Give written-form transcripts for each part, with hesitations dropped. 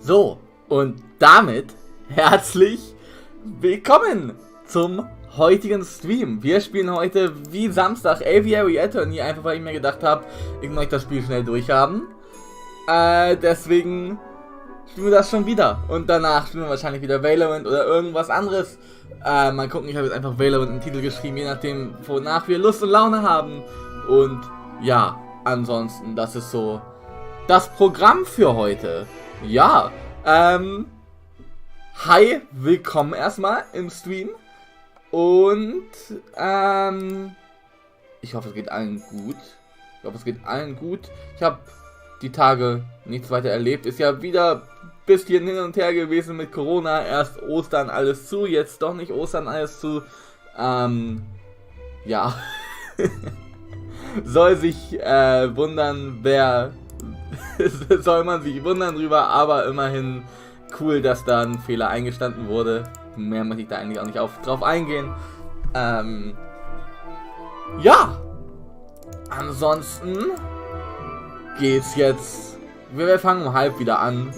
So, und damit herzlich willkommen zum heutigen Stream. Wir spielen heute wie Samstag Aviary Attorney, einfach weil ich mir gedacht habe, ich möchte das Spiel schnell durchhaben. Deswegen spielen wir das schon wieder. Und danach spielen wir wahrscheinlich wieder Valorant oder irgendwas anderes. Mal gucken, ich habe jetzt einfach Valorant im Titel geschrieben, je nachdem, wonach wir Lust und Laune haben. Und ja, ansonsten, das ist so das Programm für heute. Ja, hi, willkommen erstmal im Stream. Und, ich hoffe, es geht allen gut. Ich habe die Tage nichts weiter erlebt. Ist ja wieder ein bisschen hin und her gewesen mit Corona. Erst Ostern alles zu, jetzt doch nicht Ostern alles zu. Ja. Soll man sich wundern drüber, aber immerhin cool, dass da ein Fehler eingestanden wurde. Mehr möchte ich da eigentlich auch nicht drauf eingehen. Ja. Ansonsten geht's jetzt. Wir fangen um halb wieder an.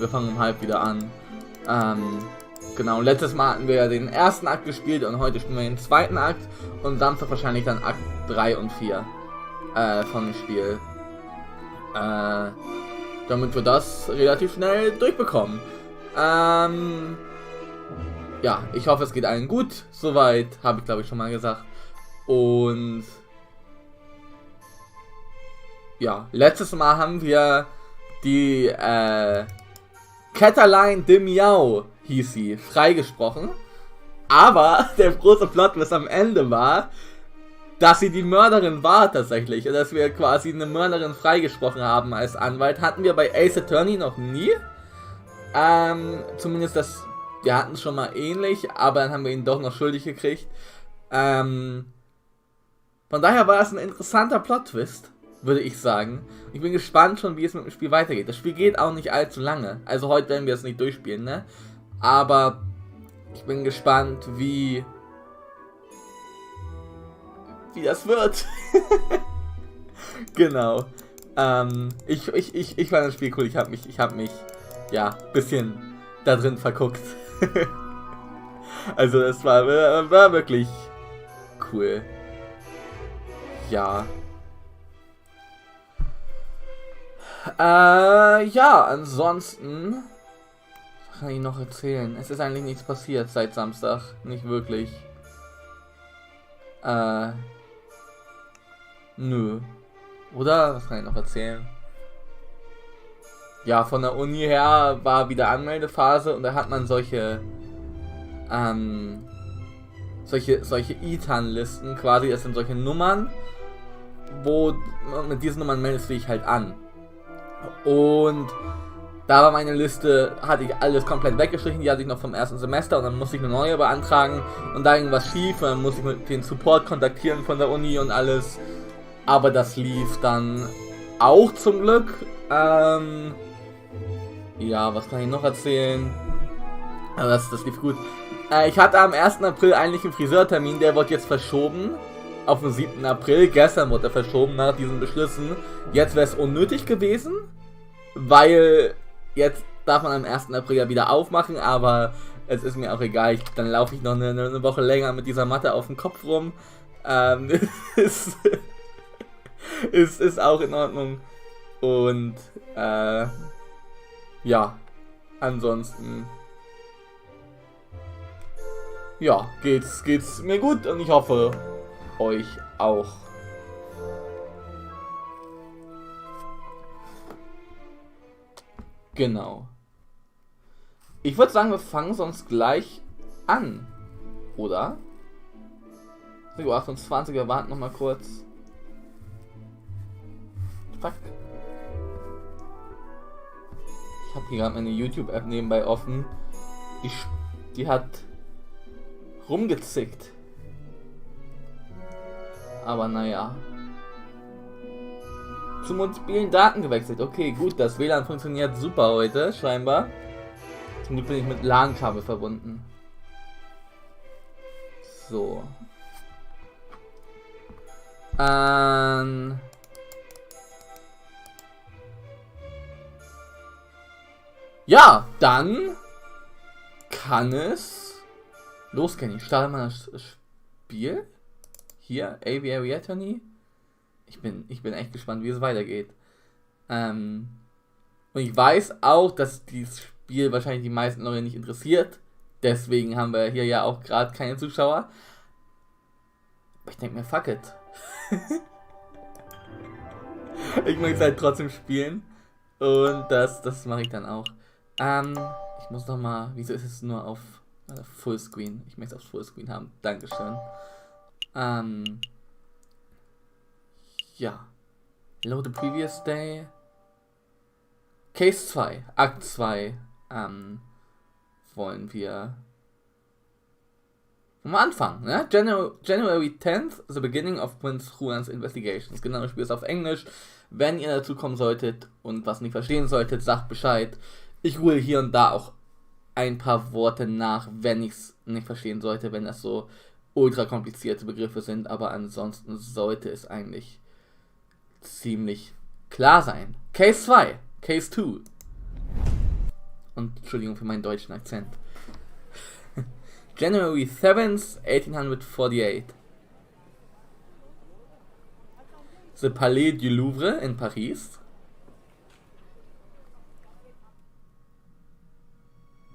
Genau, letztes Mal hatten wir ja den ersten Akt gespielt und heute spielen wir den zweiten Akt. Und Samstag wahrscheinlich dann Akt 3 und 4 von dem Spiel. Damit wir das relativ schnell durchbekommen. Ja, ich hoffe, es geht allen gut. Soweit, habe ich glaube ich schon mal gesagt. Und ja, letztes Mal haben wir die Kätterlein de Miau, hieß sie, freigesprochen. Aber der große Plot-Twist am Ende war, dass sie die Mörderin war tatsächlich. Und dass wir quasi eine Mörderin freigesprochen haben als Anwalt. Hatten wir bei Ace Attorney noch nie. Zumindest das, wir hatten es schon mal ähnlich, aber dann haben wir ihn doch noch schuldig gekriegt. Von daher war es ein interessanter Plot-Twist, würde ich sagen. Ich bin gespannt schon, wie es mit dem Spiel weitergeht. Das Spiel geht auch nicht allzu lange. Also heute werden wir es nicht durchspielen, ne? Aber ich bin gespannt, wie das wird. Genau. Ich fand das Spiel cool. Ich hab mich ja, bisschen da drin verguckt. Also es war wirklich cool. Ja. Ja, ansonsten was kann ich noch erzählen? Es ist eigentlich nichts passiert seit Samstag. Nicht wirklich. Nö. Oder? Was kann ich noch erzählen? Ja, von der Uni her war wieder Anmeldephase und da hat man solche ITAN-Listen quasi, das sind solche Nummern, wo mit diesen Nummern meldest du dich halt an. Und da war meine Liste, hatte ich alles komplett weggestrichen, die hatte ich noch vom ersten Semester und dann musste ich eine neue beantragen und da irgendwas schief und dann musste ich mit den Support kontaktieren von der Uni und alles. Aber das lief dann auch zum Glück. Ja, was kann ich noch erzählen? Das lief gut. Ich hatte am 1. April eigentlich einen Friseurtermin, der wird jetzt verschoben. Auf den 7. April. Gestern wurde er verschoben nach diesen Beschlüssen. Jetzt wäre es unnötig gewesen, weil jetzt darf man am 1. April ja wieder aufmachen, aber es ist mir auch egal. Dann laufe ich noch eine Woche länger mit dieser Matte auf dem Kopf rum. Ist auch in Ordnung. Und ja, ansonsten ja, geht's mir gut und ich hoffe euch auch. Genau. Ich würde sagen, wir fangen sonst gleich an, oder? 28 Uhr, wir warten noch mal kurz. Fuck. Ich habe hier gerade meine YouTube-App nebenbei offen. Die hat rumgezickt. Aber naja. Zum mobilen Daten gewechselt. Okay, gut, das WLAN funktioniert super heute, scheinbar. Zum Glück bin ich mit LAN-Kabel verbunden. So. Ja, dann kann es losgehen. Ich starte mal das Spiel. Hier, Aviary Attorney. Ich bin echt gespannt, wie es weitergeht. Und ich weiß auch, dass dieses Spiel wahrscheinlich die meisten Leute nicht interessiert. Deswegen haben wir hier ja auch gerade keine Zuschauer. Aber ich denke mir, fuck it. Ich möchte es halt trotzdem spielen. Und das mache ich dann auch. Ich muss noch mal. Wieso ist es nur auf Fullscreen? Ich möchte es auf Fullscreen haben. Dankeschön. Ja. Load the previous day. Case 2. Akt 2. Wollen wir am Anfang, ne? January 10th, the beginning of Prince Juan's investigations. Genau, das Spiel ist auf Englisch. Wenn ihr dazu kommen solltet und was nicht verstehen solltet, sagt Bescheid. Ich hole hier und da auch ein paar Worte nach, wenn ich es nicht verstehen sollte, wenn das so ultra komplizierte Begriffe sind, aber ansonsten sollte es eigentlich ziemlich klar sein. Case 2, Case 2. Und Entschuldigung für meinen deutschen Akzent. January 7th, 1848. The Palais du Louvre in Paris.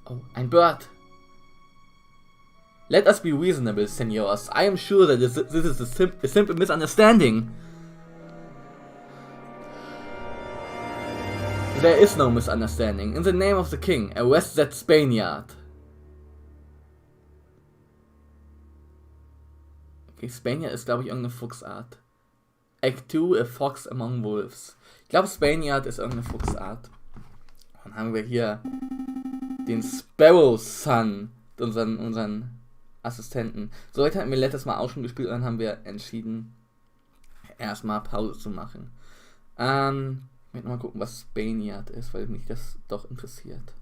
Oh, ein Bird. Let us be reasonable, senors. I am sure that this is a simple misunderstanding. There is no misunderstanding. In the name of the king, arrest that Spaniard. Okay, Spaniard ist, glaube ich, irgendeine Fuchsart. Act 2, a fox among wolves. Ich glaube, Spaniard ist irgendeine Fuchsart. Dann haben wir hier den Sparrow Son, unseren Assistenten. So weit hatten wir letztes Mal auch schon gespielt und dann haben wir entschieden, erstmal Pause zu machen. Ich möchte mal gucken, was Spaniard ist, weil mich das doch interessiert.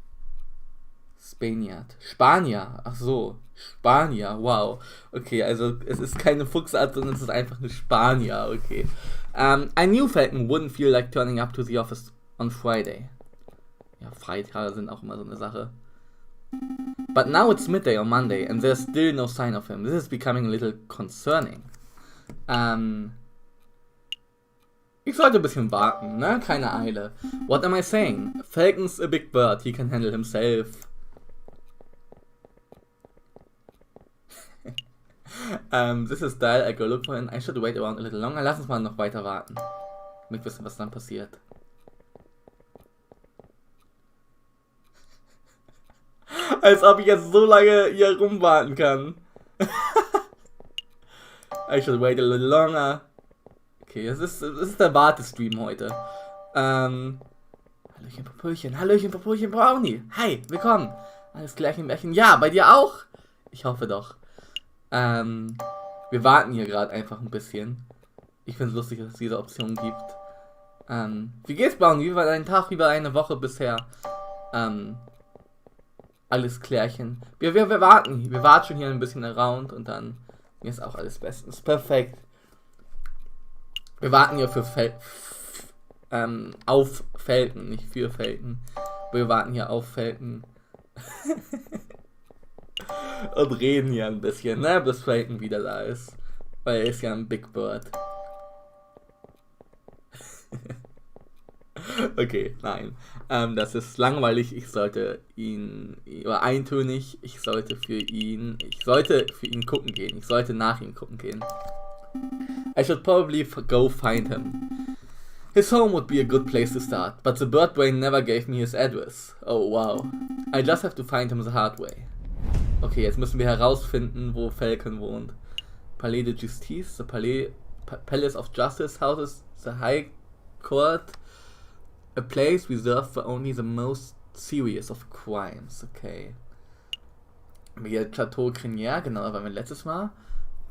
Spaniard. Spanier. Ach so. Spanier. Wow. Okay, also es ist keine Fuchsart, sondern es ist einfach eine Spanier. Okay. I knew Falcon wouldn't feel like turning up to the office on Friday. Ja, Freitage sind auch immer so eine Sache. But now it's midday on Monday and there's still no sign of him. This is becoming a little concerning. Ich sollte ein bisschen warten, ne? Keine Eile. What am I saying? Falcon's a big bird. He can handle himself. This is Dial, I go look for him. I should wait around a little longer. Lass uns mal noch weiter warten. Damit wissen, was dann passiert. Als ob ich jetzt so lange hier rumwarten kann. I should wait a little longer. Okay, das ist der Wartestream heute. Hallöchen Popöchen Brownie. Hi, willkommen. Alles Klärchen, Märchen. Ja, bei dir auch? Ich hoffe doch. Wir warten hier gerade einfach ein bisschen. Ich finde es lustig, dass es diese Option gibt. Wie geht's, Brownie? Wie war dein Tag? Wie war deine Woche bisher? Alles Klärchen. Wir warten. Wir warten schon hier ein bisschen around und dann ist auch alles bestens. Perfekt. Wir warten hier für auf Falcon, nicht für Falcon. Wir warten hier auf Falcon. Und reden hier ein bisschen, ne, bis Falcon wieder da ist. Weil er ist ja ein Big Bird. Okay, nein. Das ist langweilig. Ich sollte ihn, oder eintönig, ich sollte für ihn gucken gehen. Ich sollte nach ihm gucken gehen. I should probably go find him. His home would be a good place to start, but the bird brain never gave me his address. Oh wow. I just have to find him the hard way. Okay, jetzt müssen wir herausfinden, wo Falcon wohnt. Palais de Justice, the Palace of Justice houses the High Court, a place reserved for only the most serious of crimes. Okay. Hier Chateau Crinière, genau, da waren wir letztes Mal.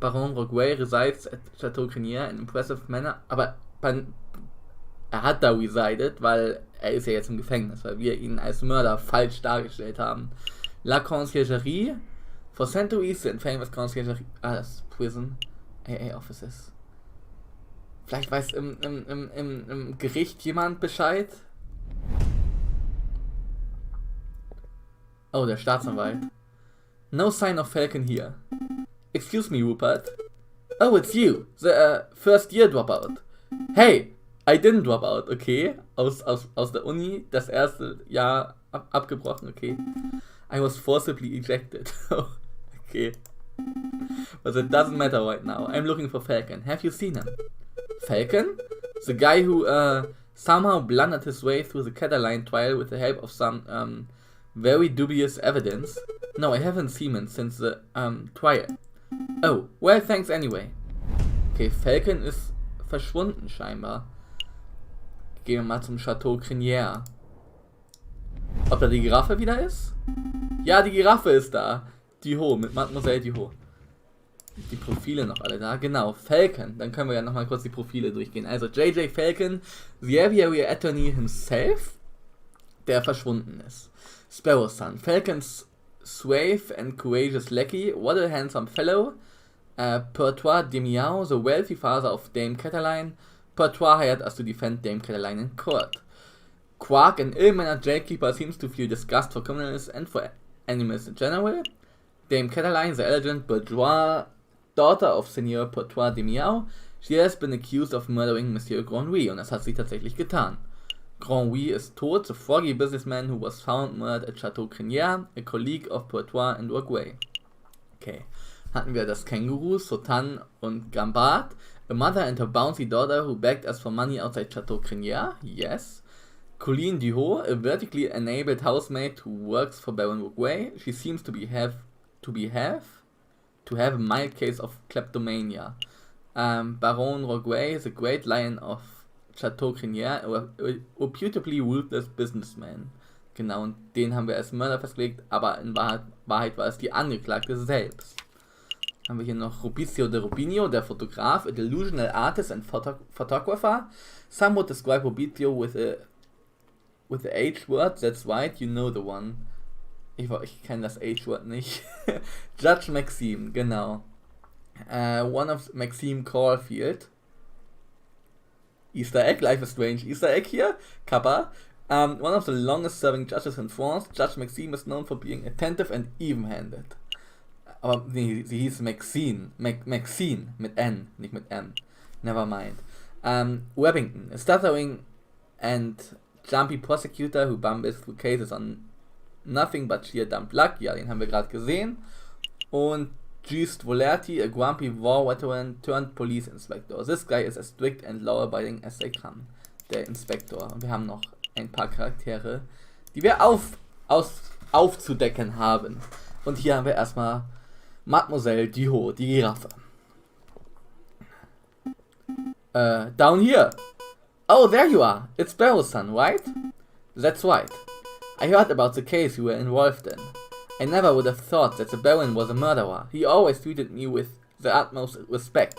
Baron Roguet resides at Chateau Crinière in impressive manner, aber er hat da resided, weil er ist ja jetzt im Gefängnis, weil wir ihn als Mörder falsch dargestellt haben. La Conciergerie, for centuries the infamous Conciergerie, das ist Prison, AA Offices. Vielleicht weiß im Gericht jemand Bescheid? Oh, der Staatsanwalt. No sign of Falcon here. Excuse me, Rupert. Oh, it's you. The first year dropout. Hey, I didn't drop out, okay? Aus der Uni, das erste Jahr abgebrochen, okay? I was forcibly ejected. Okay. But it doesn't matter right now. I'm looking for Falcon. Have you seen him? Falcon? The guy who somehow blundered his way through the Catalan trial with the help of some very dubious evidence. No, I haven't seen him since the trial. Oh, well, thanks anyway. Okay, Falcon ist verschwunden scheinbar. Gehen wir mal zum Chateau Crinière. Ob da die Giraffe wieder ist? Ja, die Giraffe ist da. Diho, mit Mademoiselle Diho. Die Profile noch alle da. Genau, Falcon. Dann können wir ja nochmal kurz die Profile durchgehen. Also J.J. Falcon, the Aviary Attorney himself, der verschwunden ist. Sparrow's son, Falcon's suave and courageous lackey. What a handsome fellow. Pertois de Miao, the wealthy father of Dame Cataline. Pertois hired us to defend Dame Cataline in court. Quark, an ill-mannered jailkeeper, seems to feel disgust for criminals and for animals in general. Dame Cataline, the elegant bourgeois daughter of Seigneur Pertois de Miao, she has been accused of murdering Monsieur Grandouille, und das hat sie tatsächlich getan. Grandouille ist tot, the froggy businessman who was found murdered at Chateau Crinière, a colleague of Pertois and Uruguay. Okay, hatten wir das Känguru, Sotan und Gambard, a mother and her bouncy daughter who begged us for money outside Chateau Crinière, yes. Colleen Duhot, a vertically enabled housemaid who works for Baron Uruguay, she seems to have a mild case of kleptomania. Baron Uruguay, the great lion of Chateau Crinière, a reputably ruthless businessman. Genau, und den haben wir als Mörder festgelegt, aber in Wahrheit war es die Angeklagte selbst. Haben wir hier noch Rubizio de Rubinio, der Fotograf, a delusional artist and photographer. Some would describe Rubizio with the H-word, that's right, you know the one. Ich kenne das H-word nicht. Judge Maxime, genau. One of Maxime Caulfield. Easter Egg, Life is Strange. Easter Egg hier, Kappa. One of the longest serving judges in France. Judge Maxime is known for being attentive and even-handed. Aber nee, sie hieß Maxine. Maxine mit N, nicht mit M. Never mind. Webington, a stuttering and jumpy prosecutor who bumbles through cases on nothing but sheer dumb luck. Ja, den haben wir gerade gesehen. Und Gist Volerti, a grumpy war veteran turned police inspector. This guy is as strict and law-abiding as they come. Der Inspektor. Und wir haben noch ein paar Charaktere, die wir aufzudecken haben. Und hier haben wir erstmal Mademoiselle Duhot, die Giraffe. Down here. Oh, there you are. It's Sparrow's son, right? That's right. I heard about the case you were involved in. I never would have thought that the Baron was a murderer. He always treated me with the utmost respect.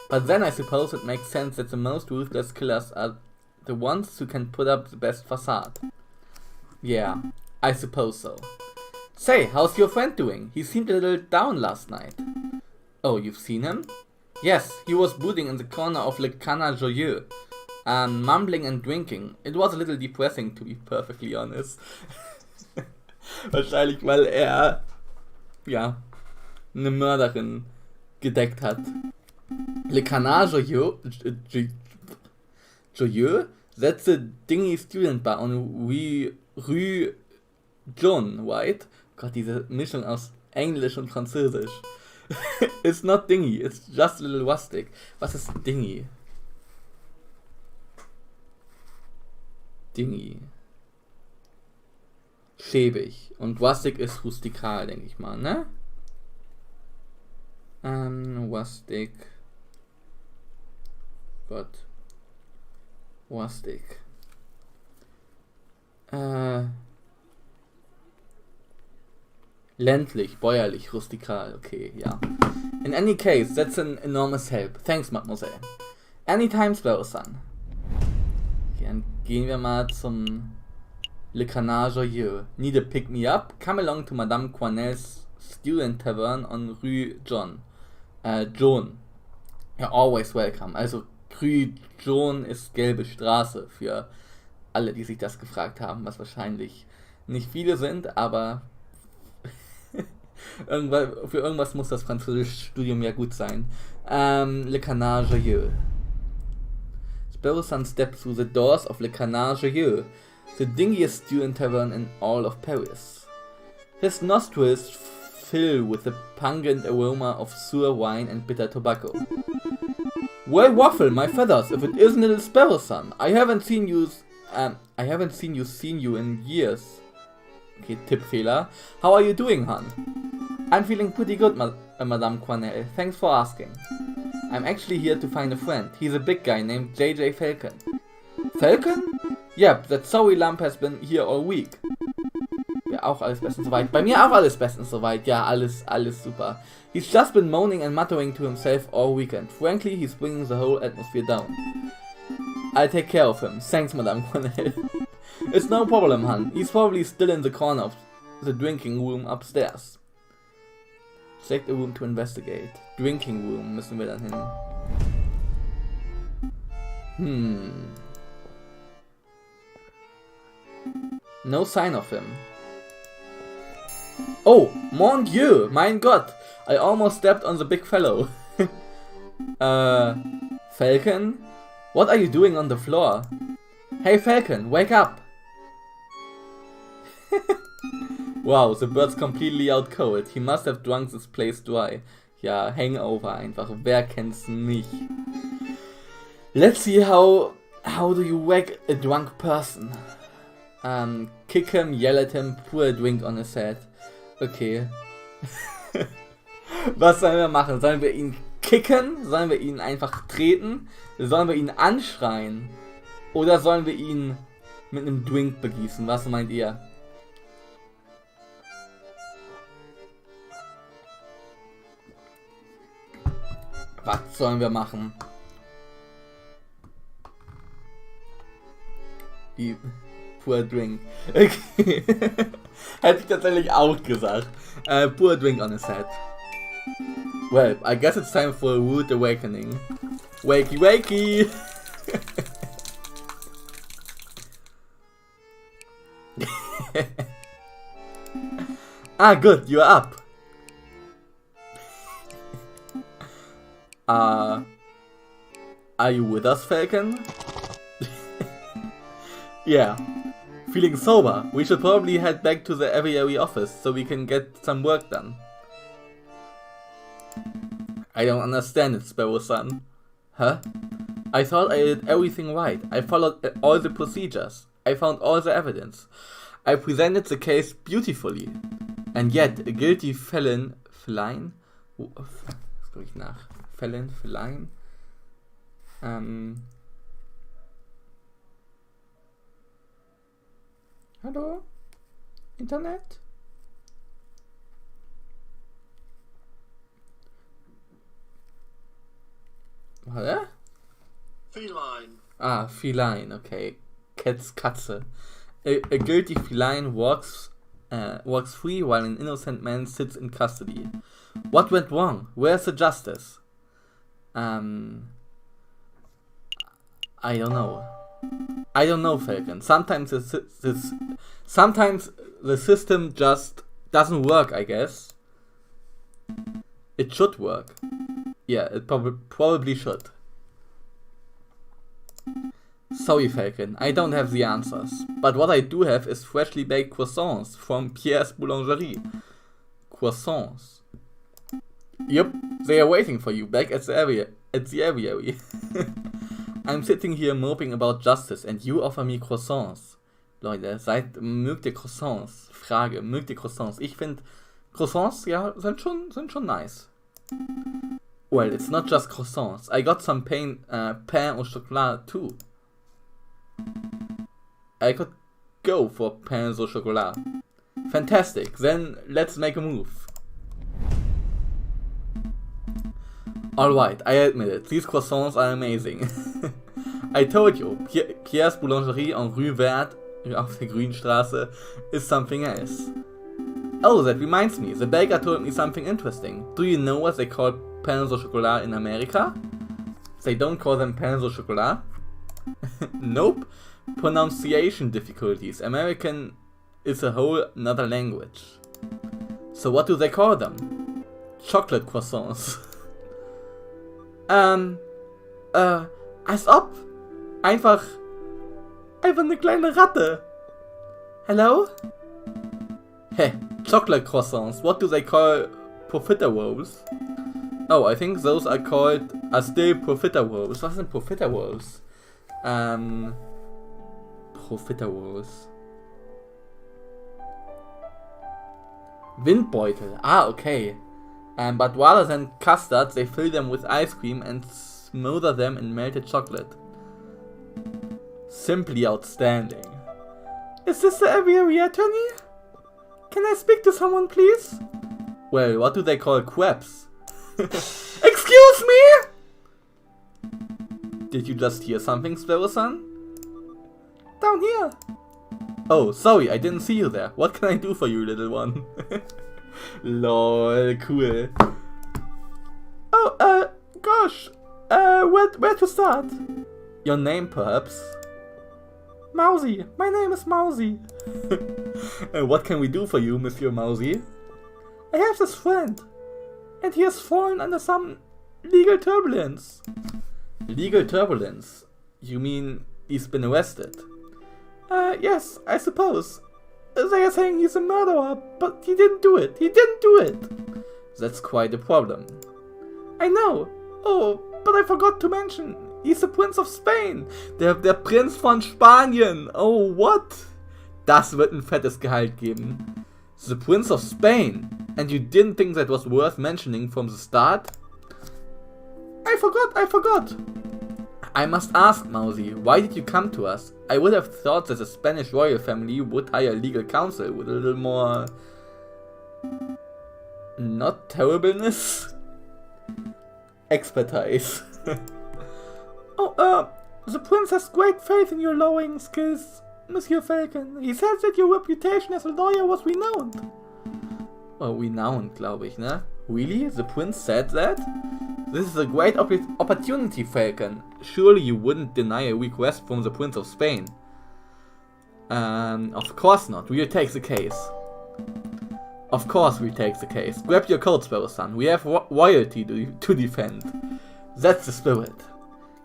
But then I suppose it makes sense that the most ruthless killers are the ones who can put up the best facade. Yeah, I suppose so. Say, how's your friend doing? He seemed a little down last night. Oh, you've seen him? Yes, he was brooding in the corner of Le Canard Joyeux, mumbling and drinking. It was a little depressing, to be perfectly honest. Wahrscheinlich, weil er, ja, eine Mörderin gedeckt hat. Le Canard Joyeux setze Dingy Student Bar on Rue John White. Gott, diese Mischung aus Englisch und Französisch. It's not dingy, it's just a little rustic. Was ist dingy? Dingy. Schäbig. Und rustic ist rustikal, denke ich mal, ne? Rustic. Gott. Rustic. Ländlich, bäuerlich, rustikal, okay, ja. In any case, that's an enormous help. Thanks, Mademoiselle. Anytime, Sparrow's son. Okay, dann gehen wir mal zum Le Canard Joyeux. Need a pick-me-up? Come along to Madame Coinel's Student Tavern on Rue John. John. Ja, always welcome. Also, Rue John ist gelbe Straße für alle, die sich das gefragt haben, was wahrscheinlich nicht viele sind, aber Für irgendwas muss das Französischstudium ja gut sein. Le Canard Joyeux. Sparrowson steps through the doors of Le Canard Joyeux, the dingiest stew and tavern in all of Paris. His nostrils fill with the pungent aroma of sour wine and bitter tobacco. Well, Waffle, my feathers, if it isn't little Sparrowson. I haven't seen you in years. Okay, Tippfehler. How are you doing, hon? I'm feeling pretty good, Madame Cornell. Thanks for asking. I'm actually here to find a friend. He's a big guy named JJ Falcon. Falcon? Yep, that sorry lump has been here all week. Ja, auch alles bestens soweit. Bei mir auch alles bestens soweit. Ja, alles super. He's just been moaning and muttering to himself all weekend. Frankly, he's bringing the whole atmosphere down. I'll take care of him. Thanks, Madame Cornell. It's no problem, hon. He's probably still in the corner of the drinking room upstairs. Select a room to investigate. Drinking room müssen wir dann hin. No sign of him. Oh, mon Dieu, mein Gott. I almost stepped on the big fellow. Falcon? What are you doing on the floor? Hey Falcon, wake up! Wow, the bird's completely out cold. He must have drunk this place dry. Ja, Hangover einfach. Wer kennt's nicht? Let's see how do you wake a drunk person? Kick him, yell at him, pour a drink on his head. Okay. Was sollen wir machen? Sollen wir ihn kicken? Sollen wir ihn einfach treten? Sollen wir ihn anschreien? Oder sollen wir ihn mit einem Drink begießen? Was meint ihr? Was sollen wir machen? Die Poor Drink. Okay. Hätte ich tatsächlich auch gesagt. Poor Drink on his head. Well, I guess it's time for a rude awakening. Wakey wakey! Ah, good, you're up. Are you with us, Falcon? Yeah. Feeling sober. We should probably head back to the Aviary office so we can get some work done. I don't understand it, Sparrowson. Huh? I thought I did everything right. I followed all the procedures. I found all the evidence. I presented the case beautifully. And yet, a guilty felon... Feline? Was gucke ich nach? Felon? Feline? Hallo? Internet? Warte? Feline. Ah, feline, okay. Katze. A guilty feline walks free while an innocent man sits in custody. What went wrong? Where's the justice? I don't know. I don't know, Falcon. Sometimes the system just doesn't work, I guess. It should work. Yeah, it probably should. Sorry, Falcon, I don't have the answers. But what I do have is freshly baked croissants from Pierre's Boulangerie. Croissants. Yep, they are waiting for you back at the aviary. I'm sitting here moping about justice and you offer me croissants. Leute, mögt ihr Croissants? Frage, mögt ihr Croissants? Ich finde, Croissants, ja, sind schon nice. Well, it's not just croissants. I got some pain au chocolat too. I could go for pain au chocolat. Fantastic, then let's make a move. Alright, I admit it, these croissants are amazing. I told you, Pierre's Boulangerie en Rue Verte, auf der Grünstraße, is something else. Oh, that reminds me, the baker told me something interesting. Do you know what they call pains au chocolat in America? They don't call them pains au chocolat? Nope. Pronunciation difficulties. American is a whole another language. So what do they call them? Chocolate croissants. Als ob. Einfach eine kleine Ratte. Hello? Hey, chocolate croissants. What do they call profiteroles? Oh, I think those are still profiteroles. Was sind profiteroles? Profiteroles. Windbeutel. Ah, okay. But rather than custard, they fill them with ice cream and smother them in melted chocolate. Simply outstanding. Is this the Aviary Attorney? Can I speak to someone, please? Well, what do they call crepes? Excuse me? Did you just hear something, Sparrow-san? Down here. Oh, sorry, I didn't see you there. What can I do for you, little one? Lol, cool. Oh, gosh. Where to start? Your name, perhaps? Mousy. My name is Mousy. What can we do for you, Monsieur Mousy? I have this friend, and he has fallen under some legal turbulence. Legal turbulence? You mean he's been arrested? Yes, I suppose. They are saying he's a murderer, but he didn't do it. He didn't do it. That's quite a problem. I know. Oh, but I forgot to mention, he's the Prince of Spain. Der Prinz von Spanien. Oh, what? Das wird ein fettes Gehalt geben. The Prince of Spain. And you didn't think that was worth mentioning from the start? I forgot. I must ask, Mousy, why did you come to us? I would have thought that the Spanish royal family would hire legal counsel with a little more... not terribleness? Expertise. The prince has great faith in your lawyering skills, Monsieur Falcon. He said that your reputation as a lawyer was renowned. Well, renowned, glaube ich, ne? Really? The prince said that? This is a great opportunity, Falcon. Surely you wouldn't deny a request from the Prince of Spain. Of course not. We'll take the case. Of course we'll take the case. Grab your coat, Sparrow-san. We have royalty to defend. That's the spirit.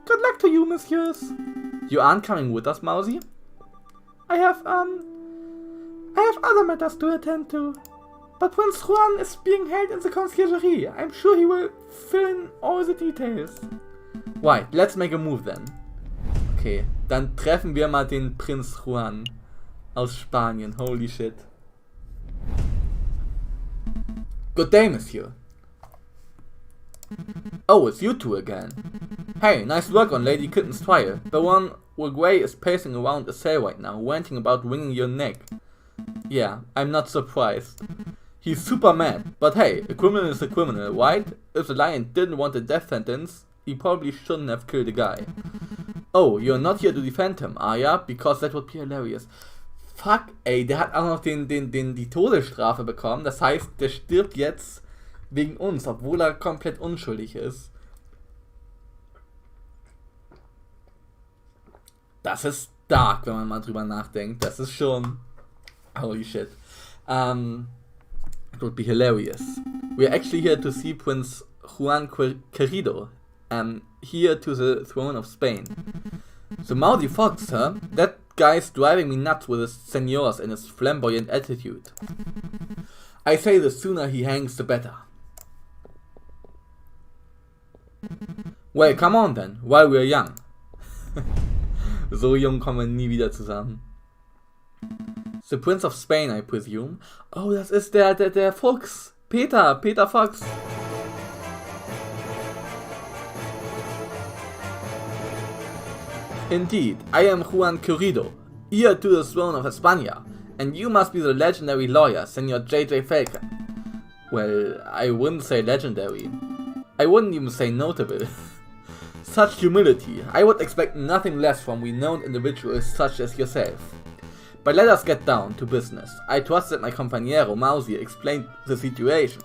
Good luck to you, messieurs. You aren't coming with us, Mousy? I have other matters to attend to. But Prince Juan is being held in the conciergerie. I'm sure he will fill in all the details. Right, let's make a move then. Okay, dann treffen wir mal den Prinz Juan aus Spanien. Holy shit. Good day, monsieur. Oh, it's you two again. Hey, nice work on Lady Kitten's trial. Baron Uruguay is pacing around the cell right now, ranting about wringing your neck. Yeah, I'm not surprised. He's super mad, but hey, a criminal is a criminal, right? If the lion didn't want a death sentence, he probably shouldn't have killed the guy. Oh, you're not here to defend him, are ya? Because that would be hilarious. Fuck, ey, der hat auch noch die Todesstrafe bekommen. Das heißt, der stirbt jetzt wegen uns, obwohl er komplett unschuldig ist. Das ist dark, wenn man mal drüber nachdenkt. Das ist schon... Holy shit. It would be hilarious. We're actually here to see Prince Juan Querido, here to the throne of Spain. The mouthy fox, huh? That guy's driving me nuts with his senors and his flamboyant attitude. I say the sooner he hangs, the better. Well, come on then, while we're young. So jung kommen wir nie wieder zusammen. The Prince of Spain, I presume. Oh, das ist der Fuchs. Peter Fox. Indeed, I am Juan Querido, heir to the throne of España, and you must be the legendary lawyer, Senor J.J. Falcon. Well, I wouldn't say legendary. I wouldn't even say notable. Such humility. I would expect nothing less from renowned individuals such as yourself. But let us get down to business. I trust that my compañero Mousy explained the situation.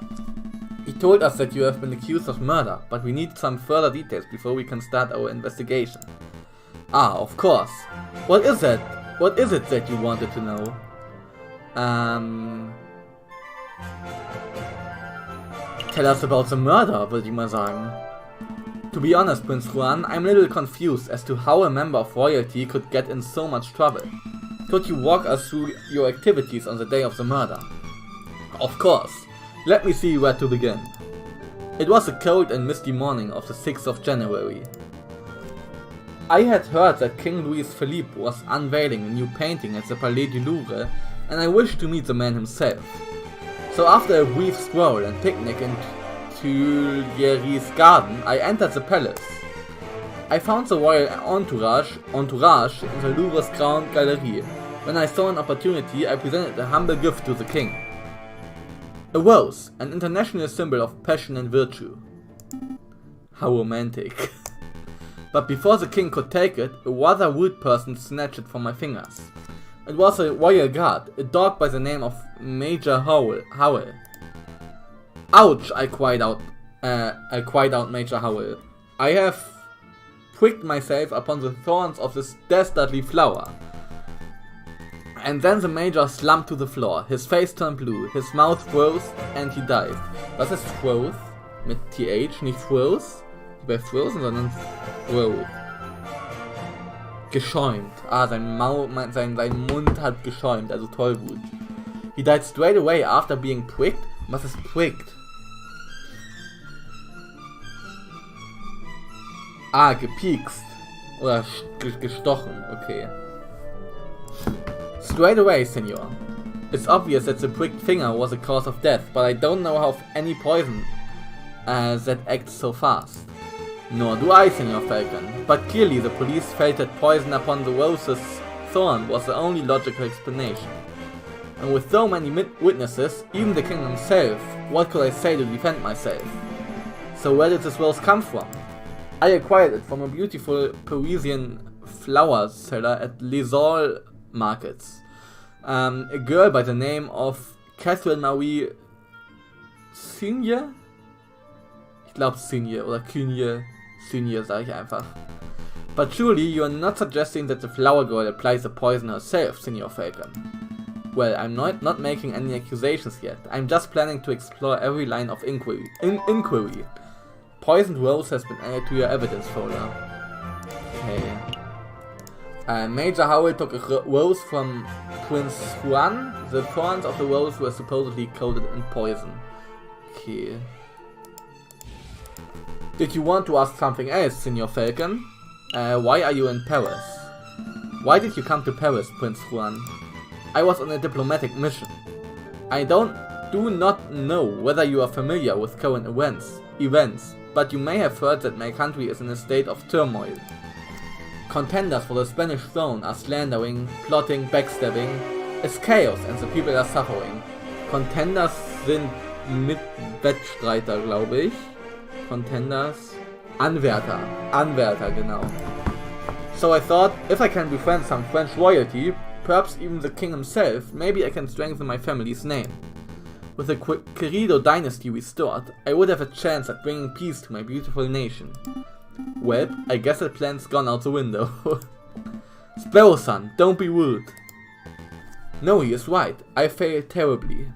He told us that you have been accused of murder, but we need some further details before we can start our investigation. Ah, of course. What is it? What is it that you wanted to know? Tell us about the murder, würde ich mal sagen. To be honest, Prince Juan, I'm a little confused as to how a member of royalty could get in so much trouble. Could you walk us through your activities on the day of the murder? Of course. Let me see where to begin. It was a cold and misty morning of the 6th of January. I had heard that King Louis Philippe was unveiling a new painting at the Palais du Louvre, and I wished to meet the man himself. So after a brief stroll and picnic in Tuileries garden, I entered the palace. I found the royal entourage in the Louvre's Grand Gallery. When I saw an opportunity, I presented a humble gift to the king. A rose, an international symbol of passion and virtue. How romantic. But before the king could take it, a rather rude person snatched it from my fingers. It was a royal guard, a dog by the name of Major Howell. Ouch! I cried out, Major Howell. I have pricked myself upon the thorns of this dastardly flower. And then the major slumped to the floor. His face turned blue, his mouth froze, and he died. Was ist froze? Mit TH, nicht froze? Wie bei Frozen, sondern froze. Geschäumt. Ah, sein Mund hat geschäumt, also Tollwut. He died straight away after being pricked. Was ist pricked? Ah, gepiekst. Oder gestochen, okay. Straight away, senor. It's obvious that the pricked finger was the cause of death, but I don't know of any poison that acts so fast. Nor do I, Senor Falcon. But clearly the police felt that poison upon the rose's thorn was the only logical explanation. And with so many witnesses, even the king himself, what could I say to defend myself? So where did this rose come from? I acquired it from a beautiful Parisian flower seller at Les Halles Markets. A girl by the name of Catherine Marie Signe? Ich glaube Signe oder Cunye. Signe sage ich einfach. But surely you are not suggesting that the flower girl applies the poison herself, Senor Falcon. Well, I'm not making any accusations yet. I'm just planning to explore every line of inquiry. Poisoned rose has been added to your evidence folder. Okay. Major Howell took a rose from Prince Juan. The thorns of the rose were supposedly coated in poison. Okay. Did you want to ask something else, Senor Falcon? Why are you in Paris? Why did you come to Paris, Prince Juan? I was on a diplomatic mission. I do not know whether you are familiar with current events, but you may have heard that my country is in a state of turmoil. Contenders for the Spanish throne are slandering, plotting, backstabbing. It's chaos and the people are suffering. Contenders sind Mitwettstreiter, glaube ich. Contenders. Anwärter, genau. So I thought, if I can befriend some French royalty, perhaps even the king himself, maybe I can strengthen my family's name. With the Querido dynasty restored, I would have a chance at bringing peace to my beautiful nation. Well, I guess that plan's gone out the window. Sparrow-san, don't be rude. No, he is right. I failed terribly.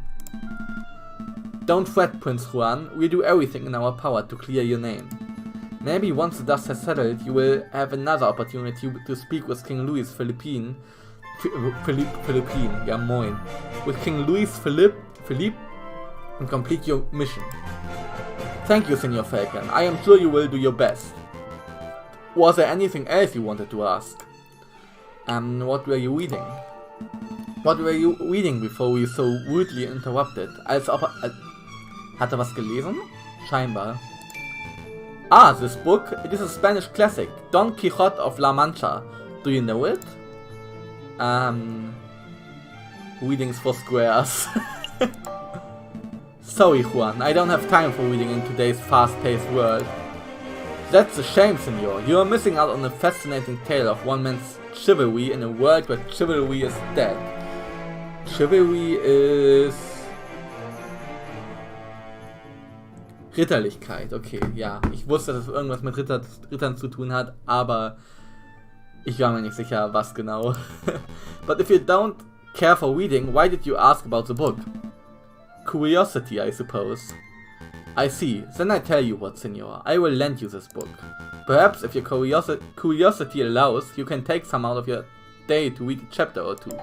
Don't fret, Prince Juan. We'll do everything in our power to clear your name. Maybe once the dust has settled, you will have another opportunity to speak with King Louis Philippe, ja moin. With King Louis Philippe and complete your mission. Thank you, Senor Falcon. I am sure you will do your best. Was there anything else you wanted to ask? What were you reading? What were you reading before we so rudely interrupted? Als ob hat er was gelesen? Scheinbar. Ah, this book, it is a Spanish classic, Don Quixote of La Mancha. Do you know it? Readings for squares. Sorry, Juan, I don't have time for reading in today's fast-paced world. That's a shame, senor. You are missing out on a fascinating tale of one man's chivalry in a world where chivalry is dead. Chivalry is... Ritterlichkeit, okay, ja. Ich wusste, dass es irgendwas mit Rittern zu tun hat, aber ich war mir nicht sicher, was genau. But if you don't care for reading, why did you ask about the book? Curiosity, I suppose. I see. Then I tell you what, senor. I will lend you this book. Perhaps, if your curiosity allows, you can take some out of your day to read a chapter or two.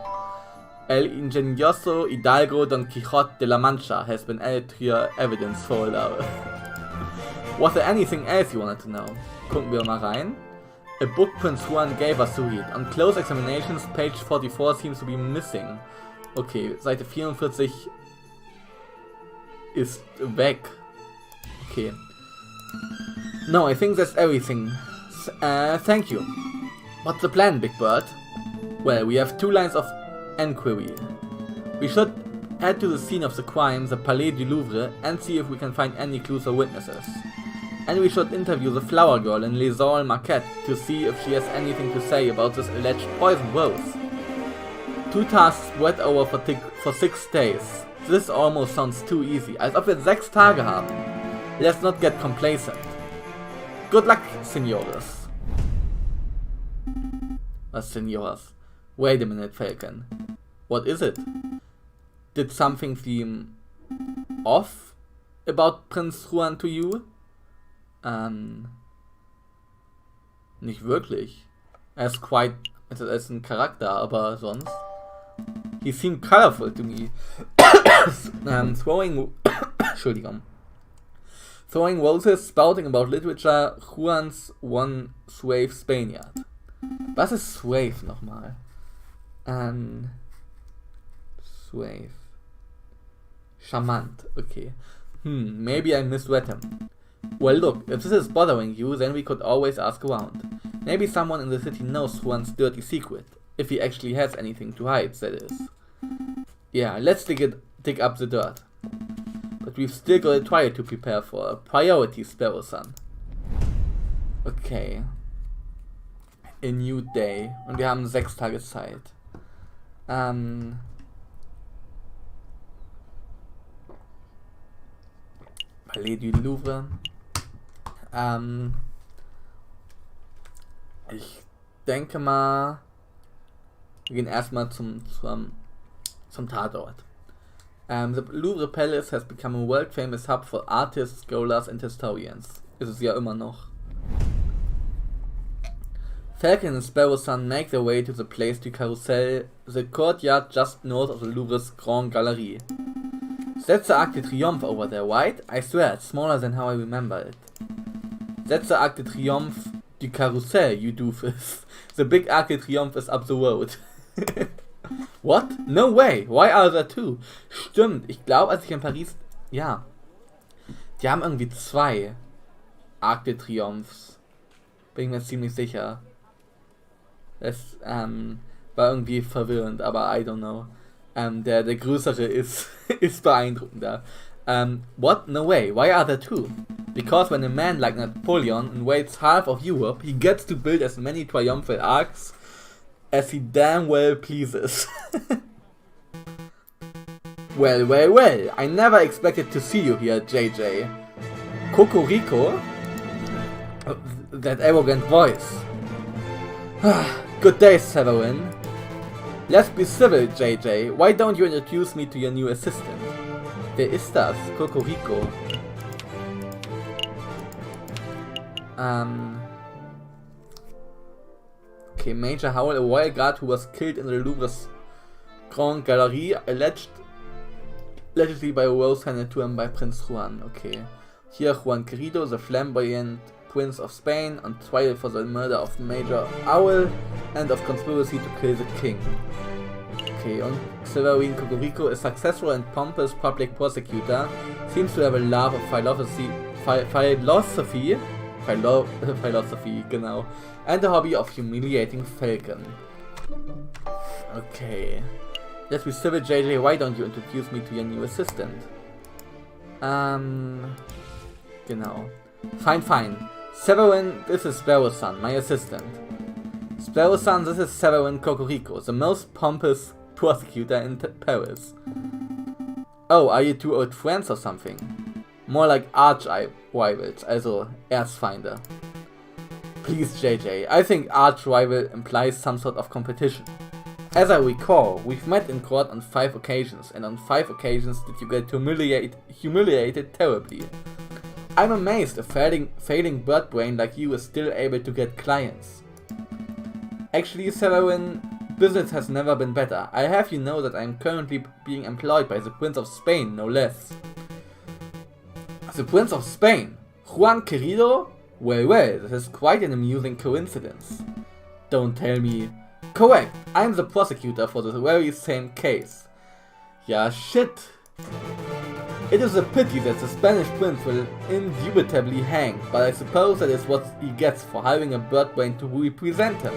El ingenioso hidalgo Don Quixote de la Mancha has been added to your evidence folder. Was there anything else you wanted to know? Gucken wir mal rein. A book Prince Juan gave us to read. On close examinations, page 44 seems to be missing. Okay, Seite 44 ist weg. Okay. No, I think that's everything. Thank you. What's the plan, Big Bird? Well, we have 2 lines of enquiry. We should head to the scene of the crime, the Palais du Louvre, and see if we can find any clues or witnesses. And we should interview the flower girl in Les Halles Marquette to see if she has anything to say about this alleged poison rose. 2 tasks spread over for 6 days. This almost sounds too easy, als ob wir 6 Tage haben. Let's not get complacent. Good luck, senores. Was, senores? Wait a minute, Falcon. What is it? Did something seem off about Prince Juan to you? Nicht wirklich. Er ist ein Charakter, aber sonst. He seemed colorful to me. Throwing roses, spouting about literature, Juan's one suave Spaniard. Was ist suave nochmal? Suave. Charmant, okay. Maybe I misread him. Well, look, if this is bothering you, then we could always ask around. Maybe someone in the city knows Juan's dirty secret. If he actually has anything to hide, that is. Yeah, let's dig up the dirt. But we've still got a trial to prepare for. Priority, Sparrow-san. Okay. A new day. Und wir haben 6 Tage Zeit. Palais du Louvre. Ich denke mal, wir gehen erstmal zum Tatort. The Louvre Palace has become a world famous hub for artists, scholars and historians. Ist es ja immer noch. Falcon and Sparrow-san make their way to the Place du Carrousel, the courtyard just north of the Louvre's Grand Galerie. That's the Arc de Triomphe over there, right? I swear, it's smaller than how I remember it. That's the Arc de Triomphe du Carrousel, you doofus. The big Arc de Triomphe is up the road. What? No way! Why are there 2? Stimmt, ich glaube, als ich in Paris... Ja. Die haben irgendwie 2 Arc de Triomphes. Bin ich mir ziemlich sicher. Das war irgendwie verwirrend, aber I don't know. Der größere ist beeindruckender. What? No way. Why are there 2? Because when a man like Napoleon invades half of Europe, he gets to build as many triumphal arcs as he damn well pleases. Well. I never expected to see you here, JJ. Cocorico? That arrogant voice. Good day, Severin. Let's be civil, JJ. Why don't you introduce me to your new assistant? Wer ist das? Cocorico. Okay, Major Howell, a royal guard who was killed in the Louvre's Grand Galerie, allegedly by a rose handed to him by Prince Juan. Okay. Here, Juan Querido, the flamboyant Prince of Spain, on trial for the murder of Major Howell and of conspiracy to kill the king. Okay, and Severin Cocorico, a successful and pompous public prosecutor, seems to have a love of philosophy, genau, and a hobby of humiliating Falcon. Okay. Let's be civil, JJ, why don't you introduce me to your new assistant? Genau. Fine. Severin, this is Sparrow-san, my assistant. Sparrow-san, this is Severin Cocorico, the most pompous prosecutor in Paris. Oh, are you 2 old friends or something? More like arch-rivals, also Erzfeinde. Please, JJ, I think arch-rival implies some sort of competition. As I recall, we've met in court on 5 occasions, and on 5 occasions did you get humiliated terribly. I'm amazed a failing bird brain like you is still able to get clients. Actually, Severin, business has never been better. I have you know that I'm currently being employed by the Prince of Spain, no less. The Prince of Spain? Juan Querido? Well, this is quite an amusing coincidence. Don't tell me. Correct, I'm the prosecutor for the very same case. Yeah, shit. It is a pity that the Spanish prince will indubitably hang, but I suppose that is what he gets for hiring a bird brain to represent him.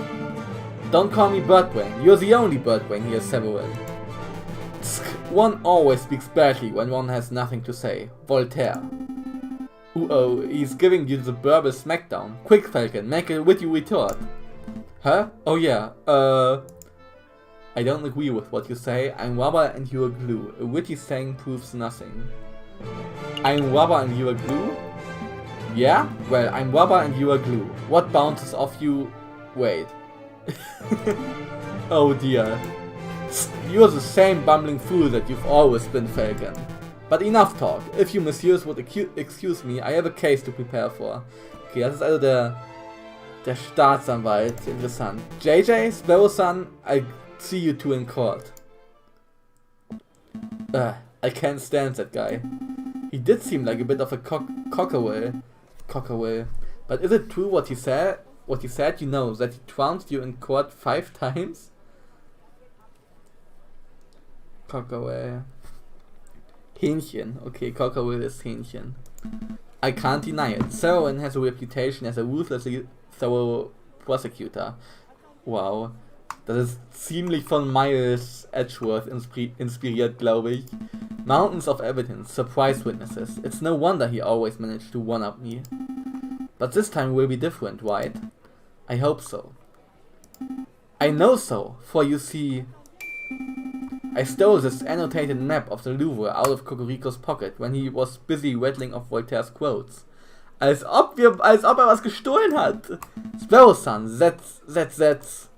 Don't call me bird brain, you're the only bird brain here, Severin. One always speaks badly when one has nothing to say. Voltaire. Oh, he's giving you the verbal smackdown. Quick, Falcon, make a witty retort. Huh? Oh yeah, I don't agree with what you say. I'm rubber and you're glue. A witty saying proves nothing. I'm rubber and you're glue? Yeah? Well, I'm rubber and you're glue. What bounces off you? Wait. Oh dear. You're the same bumbling fool that you've always been, Falcon. But enough talk. If you messieurs would excuse me, I have a case to prepare for. Okay, das ist also der Staatsanwalt. Interessant. JJ, Sparrow-san, I'll see you two in court. I can't stand that guy. He did seem like a bit of a cockerel. But is it true what he said? You know, that he trounced you in court 5 times? Cockerel. Hähnchen. Okay, cockerel is Hähnchen. I can't deny it. Severin has a reputation as a ruthlessly thorough prosecutor. Wow. Das ist ziemlich von Miles Edgeworth inspiriert, glaube ich. Mountains of evidence, surprise witnesses. It's no wonder he always managed to one-up me. But this time will be different, right? I hope so. I know so, for you see... I stole this annotated map of the Louvre out of Cocorico's pocket when he was busy rattling off Voltaire's quotes. Als ob er was gestohlen hat! Sparrow-san, that's...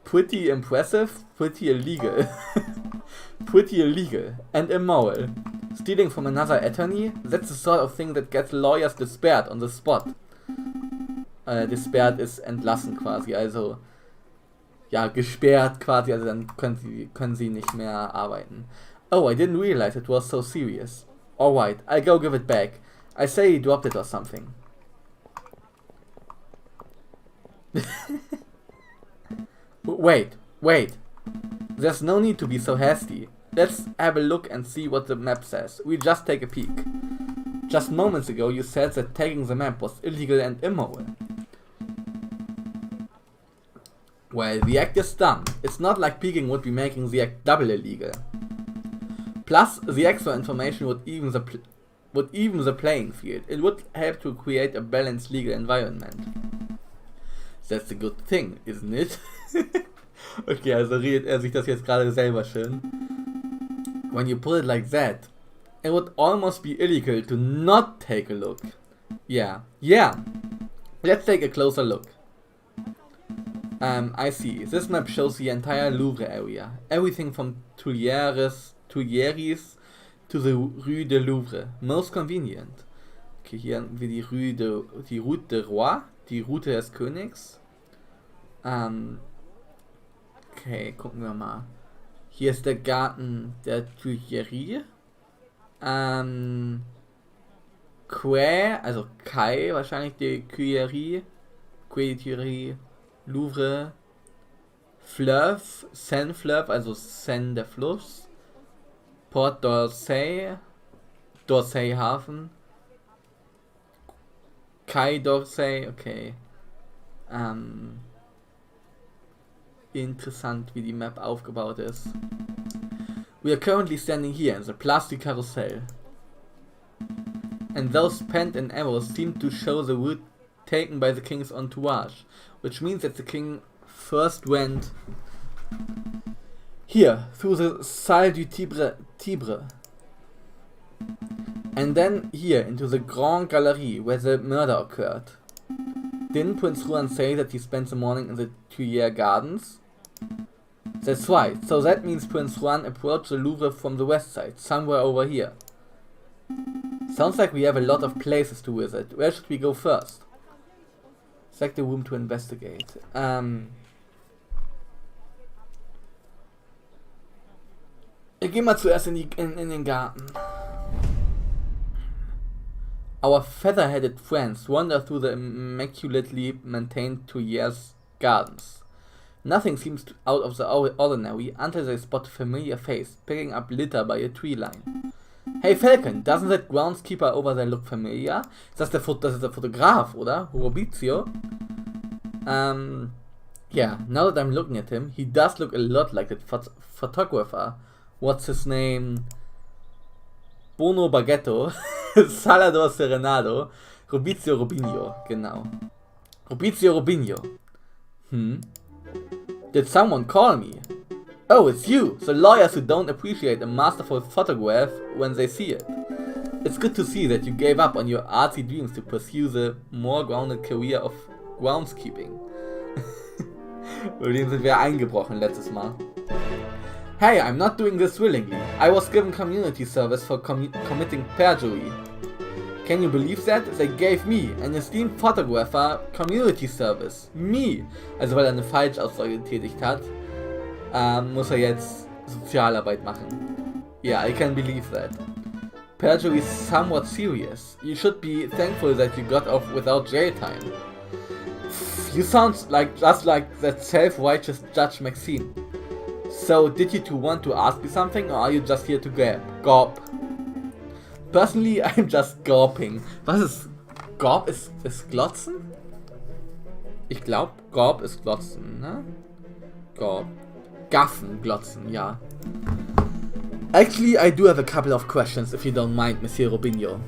Pretty impressive, pretty illegal. Pretty illegal and immoral. Stealing from another attorney? That's the sort of thing that gets lawyers despaired on the spot. Despaired ist entlassen quasi, also ja, gesperrt quasi, also dann können sie nicht mehr arbeiten. Oh, I didn't realize it was so serious. Alright, I'll go give it back. I say he dropped it or something. Wait. There's no need to be so hasty. Let's have a look and see what the map says. We'll just take a peek. Just moments ago you said that taking the map was illegal and immoral. Well, the act is done. It's not like peeking would be making the act double illegal. Plus, the extra information would even the playing field. It would help to create a balanced legal environment. That's a good thing, isn't it? Okay, also redet er sich das jetzt gerade selber schön. When you put it like that, it would almost be illegal to not take a look. Yeah. Let's take a closer look. I see. This map shows the entire Louvre area. Everything from Tuileries to the Rue de Louvre. Most convenient. Okay, hier haben wir die Route de Roi, die Route des Königs. Okay, gucken wir mal. Hier ist der Garten der Tuileries. Also Kai, wahrscheinlich die Tuileries, Louvre, Fleuve, Seine Fleuve, also Seine der Fluss, Port d'Orsay, D'Orsay Hafen, Kai d'Orsay, okay. Interessant, wie die Map aufgebaut ist. We are currently standing here in the Place du Carrousel. And those pens and arrows seem to show the route taken by the king's entourage, which means that the king first went here, through the Salle du Tibre, and then here, into the Grand Galerie, where the murder occurred. Didn't Prince Juan say that he spent the morning in the Tuileries Gardens? That's right, so that means Prince Juan approached the Louvre from the west side, somewhere over here. Sounds like we have a lot of places to visit. Where should we go first? Select the room to investigate. Wir gehen mal zuerst in den Garten. Our feather-headed friends wander through the immaculately maintained Tuyer's gardens. Nothing seems out of the ordinary until they spot a familiar face picking up litter by a tree line. Hey Falcon, doesn't that groundskeeper over there look familiar? Das ist der Fotograf, oder? Robizio? Yeah, now that I'm looking at him, he does look a lot like that photographer. What's his name? Bono Baguetto. Salvador Serenado. Robizio Robinho, genau. Robizio Robinho. Did someone call me? Oh, it's you! The lawyers who don't appreciate a masterful photograph when they see it. It's good to see that you gave up on your artsy dreams to pursue the more grounded career of groundskeeping. Über den sind wir eingebrochen letztes Mal. Hey, I'm not doing this willingly. I was given community service for committing perjury. Can you believe that? They gave me, an esteemed photographer, community service. Me! Also weil er eine Falschaussage getätigt hat, muss er jetzt Sozialarbeit machen. Yeah, I can believe that. Perjury is somewhat serious. You should be thankful that you got off without jail time. You sound just like that self-righteous Judge Maxime. So, did you two want to ask me something, or are you just here to gawp? Personally, I'm just gawping. Was ist Gawp? Ist Glotzen? Ich glaube, Gawp ist Glotzen, ne? Gawp. Gaffen, Glotzen, ja. Actually, I do have a couple of questions, if you don't mind, Monsieur Robinho.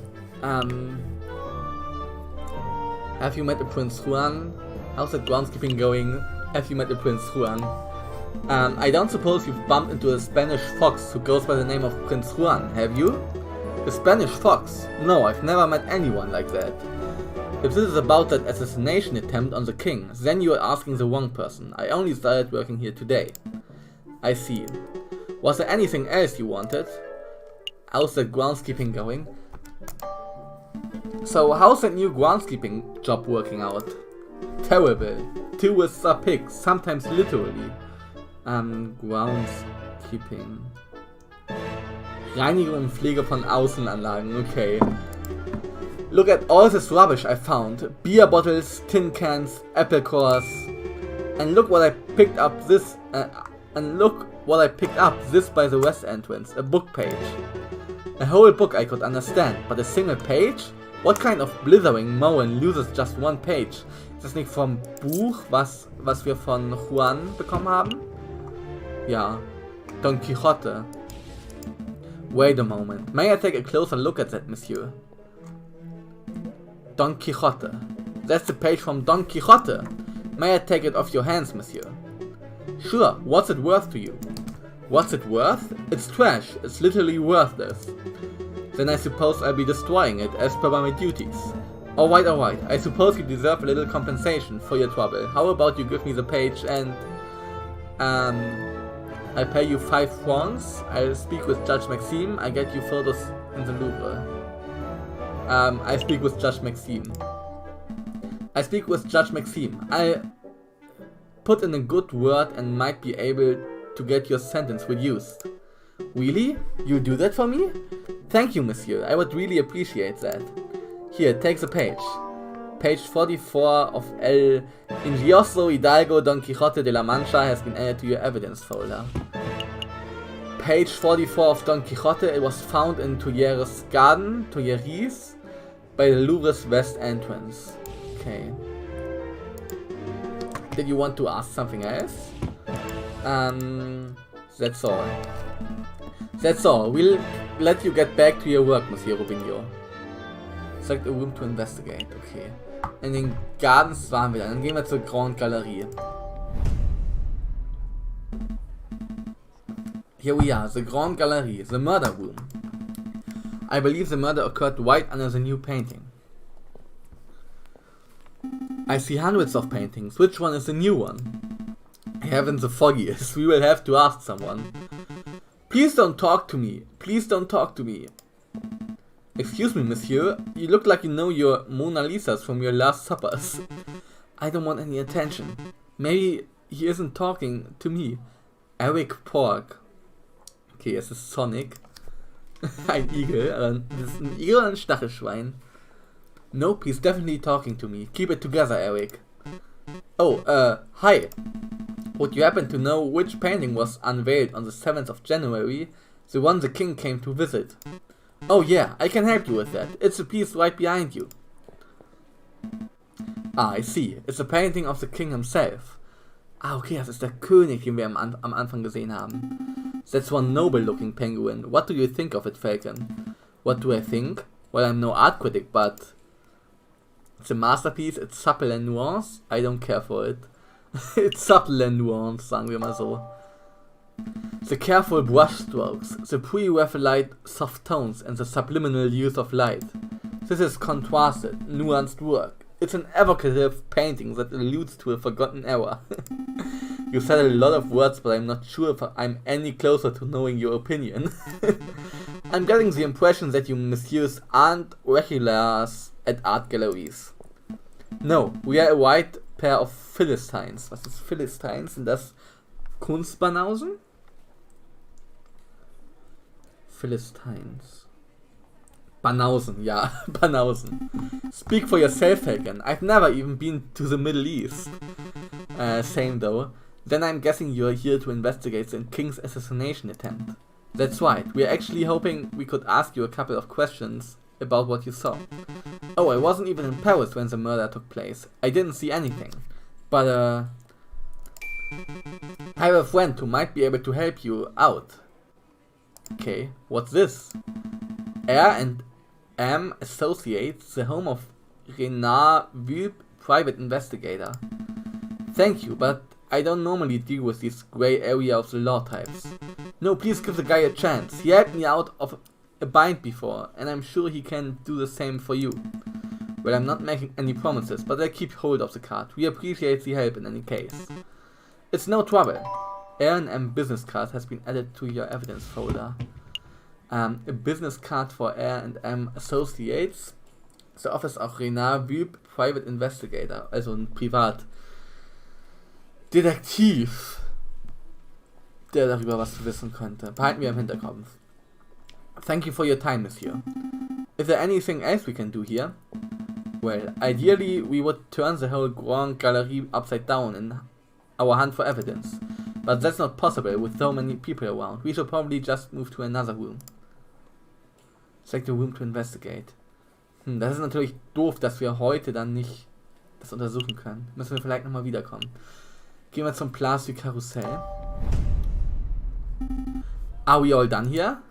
Have you met the Prince Juan? How's the groundskeeping going? Have you met the Prince Juan? I don't suppose you've bumped into a Spanish fox who goes by the name of Prince Juan, have you? A Spanish fox? No, I've never met anyone like that. If this is about that assassination attempt on the king, then you are asking the wrong person. I only started working here today. I see. Was there anything else you wanted? How's that groundskeeping going? So, how's that new groundskeeping job working out? Terrible. Tourists are pigs, sometimes literally. Groundskeeping. Reinigung und Pflege von Außenanlagen, okay. Look at all this rubbish I found. Beer bottles, tin cans, apple cores. And look what I picked up this by the west entrance, a book page. A whole book I could understand, but a single page? What kind of blithering Moen loses just one page? Ist das nicht vom Buch, was wir von Juan bekommen haben? Ja, Don Quixote. Wait a moment, may I take a closer look at that, monsieur? Don Quixote. That's the page from Don Quixote. May I take it off your hands, monsieur? Sure, what's it worth to you? What's it worth? It's trash, it's literally worthless. Then I suppose I'll be destroying it as per my duties. Alright, I suppose you deserve a little compensation for your trouble. How about you give me the page and... I pay you 5 francs, I'll speak with Judge Maxime, I get you photos in the Louvre. I speak with Judge Maxime. I'll put in a good word and might be able to get your sentence reduced. Really? You do that for me? Thank you, monsieur, I would really appreciate that. Here, take the page. Page 44 of El Ingenioso Hidalgo Don Quixote de la Mancha has been added to your evidence folder. Page 44 of Don Quixote, it was found in Tuyer's garden, Tuyer's, by the Louvre's west entrance. Okay. Did you want to ask something else? That's all. That's all. We'll let you get back to your work, Monsieur Robinho. Select a room to investigate. Okay. In den Gardens waren wir dann. Gehen wir zur Grand Galerie. Here we are, the Grand Galerie, the murder room. I believe the murder occurred right under the new painting. I see hundreds of paintings. Which one is the new one? Heaven the foggiest. We will have to ask someone. Please don't talk to me. Please don't talk to me. Excuse me, monsieur. You look like you know your Mona Lisas from your last suppers. I don't want any attention. Maybe he isn't talking to me. Eric Pork. Okay, es ist Sonic. Ein Igel. Das ist ein Igel oder ein Stachelschwein? Nope, he's definitely talking to me. Keep it together, Eric. Oh, hi. Would you happen to know which painting was unveiled on the 7th of January? The one the king came to visit. Oh yeah, I can help you with that. It's a piece right behind you. Ah, I see. It's a painting of the king himself. Ah, okay, das ist der König, den wir am Anfang gesehen haben. That's one noble-looking penguin. What do you think of it, Falcon? What do I think? Well, I'm no art critic, but it's a masterpiece. It's supple and nuanced. I don't care for it. It's subtle and nuanced, sagen wir mal so. The careful brushstrokes, the pre-Raphaelite soft tones, and the subliminal use of light. This is contrasted, nuanced work. It's an evocative painting that alludes to a forgotten era. You said a lot of words, but I'm not sure if I'm any closer to knowing your opinion. I'm getting the impression that you messieurs aren't regulars at art galleries. No, we are a white pair of Philistines. Was ist Philistines? Sind das Kunstbanausen? Philistines. Banausen, ja, Banausen. Speak for yourself, Falcon. I've never even been to the Middle East. Same though. Then I'm guessing you're here to investigate the king's assassination attempt. That's right, we're actually hoping we could ask you a couple of questions about what you saw. Oh, I wasn't even in Paris when the murder took place. I didn't see anything. But, I have a friend who might be able to help you out. Okay, what's this? R and M Associates, the home of Renard Wülp, private investigator. Thank you, but I don't normally deal with this grey area of the law types. No, please give the guy a chance. He helped me out of a bind before, and I'm sure he can do the same for you. Well, I'm not making any promises, but I'll keep hold of the card. We appreciate the help in any case. It's no trouble. R&M business card has been added to your evidence folder. A business card for R&M Associates. The office of Renard Wülp, private investigator, also ein Privatdetektiv, der darüber was wissen könnte. Behalten wir im Hinterkopf. Thank you for your time, monsieur. Is there anything else we can do here? Well, ideally we would turn the whole Grand Galerie upside down in our hunt for evidence. But that's not possible with so many people around. We should probably just move to another room. Select the room to investigate. Das ist natürlich doof, dass wir heute dann nicht das untersuchen können. Müssen wir vielleicht nochmal wiederkommen. Gehen wir zum Place du Karussell. Are we all done here?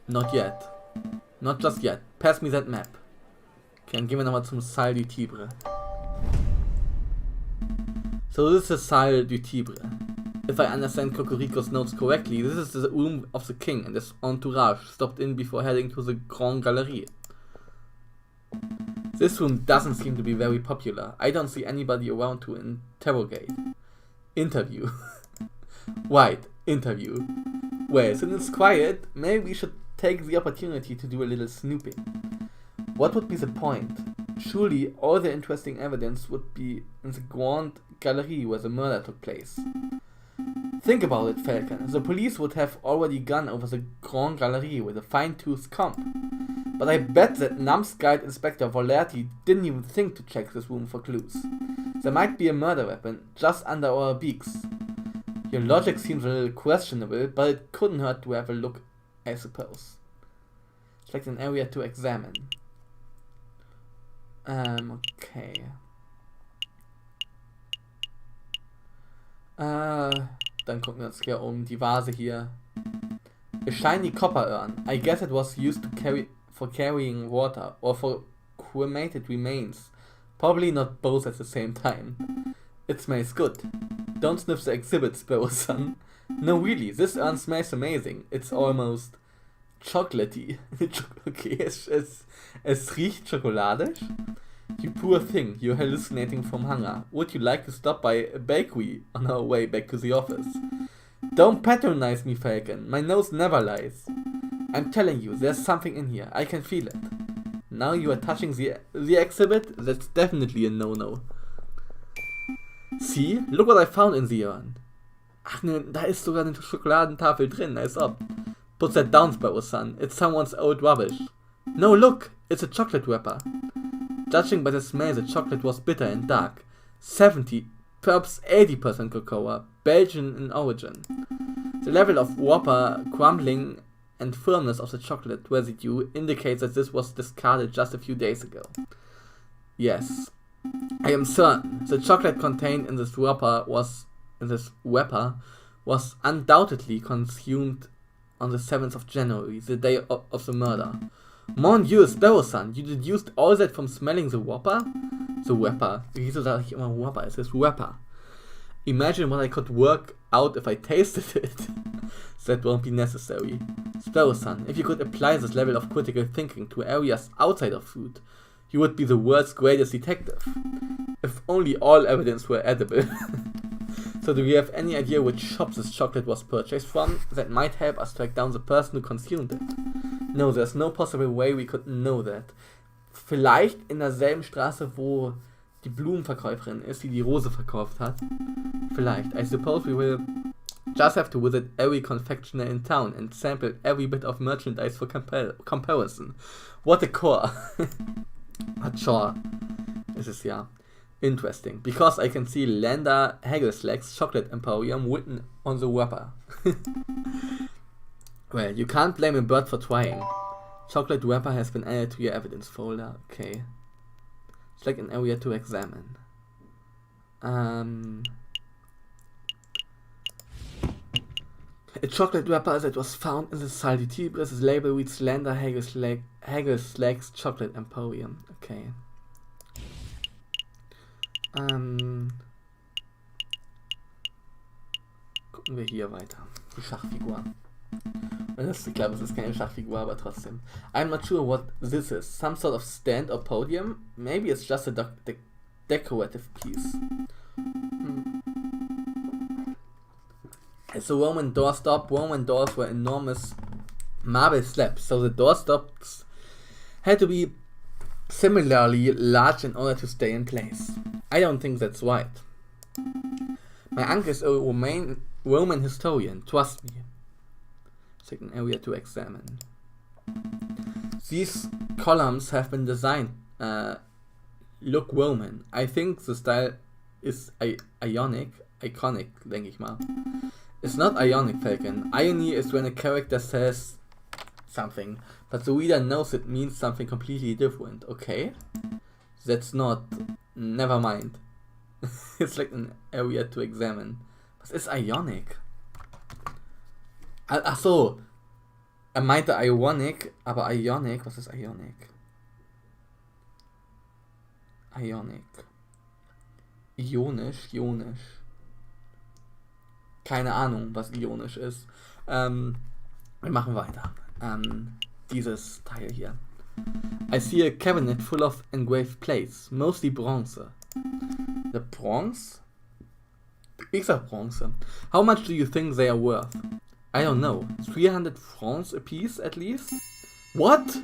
Not yet. Not just yet. Pass me that map. Okay, dann gehen wir nochmal zum Salle du Tibre. So this is the Salle du Tibre. If I understand Cocorico's notes correctly, this is the room of the king and his entourage stopped in before heading to the Grand Galerie. This room doesn't seem to be very popular. I don't see anybody around to interrogate. Interview. Right, interview. Well, since it's quiet, maybe we should take the opportunity to do a little snooping. What would be the point? Surely all the interesting evidence would be in the Grand Galerie where the murder took place. Think about it, Falcon. The police would have already gone over the Grand Galerie with a fine-tooth comb. But I bet that numbskull Inspector Volerti didn't even think to check this room for clues. There might be a murder weapon just under our beaks. Your logic seems a little questionable, but it couldn't hurt to have a look, I suppose. Select an area to examine. Okay. Dann gucken wir uns hier um die Vase hier. A shiny copper urn. I guess it was used for carrying water or for cremated remains. Probably not both at the same time. It smells good. Don't sniff the exhibit, Sparrow son. No, really, this urn smells amazing. It's almost chocolatey. Okay, es riecht schokoladisch. You poor thing, you're hallucinating from hunger. Would you like to stop by a bakery on our way back to the office? Don't patronize me, Falcon. My nose never lies. I'm telling you, there's something in here. I can feel it. Now you are touching the exhibit? That's definitely a no-no. See? Look what I found in the urn. Ach ne, da ist sogar eine Schokoladentafel drin, als ob. Put that down, Sparrow-san. It's someone's old rubbish. No, look! It's a chocolate wrapper. Judging by the smell, the chocolate was bitter and dark. 70, perhaps 80% cocoa, Belgian in origin. The level of wrapper crumbling and firmness of the chocolate residue indicates that this was discarded just a few days ago. Yes, I am certain the chocolate contained in this wrapper was undoubtedly consumed on the 7th of January, the day of the murder. Mon Dieu, Sparrow-san, you deduced all that from smelling the wrapper? The wrapper. Wieso sage ich immer wrapper? Es ist wrapper. Imagine what I could work out if I tasted it. That won't be necessary. Sparrow-san, if you could apply this level of critical thinking to areas outside of food, you would be the world's greatest detective. If only all evidence were edible. So do we have any idea which shop this chocolate was purchased from? That might help us track down the person who consumed it. No, there's no possible way we could know that. Vielleicht in derselben Straße, wo die Blumenverkäuferin ist, die Rose verkauft hat. Vielleicht. I suppose we will just have to visit every confectioner in town and sample every bit of merchandise for comparison. What a core. A chore. This is, yeah, interesting. Because I can see Lander Hagelslack's Chocolate Emporium written on the wrapper. Well, you can't blame a bird for trying. Chocolate wrapper has been added to your evidence folder. Okay. Select an area to examine. A chocolate wrapper that was found in the Salle du Tibre. This label reads Lander Hagelslack's Chocolate Emporium. Okay. Gucken wir hier weiter. Die Schachfigur. Ich glaube, es ist keine Schachfigur, aber trotzdem. I'm not sure what this is. Some sort of stand or podium? Maybe it's just a decorative piece. It's a Roman doorstop. Roman doors were enormous marble slabs, so the doorstops had to be similarly large in order to stay in place. I don't think that's right. My uncle is a Roman historian, trust me. Second area to examine. These columns have been designed look Roman. I think the style is iconic, denke ich mal. It's not Ionic, Falcon. Irony is when a character says something, but the reader knows it means something completely different. Okay? That's not... Never mind. It's like an area to examine. Was ist Ionic? Ach so. Er meinte Ionic, aber Ionic, was ist Ionic? Ionic. Ionisch. Keine Ahnung, was ionisch ist. Wir machen weiter. Dieses Teil hier. I see a cabinet full of engraved plates, mostly bronze. The bronze? Ich sag bronze. How much do you think they are worth? I don't know. 300 francs a piece at least? What?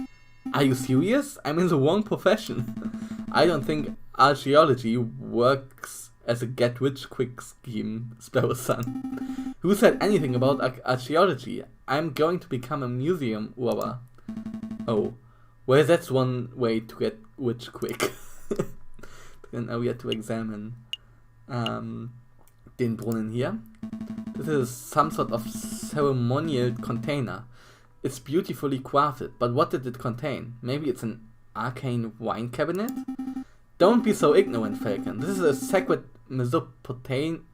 Are you serious? I'm in the wrong profession. I don't think archaeology works as a get-rich-quick scheme, Sparrow-san. Who said anything about archaeology? I'm going to become a museum robber. Oh. Well, that's one way to get rich quick. An area to examine. Den Brunnen hier. This is some sort of ceremonial container. It's beautifully crafted, but what did it contain? Maybe it's an arcane wine cabinet? Don't be so ignorant, Falcon. This is a sacred Mesopotamian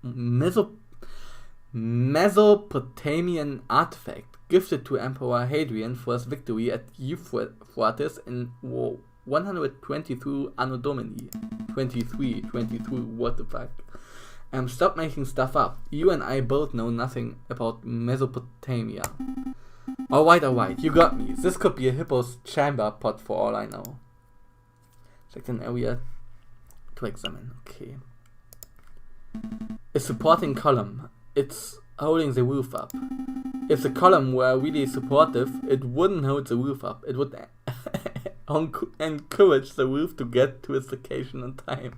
artifact gifted to Emperor Hadrian for his victory at Euphrates in 122 Anno Domini. 23, what the fuck? Stop making stuff up. You and I both know nothing about Mesopotamia. Alright, you got me. This could be a hippo's chamber pot for all I know. Check an area to examine. Okay. A supporting column. It's holding the roof up. If the column were really supportive, it wouldn't hold the roof up. It would encourage the roof to get to its location on time.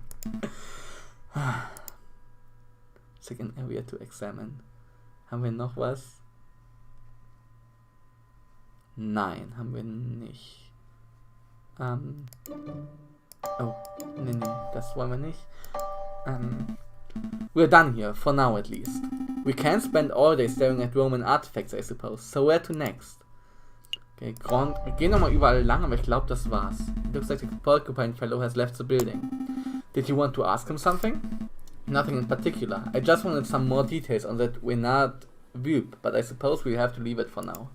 Second area to examine. Haben wir noch was? Nein, haben wir nicht. Oh, nee, das wollen wir nicht. We're done here, for now at least. We can't spend all day staring at Roman artifacts, I suppose. So where to next? Okay, wir gehen nochmal überall lang, aber ich glaube, das war's. It looks like the porcupine fellow has left the building. Did you want to ask him something? Nothing in particular. I just wanted some more details on that Renard Wüb, but I suppose we have to leave it for now.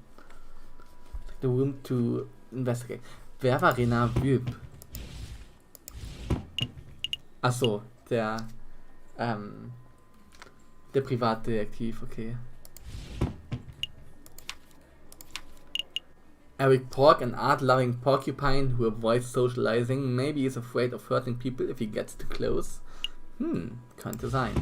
The room to investigate. Wer war Renard Wüb? Achso, der Privatdetektiv, okay. Eric Pork, an art-loving porcupine who avoids socializing. Maybe he's afraid of hurting people if he gets too close. Könnte sein.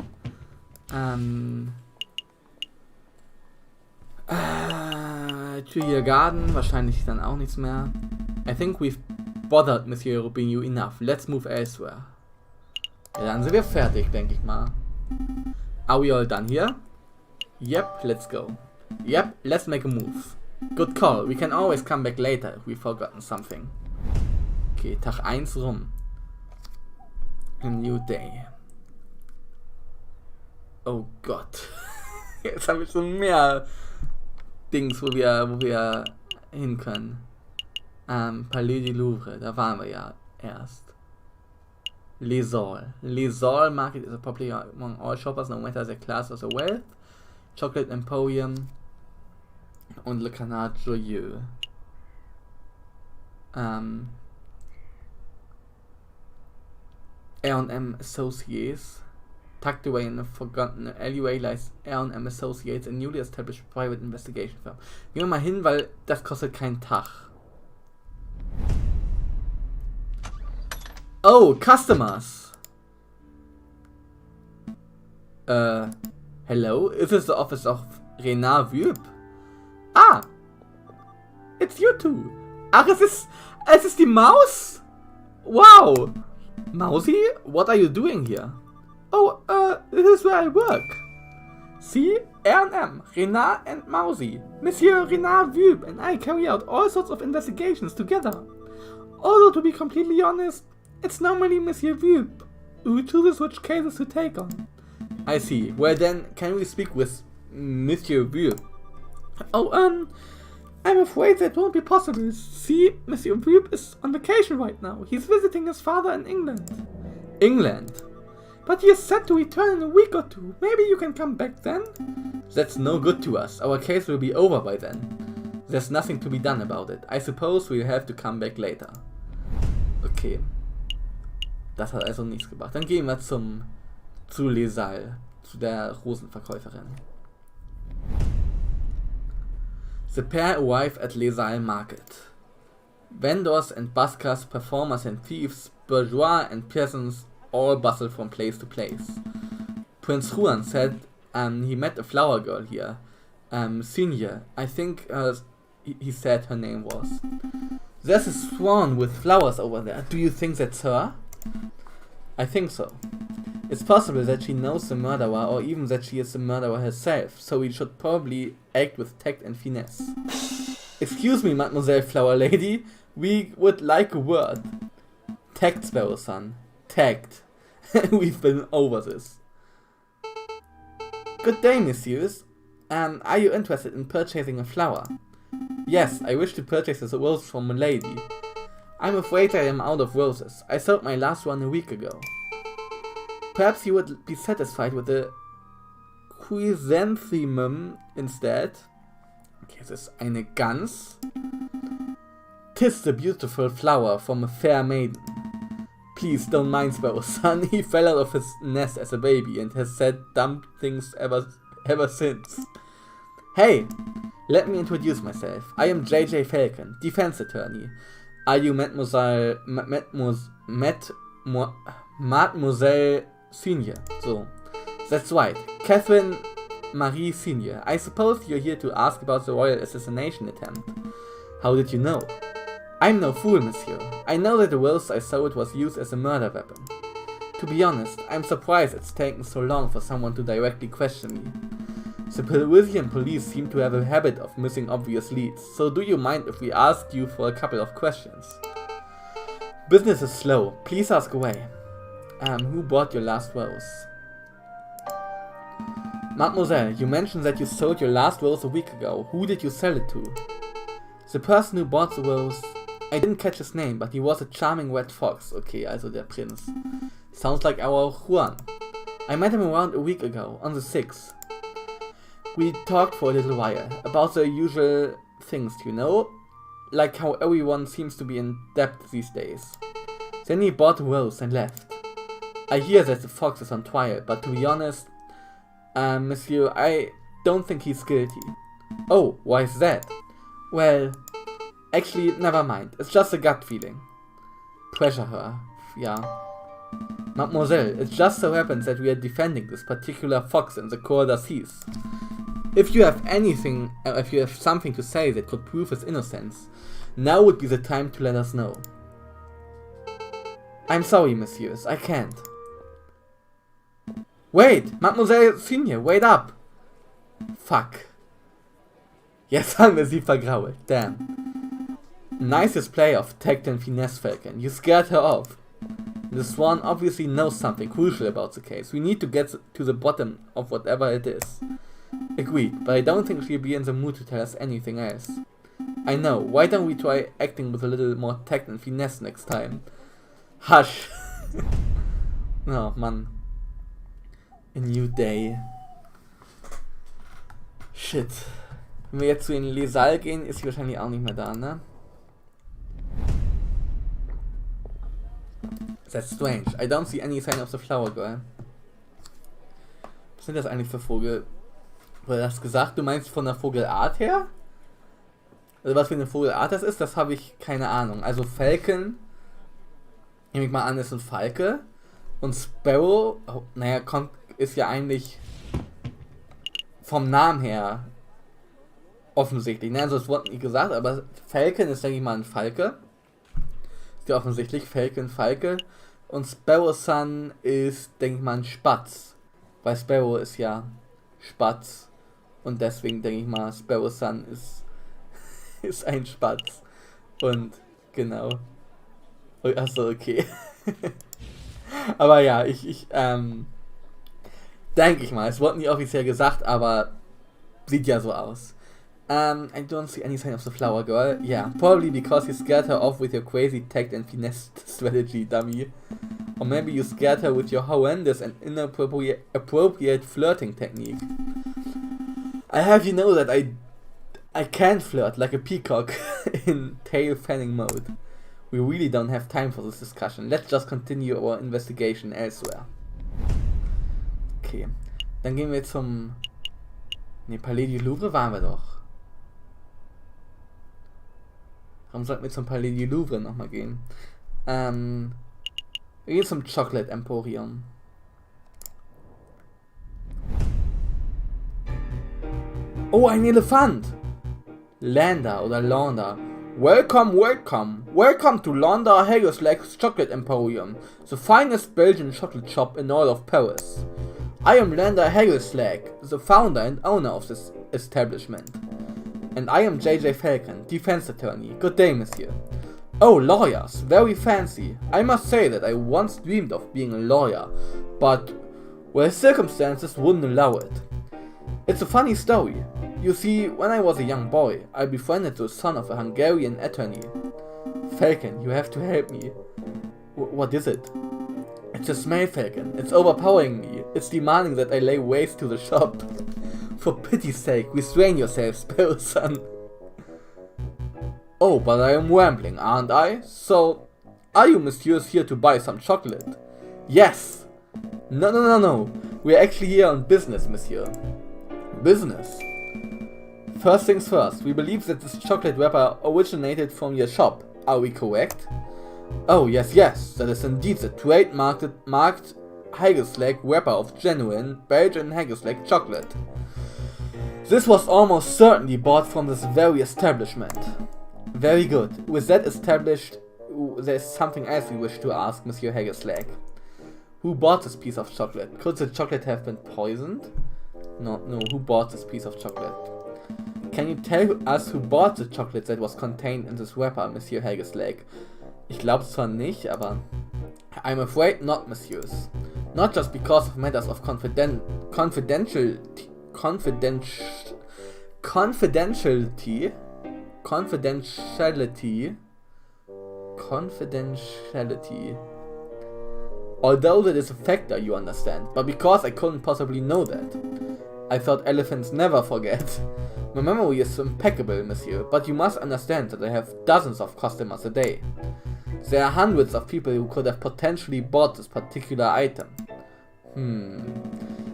Chillo Garden, wahrscheinlich dann auch nichts mehr. I think we've bothered Monsieur Rubinho enough. Let's move elsewhere. Ja, dann sind wir fertig, denke ich mal. Are we all done here? Yep, let's go. Yep, let's make a move. Good call. We can always come back later if we've forgotten something. Okay, Tag 1 rum. A new day. Oh Gott. Jetzt habe ich schon mehr Dings, wo wir hin können. Palais du Louvre, da waren wir ja erst. Les Halles market is a popular among all shoppers, no matter their class or their wealth. Chocolate Emporium und Le Canard Joyeux. R&M Associates. Tucked away in a forgotten alleyway lies R&M Associates, a newly established private investigation firm. Gehen wir mal hin, weil das kostet keinen Tag. Oh, customers! Hello? Is this the office of Renard Wüb? Ah! It's you two! Ach, es ist die Maus? Wow! Mausi, what are you doing here? Oh, this is where I work. See? R&M, Renard and Mausi. Monsieur Renard Wüb and I carry out all sorts of investigations together. Although, to be completely honest, it's normally Monsieur Wüb who chooses which cases to take on. I see. Well then, can we speak with Monsieur Wüb? Oh, I'm afraid that won't be possible. See, Monsieur Wüb is on vacation right now. He's visiting his father in England. England? But he is set to return in a week or two. Maybe you can come back then? That's no good to us. Our case will be over by then. There's nothing to be done about it. I suppose we'll have to come back later. Okay. Das hat also nichts gebracht. Dann gehen wir zu Les Halles, zu der Rosenverkäuferin. The pair arrive at Les Halles market. Vendors and buskers, performers and thieves, bourgeois and peasants all bustle from place to place. Prince Juan said he met a flower girl here. Senior, I think he said her name was. There's a swan with flowers over there. Do you think that's her? I think so. It's possible that she knows the murderer, or even that she is the murderer herself, so we should probably act with tact and finesse. Excuse me, Mademoiselle Flower Lady, we would like a word. Tact, Sparrow-san. Tact. We've been over this. Good day, messieurs. Are you interested in purchasing a flower? Yes, I wish to purchase a rose from a lady. I'm afraid I am out of roses. I sold my last one a week ago. Perhaps you would be satisfied with a chrysanthemum instead. Okay, this is eine Gans. 'Tis the beautiful flower from a fair maiden. Please don't mind Sparrow-san. He fell out of his nest as a baby and has said dumb things ever since. Hey, let me introduce myself. I am JJ Falcon, defense attorney. Are you Mademoiselle Senior? So, that's right, Catherine Marie Senior. I suppose you're here to ask about the royal assassination attempt. How did you know? I'm no fool, monsieur. I know that the rose I sold was used as a murder weapon. To be honest, I'm surprised it's taken so long for someone to directly question me. The Parisian police seem to have a habit of missing obvious leads, so do you mind if we ask you for a couple of questions? Business is slow. Please ask away. Who bought your last rose? Mademoiselle, you mentioned that you sold your last rose a week ago. Who did you sell it to? The person who bought the rose... I didn't catch his name, but he was a charming red fox. Okay, also der Prinz. Sounds like our Juan. I met him around a week ago, on the 6th. We talked for a little while, about the usual things, you know? Like how everyone seems to be in debt these days. Then he bought a rose and left. I hear that the fox is on trial, but to be honest, monsieur, I don't think he's guilty. Oh, why is that? Well, actually, never mind. It's just a gut feeling. Pressure her. Yeah. Mademoiselle, it just so happens that we are defending this particular fox in the court d'assises. If you have something to say that could prove his innocence, now would be the time to let us know. I'm sorry, messieurs, I can't. Wait, Mademoiselle Senior, wait up! Fuck. Jetzt haben wir sie vergrault, damn. Nice display of tact and finesse, Falcon. You scared her off. The Swan obviously knows something crucial about the case. We need to get to the bottom of whatever it is. Agreed, but I don't think she'll be in the mood to tell us anything else. I know, why don't we try acting with a little more tact and finesse next time? Hush! Oh, Mann. A new day. Shit. Wenn wir jetzt zu den Lesal gehen, ist sie wahrscheinlich auch nicht mehr da, ne? That's strange. I don't see any sign of the flower girl. Was sind das eigentlich für Vogel? Wurde das gesagt? Du meinst von der Vogelart her? Also was für eine Vogelart das ist, das habe ich keine Ahnung. Also Falcon, nehme ich mal an, ist ein Falke. Und Sparrow, oh, naja, ist ja eigentlich vom Namen her offensichtlich. Ne? Also es wurde nicht gesagt, aber Falcon ist, denke ich mal, ein Falke. Ist ja offensichtlich, Falcon, Falke. Und Sparrow Sun ist, denke ich mal, ein Spatz. Weil Sparrow ist ja Spatz. Und deswegen denke ich mal, Sparrow Sun ist ein Spatz. Und genau. Achso, okay. Aber ja, ich denke ich mal, es wurde nie offiziell gesagt, aber sieht ja so aus. I don't see any sign of the flower girl. Yeah, probably because you scared her off with your crazy tact and finesse strategy, dummy. Or maybe you scared her with your horrendous and inappropriate flirting technique. I have you know that I can't flirt like a peacock in tail fanning mode. We really don't have time for this discussion. Let's just continue our investigation elsewhere. Okay, dann gehen wir zum... Ne, Palais du Louvre waren wir doch. Warum sollten wir zum Palais du Louvre nochmal gehen? Wir gehen zum Chocolate Emporium. Oh, ein Elefant! Lander oder Launder. Welcome, welcome. Welcome to Lander Hagelslag's Chocolate Emporium, the finest Belgian chocolate shop in all of Paris. I am Lander Hagelslag, the founder and owner of this establishment. And I am JJ Falcon, defense attorney. Good day, monsieur. Oh, lawyers, very fancy. I must say that I once dreamed of being a lawyer, but, well, circumstances wouldn't allow it. It's a funny story. You see, when I was a young boy, I befriended the son of a Hungarian attorney. Falcon, you have to help me. What is it? It's a smell, Falcon. It's overpowering me. It's demanding that I lay waste to the shop. For pity's sake, restrain yourself, Sparrow son. Oh, but I am rambling, aren't I? So, are you messieurs here to buy some chocolate? Yes! No. We're actually here on business, monsieur. Business? First things first, we believe that this chocolate wrapper originated from your shop. Are we correct? Oh, yes, that is indeed the trademarked Hagelslag wrapper of genuine Belgian Hagelslag chocolate. This was almost certainly bought from this very establishment. Very good. With that established, there's something else we wish to ask, Monsieur Hagerslag. Who bought this piece of chocolate? Could the chocolate have been poisoned? No, who bought this piece of chocolate? Can you tell us who bought the chocolate that was contained in this wrapper, Monsieur Hagerslag? Ich glaube zwar nicht, aber... I'm afraid not, messieurs. Not just because of matters of confidentiality, although that is a factor, you understand, but because I couldn't possibly know that. I thought elephants never forget. My memory is impeccable, monsieur, but you must understand that I have dozens of customers a day. There are hundreds of people who could have potentially bought this particular item.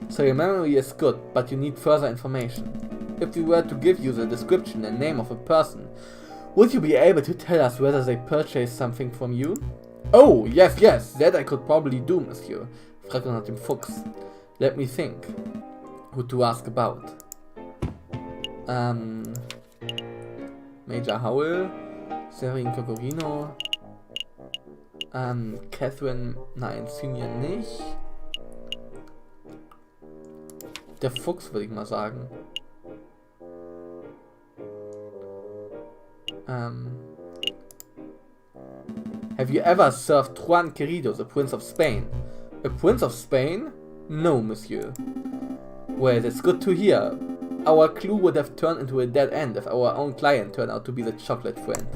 So your memory is good, but you need further information. If we were to give you the description and name of a person, would you be able to tell us whether they purchased something from you? Oh, yes, that I could probably do, monsieur. Fragt nach dem Fuchs. Let me think. Who to ask about? Major Howell, Severin Cocorino, Catherine, nein, Senior nicht. Der Fuchs würde ich mal sagen. Have you ever served Juan Querido, the Prince of Spain? A Prince of Spain? No, monsieur. Well, that's good to hear. Our clue would have turned into a dead end if our own client turned out to be the chocolate friend.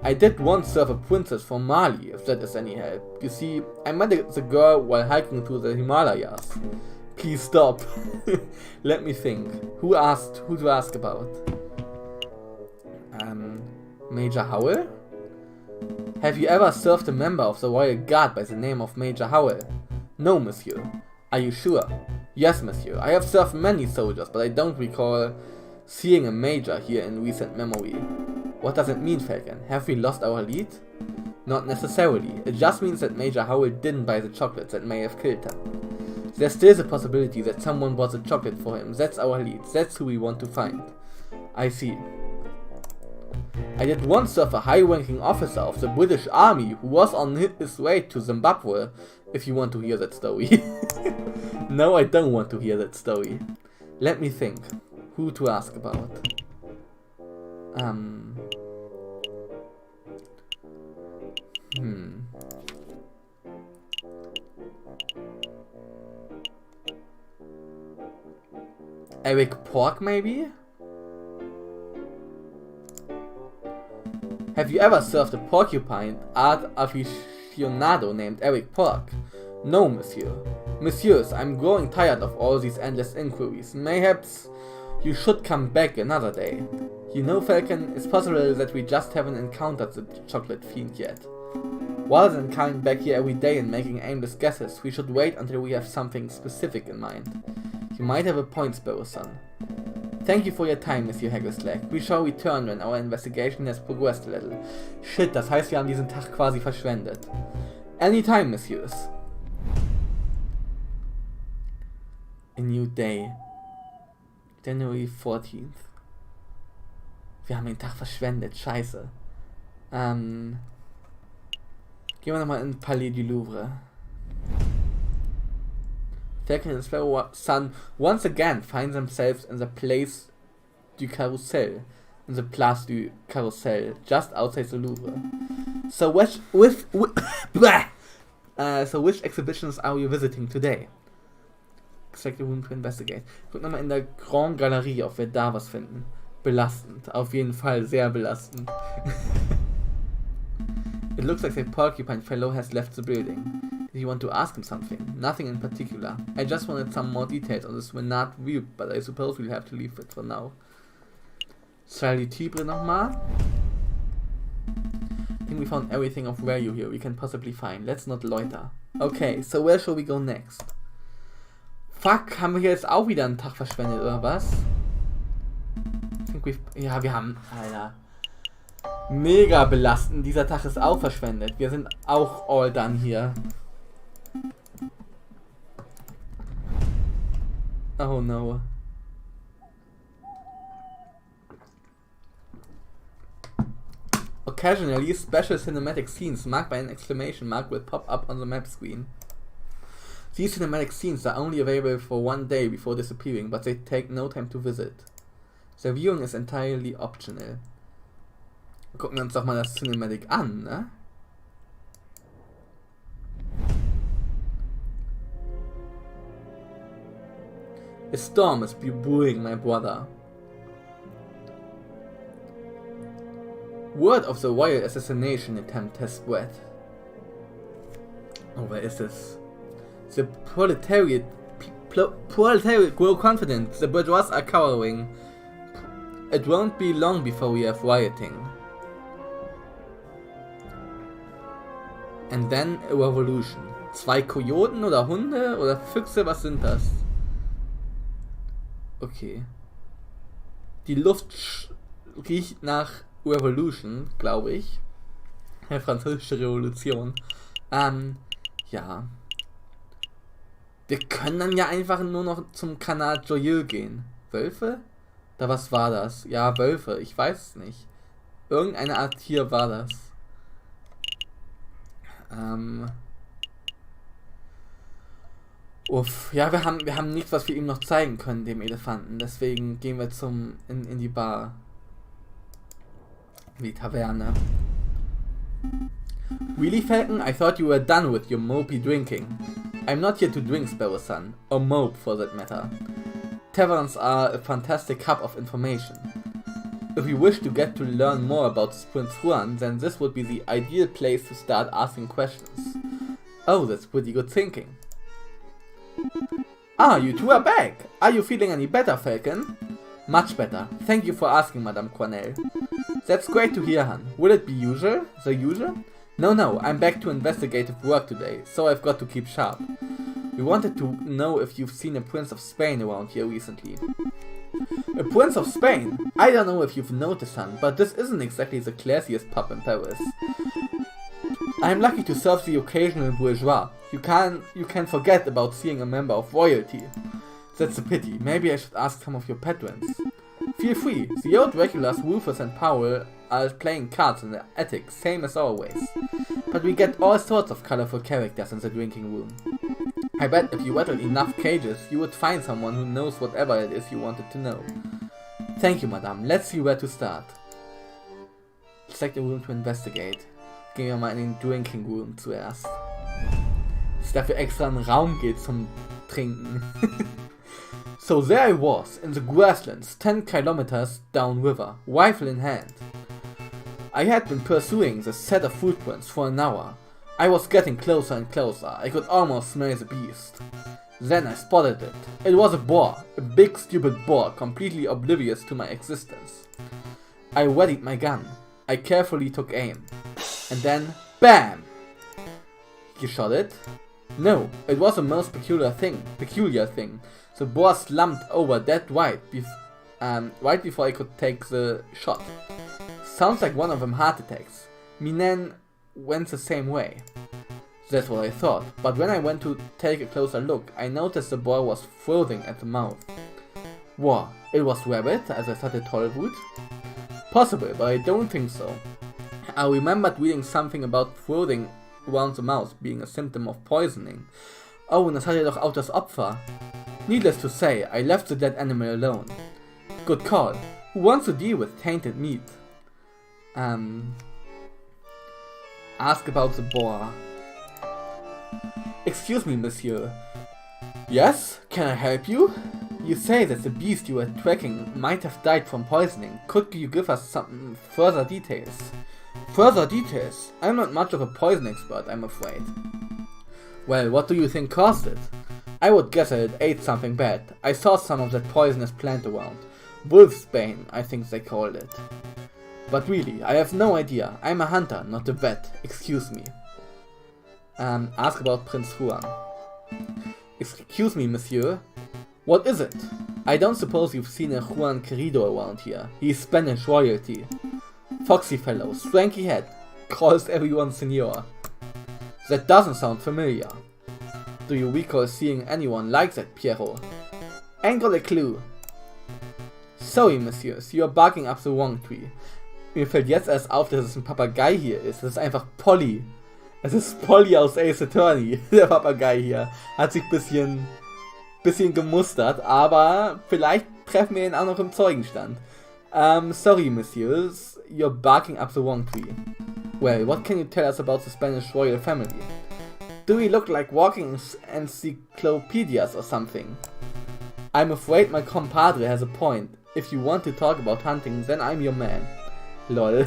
I did once serve a princess from Mali, if that is any help. You see, I met the girl while hiking through the Himalayas. Please stop. Let me think. Who to ask about? Major Howell? Have you ever served a member of the Royal Guard by the name of Major Howell? No, monsieur. Are you sure? Yes, monsieur. I have served many soldiers, but I don't recall seeing a major here in recent memory. What does it mean, Falcon? Have we lost our lead? Not necessarily. It just means that Major Howell didn't buy the chocolates that may have killed him. There's still the possibility that someone bought the chocolate for him. That's our lead. That's who we want to find. I see. I did once serve a high-ranking officer of the British Army who was on his way to Zimbabwe, if you want to hear that story. No, I don't want to hear that story. Let me think. Who to ask about? Eric Pork, maybe? Have you ever served a porcupine art aficionado named Eric Pork? No, monsieur. Messieurs, I'm growing tired of all these endless inquiries. Mayhaps you should come back another day. You know, Falcon, it's possible that we just haven't encountered the chocolate fiend yet. Rather than coming back here every day and making aimless guesses, we should wait until we have something specific in mind. You might have a point, Sparrow-san. Thank you for your time, Monsieur Hagerslag. We shall return when our investigation has progressed a little. Shit, das heißt, wir haben diesen Tag quasi verschwendet. Anytime, Messieurs. A new day. January 14th. Wir haben den Tag verschwendet, scheiße. Gehen wir nochmal in Palais du Louvre. Falcon and Sparrow-san once again find themselves in the Place du Carrousel, just outside the Louvre. So which exhibitions are you visiting today? Expect the room to investigate. Guck nochmal in der Grand Galerie, ob wir da was finden. Belastend, auf jeden Fall sehr belastend. It looks like the porcupine fellow has left the building. Did you want to ask him something? Nothing in particular. I just wanted some more details on this Renard view, but I suppose we'll have to leave it for now. Charlie Tibre nochmal. I think we found everything of value here we can possibly find. Let's not loiter. Okay, so where shall we go next? Fuck, haben wir hier jetzt auch wieder einen Tag verschwendet, oder was? I think ja, wir haben... Alter. Mega belastend. Dieser Tag ist auch verschwendet. Wir sind auch all done hier. Oh no. Occasionally, special cinematic scenes marked by an exclamation mark will pop up on the map screen. These cinematic scenes are only available for one day before disappearing, but they take no time to visit. The viewing is entirely optional. Gucken wir uns doch mal das Cinematic an, ne? A storm is brewing, my brother. Word of the royal assassination attempt has spread. Oh, where is this? The proletariat grow confident. The bourgeois are cowering. It won't be long before we have rioting. And then a revolution. 2 Kojoten oder Hunde oder Füchse, was sind das? Okay. Die Luft riecht nach Revolution, glaube ich. Die französische Revolution. Ja. Wir können dann ja einfach nur noch zum Kanal Joyeux gehen. Wölfe? Da was war das? Ja, Wölfe. Ich weiß es nicht. Irgendeine Art Tier war das. Uff. Ja, wir haben nichts, was wir ihm noch zeigen können, dem Elefanten. Deswegen gehen wir in die Bar. Die Taverne. Really, Falcon? I thought you were done with your mopey drinking. I'm not here to drink, Sparrow Son. Or mope, for that matter. Taverns are a fantastic hub of information. If you wish to get to learn more about Prince Juan, then this would be the ideal place to start asking questions. Oh, that's pretty good thinking. Ah, you two are back! Are you feeling any better, Falcon? Much better. Thank you for asking, Madame Cornell. That's great to hear, Han. Will it be the usual? No, I'm back to investigative work today, so I've got to keep sharp. We wanted to know if you've seen a Prince of Spain around here recently. A Prince of Spain? I don't know if you've noticed, Han, but this isn't exactly the classiest pub in Paris. I'm lucky to serve the occasional bourgeois. You can forget about seeing a member of royalty. That's a pity. Maybe I should ask some of your patrons. Feel free. The old regulars Rufus and Powell are playing cards in the attic, same as always. But we get all sorts of colorful characters in the drinking room. I bet if you rattled enough cages, you would find someone who knows whatever it is you wanted to know. Thank you, Madame. Let's see where to start. Select a room to investigate. Gehen wir mal in den Drinking Room zuerst. Dass es dafür extra einen Raum geht zum Trinken. So there I was, in the grasslands, 10 kilometers downriver, rifle in hand. I had been pursuing the set of footprints for an hour. I was getting closer and closer. I could almost smell the beast. Then I spotted it. It was a boar, a big stupid boar, completely oblivious to my existence. I readied my gun. I carefully took aim. And then, BAM! You shot it? No, it was a most peculiar thing. The boar slumped over dead right before I could take the shot. Sounds like one of them heart attacks. Minen went the same way. That's what I thought, but when I went to take a closer look, I noticed the boar was frothing at the mouth. What? It was rabbit, as I thought it Tollwood? Possible, but I don't think so. I remembered reading something about frothing around the mouth being a symptom of poisoning. Oh, und das hatte doch auch das Opfer. Needless to say, I left the dead animal alone. Good call. Who wants to deal with tainted meat? Ask about the boar. Excuse me, monsieur. Yes? Can I help you? You say that the beast you were tracking might have died from poisoning. Could you give us some further details? Further details? I'm not much of a poison expert, I'm afraid. Well, what do you think caused it? I would guess that it ate something bad. I saw some of that poisonous plant around. Wolfsbane, I think they called it. But really, I have no idea. I'm a hunter, not a vet. Excuse me. Ask about Prince Juan. Excuse me, monsieur. What is it? I don't suppose you've seen a Juan Querido around here. He's Spanish royalty. Foxy fellow, swanky head, calls everyone senor. That doesn't sound familiar. Do you recall seeing anyone like that, Pierrot? Ain't got a clue. Sorry, messieurs, you're barking up the wrong tree. Mir fällt jetzt erst auf, dass es ein Papagei hier ist. Das ist einfach Polly. Es ist Polly aus Ace Attorney. Der Papagei hier. Hat sich bisschen gemustert, aber vielleicht treffen wir ihn auch noch im Zeugenstand. Sorry, messieurs. You're barking up the wrong tree. Well, what can you tell us about the Spanish royal family? Do we look like walking encyclopedias or something? I'm afraid my compadre has a point. If you want to talk about hunting, then I'm your man. Lol.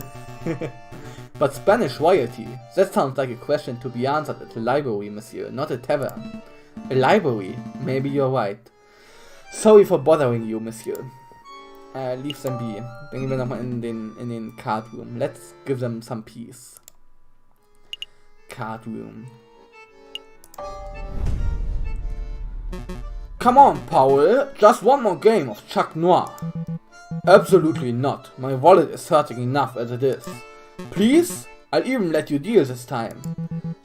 But Spanish royalty? That sounds like a question to be answered at the library, monsieur, not a tavern. A library? Maybe you're right. Sorry for bothering you, monsieur. Leave them be. Dann gehen wir nochmal in den Card Room. Let's give them some peace. Card Room. Come on, Paul. Just one more game of Chuck Noir. Absolutely not. My wallet is hurting enough as it is. Please? I'll even let you deal this time.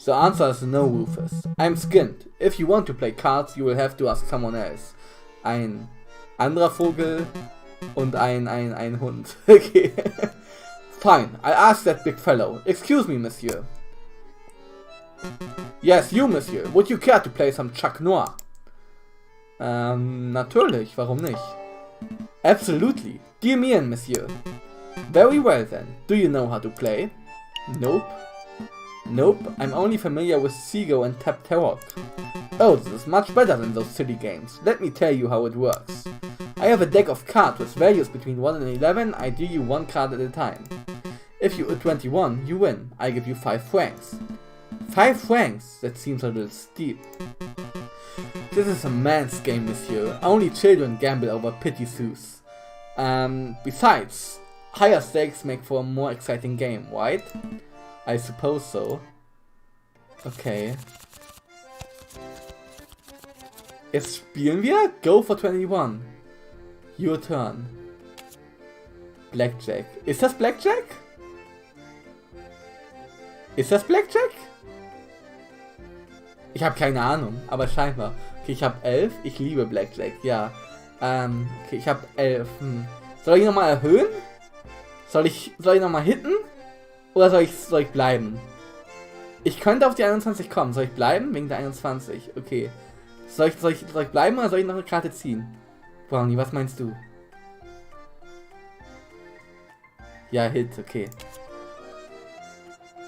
The answer is no, Rufus. I'm skinned. If you want to play cards, you will have to ask someone else. Ein anderer Vogel und ein Hund. Okay. Fine, I'll ask that big fellow. Excuse me, monsieur. Yes, you, monsieur. Would you care to play some Chuck Noir? Natürlich, warum nicht? Absolutely. Dear me and monsieur. Very well then. Do you know how to play? Nope. Nope, I'm only familiar with Seago and Tap Tarot. Oh, this is much better than those silly games. Let me tell you how it works. I have a deck of cards with values between 1 and 11. I deal you one card at a time. If you hit 21, you win. I give you 5 francs. 5 francs? That seems a little steep. This is a man's game, monsieur. Only children gamble over petty sous. Besides, higher stakes make for a more exciting game, right? I suppose so. Okay. Jetzt spielen wir? Go for 21. Your turn. Blackjack. Ist das Blackjack? Ist das Blackjack? Ich habe keine Ahnung, aber scheinbar. Okay, ich habe 11. Ich liebe Blackjack, ja. Okay, ich habe 11. Soll ich nochmal erhöhen? Soll ich nochmal hitten? Oder soll ich bleiben? Ich könnte auf die 21 kommen. Soll ich bleiben? Wegen der 21. Okay. Soll ich bleiben oder soll ich noch eine Karte ziehen? Brownie, was meinst du? Ja, Hit, okay.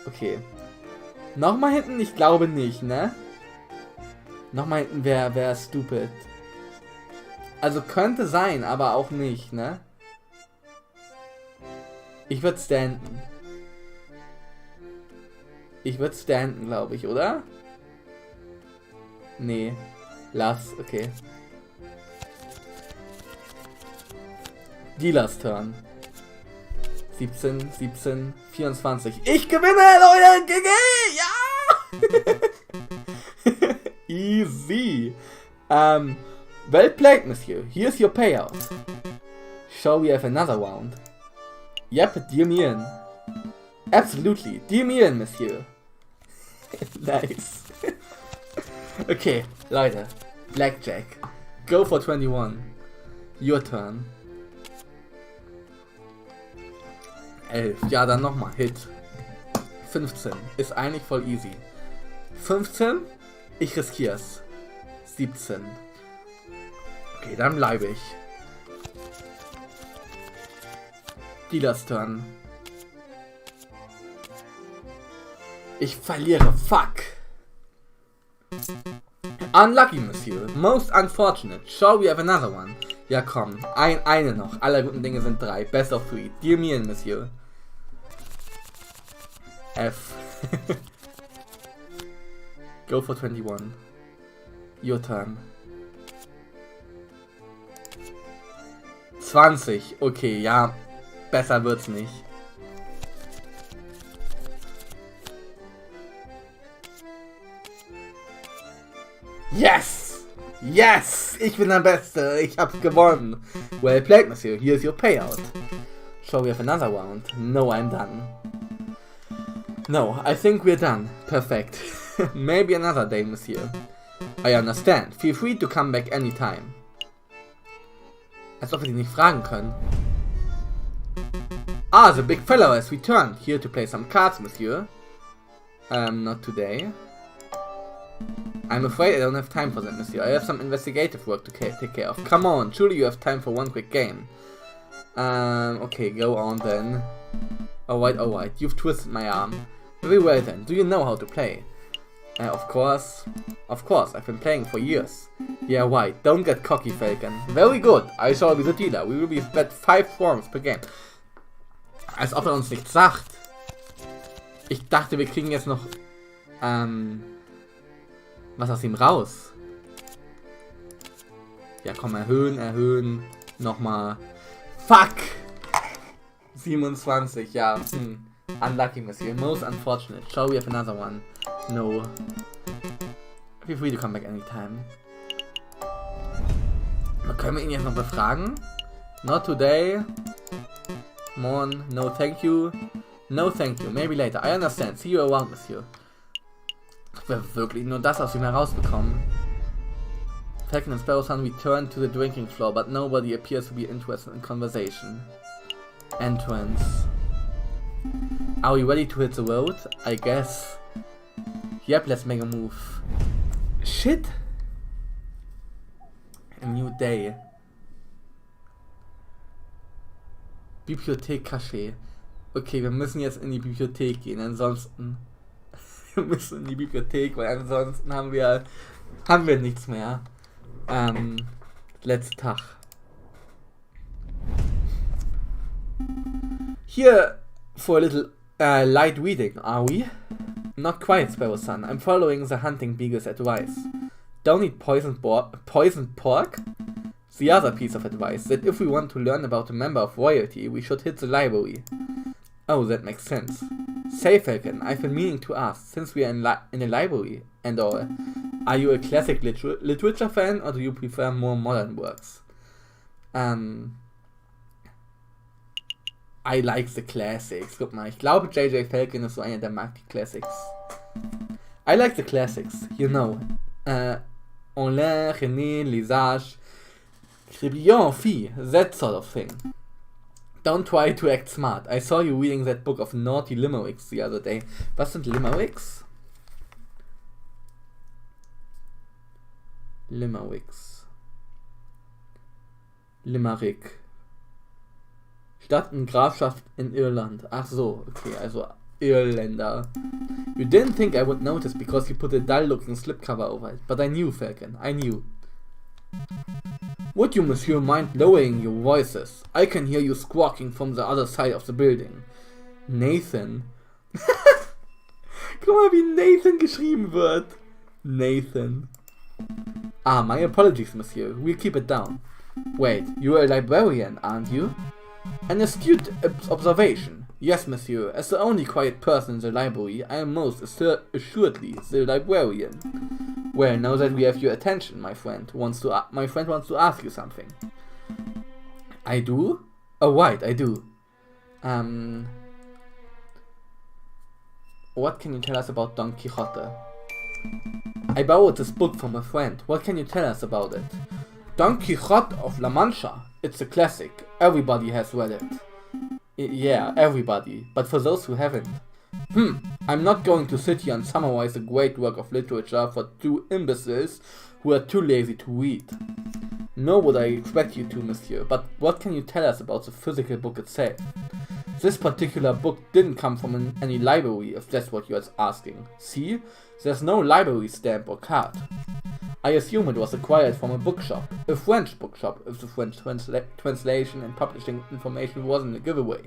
Okay. Nochmal hinten? Ich glaube nicht, ne? Nochmal hinten wäre stupid. Also könnte sein, aber auch nicht, ne? Ich würde standen. Ich würde standen, glaube ich, oder? Nee. Lass, okay. Dealers Turn. 17, 17, 24. Ich gewinne, Leute! GG! Ja! Easy. Well played, monsieur. Here's your payout. Shall we have another round? Yep, dear me in. Absolutely. Dear me in, monsieur. Nice. Okay, Leute. Blackjack. Go for 21. Your turn. 11. Ja, dann nochmal. Hit. 15. Ist eigentlich voll easy. 15. Ich riskier's. 17. Okay, dann bleibe ich. Dealers Turn. Ich verliere. Fuck. Unlucky, monsieur. Most unfortunate. Shall we have another one? Ja, komm. Eine noch. Alle guten Dinge sind 3. Best of 3. Dear me in, monsieur. F. Go for 21. Your turn. 20. Okay, ja. Besser wird's nicht. Yes! Yes! Ich bin der Beste. Ich hab's gewonnen. Well played, monsieur. Here's your payout. Shall we have another round? No, I'm done. No, I think we're done. Perfect. Maybe another day, monsieur. I understand. Feel free to come back anytime. Als ob wir die nicht fragen können. Ah, the big fellow has returned. Here to play some cards, monsieur. Not today. I'm afraid I don't have time for that, monsieur. I have some investigative work to take care of. Come on, surely you have time for one quick game. Okay, go on then. Alright, you've twisted my arm. Very well then, do you know how to play? Of course, I've been playing for years. Yeah, right, don't get cocky, Falcon. Very good, I shall be the dealer. We will be bet 5 forms per game. Als ob uns nichts sagt. Ich dachte, wir kriegen jetzt noch, was aus ihm raus. Ja, komm, erhöhen, nochmal. Fuck! 27, ja. Unlucky, monsieur. Most unfortunate. Shall we have another one? No. Feel free to come back anytime. Können wir ihn jetzt noch befragen? Not today. Come on. No, thank you. No, thank you. Maybe later. I understand. See you around, monsieur. Ich will wirklich nur das aus ihm herausbekommen. Falcon and Sparrow's son return to the drinking floor, but nobody appears to be interested in conversation. Entrance. Are we ready to hit the road? I guess. Yep, let's make a move. Shit! A new day. Bibliothek Caché. Okay, wir müssen jetzt in die Bibliothek gehen, ansonsten... wir müssen in die Bibliothek, weil ansonsten haben wir nichts mehr. Letzter Tag. Here for a little light reading, are we? Not quite, Sparrow's son. I'm following the hunting beagle's advice. Don't eat poisoned pork? The other piece of advice, that if we want to learn about a member of royalty, we should hit the library. Oh, that makes sense. Say, Falcon, I've been meaning to ask, since we are in a library and all, are you a classic literature fan, or do you prefer more modern works? I like the classics. Guck mal, ich glaube J.J. Falcon ist so einer, der mag die Classics. I like the classics, you know. Enlin, René, Lisage, Crébillon, Fille, that sort of thing. Don't try to act smart. I saw you reading that book of naughty limericks the other day. Was sind Limericks? Limerick. Stadt und Grafschaft in Irland. Ach so, okay, also Irländer. You didn't think I would notice because you put a dull-looking slipcover over it, but I knew, Falcon, I knew. Would you, monsieur, mind lowering your voices? I can hear you squawking from the other side of the building. Nathan. Guck mal, wie Nathan geschrieben wird. Nathan. Ah, my apologies, monsieur. We'll keep it down. Wait, you're a librarian, aren't you? An astute observation. Yes, monsieur. As the only quiet person in the library, I am most assuredly the librarian. Well, now that we have your attention, my friend wants to ask you something. I do? Oh, right, I do. What can you tell us about Don Quixote? I borrowed this book from a friend. What can you tell us about it? Don Quixote of La Mancha. It's a classic. Everybody has read it. Yeah, everybody. But for those who haven't. I'm not going to sit here and summarize a great work of literature for two imbeciles who are too lazy to read. Nor would I expect you to, monsieur, but what can you tell us about the physical book itself? This particular book didn't come from any library, if that's what you're asking. See? There's no library stamp or card. I assume it was acquired from a bookshop, a French bookshop, if the French translation and publishing information wasn't a giveaway.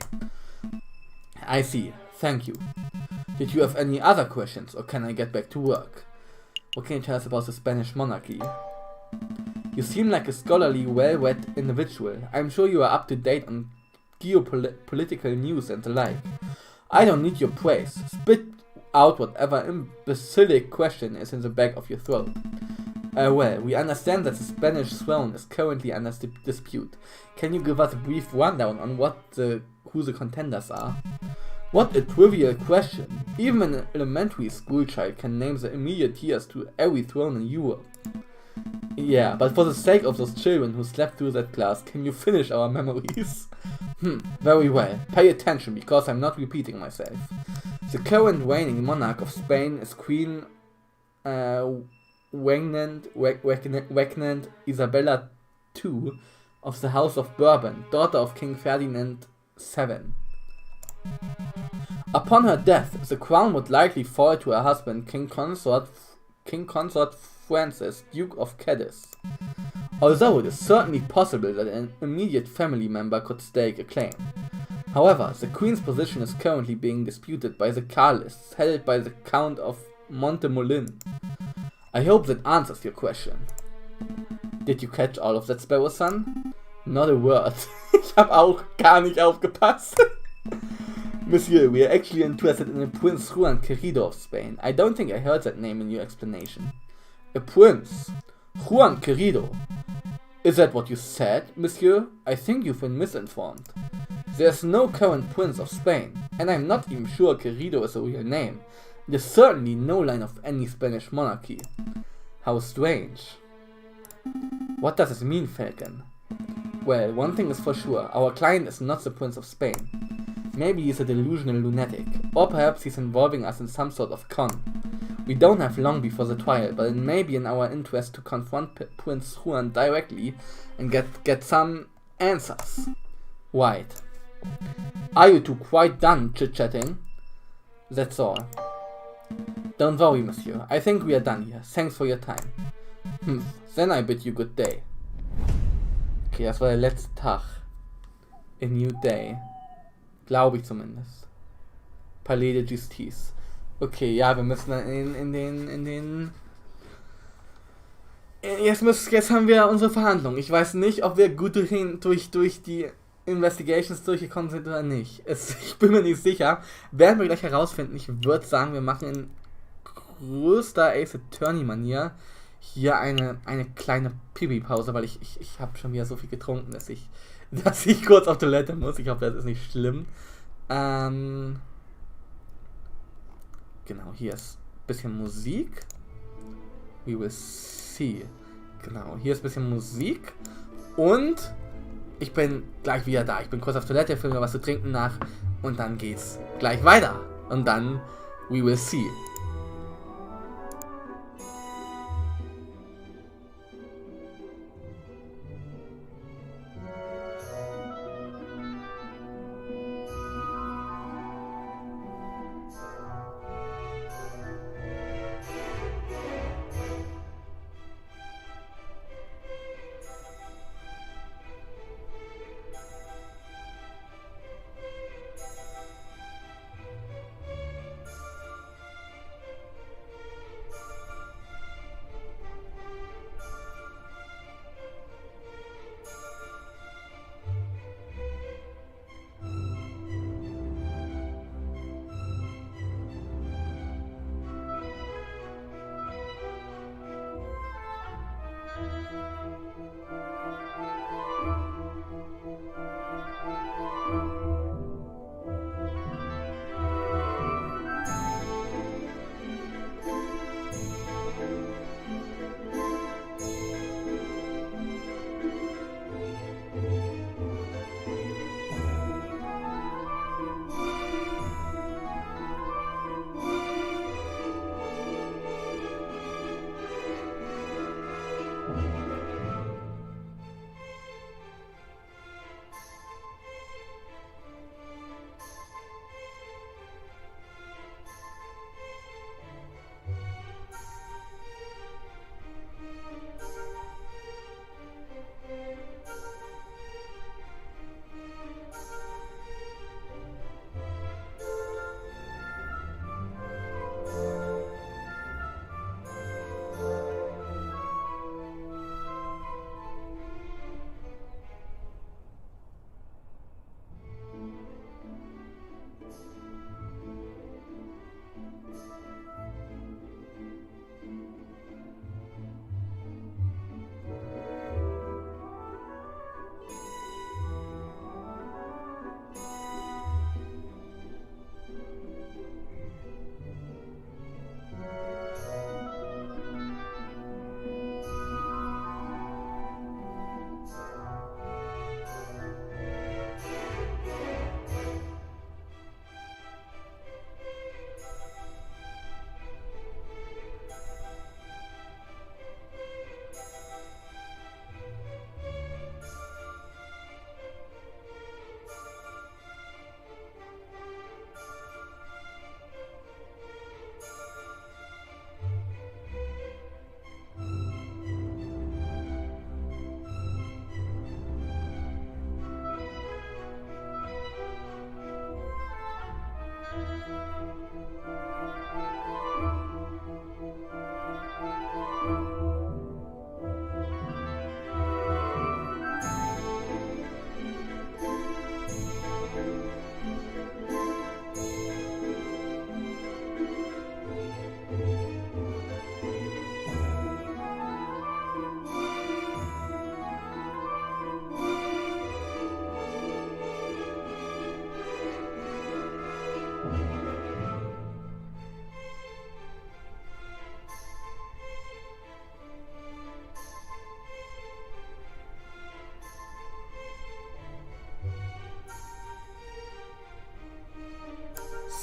I see. Thank you. Did you have any other questions, or can I get back to work? What can you tell us about the Spanish monarchy? You seem like a scholarly, well-read individual. I'm sure you are up to date on geopolitical news and the like. I don't need your praise. Spit out whatever imbecilic question is in the back of your throat. Well, we understand that the Spanish throne is currently under dispute. Can you give us a brief rundown on who the contenders are? What a trivial question. Even an elementary school child can name the immediate heirs to every throne in Europe. Yeah, but for the sake of those children who slept through that class, can you finish our memories? Very well. Pay attention, because I'm not repeating myself. The current reigning monarch of Spain is Queen Regnant Isabella II of the House of Bourbon, daughter of King Ferdinand VII. Upon her death, the crown would likely fall to her husband, King Consort Francis, Duke of Cadiz. Although it is certainly possible that an immediate family member could stake a claim. However, the Queen's position is currently being disputed by the Carlists, held by the Count of Montemolin. I hope that answers your question. Did you catch all of that, Sparrow Son? Not a word. Ich hab auch gar nicht aufgepasst. Monsieur, we are actually interested in a Prince Juan Querido of Spain. I don't think I heard that name in your explanation. A prince? Juan Querido? Is that what you said, monsieur? I think you've been misinformed. There's no current prince of Spain, and I'm not even sure Querido is a real name. There's certainly no line of any Spanish monarchy. How strange. What does this mean, Falcon? Well, one thing is for sure, our client is not the Prince of Spain. Maybe he's a delusional lunatic, or perhaps he's involving us in some sort of con. We don't have long before the trial, but it may be in our interest to confront Prince Juan directly and get some answers. Right. Are you two quite done chit-chatting? That's all. Don't worry, monsieur. I think we are done here. Thanks for your time. Then I bid you good day. Okay, das war der letzte Tag. A new day. Glaube ich zumindest. Palais de Justice. Okay, ja, wir müssen dann in den... Jetzt haben wir unsere Verhandlung. Ich weiß nicht, ob wir gut durch die Investigations durchgekommen sind oder nicht. Ich bin mir nicht sicher. Werden wir gleich herausfinden. Ich würde sagen, wir machen in größter Ace Attorney-Manier hier eine kleine Pipi-Pause, weil ich habe schon wieder so viel getrunken, dass ich kurz auf Toilette muss. Ich hoffe, das ist nicht schlimm. Genau, hier ist ein bisschen Musik. We will see. Genau, hier ist ein bisschen Musik. Und ich bin gleich wieder da. Ich bin kurz auf Toilette, fülle mir was zu trinken nach. Und dann geht's gleich weiter. Und dann, we will see.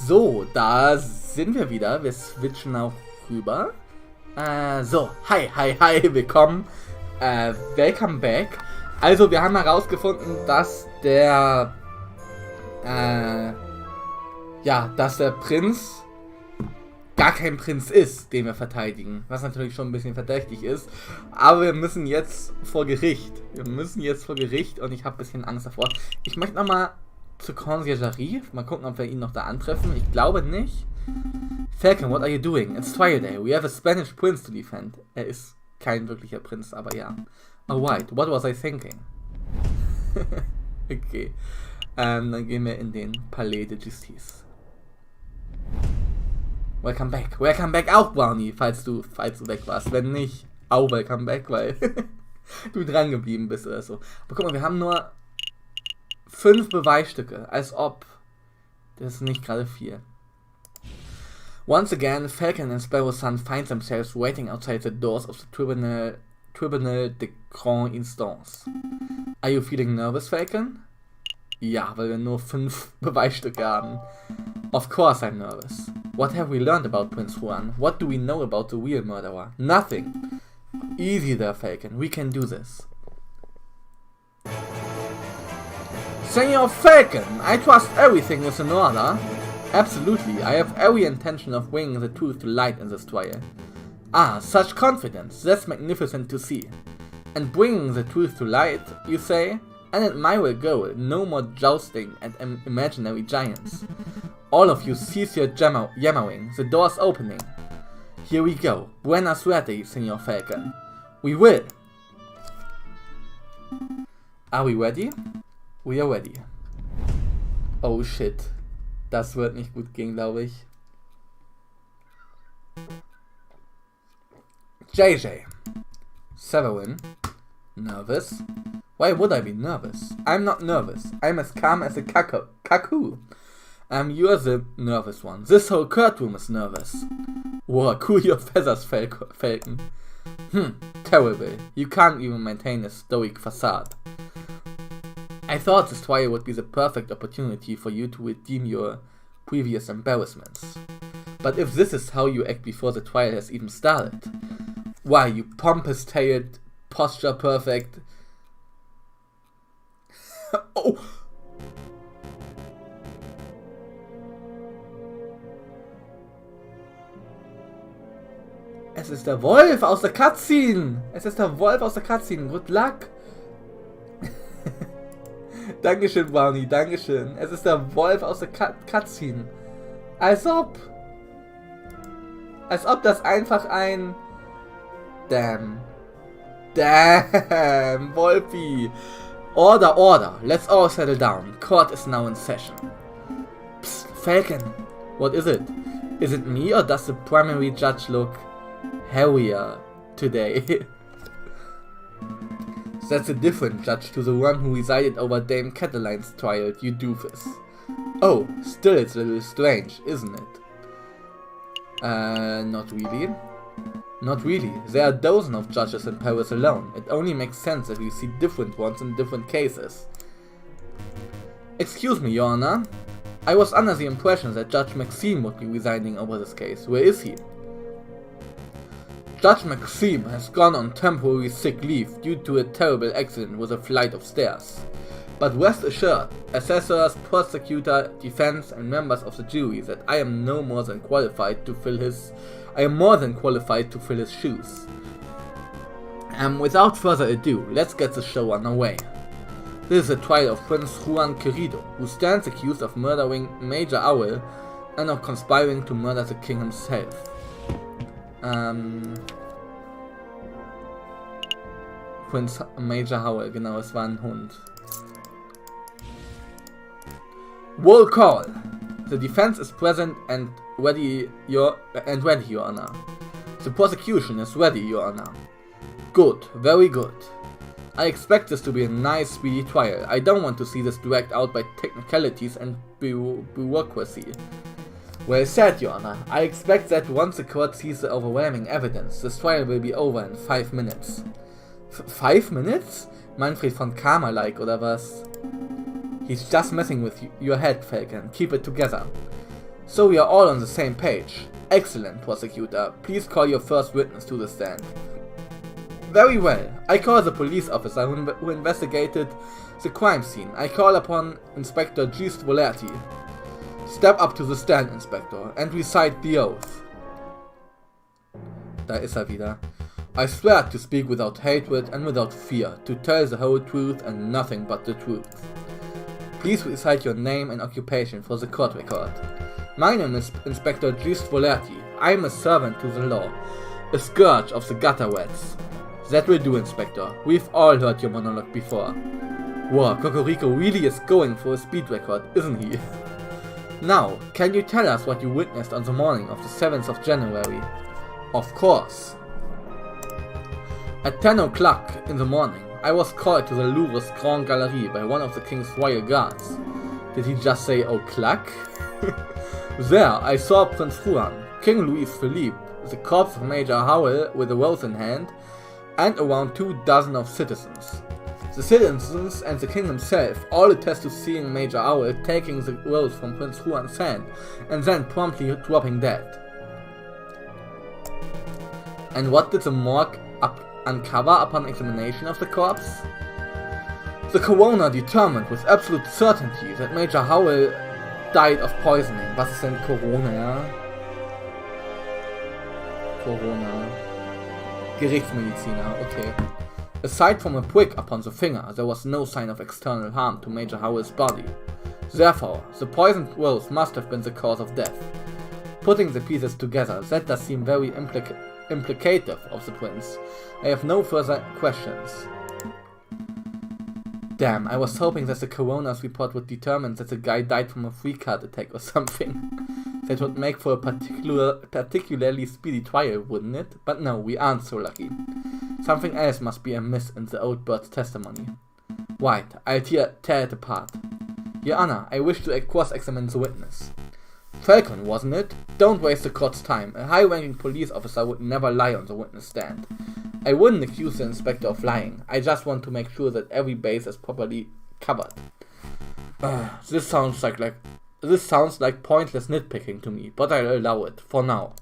So, da sind wir wieder. Wir switchen auch rüber. So, hi, willkommen. Welcome back. Also, wir haben herausgefunden, dass der Prinz gar kein Prinz ist, den wir verteidigen. Was natürlich schon ein bisschen verdächtig ist. Aber wir müssen jetzt vor Gericht. Und ich habe ein bisschen Angst davor. Ich möchte nochmal zur Conciergerie. Mal gucken, ob wir ihn noch da antreffen. Ich glaube nicht. Falcon, what are you doing? It's trial day. We have a Spanish prince to defend. Er ist kein wirklicher Prinz, aber ja. Oh, right. What was I thinking? Okay. Dann gehen wir in den Palais de Justice. Welcome back auch, Brownie, falls du weg warst. Wenn nicht, auch welcome back, weil du dran geblieben bist oder so. Aber guck mal, wir haben nur 5 Beweisstücke, als ob. Das ist nicht gerade viel. Once again, Falcon and Sparrow's son find themselves waiting outside the doors of the Tribunal de Grande Instance. Are you feeling nervous, Falcon? Ja, weil wir nur 5 Beweisstücke haben. Of course I'm nervous. What have we learned about Prince Juan? What do we know about the real murderer? Nothing. Easy there, Falcon. We can do this. Senor Falcon, I trust everything is in order. Absolutely. I have every intention of bringing the truth to light in this trial. Ah, such confidence. That's magnificent to see. And bringing the truth to light, you say? An admirable goal. No more jousting and imaginary giants. All of you cease your yammering. The door's opening. Here we go. Buena suerte, Senor Falcon. We will. Are we ready? We are ready. Oh shit. Das wird nicht gut gehen, glaube ich. JJ. Severin. Nervous? Why would I be nervous? I'm not nervous. I'm as calm as a cuckoo. You're the nervous one. This whole courtroom is nervous. Whoa, cool your feathers, Falcon. Terrible. You can't even maintain a stoic facade. I thought this trial would be the perfect opportunity for you to redeem your previous embarrassments. But if this is how you act before the trial has even started, why, you pompous-tailed, posture-perfect... Oh! Es ist der Wolf aus der Cutscene! Good luck! Dankeschön, Brownie, dankeschön. Es ist der Wolf aus der Cutscene. Als ob das einfach ein... Damn, Wolfi. Order. Let's all settle down. Court is now in session. Psst, Falcon. What is it? Is it me or does the primary judge look hairier today? That's a different judge to the one who resided over Dame Cataline's trial, you doofus. Oh, still it's a little strange, isn't it? Not really. Not really. There are dozens of judges in Paris alone. It only makes sense that we see different ones in different cases. Excuse me, Your Honor. I was under the impression that Judge Maxime would be residing over this case. Where is he? Judge Maxime has gone on temporary sick leave due to a terrible accident with a flight of stairs. But rest assured, assessors, prosecutor, defense and members of the jury that I am more than qualified to fill his shoes. Without further ado, let's get the show underway. This is the trial of Prince Juan Querido, who stands accused of murdering Major Owl and of conspiring to murder the king himself. Prince Major Howell, genau, es war ein Hund. Roll call. The defense is present and ready, Your Honor. The prosecution is ready, Your Honor. Good, very good. I expect this to be a nice, speedy trial. I don't want to see this dragged out by technicalities and bureaucracy. Well said, Your Honor. I expect that once the court sees the overwhelming evidence, this trial will be over in 5 minutes. 5 minutes? Manfred von Karma-like, oder was? He's just messing with your head, Falcon. Keep it together. So we are all on the same page. Excellent, prosecutor. Please call your first witness to the stand. Very well. I call the police officer who investigated the crime scene. I call upon Inspector Gist Volerti. Step up to the stand, Inspector, and recite the oath. Da ist er wieder. I swear to speak without hatred and without fear, to tell the whole truth and nothing but the truth. Please recite your name and occupation for the court record. My name is Inspector Gist Volerti. I am a servant to the law, a scourge of the gutter rats. That will do, Inspector. We've all heard your monologue before. Wow, Cocorico really is going for a speed record, isn't he? Now, can you tell us what you witnessed on the morning of the 7th of January? Of course. At 10 o'clock in the morning, I was called to the Louvre's Grand Galerie by one of the King's royal guards. Did he just say o'clock? There, I saw Prince Juan, King Louis Philippe, the corpse of Major Howell with a rose in hand, and around 24 of citizens. The citizens and the king himself all attest to seeing Major Howell taking the rose from Prince Juan's hand and then promptly dropping dead. And what did the morgue uncover upon examination of the corpse? The coroner determined with absolute certainty that Major Howell died of poisoning. Was ist denn Corona, ja? Corona. Gerichtsmediziner, okay. Aside from a prick upon the finger, there was no sign of external harm to Major Howell's body. Therefore, the poisoned rose must have been the cause of death. Putting the pieces together, that does seem very implicative of the prince. I have no further questions. Damn, I was hoping that the coroner's report would determine that the guy died from a freak heart attack or something. That would make for a particularly speedy trial, wouldn't it? But no, we aren't so lucky. Something else must be amiss in the old bird's testimony. Right, I'll tear it apart. Your Honor, I wish to cross-examine the witness. Falcon, wasn't it? Don't waste the court's time. A high-ranking police officer would never lie on the witness stand. I wouldn't accuse the inspector of lying. I just want to make sure that every base is properly covered. This sounds like pointless nitpicking to me, but I'll allow it, for now.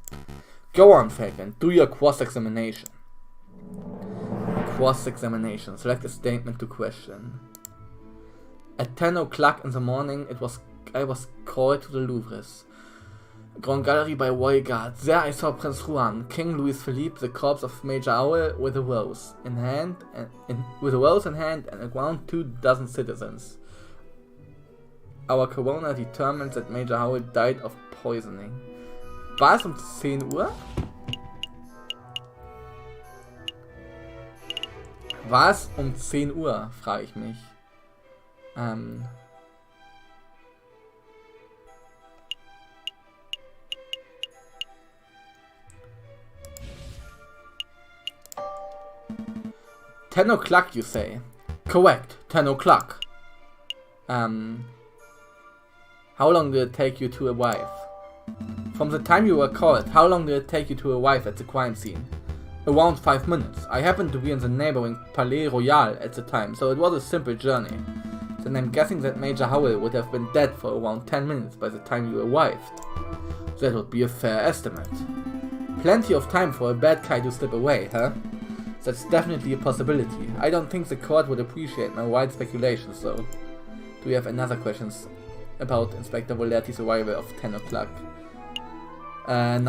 Go on, Falcon, do your cross-examination. Cross-examination. Select a statement to question. At 10 o'clock in the morning, I was called to the Louvre's Grand Gallery by royal guards. There I saw Prince Juan, King Louis Philippe, the corpse of Major Howell with a rose in hand, and around 24 citizens. Our coroner determined that Major Howell died of poisoning. War es 10 Uhr? War es 10 Uhr, frage ich mich. 10 o'clock, you say? Correct, 10 o'clock. How long did it take you to arrive? From the time you were called, how long did it take you to arrive at the crime scene? Around 5 minutes. I happened to be in the neighboring Palais Royal at the time, so it was a simple journey. Then I'm guessing that Major Howell would have been dead for around 10 minutes by the time you arrived. That would be a fair estimate. Plenty of time for a bad guy to slip away, huh? That's definitely a possibility. I don't think the court would appreciate my wild speculations, though. Do we have another questions about Inspector Volerti's arrival of 10 o'clock? 9.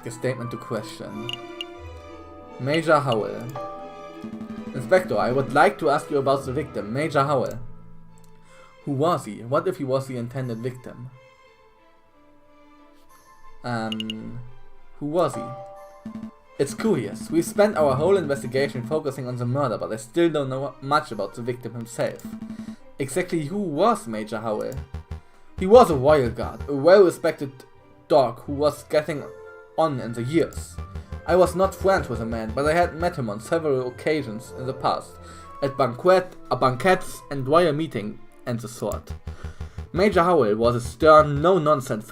A statement to question. Major Howell. Inspector, I would like to ask you about the victim, Major Howell. Who was he? What if he was the intended victim? Who was he? It's curious. We spent our whole investigation focusing on the murder, but I still don't know much about the victim himself. Exactly who was Major Howell? He was a royal guard, a well-respected dog who was getting on in the years. I was not friends with the man, but I had met him on several occasions in the past, at banquets and royal meetings and the sort. Major Howell was a stern, no-nonsense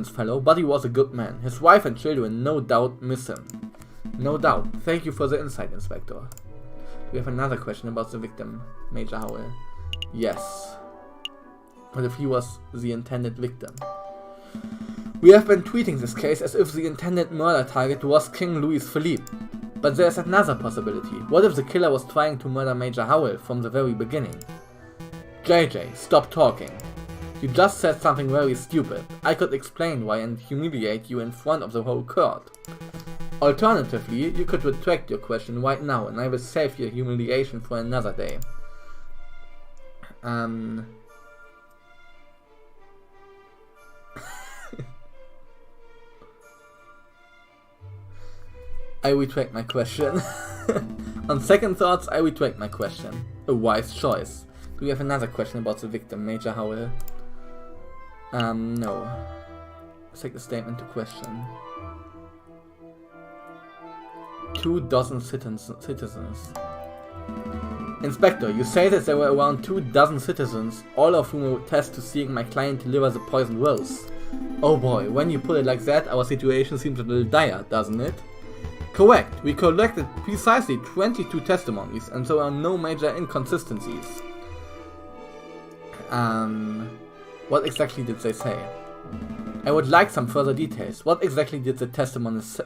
fellow, but he was a good man. His wife and children no doubt miss him. No doubt. Thank you for the insight, Inspector. Do we have another question about the victim, Major Howell? Yes. What if he was the intended victim? We have been treating this case as if the intended murder target was King Louis Philippe. But there's another possibility. What if the killer was trying to murder Major Howell from the very beginning? JJ, stop talking. You just said something very stupid. I could explain why and humiliate you in front of the whole court. Alternatively, you could retract your question right now and I will save your humiliation for another day. I retract my question. On second thoughts, I retract my question. A wise choice. Do we have another question about the victim, Major Howell? No. Let's take the statement to question. 24 citizens. Inspector, you say that there were around 24 citizens, all of whom attest to seeing my client deliver the poisoned rose. Oh boy, when you put it like that, our situation seems a little dire, doesn't it? Correct, we collected precisely 22 testimonies, and there are no major inconsistencies. What exactly did they say? I would like some further details. What exactly did the testimonies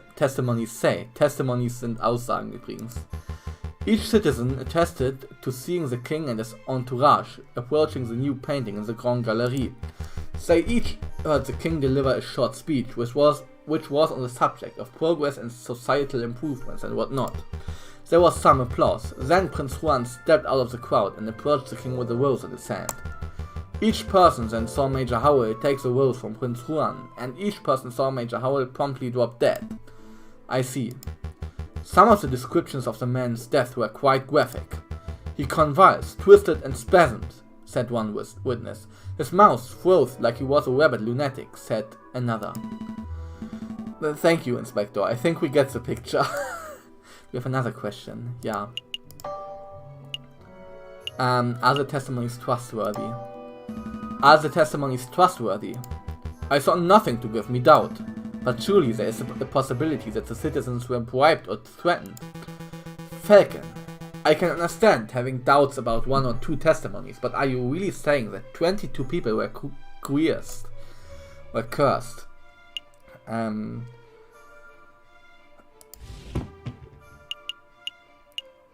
say? Testimonies sind Aussagen übrigens. Each citizen attested to seeing the king and his entourage approaching the new painting in the Grand Galerie. They each heard the king deliver a short speech, which was on the subject of progress and societal improvements and whatnot. There was some applause. Then Prince Juan stepped out of the crowd and approached the king with a rose in his hand. Each person then saw Major Howell take the rose from Prince Juan, and each person saw Major Howell promptly drop dead. I see. Some of the descriptions of the man's death were quite graphic. He convulsed, twisted and spasmed, said one witness. His mouth frothed like he was a rabid lunatic, said another. Thank you, Inspector. I think we get the picture. We have another question. Yeah. Are the testimonies trustworthy? Are the testimonies trustworthy? I saw nothing to give me doubt, but surely there is a possibility that the citizens were bribed or threatened. Falcon, I can understand having doubts about one or two testimonies, but are you really saying that 22 people were coerced? Or cursed?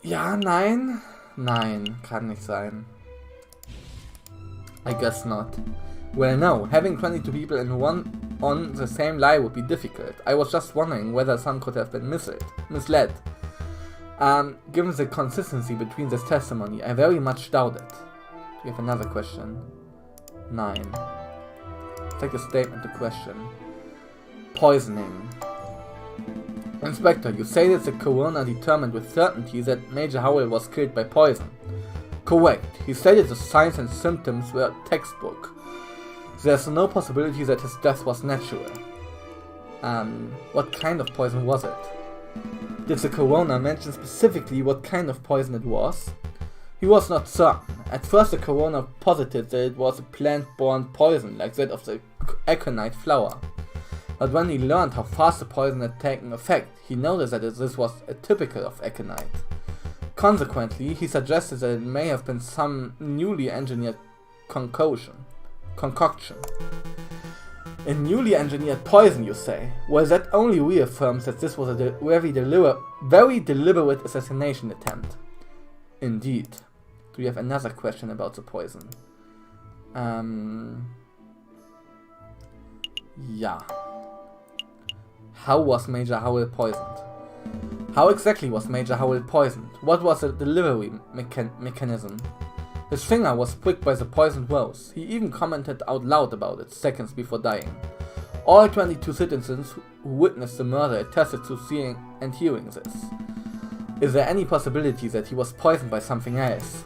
Ja, nein. Nein, kann nicht sein. I guess not. Well, no, having 22 people in one on the same lie would be difficult. I was just wondering whether some could have been misled. Given the consistency between this testimony, I very much doubt it. We have another question. 9. Take a statement to question. Poisoning. Inspector, you say that the coroner determined with certainty that Major Howell was killed by poison. Correct. He stated the signs and symptoms were textbook. There's no possibility that his death was natural. What kind of poison was it? Did the coroner mention specifically what kind of poison it was? He was not certain. At first the coroner posited that it was a plant-borne poison like that of the aconite flower. But when he learned how fast the poison had taken effect, he noticed that this was atypical of aconite. Consequently, he suggested that it may have been some newly engineered concoction. A newly engineered poison, you say? Well, that only reaffirms that this was a very deliberate assassination attempt. Indeed. Do you have another question about the poison? Yeah. How was Major Howell poisoned? How exactly was Major Howell poisoned? What was the delivery mechanism? His finger was pricked by the poisoned rose. He even commented out loud about it seconds before dying. All 22 citizens who witnessed the murder attested to seeing and hearing this. Is there any possibility that he was poisoned by something else?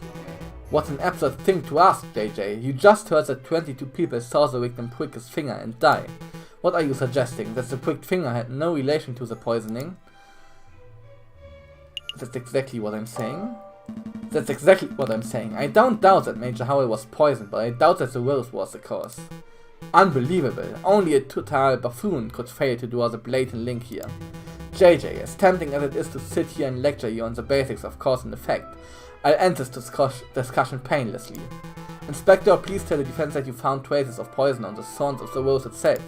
What an absurd thing to ask, JJ. You just heard that 22 people saw the victim prick his finger and die. What are you suggesting? That the pricked finger had no relation to the poisoning? That's exactly what I'm saying. That's exactly what I'm saying. I don't doubt that Major Howell was poisoned, but I doubt that the rose was the cause. Unbelievable. Only a total buffoon could fail to draw the blatant link here. JJ, as tempting as it is to sit here and lecture you on the basics of cause and effect, I'll end this discussion painlessly. Inspector, please tell the defense that you found traces of poison on the thorns of the rose itself.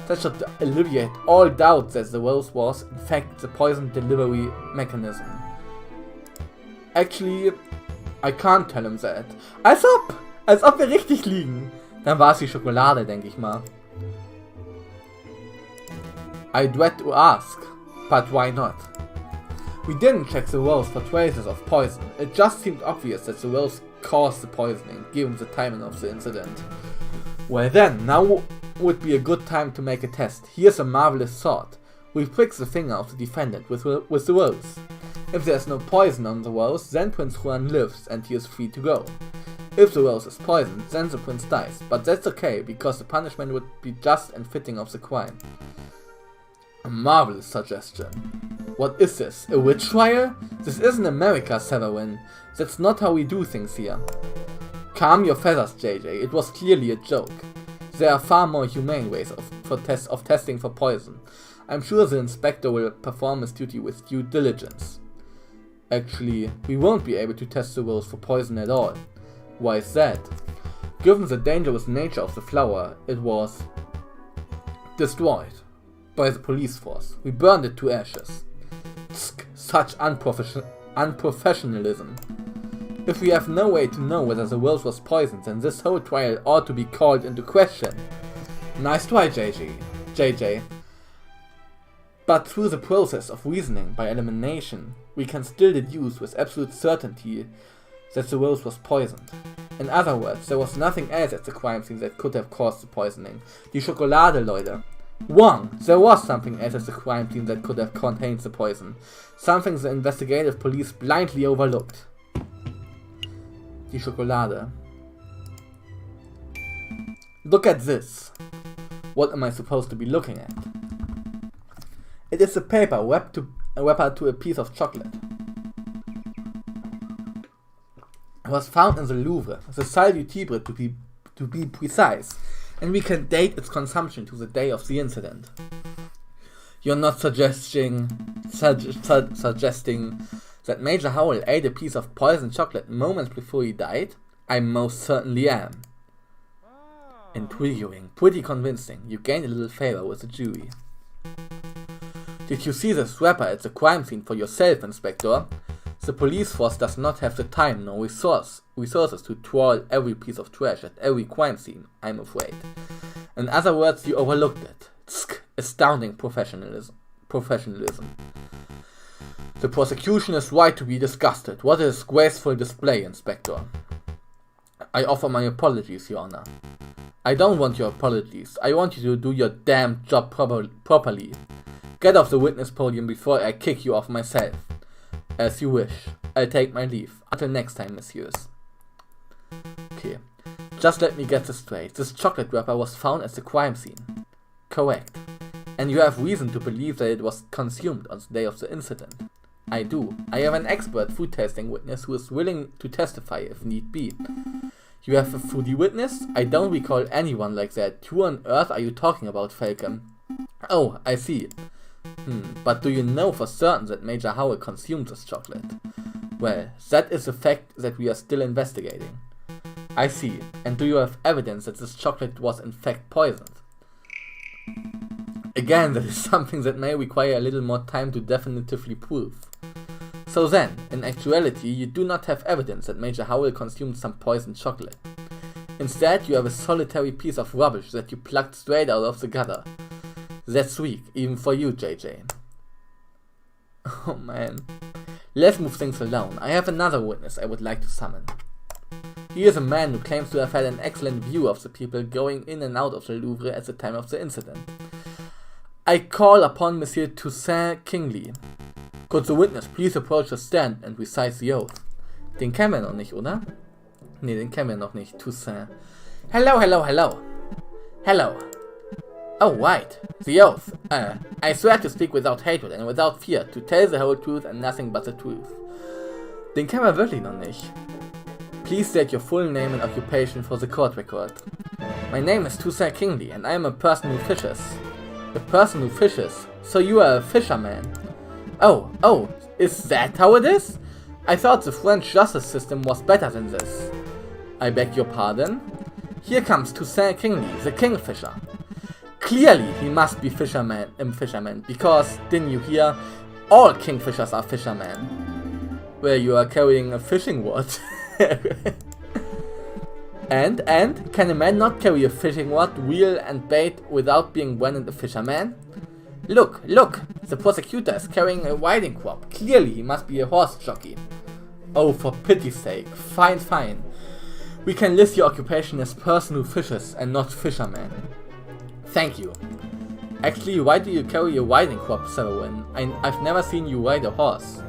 That should alleviate all doubt that the rose was, in fact, the poison delivery mechanism. Actually, I can't tell him that. Als ob wir richtig liegen. Dann war es die Schokolade, denke ich mal. I dread to ask, but why not? We didn't check the rose for traces of poison. It just seemed obvious that the rose caused the poisoning, given the timing of the incident. Well then, now would be a good time to make a test. Here's a marvelous thought. We prick the finger of the defendant with the rose. If there's no poison on the rose, then Prince Juan lives and he is free to go. If the rose is poisoned, then the prince dies, but that's okay, because the punishment would be just and fitting of the crime. A marvelous suggestion. What is this, a witch trial? This isn't America, Severin. That's not how we do things here. Calm your feathers, JJ, it was clearly a joke. There are far more humane ways of testing for poison. I'm sure the inspector will perform his duty with due diligence. Actually, we won't be able to test the rose for poison at all. Why is that? Given the dangerous nature of the flower, it was destroyed by the police force. We burned it to ashes. Such unprofessionalism. If we have no way to know whether the rose was poisoned, then this whole trial ought to be called into question. Nice try, JJ. But through the process of reasoning by elimination, we can still deduce with absolute certainty that the rose was poisoned. In other words, there was nothing else at the crime scene that could have caused the poisoning. Die Schokolade, Leute. Wrong! There was something else at the crime scene that could have contained the poison. Something the investigative police blindly overlooked. Die Schokolade. Look at this. What am I supposed to be looking at? It is a paper wrapped to a piece of chocolate. It was found in the Louvre, the Salle du Tibre to be precise, and we can date its consumption to the day of the incident. You're not suggesting that Major Howell ate a piece of poisoned chocolate moments before he died? I most certainly am. Intriguing, pretty convincing. You gained a little favor with the jury. Did you see this wrapper at the crime scene for yourself, Inspector? The police force does not have the time nor resources to trawl every piece of trash at every crime scene, I'm afraid. In other words, you overlooked it. Astounding professionalism. The prosecution is right to be disgusted. What a disgraceful display, Inspector. I offer my apologies, Your Honor. I don't want your apologies. I want you to do your damn job properly. Get off the witness podium before I kick you off myself. As you wish. I'll take my leave. Until next time, messieurs. Okay. Just let me get this straight. This chocolate wrapper was found at the crime scene. Correct. And you have reason to believe that it was consumed on the day of the incident. I do. I have an expert food tasting witness who is willing to testify if need be. You have a foodie witness? I don't recall anyone like that. Who on earth are you talking about, Falcon? Oh, I see. But do you know for certain that Major Howell consumed this chocolate? Well, that is a fact that we are still investigating. I see. And do you have evidence that this chocolate was in fact poisoned? Again, that is something that may require a little more time to definitively prove. So then, in actuality, you do not have evidence that Major Howell consumed some poisoned chocolate. Instead, you have a solitary piece of rubbish that you plucked straight out of the gutter. That's weak, even for you, JJ. Oh man. Let's move things along. I have another witness I would like to summon. He is a man who claims to have had an excellent view of the people going in and out of the Louvre at the time of the incident. I call upon Monsieur Toussaint Kingsley. Could the witness please approach the stand and recite the oath? Den kennen wir noch nicht, oder? Ne, den kennen wir noch nicht. Toussaint. Hello. Hello. Oh, right. The oath. I swear to speak without hatred and without fear, to tell the whole truth and nothing but the truth. Den kennen wir wirklich noch nicht. Please state your full name and occupation for the court record. My name is Toussaint Kingsley and I am a person who fishes. A person who fishes? So you are a fisherman? Oh, is that how it is? I thought the French justice system was better than this. I beg your pardon? Here comes Toussaint Kingsley, the kingfisher. Clearly he must be fisherman, because, didn't you hear, all kingfishers are fishermen. Well, you are carrying a fishing rod. And, can a man not carry a fishing rod, reel and bait without being branded a fisherman? Look, the prosecutor is carrying a riding crop. Clearly he must be a horse jockey. Oh, for pity's sake, fine. We can list your occupation as person who fishes and not fisherman. Thank you. Actually, why do you carry a riding crop, Severin? I've never seen you ride a horse.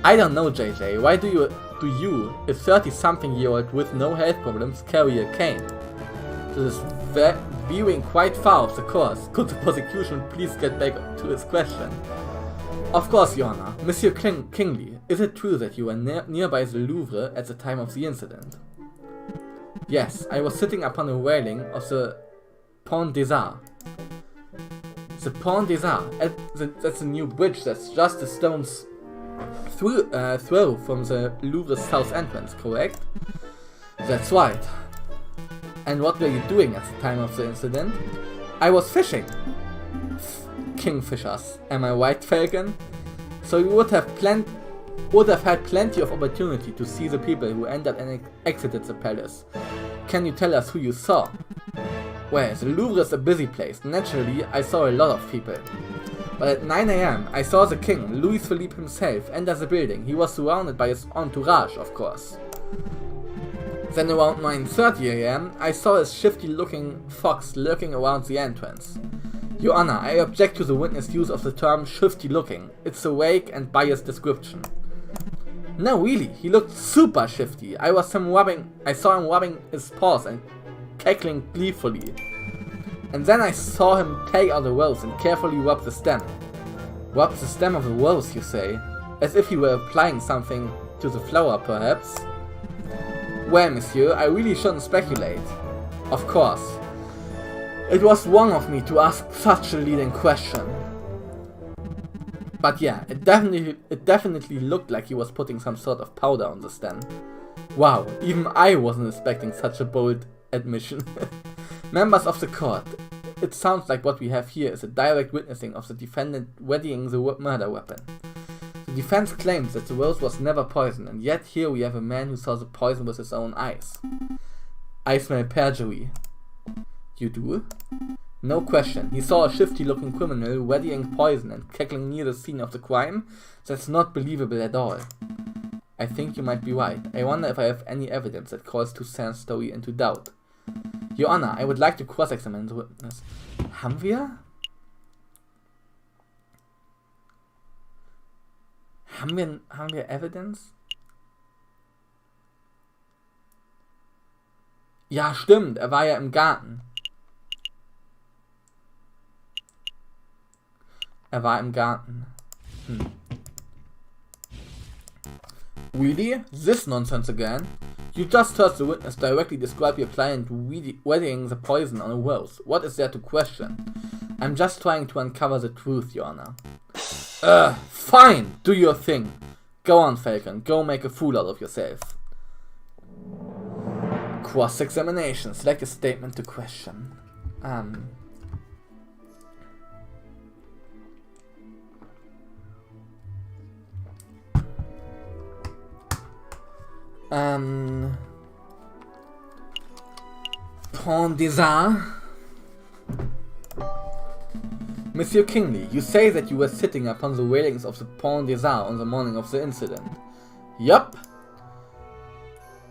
I don't know, JJ. Why do you, a 30-something-year-old with no health problems, carry a cane? This is veering quite far off the course. Could the prosecution please get back to his question? Of course, Your Honor. Monsieur Kingsley, is it true that you were nearby the Louvre at the time of the incident? Yes, I was sitting upon the railing of the Pont des Arts. The Pont des Arts, that's a new bridge that's just a stone's throw from the Louvre's south entrance, correct? That's right. And what were you doing at the time of the incident? I was fishing. Kingfishers, am I right, Falcon? So you would have had plenty of opportunity to see the people who entered and exited the palace. Can you tell us who you saw? Well, the Louvre is a busy place. Naturally, I saw a lot of people. But at 9 AM, I saw the king, Louis Philippe himself, enter the building. He was surrounded by his entourage, of course. Then around 9:30 AM, I saw a shifty-looking fox lurking around the entrance. Your Honor, I object to the witness' use of the term shifty-looking. It's a vague and biased description. No, really, he looked super shifty. I saw him rubbing his paws and cackling gleefully. And then I saw him take out a rose and carefully rub the stem. Rub the stem of the rose, you say? As if he were applying something to the flower, perhaps? Well, monsieur, I really shouldn't speculate. Of course. It was wrong of me to ask such a leading question. But yeah, it definitely looked like he was putting some sort of powder on the stem. Wow, even I wasn't expecting such a bold admission. Members of the court, it sounds like what we have here is a direct witnessing of the defendant readying the murder weapon. The defense claims that the rose was never poisoned, and yet here we have a man who saw the poison with his own eyes. I smell perjury. You do? No question. He saw a shifty-looking criminal readying poison and cackling near the scene of the crime? That's not believable at all. I think you might be right. I wonder if I have any evidence that calls Toussaint's story into doubt. Your Honor, I would like to cross-examine the witness. Haben wir? Haben wir Evidence? Ja, stimmt. Er war ja im Garten. Er war im Garten. Really? This nonsense again? You just heard the witness directly describe your client readying the poison on a rose. What is there to question? I'm just trying to uncover the truth, Your Honor. Fine! Do your thing. Go on, Falcon. Go make a fool out of yourself. Cross-examination. Select a statement to question. Pont des Arts. Monsieur Kingsley, you say that you were sitting upon the railings of the Pont des Arts on the morning of the incident. Yup.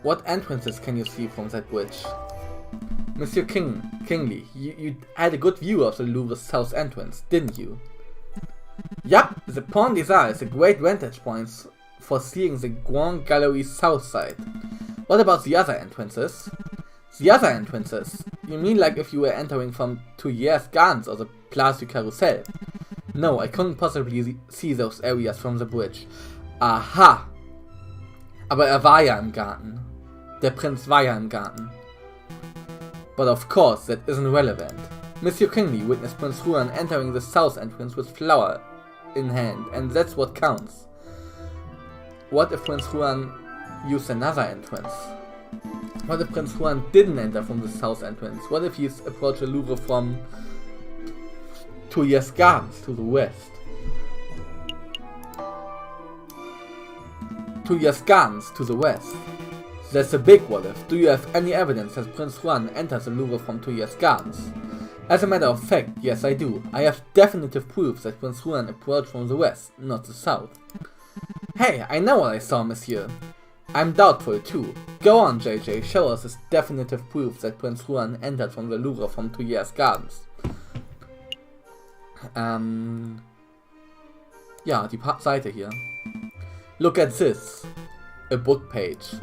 What entrances can you see from that bridge? Monsieur Kingsley, you had a good view of the Louvre's south entrance, didn't you? Yup, the Pont des Arts is a great vantage point for seeing the Grand Gallery's south side. What about the other entrances? The other entrances? You mean like if you were entering from Tuileri's Gardens or the Place du Carrousel? No, I couldn't possibly see those areas from the bridge. Aha! Aber war ja im Garten. Der Prinz war ja im Garten. But of course, that isn't relevant. Monsieur Kingsley witnessed Prince Juan entering the south entrance with flower in hand, and that's what counts. What if Prince Juan used another entrance? What if Prince Juan didn't enter from the south entrance? What if he's approached the Louvre from Tuileries Gardens to the west? Tuileries Gardens to the west. That's a big what if. Do you have any evidence that Prince Juan enters the Louvre from Tuileries Gardens? As a matter of fact, yes I do. I have definitive proof that Prince Juan approached from the west, not the south. Hey, I know what I saw, monsieur. I'm doubtful too. Go on, JJ, show us this definitive proof that Prince Juan entered from the Louvre from Tuileries Gardens. Ja, die Seite hier. Look at this. A book page.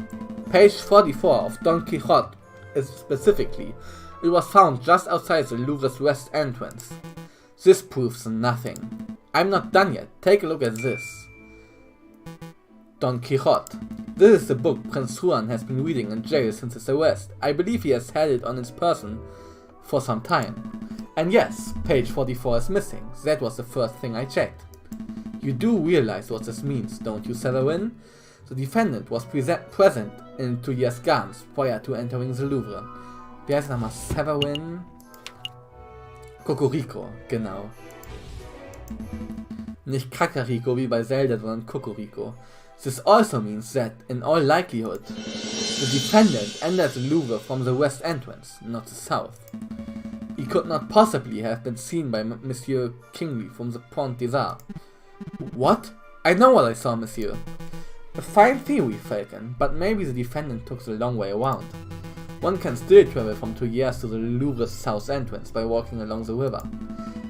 Page 44 of Don Quixote is specifically. It was found just outside the Louvre's west entrance. This proves nothing. I'm not done yet. Take a look at this. Don Quixote. This is the book Prince Juan has been reading in jail since his arrest. I believe he has had it on his person for some time. And yes, page 44 is missing. That was the first thing I checked. You do realize what this means, don't you, Severin? The defendant was present in Tuileries Gardens prior to entering the Louvre. Wie heißt er nochmal? Severin? Cocorico, genau. Nicht Kakariko wie bei Zelda, sondern Cocorico. This also means that, in all likelihood, the defendant entered the Louvre from the west entrance, not the south. He could not possibly have been seen by Monsieur Kingsley from the Pont des Arts. What? I know what I saw, monsieur. A fine theory, Falcon, but maybe the defendant took the long way around. One can still travel from Tuileries to the Louvre's south entrance by walking along the river.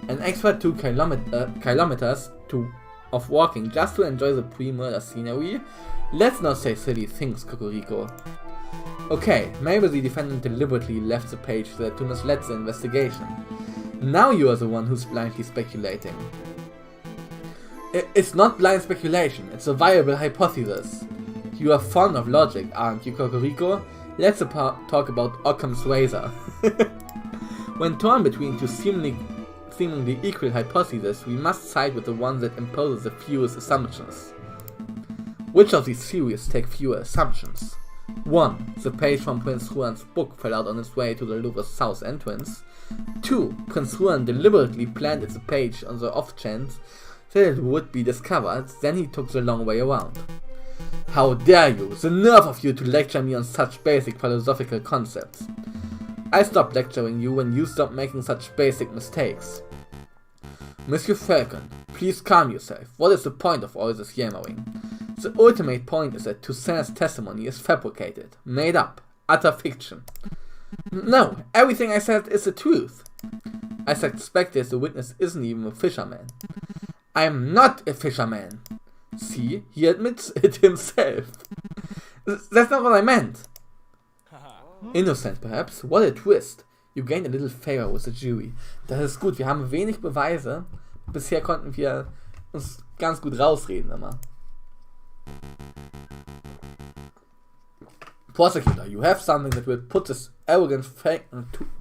An extra 2 kilometers of walking just to enjoy the pre-murder scenery? Let's not say silly things, Cocorico. Okay, maybe the defendant deliberately left the page there to mislead the investigation. Now you are the one who's blindly speculating. It's not blind speculation, it's a viable hypothesis. You are fond of logic, aren't you, Cocorico? Let's talk about Occam's razor. When torn between two seemingly equal hypotheses, we must side with the one that imposes the fewest assumptions. Which of these theories take fewer assumptions? 1. The page from Prince Juan's book fell out on its way to the Louvre's south entrance. 2. Prince Juan deliberately planted the page on the off chance that it would be discovered, then he took the long way around. How dare you! The nerve of you to lecture me on such basic philosophical concepts. I stopped lecturing you when you stopped making such basic mistakes. Monsieur Falcon, please calm yourself. What is the point of all this yammering? The ultimate point is that Toussaint's testimony is fabricated, made up, utter fiction. No, everything I said is the truth. I suspect that the witness isn't even a fisherman. I'm not a fisherman. See, he admits it himself. That's not what I meant. Innocent, perhaps? What a twist. You gained a little favor with the jury. Das ist gut, wir haben wenig Beweise. Bisher konnten wir uns ganz gut rausreden immer. Prosecutor, you have something that will put this arrogant fake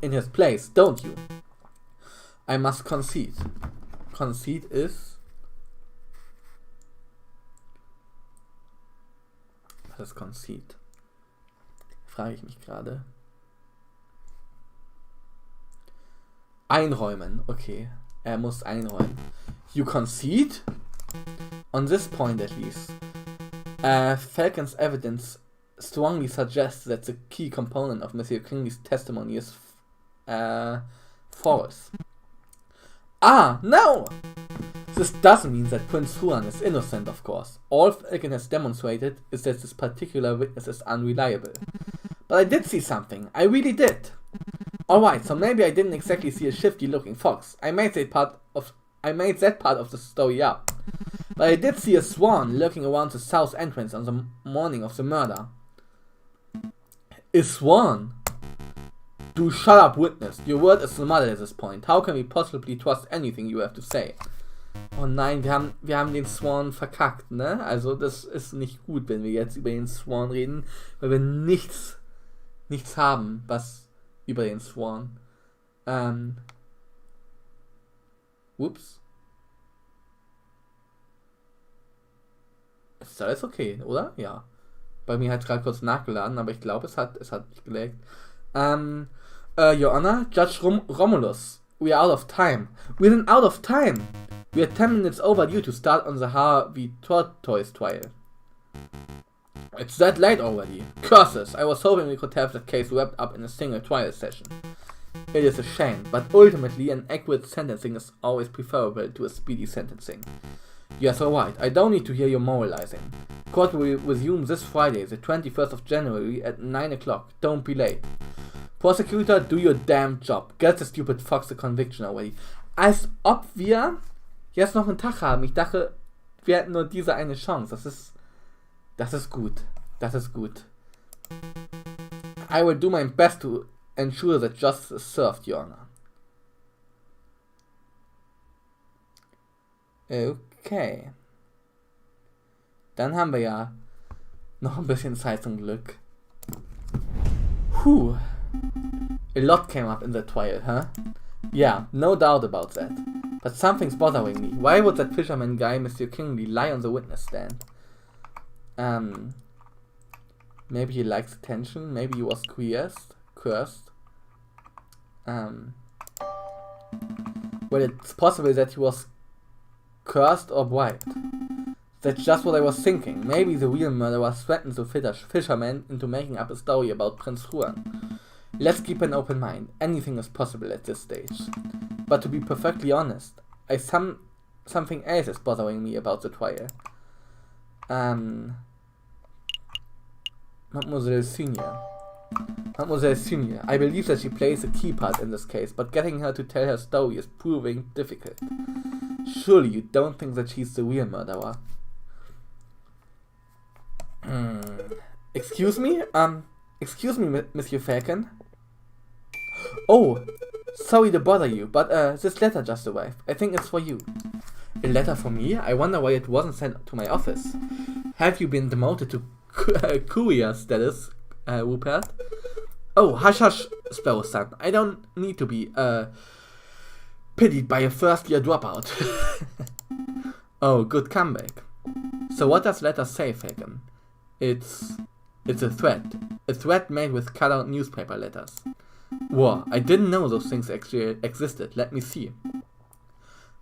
in his place, don't you? I must concede. Concede is... Was ist Concede? Frage ich mich gerade. Einräumen, okay. Er muss einräumen. You concede? On this point at least. Falcon's evidence strongly suggests that the key component of Monsieur Kingsley's testimony is false. Ah, no! This doesn't mean that Prince Juan is innocent, of course. All Falcon has demonstrated is that this particular witness is unreliable. But I did see something. I really did. Alright, so maybe I didn't exactly see a shifty looking fox. I made that part of the story up. But I did see a swan lurking around the south entrance on the morning of the murder. A swan? Do shut up, witness. Your word is the mother at this point. How can we possibly trust anything you have to say? Oh nein, wir haben den Swan verkackt, ne? Also das ist nicht gut, wenn wir jetzt über den Swan reden, weil wir nichts haben, was über den Swan. Ups. Ist alles okay, oder? Ja. Bei mir hat es gerade kurz nachgeladen, aber ich glaube, es hat nicht gelegt. Your Honor, Judge Romulus, we are out of time. We are out of time. We are 10 minutes overdue to start on the Harvey Tortoise trial. It's that late already. Curses, I was hoping we could have that case wrapped up in a single trial session. It is a shame, but ultimately an accurate sentencing is always preferable to a speedy sentencing. You are so right, I don't need to hear your moralizing. Court will resume this Friday, the 21st of January at 9 o'clock. Don't be late. Prosecutor, do your damn job. Get the stupid fox a conviction already. Als ob wir jetzt noch einen Tag haben. Ich dachte, wir hätten nur diese eine Chance. Das ist gut. Das ist gut. I will do my best to ensure that justice is served, Your Honor. Okay. Dann haben wir ja noch ein bisschen Zeit zum Glück. Whew. A lot came up in the trial, huh? Yeah, no doubt about that. But something's bothering me. Why would that fisherman guy, Mr. Kingley, lie on the witness stand? Maybe he likes attention. Maybe he was cursed. Well, it's possible that he was cursed or bribed. That's just what I was thinking. Maybe the real murderer threatened the fisherman into making up a story about Prince Juan. Let's keep an open mind. Anything is possible at this stage. But to be perfectly honest, something else is bothering me about the trial. Mademoiselle Senior, I believe that she plays a key part in this case, but getting her to tell her story is proving difficult. Surely you don't think that she's the real murderer? Excuse me, Monsieur Falcon? Oh, sorry to bother you, but this letter just arrived. I think it's for you. A letter for me? I wonder why it wasn't sent to my office. Have you been demoted to courier status, Rupert? Oh, hush hush, Sparrow-san. I don't need to be pitied by a first-year dropout. Oh, good comeback. So what does letter say, Falcon? It's a threat. A threat made with cut-out newspaper letters. Wow, I didn't know those things actually existed. Let me see.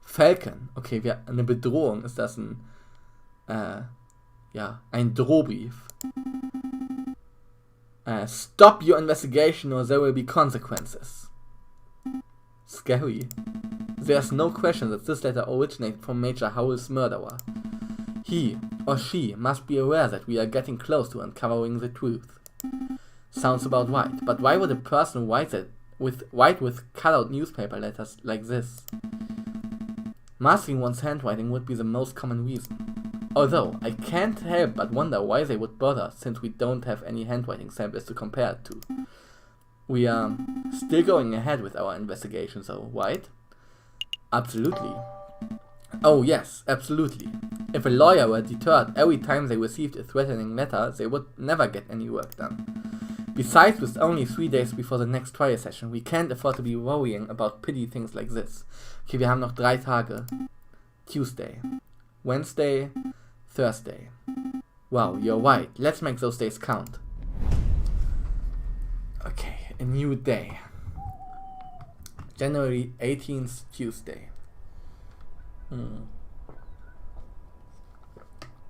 Falcon. Okay, eine Bedrohung. Ist das ein Drohbrief. Stop your investigation or there will be consequences. Scary. There's no question that this letter originated from Major Howell's murderer. He or she must be aware that we are getting close to uncovering the truth. Sounds about right, but why would a person write with cut-out newspaper letters like this? Masking one's handwriting would be the most common reason. Although, I can't help but wonder why they would bother, since we don't have any handwriting samples to compare it to. We are still going ahead with our investigation, though, right? Absolutely. Oh yes, absolutely. If a lawyer were deterred every time they received a threatening letter, they would never get any work done. Besides, with only 3 days before the next trial session, we can't afford to be worrying about petty things like this. Okay, wir haben noch 3 Tage. Tuesday, Wednesday, Thursday. Wow, you're right. Let's make those days count. Okay, a new day. January 18th, Tuesday.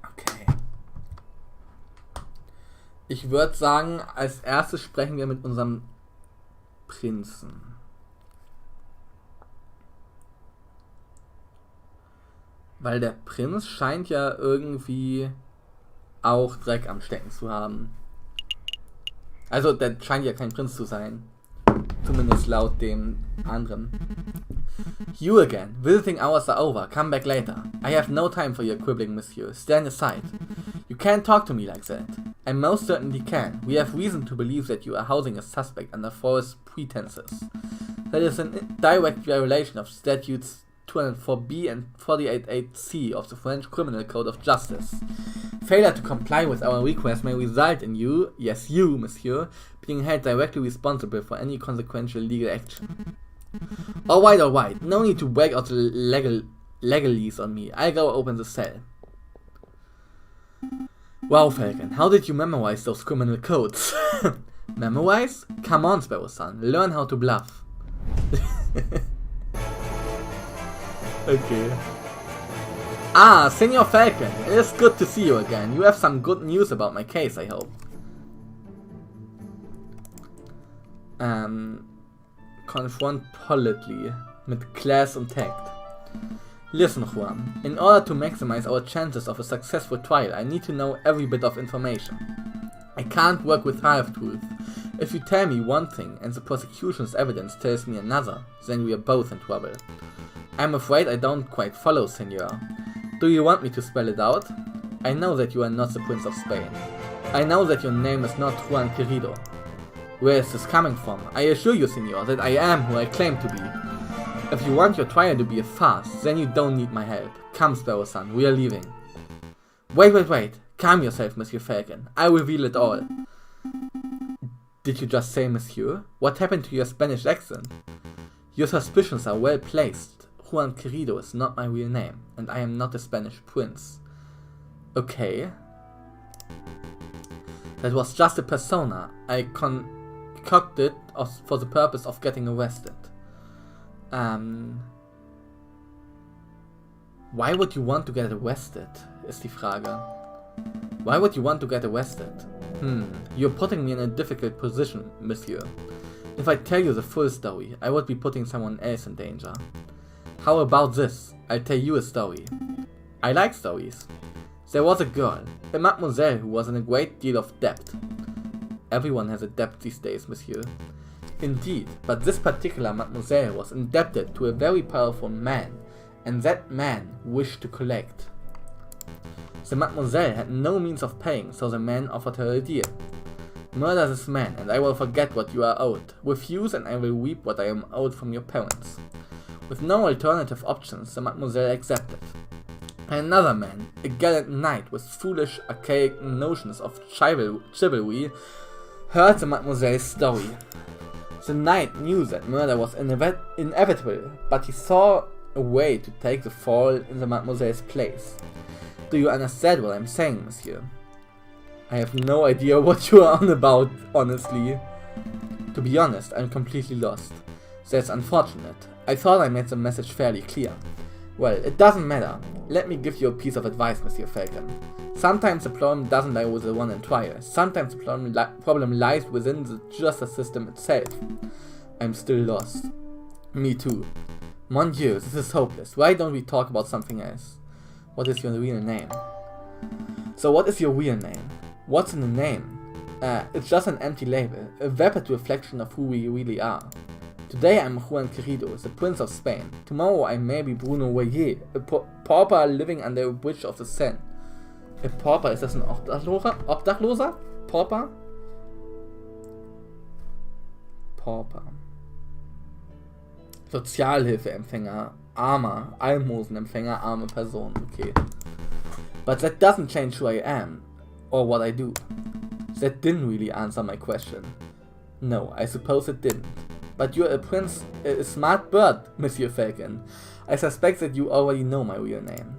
Okay. Ich würde sagen, als erstes sprechen wir mit unserem Prinzen. Weil der Prinz scheint ja irgendwie auch Dreck am Stecken zu haben. Also, der scheint ja kein Prinz zu sein. Zumindest laut dem anderen. You again. Visiting hours are over. Come back later. I have no time for your quibbling, monsieur. Stand aside. You can't talk to me like that. I most certainly can. We have reason to believe that you are housing a suspect under false pretenses. That is in direct violation of statutes 204b and 488c of the French Criminal Code of Justice. Failure to comply with our request may result in you, yes you, monsieur, being held directly responsible for any consequential legal action. Alright, no need to break out the legalese on me. I'll go open the cell. Wow, Falcon, how did you memorize those criminal codes? Memorize? Come on, Sparrow-san, learn how to bluff. Okay. Ah, Senior Falcon, it is good to see you again. You have some good news about my case, I hope. Confront politely, mit Class und Tact. Listen, Juan, in order to maximize our chances of a successful trial, I need to know every bit of information. I can't work with half-truths. If you tell me one thing and the prosecution's evidence tells me another, then we are both in trouble. I'm afraid I don't quite follow, Senor. Do you want me to spell it out? I know that you are not the Prince of Spain. I know that your name is not Juan Querido. Where is this coming from? I assure you, Senor, that I am who I claim to be. If you want your trial to be a farce, then you don't need my help. Come, Sparrow-san, we are leaving. Wait. Calm yourself, Monsieur Falcon. I'll reveal it all. Did you just say Monsieur? What happened to your Spanish accent? Your suspicions are well placed. Juan Querido is not my real name, and I am not a Spanish prince. Okay. That was just a persona I concocted for the purpose of getting arrested. Why would you want to get arrested, is die Frage. Why would you want to get arrested? You're putting me in a difficult position, Monsieur. If I tell you the full story, I would be putting someone else in danger. How about this? I'll tell you a story. I like stories. There was a girl, a mademoiselle, who was in a great deal of debt. Everyone has a debt these days, Monsieur. Indeed, but this particular mademoiselle was indebted to a very powerful man, and that man wished to collect. The mademoiselle had no means of paying, so the man offered her a deal. Murder this man, and I will forget what you are owed. Refuse, and I will reap what I am owed from your parents. With no alternative options, the mademoiselle accepted. Another man, a gallant knight with foolish, archaic notions of chivalry, heard the mademoiselle's story. The knight knew that murder was inevitable, but he saw a way to take the fall in the mademoiselle's place. Do you understand what I'm saying, Monsieur? I have no idea what you are on about, honestly. To be honest, I'm completely lost. That's unfortunate. I thought I made the message fairly clear. Well, it doesn't matter. Let me give you a piece of advice, Monsieur Falcon. Sometimes the problem doesn't lie with the one in trial. Sometimes the problem lies within the justice system itself. I'm still lost. Me too. Mon Dieu, this is hopeless. Why don't we talk about something else? What is your real name? So what is your real name? What's in the name? It's just an empty label, a vapid reflection of who we really are. Today I'm Juan Querido, the Prince of Spain. Tomorrow I may be Bruno Royer, a pauper living under a bridge of the Seine. A pauper, ist das ein Obdachloser? Pauper? Pauper. Sozialhilfeempfänger, armer, Almosenempfänger, arme Person, okay. But that doesn't change who I am, or what I do. That didn't really answer my question. No, I suppose it didn't. But you're a smart bird, Monsieur Falcon. I suspect that you already know my real name.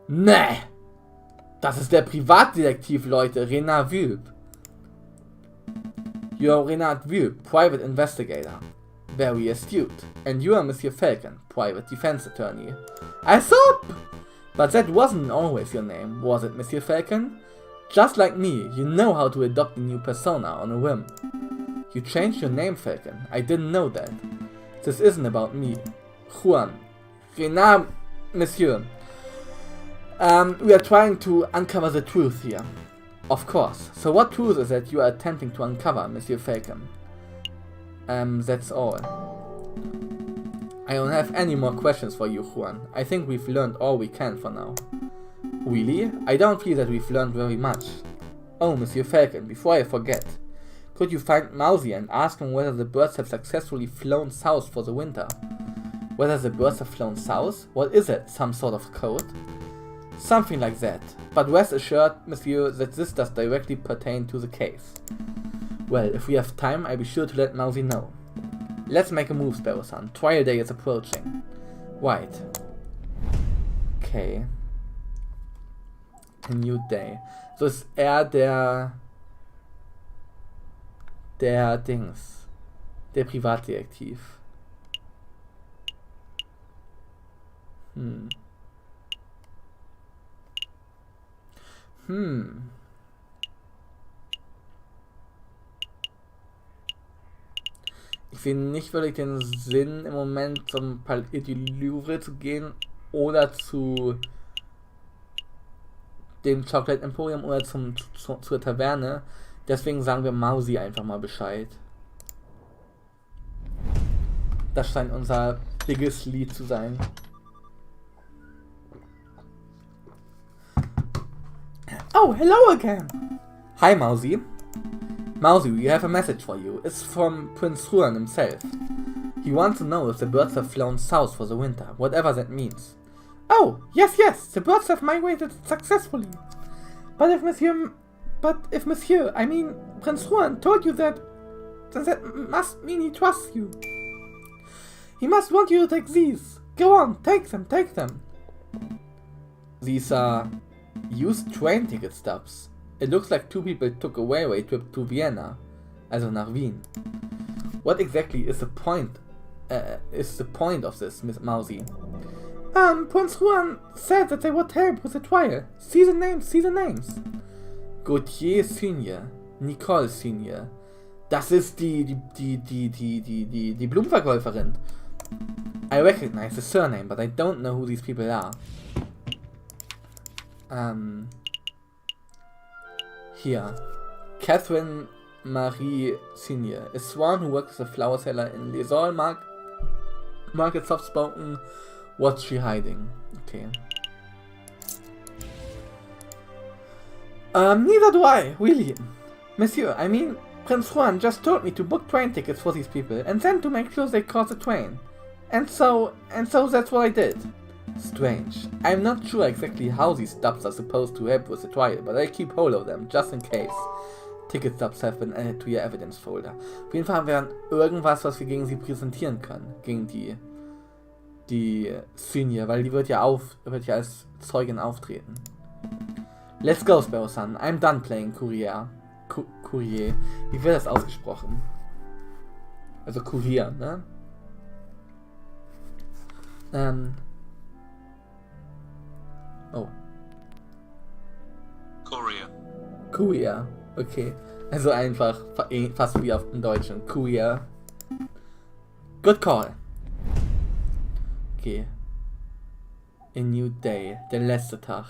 Nee! Das ist der Privatdetektiv, Leute, Renard Wülp. You're Renard Wülp, private investigator. Very astute. And you are Monsieur Falcon, private defense attorney. Aesop! But that wasn't always your name, was it, Monsieur Falcon? Just like me, you know how to adopt a new persona on a whim. You changed your name, Falcon. I didn't know that. This isn't about me. Juan. Renard, Monsieur. We are trying to uncover the truth here. Of course. So what truth is that you are attempting to uncover, Monsieur Falcon? That's all. I don't have any more questions for you, Juan. I think we've learned all we can for now. Really? I don't feel that we've learned very much. Oh, Monsieur Falcon, before I forget, could you find Mousy and ask him whether the birds have successfully flown south for the winter? Whether the birds have flown south? What is it? Some sort of code? Something like that. But rest assured, Monsieur, that this does directly pertain to the case. Well, if we have time, I'll be sure to let Mousy know. Let's make a move, Sparrow-san. Trial day is approaching. Right. Okay. A new day. So ist er der Dings. Der Privatdetektiv. Ich sehe nicht wirklich den Sinn im Moment zum Palais du Louvre zu gehen oder zu dem Chocolate Emporium oder zur Taverne. Deswegen sagen wir Mausi einfach mal Bescheid. Das scheint unser biggest Lied zu sein. Oh, hello again! Hi, Mausi. Mausi, we have a message for you. It's from Prince Juan himself. He wants to know if the birds have flown south for the winter, whatever that means. Oh, yes, the birds have migrated successfully. But if Monsieur, I mean Prince Juan, told you that, then that must mean he trusts you. He must want you to take these. Go on, take them. These are used train ticket stubs. It looks like two people took a railway trip to Vienna, also nach Wien. What exactly is the point? Of this, Miss Mausi? Prince Juan said that they would help with the trial. See the names. Gauthier Senior, Nicole Senior. Das ist die Blumenverkäuferin. I recognize the surname, but I don't know who these people are. Here, Catherine Marie Senior, a swan who works as a flower seller in Les Halles Market, soft spoken. What's she hiding? Okay. Neither do I, really. Monsieur, I mean, Prince Juan just told me to book train tickets for these people and then to make sure they caught the train. And so that's what I did. Strange. I'm not sure exactly how these stubs are supposed to help with the trial, but I keep hold of them, just in case. Ticket stubs have been added to your evidence folder. Auf jeden Fall haben wir dann irgendwas, was wir gegen sie präsentieren können. Gegen die Senior, weil die wird ja als Zeugin auftreten. Let's go, Sparrow-san. I'm done playing Courier. Courier. Wie wird das ausgesprochen? Also Courier, ne? Oh. Courier. Okay. Also einfach fast wie auf dem Deutschen. Courier. Good call. Okay. A new day. Der letzte Tag.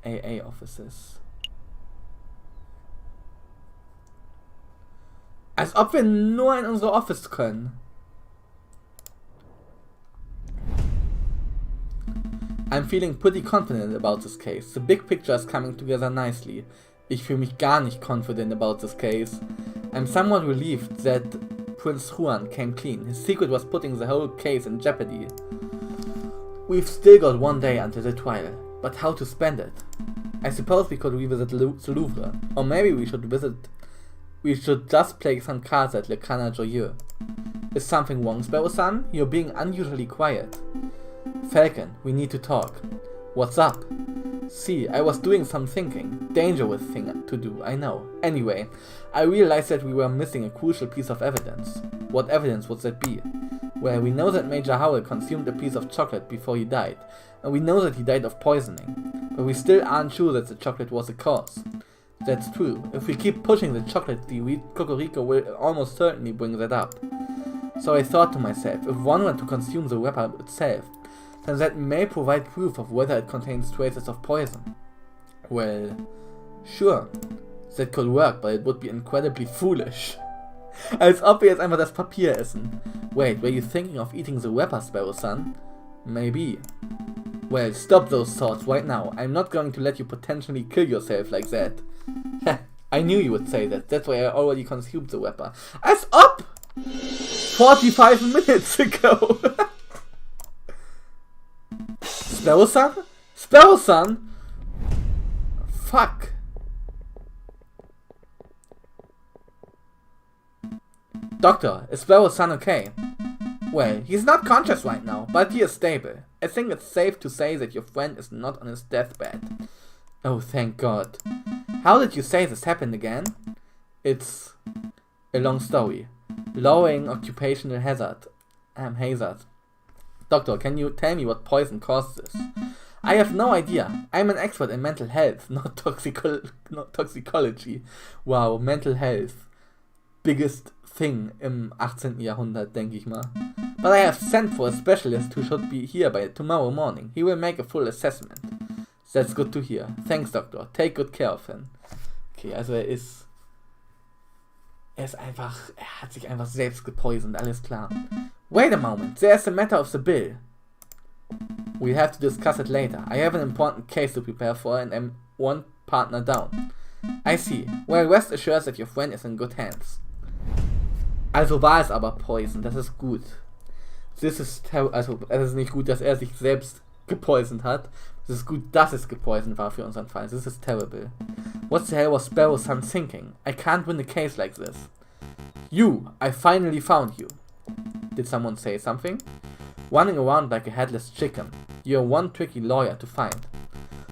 AA Offices. Als ob wir nur in unsere Office können. I'm feeling pretty confident about this case. The big picture is coming together nicely. Ich fühle mich gar nicht confident about this case. I'm somewhat relieved that Prince Juan came clean. His secret was putting the whole case in jeopardy. We've still got one day until the trial, but how to spend it? I suppose we could revisit the Louvre, or maybe we should just play some cards at Le Canard Joyeux. Is something wrong, Sparrow-san? You're being unusually quiet. Falcon, we need to talk. What's up? See, I was doing some thinking. Dangerous thing to do, I know. Anyway, I realized that we were missing a crucial piece of evidence. What evidence would that be? Well, we know that Major Howell consumed a piece of chocolate before he died, and we know that he died of poisoning, but we still aren't sure that the chocolate was the cause. That's true. If we keep pushing the chocolate, the Cocorico will almost certainly bring that up. So I thought to myself, if one were to consume the wrapper itself, then that may provide proof of whether it contains traces of poison. Well, sure, that could work, but it would be incredibly foolish. Als ob wir jetzt einfach das Papier essen. Wait, were you thinking of eating the wrapper, Sparrow-san? Maybe. Well, stop those thoughts right now. I'm not going to let you potentially kill yourself like that. I knew you would say that. That's why I already consumed the wrapper. As up! 45 minutes ago! Sparrow-san? Sparrow-san? Fuck. Doctor, is Sparrow-san okay? Well, he's not conscious right now, but he is stable. I think it's safe to say that your friend is not on his deathbed. Oh, thank God. How did you say this happened again? It's a long story. Lowering occupational hazard. Hazard. Doctor, can you tell me what poison caused this? I have no idea. I'm an expert in mental health, not toxicology. Wow, mental health. Biggest thing im 18. Jahrhundert, denke ich mal. But I have sent for a specialist who should be here by tomorrow morning. He will make a full assessment. That's good to hear. Thanks, Doctor. Take good care of him. Okay, also er hat sich einfach selbst gepoisoned, alles klar. Wait a moment, there's a matter of the bill. We'll have to discuss it later. I have an important case to prepare for and I'm one partner down. I see. Well, rest assured that your friend is in good hands. Also war es aber Poison, das ist gut. Es ist nicht gut, dass er sich selbst gepoisoned hat. Es ist gut, dass es gepoisoned war für unseren Fall. This is terrible. What the hell was Sparrow's son thinking? I can't win a case like this. You! I finally found you. Did someone say something? Running around like a headless chicken. You're one tricky lawyer to find.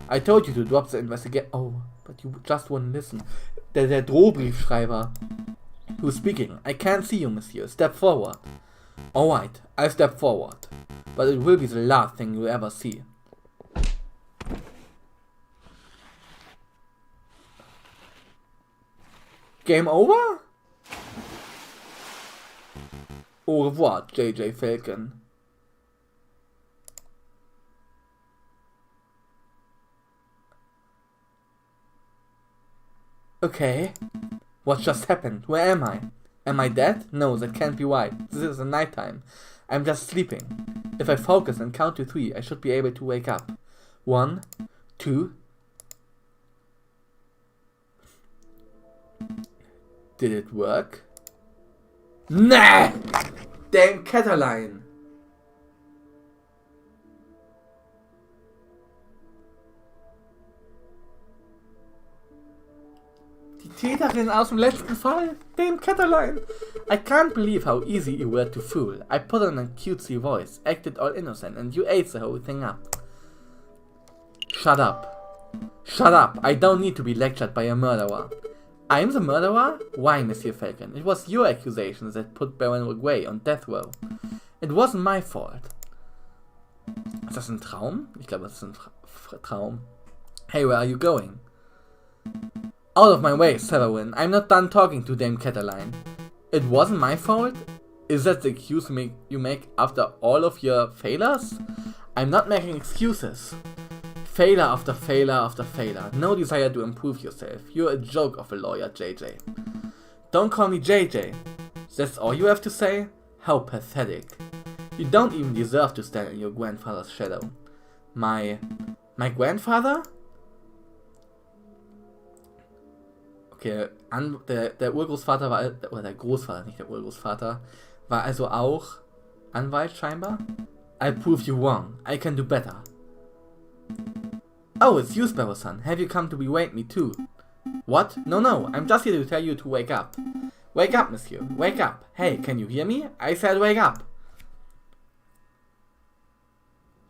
I told you to drop the investigation. Oh, but you just wouldn't listen. Der Drohbriefschreiber. Who's speaking? I can't see you, monsieur. Step forward. Alright, I'll step forward. But it will be the last thing you'll ever see. Game over? Au revoir, JJ Falcon. Okay. What just happened? Where am I? Am I dead? No, that can't be right. This is the night time. I'm just sleeping. If I focus and count to 3, I should be able to wake up. 1, 2. Did it work? Nah! Damn Cataline! Die Täterin aus dem letzten Fall, Dame Cataline. I can't believe how easy you were to fool. I put on a cutesy voice, acted all innocent, and you ate the whole thing up. Shut up. Shut up. I don't need to be lectured by a murderer. I'm the murderer? Why, Monsieur Falcon? It was your accusations that put Baron Regway on death row. It wasn't my fault. Ist das ein Traum? Ich glaube, das ist ein Traum. Hey, where are you going? Out of my way, Severin. I'm not done talking to Dame Cataline. It wasn't my fault? Is that the excuse you make after all of your failures? I'm not making excuses. Failure after failure after failure. No desire to improve yourself. You're a joke of a lawyer, JJ. Don't call me JJ. That's all you have to say? How pathetic. You don't even deserve to stand in your grandfather's shadow. My grandfather? Okay, der Urgroßvater war, oder der Großvater, nicht der Urgroßvater, war also auch Anwalt scheinbar? I'll prove you wrong. I can do better. Oh, it's you, Sparrow-san. Have you come to bewake me too? What? No, I'm just here to tell you to wake up. Wake up, monsieur. Wake up. Hey, can you hear me? I said wake up.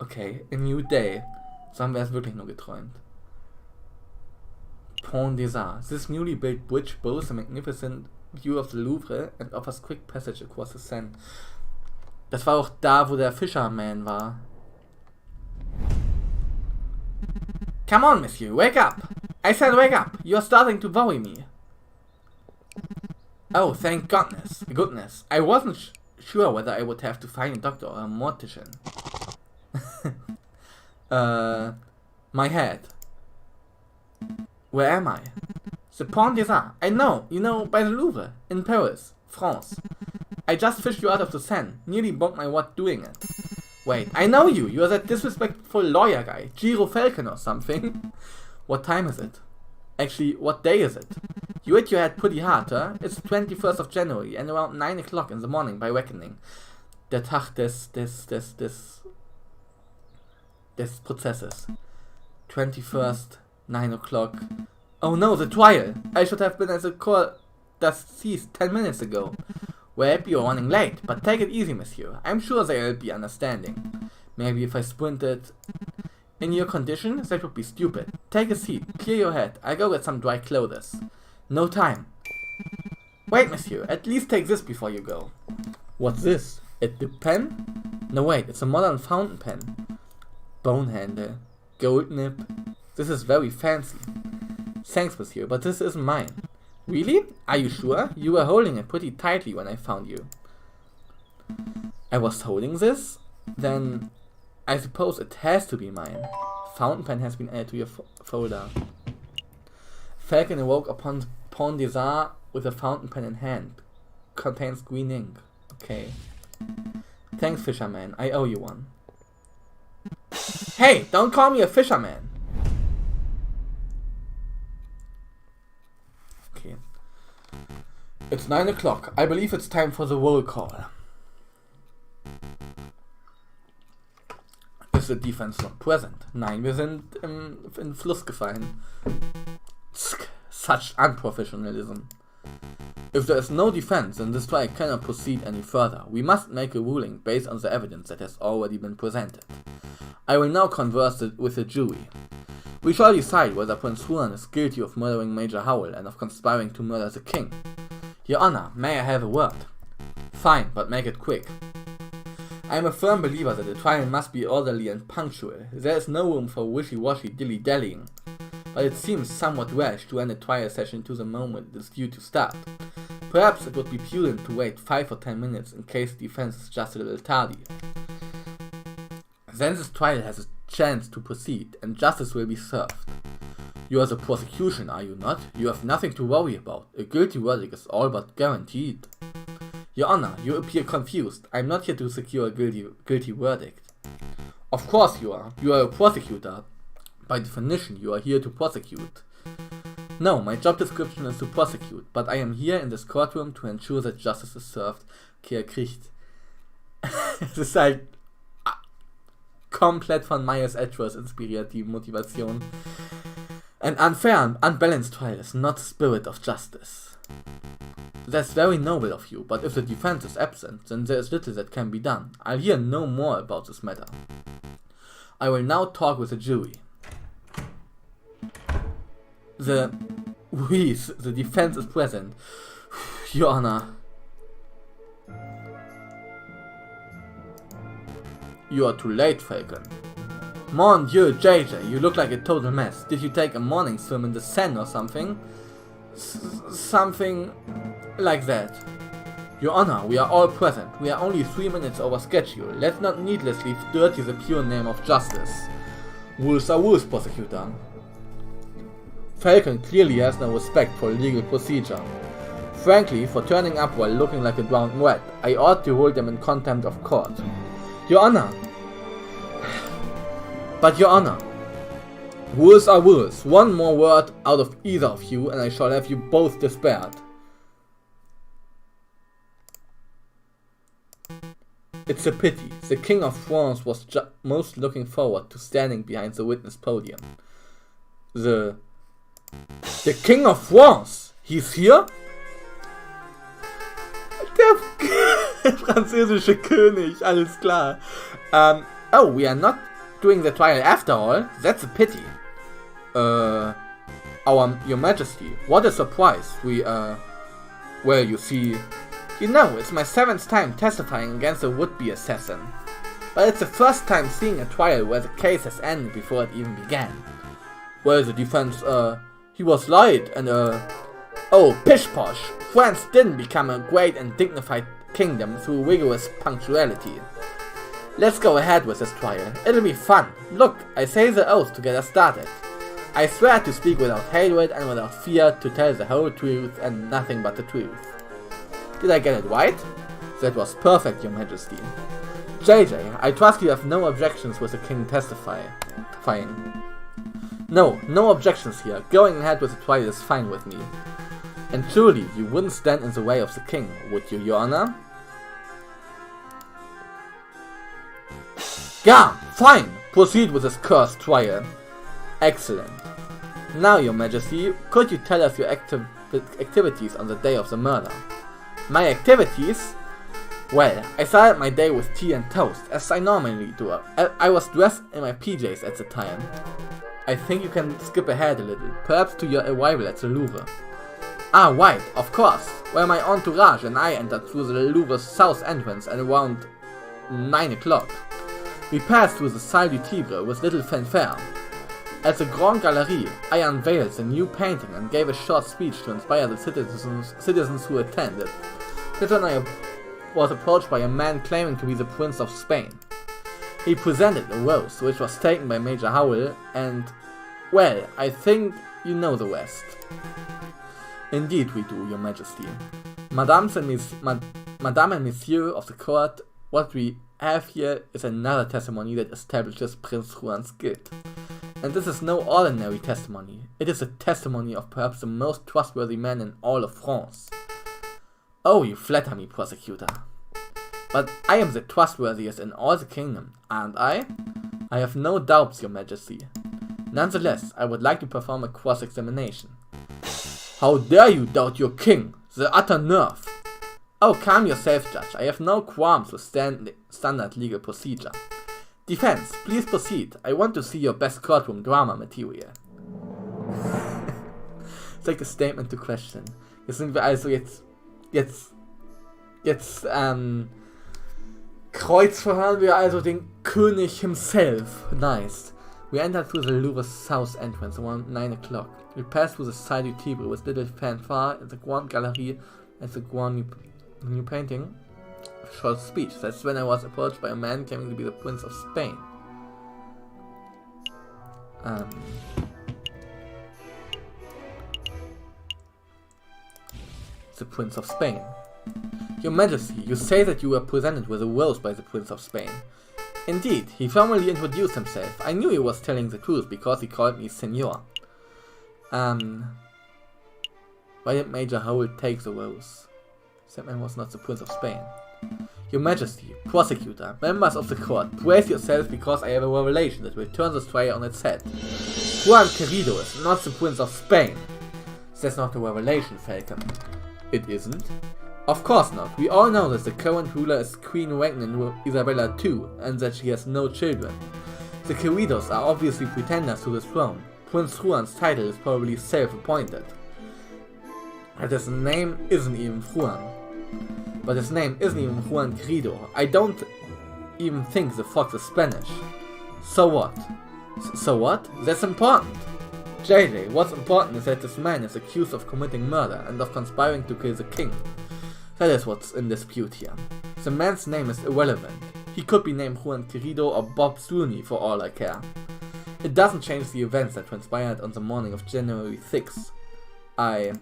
Okay, a new day. So haben wir es wirklich nur geträumt. Pont des Arts. This newly built bridge boasts a magnificent view of the Louvre and offers quick passage across the Seine. Das war auch da, wo der Fisherman war. Come on, monsieur, wake up! I said wake up! You're starting to worry me. Oh, thank goodness. I wasn't sure whether I would have to find a doctor or a mortician. My head. Where am I? The Pont des Arts. I know, by the Louvre, in Paris, France. I just fished you out of the Seine, nearly broke my watt doing it. Wait, I know you! You're that disrespectful lawyer guy, Chillo Falcon or something. What time is it? Actually, what day is it? You hit your head pretty hard, huh? It's the 21st of January and around 9 o'clock in the morning by reckoning. Der Tag des Prozesses. 21st, 9 o'clock. Oh no, the trial! I should have been at the court that ceased 10 minutes ago. We're happy you're running late, but take it easy, monsieur. I'm sure they'll be understanding. Maybe if I squinted. In your condition, that would be stupid. Take a seat, clear your head, I'll go get some dry clothes. No time. Wait, monsieur, at least take this before you go. What's this? A dip pen? No wait, it's a modern fountain pen. Bone handle. Gold nib. This is very fancy. Thanks, monsieur, but this isn't mine. Really? Are you sure? You were holding it pretty tightly when I found you. I was holding this? Then I suppose it has to be mine. Fountain pen has been added to your folder. Falcon awoke upon Pont des Arts with a fountain pen in hand. Contains green ink. Okay. Thanks, fisherman. I owe you one. Hey, don't call me a fisherman. Okay. It's 9 o'clock. I believe it's time for the roll call. Ist the defense not present? Nein, wir sind in Fluss gefallen. Such unprofessionalism. If there is no defense, then this trial cannot proceed any further. We must make a ruling based on the evidence that has already been presented. I will now converse with the jury. We shall decide whether Prince Juan is guilty of murdering Major Howell and of conspiring to murder the king. Your Honor, may I have a word? Fine, but make it quick. I am a firm believer that the trial must be orderly and punctual. There is no room for wishy-washy dilly-dallying. But it seems somewhat rash to end a trial session to the moment it is due to start. Perhaps it would be prudent to wait 5 or 10 minutes in case the defense is just a little tardy. Then this trial has a chance to proceed, and justice will be served. You are the prosecution, are you not? You have nothing to worry about. A guilty verdict is all but guaranteed. Your Honor, you appear confused. I am not here to secure a guilty verdict. Of course you are. You are a prosecutor. By definition, you are here to prosecute. No, my job description is to prosecute, but I am here in this courtroom to ensure that justice is served. Okay, kriegt. Es ist halt komplett von Myers Edgeworth inspiriert, die Motivation. An unfair and unbalanced trial is not the spirit of justice. That's very noble of you, but if the defense is absent, then there is little that can be done. I'll hear no more about this matter. I will now talk with the jury. The defense is present. Your Honor. You are too late, Falcon. Mon Dieu, JJ, you look like a total mess. Did you take a morning swim in the Seine or something? Something like that. Your Honor, we are all present. We are only 3 minutes over schedule. Let's not needlessly dirty the pure name of justice. Rules are rules, prosecutor. Falcon clearly has no respect for legal procedure. Frankly, for turning up while looking like a drowned rat, I ought to hold them in contempt of court. Your Honor! But Your Honor! Rules are rules. One more word out of either of you and I shall have you both disbarred. It's a pity. The King of France was most looking forward to standing behind the witness podium. The King of France! He's here? Der französische König, alles klar. Oh, we are not doing the trial after all? That's a pity. Your Majesty, what a surprise. Well, you see, you know, it's my 7th time testifying against a would-be assassin. But it's the first time seeing a trial where the case has ended before it even began. Well, the defense, he was light and, oh, pish-posh. France didn't become a great and dignified kingdom through rigorous punctuality. Let's go ahead with this trial. It'll be fun. Look, I say the oath to get us started. I swear to speak without hatred and without fear, to tell the whole truth and nothing but the truth. Did I get it right? That was perfect, Your Majesty. JJ, I trust you have no objections with the king testifying. No objections here. Going ahead with the trial is fine with me. And truly, you wouldn't stand in the way of the king, would you, Your Honor? Yeah, fine! Proceed with this cursed trial. Excellent. Now, Your Majesty, could you tell us your activities on the day of the murder? My activities? Well, I started my day with tea and toast, as I normally do. I was dressed in my PJs at the time. I think you can skip ahead a little, perhaps to your arrival at the Louvre. Ah, right, of course, where my entourage and I entered through the Louvre's south entrance at around 9 o'clock. We passed through the Salle du Tibre with little fanfare. At the Grand Galerie, I unveiled the new painting and gave a short speech to inspire the citizens who attended. That's when I was approached by a man claiming to be the Prince of Spain. He presented a rose, which was taken by Major Howell, and, well, I think you know the rest. Indeed we do, Your Majesty. Madame and Monsieur of the court, what we have here is another testimony that establishes Prince Juan's guilt. And this is no ordinary testimony. It is a testimony of perhaps the most trustworthy man in all of France. Oh, you flatter me, prosecutor. But I am the trustworthiest in all the kingdom, aren't I? I have no doubts, Your Majesty. Nonetheless, I would like to perform a cross-examination. How dare you doubt your king? The utter nerve! Oh, calm yourself, Judge. I have no qualms with standard legal procedure. Defense, please proceed. I want to see your best courtroom drama material. It's like a statement to question. Jetzt sind wir also jetzt kreuzverhören wir also den König himself. Nice. We entered through the Louvre's south entrance around 9 o'clock. We passed through the Salle du Tibre with little fanfare at the Grand Galerie and the Grand new painting. Short speech. That's when I was approached by a man claiming to be the Prince of Spain. The Prince of Spain. Your Majesty, you say that you were presented with a rose by the Prince of Spain. Indeed, he formally introduced himself. I knew he was telling the truth because he called me Senor. Why did Major Howell take the rose? That man was not the Prince of Spain. Your Majesty, prosecutor, members of the court, brace yourselves because I have a revelation that will turn this trial on its head. Juan Querido is not the Prince of Spain. That's not a revelation, Falcon. It isn't? Of course not. We all know that the current ruler is Queen Regnan Isabella II, and that she has no children. The Queridos are obviously pretenders to the throne. Prince Juan's title is probably self-appointed. And his name isn't even Juan. But his name isn't even Juan Querido. I don't even think the fox is Spanish. So what? So what? That's important. JJ, what's important is that this man is accused of committing murder and of conspiring to kill the king. That is what's in dispute here. The man's name is irrelevant. He could be named Juan Querido or Bob Sweeney for all I care. It doesn't change the events that transpired on the morning of January 6th. I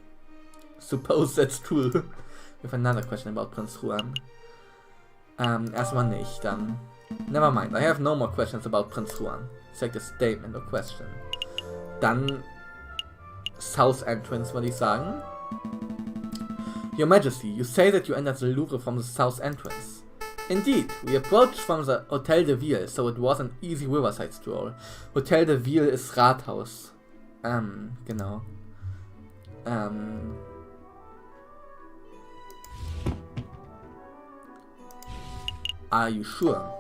suppose that's true. We have another question about Prince Juan. Erstmal nicht, dann... Never mind, I have no more questions about Prince Juan. It's like a statement or question. Dann... South Entrance, würde ich sagen. Your Majesty, you say that you entered the Louvre from the south entrance. Indeed, we approached from the Hotel de Ville, so it was an easy riverside stroll. Hotel de Ville ist Rathaus. Genau. Are you sure?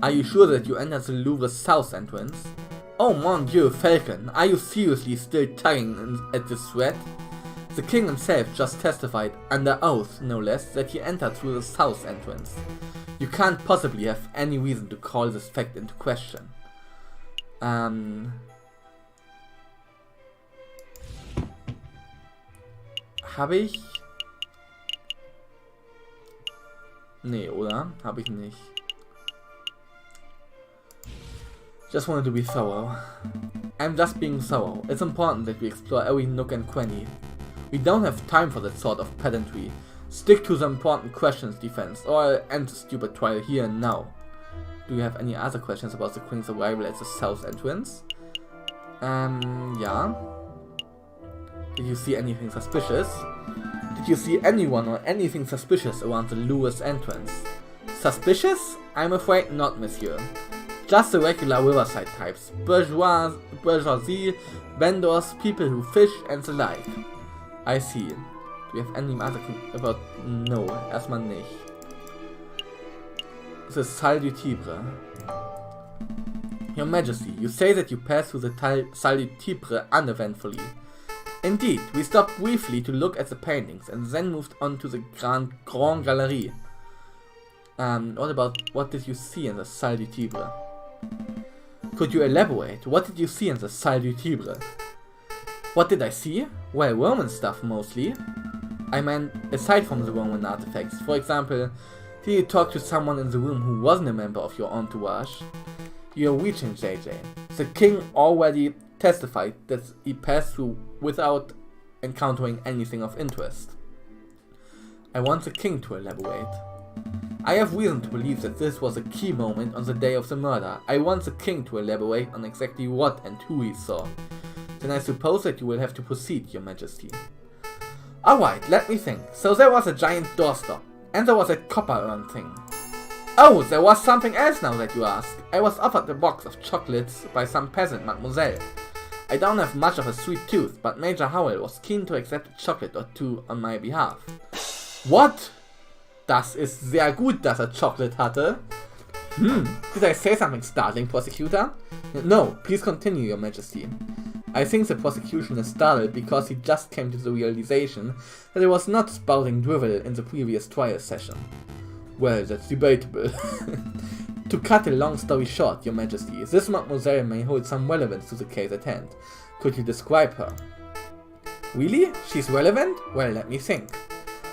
Are you sure that you entered the Louvre's south entrance? Oh mon dieu, Falcon, are you seriously still tugging at this thread? The king himself just testified, under oath no less, that he entered through the south entrance. You can't possibly have any reason to call this fact into question. Habe ich? Nee, oder? Habe ich nicht. Just wanted to be thorough. I'm just being thorough. It's important that we explore every nook and cranny. We don't have time for that sort of pedantry. Stick to the important questions, defense, or I'll end the stupid trial here and now. Do you have any other questions about the Queen's arrival at the south entrance? Yeah. Did you see anything suspicious? Did you see anyone or anything suspicious around the Louvre's entrance? Suspicious? I'm afraid not, monsieur. Just the regular riverside types. Bourgeoisie, vendors, people who fish, and the like. I see. Do you have any other about... No, erstmal nicht. the salutibre. Your Majesty, you say that you passed through the salutibre uneventfully. Indeed, we stopped briefly to look at the paintings and then moved on to the Grand Galerie. What did you see in the salutibre? Could you elaborate? What did you see in the salutibre? What did I see? Well, Roman stuff mostly. I meant, aside from the Roman artifacts. For example, did you talk to someone in the room who wasn't a member of your entourage? You're reaching, JJ. The king already testified that he passed through without encountering anything of interest. I want the king to elaborate. I have reason to believe that this was a key moment on the day of the murder. I want the king to elaborate on exactly what and who he saw. Then I suppose that you will have to proceed, Your Majesty. Alright, let me think. So there was a giant doorstop, and there was a copper urn thing. Oh, there was something else now that you ask. I was offered a box of chocolates by some peasant, mademoiselle. I don't have much of a sweet tooth, but Major Howell was keen to accept a chocolate or two on my behalf. What? Das ist sehr gut, dass chocolate hatte. Did I say something startling, prosecutor? No, please continue, Your Majesty. I think the prosecution is startled because he just came to the realization that it was not spouting drivel in the previous trial session. Well, that's debatable. To cut a long story short, Your Majesty, this mademoiselle may hold some relevance to the case at hand. Could you describe her? Really? She's relevant? Well, let me think.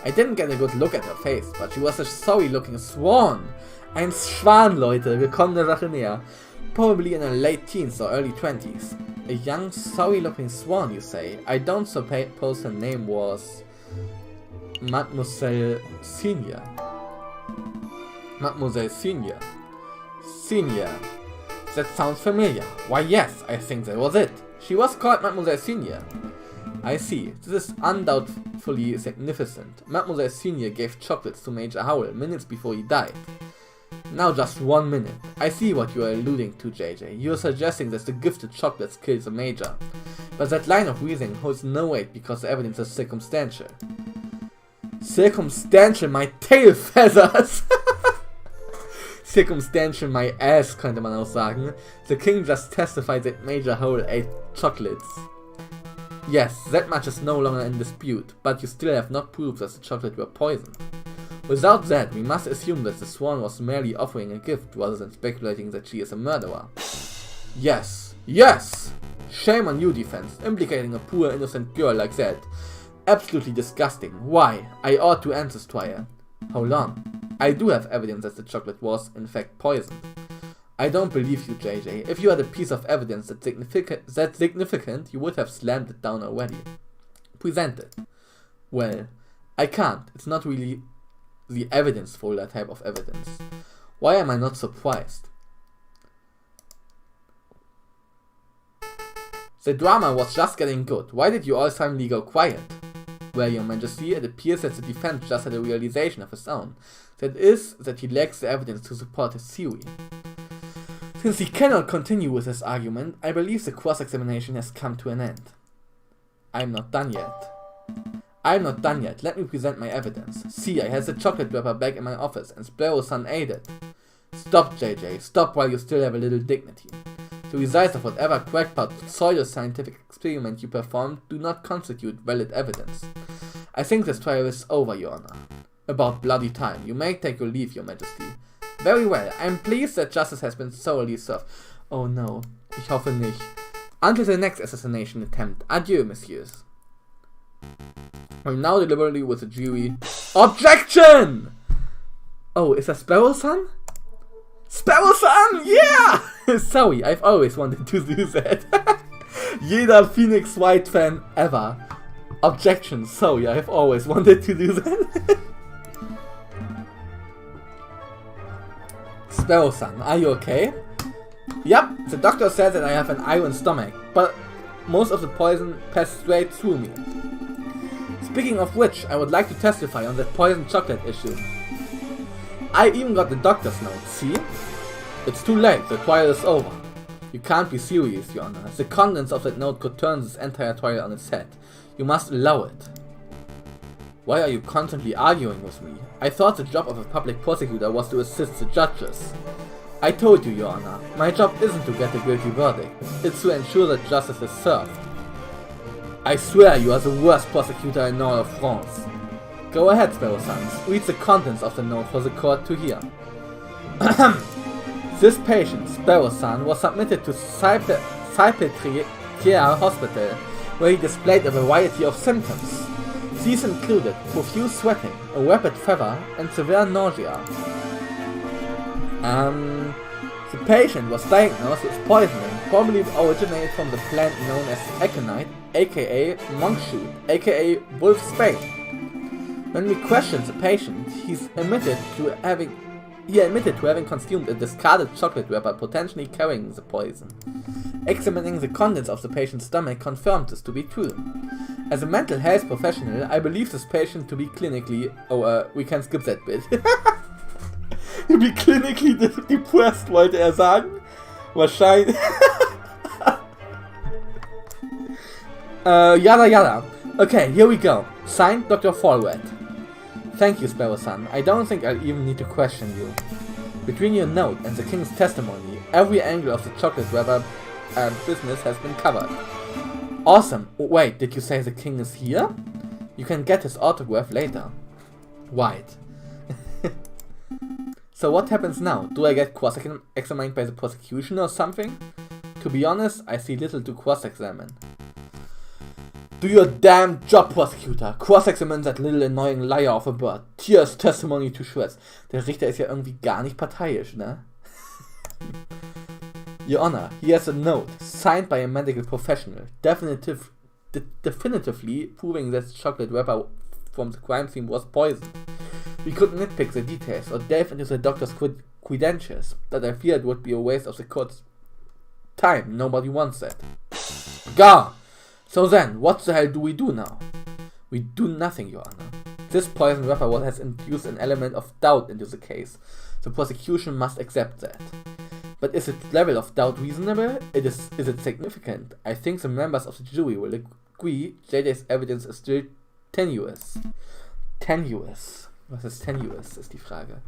I didn't get a good look at her face, but she was a sorry-looking swan. Ein Schwan, Leute, wir kommen der Sache näher. Probably in her late teens or early 20s. A young, sorry-looking swan, you say? I don't suppose her name was Mademoiselle Senior. Mademoiselle Senior. Senior. That sounds familiar. Why yes, I think that was it. She was called Mademoiselle Senior. I see. This is undoubtedly significant. Mademoiselle Senior gave chocolates to Major Howell minutes before he died. Now just 1 minute. I see what you are alluding to, JJ. You are suggesting that the gifted chocolates killed the Major. But that line of reasoning holds no weight because the evidence is circumstantial. Circumstantial, my tail feathers! Circumstantial, my ass, könnte man auch sagen. The king just testified that Major Howell ate chocolates. Yes, that much is no longer in dispute, but you still have not proved that the chocolate were poisoned. Without that, we must assume that the swan was merely offering a gift rather than speculating that she is a murderer. Yes! Yes! Shame on you, defense, implicating a poor innocent girl like that. Absolutely disgusting. Why? I ought to end this trial. Hold on. I do have evidence that the chocolate was, in fact, poisoned. I don't believe you, JJ. If you had a piece of evidence that's significant, you would have slammed it down already. Present it. Well, I can't. It's not really the evidence folder type of evidence. Why am I not surprised? The drama was just getting good. Why did you all suddenly go quiet? Well, Your Majesty, it appears that the defense just had a realization of his own. That is, that he lacks the evidence to support his theory. Since he cannot continue with his argument, I believe the cross-examination has come to an end. I'm not done yet. Let me present my evidence. See, I have the chocolate wrapper back in my office, and Sparrow's son ate it. Stop, JJ. Stop while you still have a little dignity. The results of whatever crackpot pseudo-scientific experiment you performed do not constitute valid evidence. I think this trial is over, Your Honor. About bloody time. You may take your leave, Your Majesty. Very well. I am pleased that justice has been thoroughly served. Oh no. Ich hoffe nicht. Until the next assassination attempt. Adieu, messieurs. I'm now deliberately with the jury. Objection! Oh, is that Sparrow's son? Sparrow's son! Yeah! Sorry, I've always wanted to do that. Jeder Phoenix White fan ever. Objection, sorry, I've always wanted to do that. Sparrow's son, are you okay? Yep, the doctor said that I have an iron stomach, but most of the poison passed straight through me. Speaking of which, I would like to testify on that poisoned chocolate issue. I even got the doctor's note, see? It's too late, the trial is over. You can't be serious, Your Honor. The contents of that note could turn this entire trial on its head. You must allow it. Why are you constantly arguing with me? I thought the job of a public prosecutor was to assist the judges. I told you, Your Honor, my job isn't to get a guilty verdict, it's to ensure that justice is served. I swear you are the worst prosecutor in all of France. Go ahead, Sparrow Sons, read the contents of the note for the court to hear. This patient, Sparrow Son, was submitted to Psychiatric Hospital, where he displayed a variety of symptoms. These included profuse sweating, a rapid fever, and severe nausea. The patient was diagnosed with poisoning, probably originated from the plant known as aconite, aka monk shoot, aka wolf's bane. When we questioned the patient, he admitted to having consumed a discarded chocolate wrapper potentially carrying the poison. Examining the contents of the patient's stomach confirmed this to be true. As a mental health professional, I believe this patient to be clinically... we can skip that bit. To be clinically depressed, wollte sagen. Wahrscheinlich... yada yada. Okay, here we go. Signed, Dr. Freut. Thank you, Sparrow Son. I don't think I'll even need to question you. Between your note and the king's testimony, every angle of the chocolate wrapper business has been covered. Awesome. Wait, did you say the king is here? You can get his autograph later. Right. So what happens now? Do I get cross-examined by the prosecution or something? To be honest, I see little to cross-examine. Do your damn job, prosecutor! Cross-examine that little annoying liar of a bird. Tears testimony to shreds. Der Richter ist ja irgendwie gar nicht parteiisch, ne? Your Honor, he has a note, signed by a medical professional, definitively proving that the chocolate wrapper from the crime scene was poisoned. We could nitpick the details or delve into the doctor's credentials, but I fear it would be a waste of the court's time. Nobody wants that. Gah! So then, what the hell do we do now? We do nothing, Your Honor. This poison wrapper has induced an element of doubt into the case. The prosecution must accept that. But is its level of doubt reasonable? Is it significant? I think the members of the jury will agree JJ's evidence is still tenuous. Tenuous. Was ist tenuous, ist die Frage.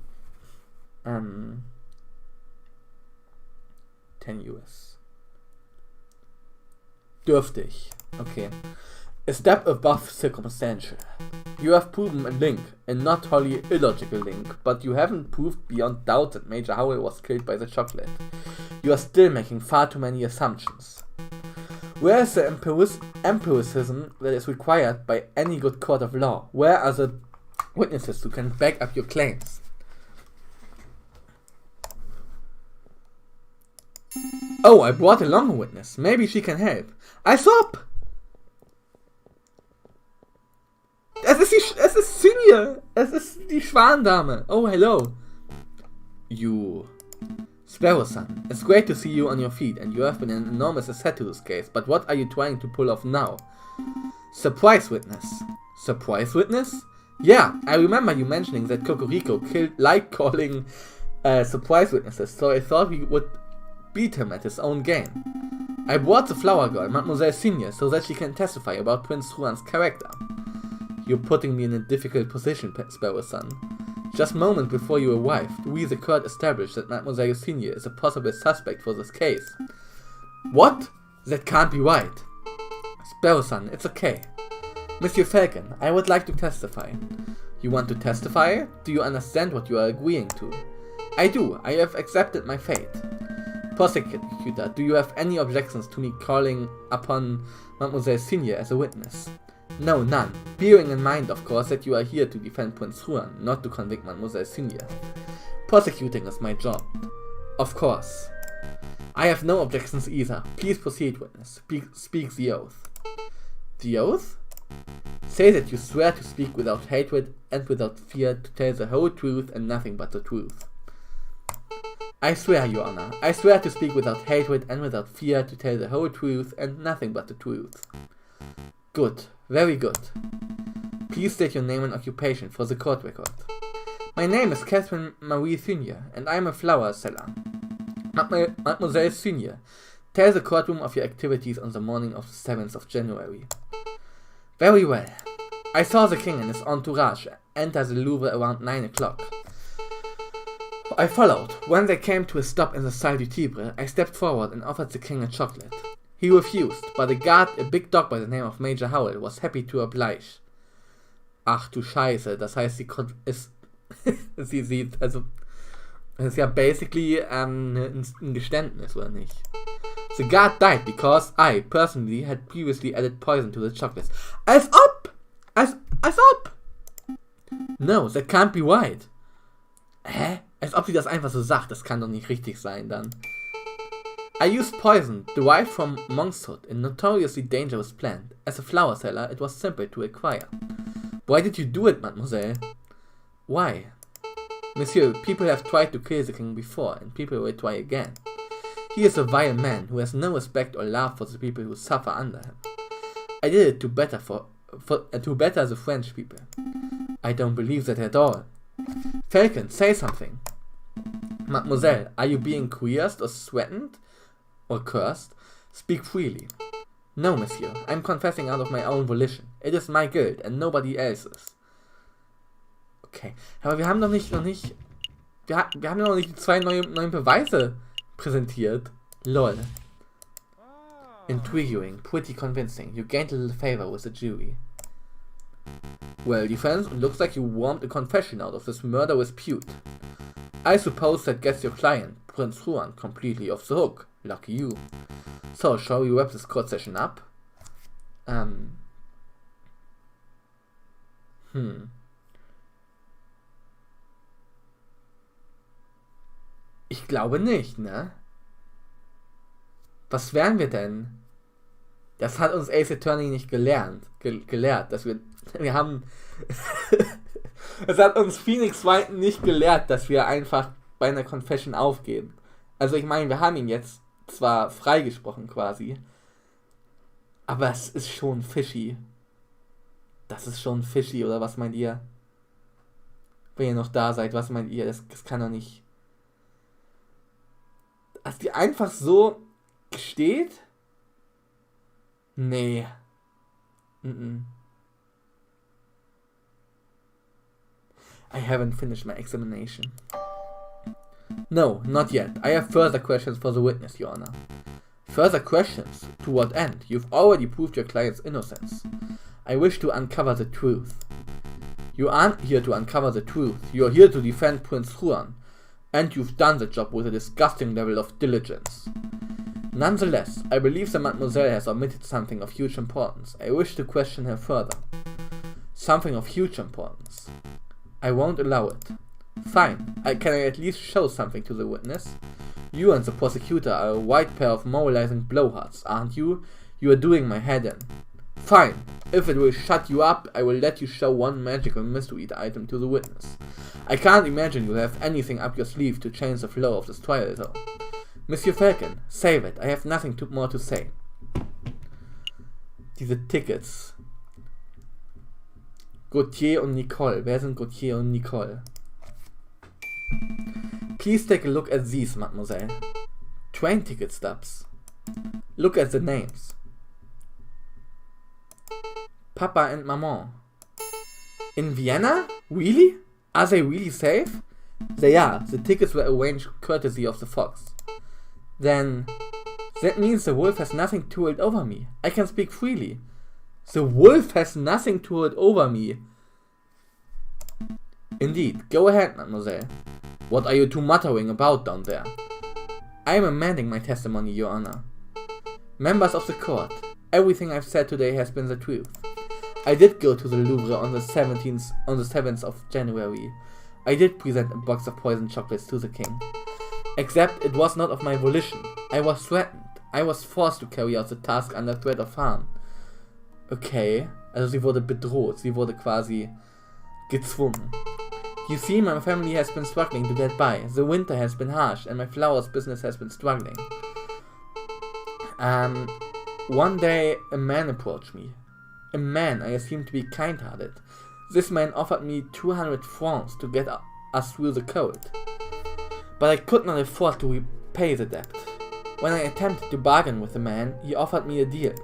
Tenuous. Dürftig. Okay. A step above circumstantial. You have proven a link, a not wholly illogical link, but you haven't proved beyond doubt that Major Howell was killed by the chocolate. You are still making far too many assumptions. Where is the empiricism that is required by any good court of law? Where are the witnesses who can back up your claims? Oh, I brought along a witness. Maybe she can help. Als ob! Es ist Sinje! Es ist die Schwandame! Oh, hello! You... Sparrow Son, it's great to see you on your feet, and you have been an enormous asset to this case, but what are you trying to pull off now? Surprise witness. Surprise witness? Yeah, I remember you mentioning that Cocorico liked calling surprise witnesses, so I thought we would beat him at his own game. I brought the flower girl, Mademoiselle Senior, so that she can testify about Prince Juan's character. You're putting me in a difficult position, Sparrow Son. Just moments before you arrived, we the court established that Mademoiselle Senior is a possible suspect for this case. What? That can't be right. Sparrow Son, it's okay. Monsieur Falcon, I would like to testify. You want to testify? Do you understand what you are agreeing to? I do. I have accepted my fate. Prosecutor, do you have any objections to me calling upon Mademoiselle Senior as a witness? No, none. Bearing in mind, of course, that you are here to defend Prince Juan, not to convict Mademoiselle Senior. Prosecuting is my job. Of course. I have no objections either. Please proceed, witness. Speak the oath. The oath? Say that you swear to speak without hatred and without fear, to tell the whole truth and nothing but the truth. I swear, Your Honor. I swear to speak without hatred and without fear, to tell the whole truth and nothing but the truth. Good. Very good. Please state your name and occupation for the court record. My name is Catherine Marie Senior, and I am a flower seller. Mademoiselle Senior, tell the courtroom of your activities on the morning of the 7th of January. Very well. I saw the king and his entourage enter the Louvre around 9 o'clock. I followed. When they came to a stop in the Salle du Tibre, I stepped forward and offered the king a chocolate. He refused, but the guard, a big dog by the name of Major Howell, was happy to oblige. Ach du Scheiße, das heißt, sie sieht, also, das ist ja basically ein Geständnis, oder nicht? The guard died because I, personally, had previously added poison to the chocolates. Als ob! Als ob! No, that can't be right. Hä? Als ob sie das einfach so sagt, das kann doch nicht richtig sein dann. I used poison, derived from monkshood, a notoriously dangerous plant. As a flower seller, it was simple to acquire. Why did you do it, mademoiselle? Why? Monsieur, people have tried to kill the king before, and people will try again. He is a vile man who has no respect or love for the people who suffer under him. I did it to better the French people. I don't believe that at all. Falcon, say something. Mademoiselle, are you being coerced or threatened? Or cursed? Speak freely. No, monsieur, I'm confessing out of my own volition. It is my guilt and nobody else's. Okay, aber wir haben noch nicht, wir haben noch nicht die 2 neuen Beweise präsentiert. Lol. Intriguing, pretty convincing. You gained a little favor with the jury. Well, defense, it looks like you wormed a confession out of this murderous feud. I suppose that gets your client, Prince Juan, completely off the hook. Lucky you. So, shall we wrap this court session up? Ich glaube nicht, ne? Was wären wir denn? Das hat uns Ace Attorney nicht gelehrt, dass wir haben es hat uns Phoenix Wright nicht gelehrt, dass wir einfach bei einer Confession aufgeben. Also ich meine, wir haben ihn jetzt zwar freigesprochen quasi, aber es ist schon fishy. Das ist schon fishy, oder was meint ihr? Wenn ihr noch da seid, was meint ihr? Das kann doch nicht... Dass die einfach so gesteht? Nee. I haven't finished my examination. No, not yet. I have further questions for the witness, Your Honor. Further questions? To what end? You've already proved your client's innocence. I wish to uncover the truth. You aren't here to uncover the truth. You're here to defend Prince Juan. And you've done the job with a disgusting level of diligence. Nonetheless, I believe that Mademoiselle has omitted something of huge importance. I wish to question her further. Something of huge importance. I won't allow it. Fine, can I at least show something to the witness? You and the prosecutor are a white pair of moralizing blowhards, aren't you? You are doing my head in. Fine, if it will shut you up, I will let you show one magical mystery item to the witness. I can't imagine you have anything up your sleeve to change the flow of this trial though. Monsieur Falcon, save it, I have nothing more to say. Diese Tickets. Gauthier und Nicole. Wer sind Gauthier und Nicole? Please take a look at these, mademoiselle. Train ticket stubs. Look at the names. Papa and Maman. In Vienna? Really? Are they really safe? They are. The tickets were arranged courtesy of the Fox. Then... that means the wolf has nothing to hold over me. I can speak freely. The wolf has nothing to hold over me. Indeed. Go ahead, mademoiselle. What are you two muttering about down there? I am amending my testimony, Your Honor. Members of the court, everything I've said today has been the truth. I did go to the Louvre on the 7th of January. I did present a box of poisoned chocolates to the king. Except it was not of my volition. I was threatened. I was forced to carry out the task under threat of harm. Okay, also sie wurde bedroht. Sie wurde quasi gezwungen. You see, my family has been struggling to get by. The winter has been harsh and my flowers business has been struggling. One day a man approached me. A man I assumed to be kind-hearted. This man offered me 200 francs to get us through the cold. But I could not afford to repay the debt. When I attempted to bargain with the man, he offered me a deal.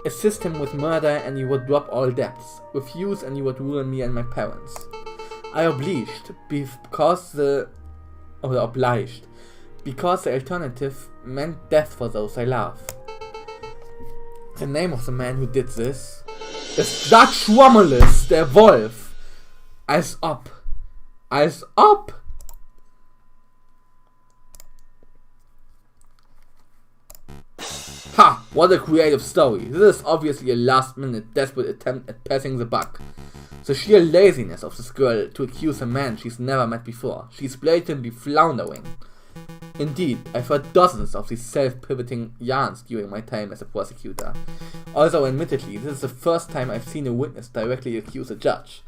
assist him with murder and he would drop all debts. Refuse and he would ruin me and my parents. I obliged because the alternative meant death for those I love. The name of the man who did this is Dutch Romulus, der Wolf. Als ob. Ha! What a creative story. This is obviously a last-minute, desperate attempt at passing the buck. The sheer laziness of this girl to accuse a man she's never met before. She's blatantly floundering. Indeed, I've heard dozens of these self-pivoting yarns during my time as a prosecutor. Although admittedly, this is the first time I've seen a witness directly accuse a judge.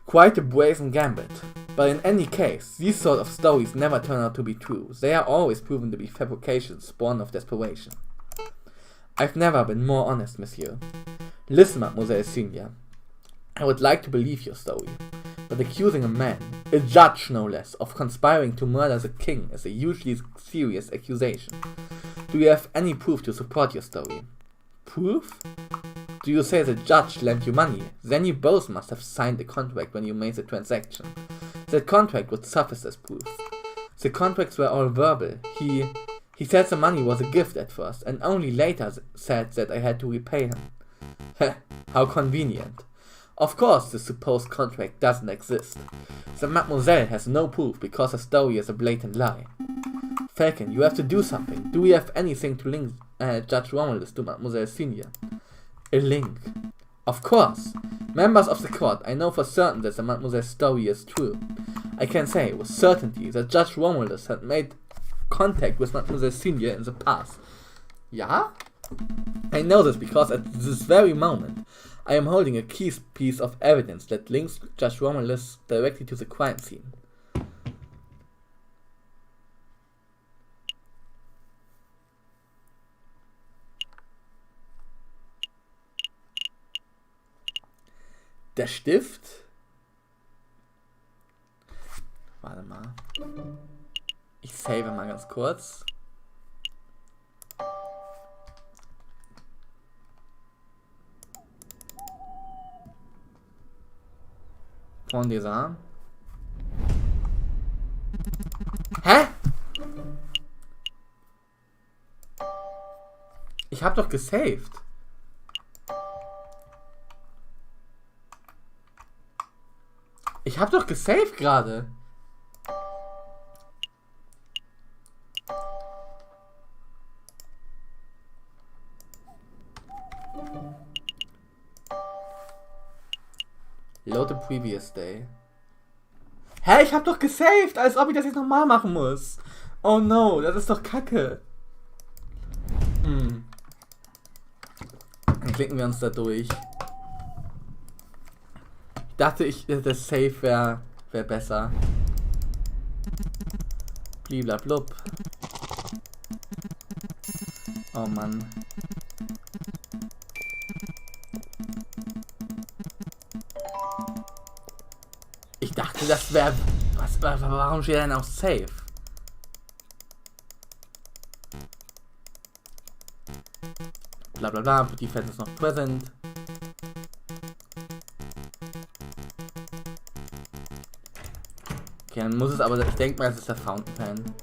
Quite a brazen gambit. But in any case, these sort of stories never turn out to be true. They are always proven to be fabrications born of desperation. I've never been more honest, monsieur. Listen, Mademoiselle Senior. I would like to believe your story, but accusing a man, a judge no less, of conspiring to murder the king is a hugely serious accusation. Do you have any proof to support your story? Proof? Do you say the judge lent you money? Then you both must have signed a contract when you made the transaction. That contract would suffice as proof. The contracts were all verbal. He said the money was a gift at first, and only later said that I had to repay him. Heh, how convenient. Of course, the supposed contract doesn't exist. The mademoiselle has no proof because her story is a blatant lie. Falcon, you have to do something. Do we have anything to link Judge Romulus to Mademoiselle Senior? A link. Of course. Members of the court, I know for certain that the Mademoiselle's story is true. I can say with certainty that Judge Romulus had made contact with Mademoiselle Senior in the past. Yeah? I know this because at this very moment, I am holding a key piece of evidence that links Judge Romulus directly to the crime scene. Der Stift? Warte mal. Ich save mal ganz kurz. Von dieser. Hä? Ich hab doch gesaved. Ich hab doch gesaved gerade. Load the previous day. Hä, ich hab doch gesaved, als ob ich das jetzt nochmal machen muss. Oh no, das ist doch Kacke. Dann klicken wir uns da durch. Ich dachte, das Save wäre besser. Bliblablub. Oh Mann. Ich dachte, das wäre... Warum steht denn auch Save? Blablabla, die Fett ist noch present. Okay, dann muss es aber... Ich denke mal, es ist der Fountain Pen.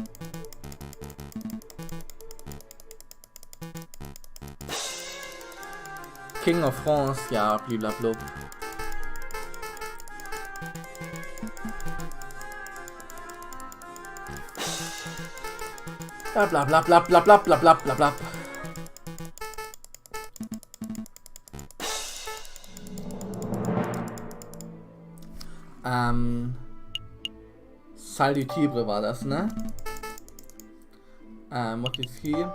King of France, ja, bliblablub. Blablabla. Salle du Tibre war das, ne? What is he? I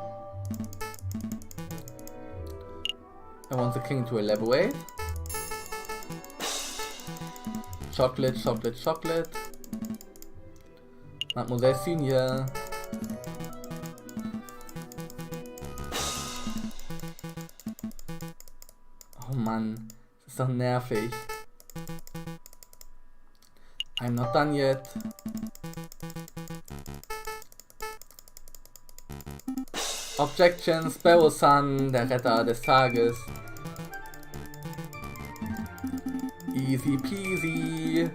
want the king to elaborate. Chocolate. Mademoiselle Senior. Oh Mann, das ist doch nervig. I'm not done yet. Objections, Sparrow-san, der Retter des Tages. Easy peasy.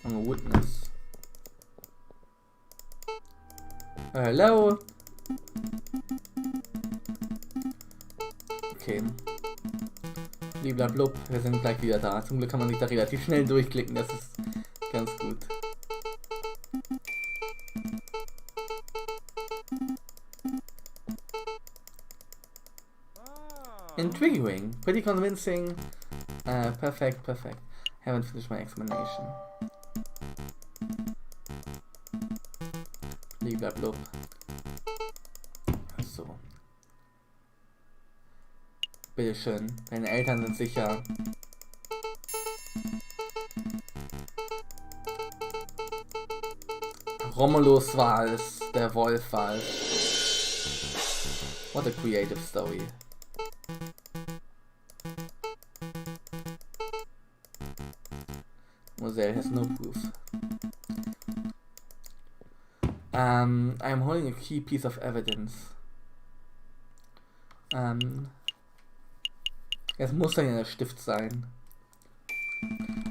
I'm a witness. Hello. Okay. Bliblablub, wir sind gleich wieder da. Zum Glück kann man sich da relativ schnell durchklicken, das ist ganz gut. Intriguing, pretty convincing. Perfect. Haven't finished my explanation. Bliblablub. So. Bitteschön, deine Eltern sind sicher. Romulus war es, der Wolf war es. What a creative story. Moselle has no proof. I'm holding a key piece of evidence. Es muss dann der Stift sein.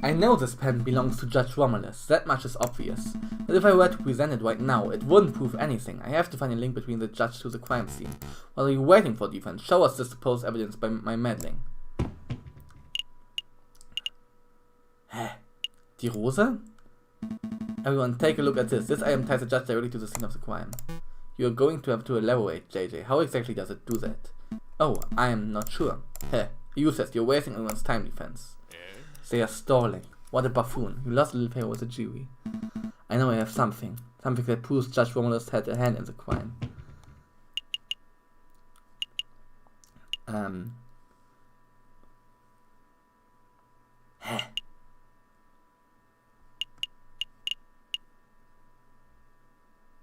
I know this pen belongs to Judge Romulus, that much is obvious. But if I were to present it right now, it wouldn't prove anything. I have to find a link between the judge to the crime scene. While you're waiting for defense, show us this supposed evidence by my meddling. Hä? Die Rose? Everyone, take a look at this. This item ties the judge directly to the scene of the crime. You're going to have to elaborate, JJ. How exactly does it do that? Oh, I'm not sure. Heh, useless. You're wasting everyone's time, defense. They are stalling. What a buffoon. You lost a little favor with the jury. I know I have something. Something that proves Judge Romulus had a hand in the crime. Hä?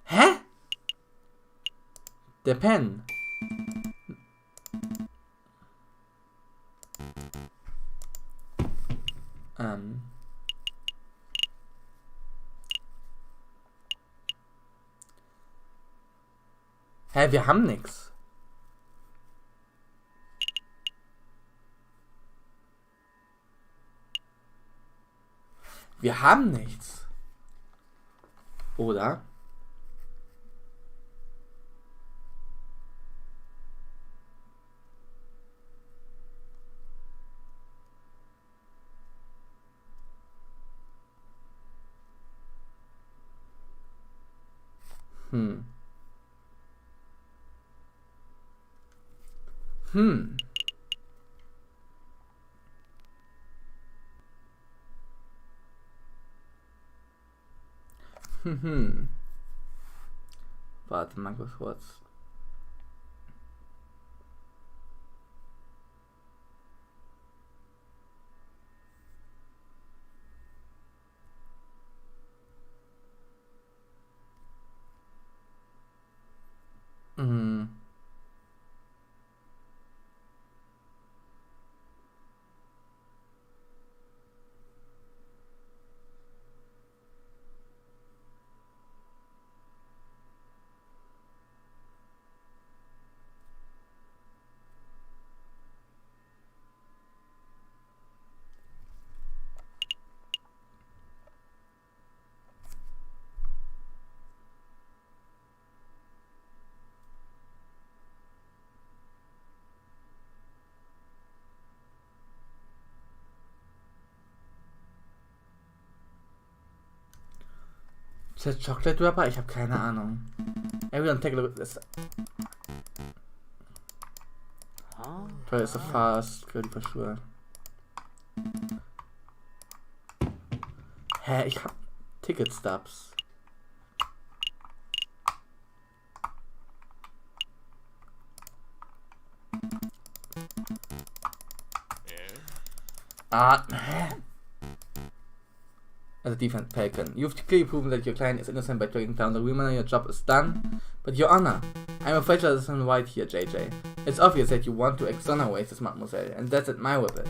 Hä? Der Pen. Hä, wir haben nix. Wir haben nichts. Oder? Warte mal kurz. Ist das Chocolate Wrapper? Ich habe keine Ahnung. Everyone take a look at this. Toll ist so fast. Pretty for sure. Hä, ich hab Ticket Stubs. Hä? As a defense taken. You've clearly proven that your client is innocent by tracking down the woman and your job is done. But your honor, I'm afraid there's some right here, JJ. It's obvious that you want to exonerate this mademoiselle, and that's admirable.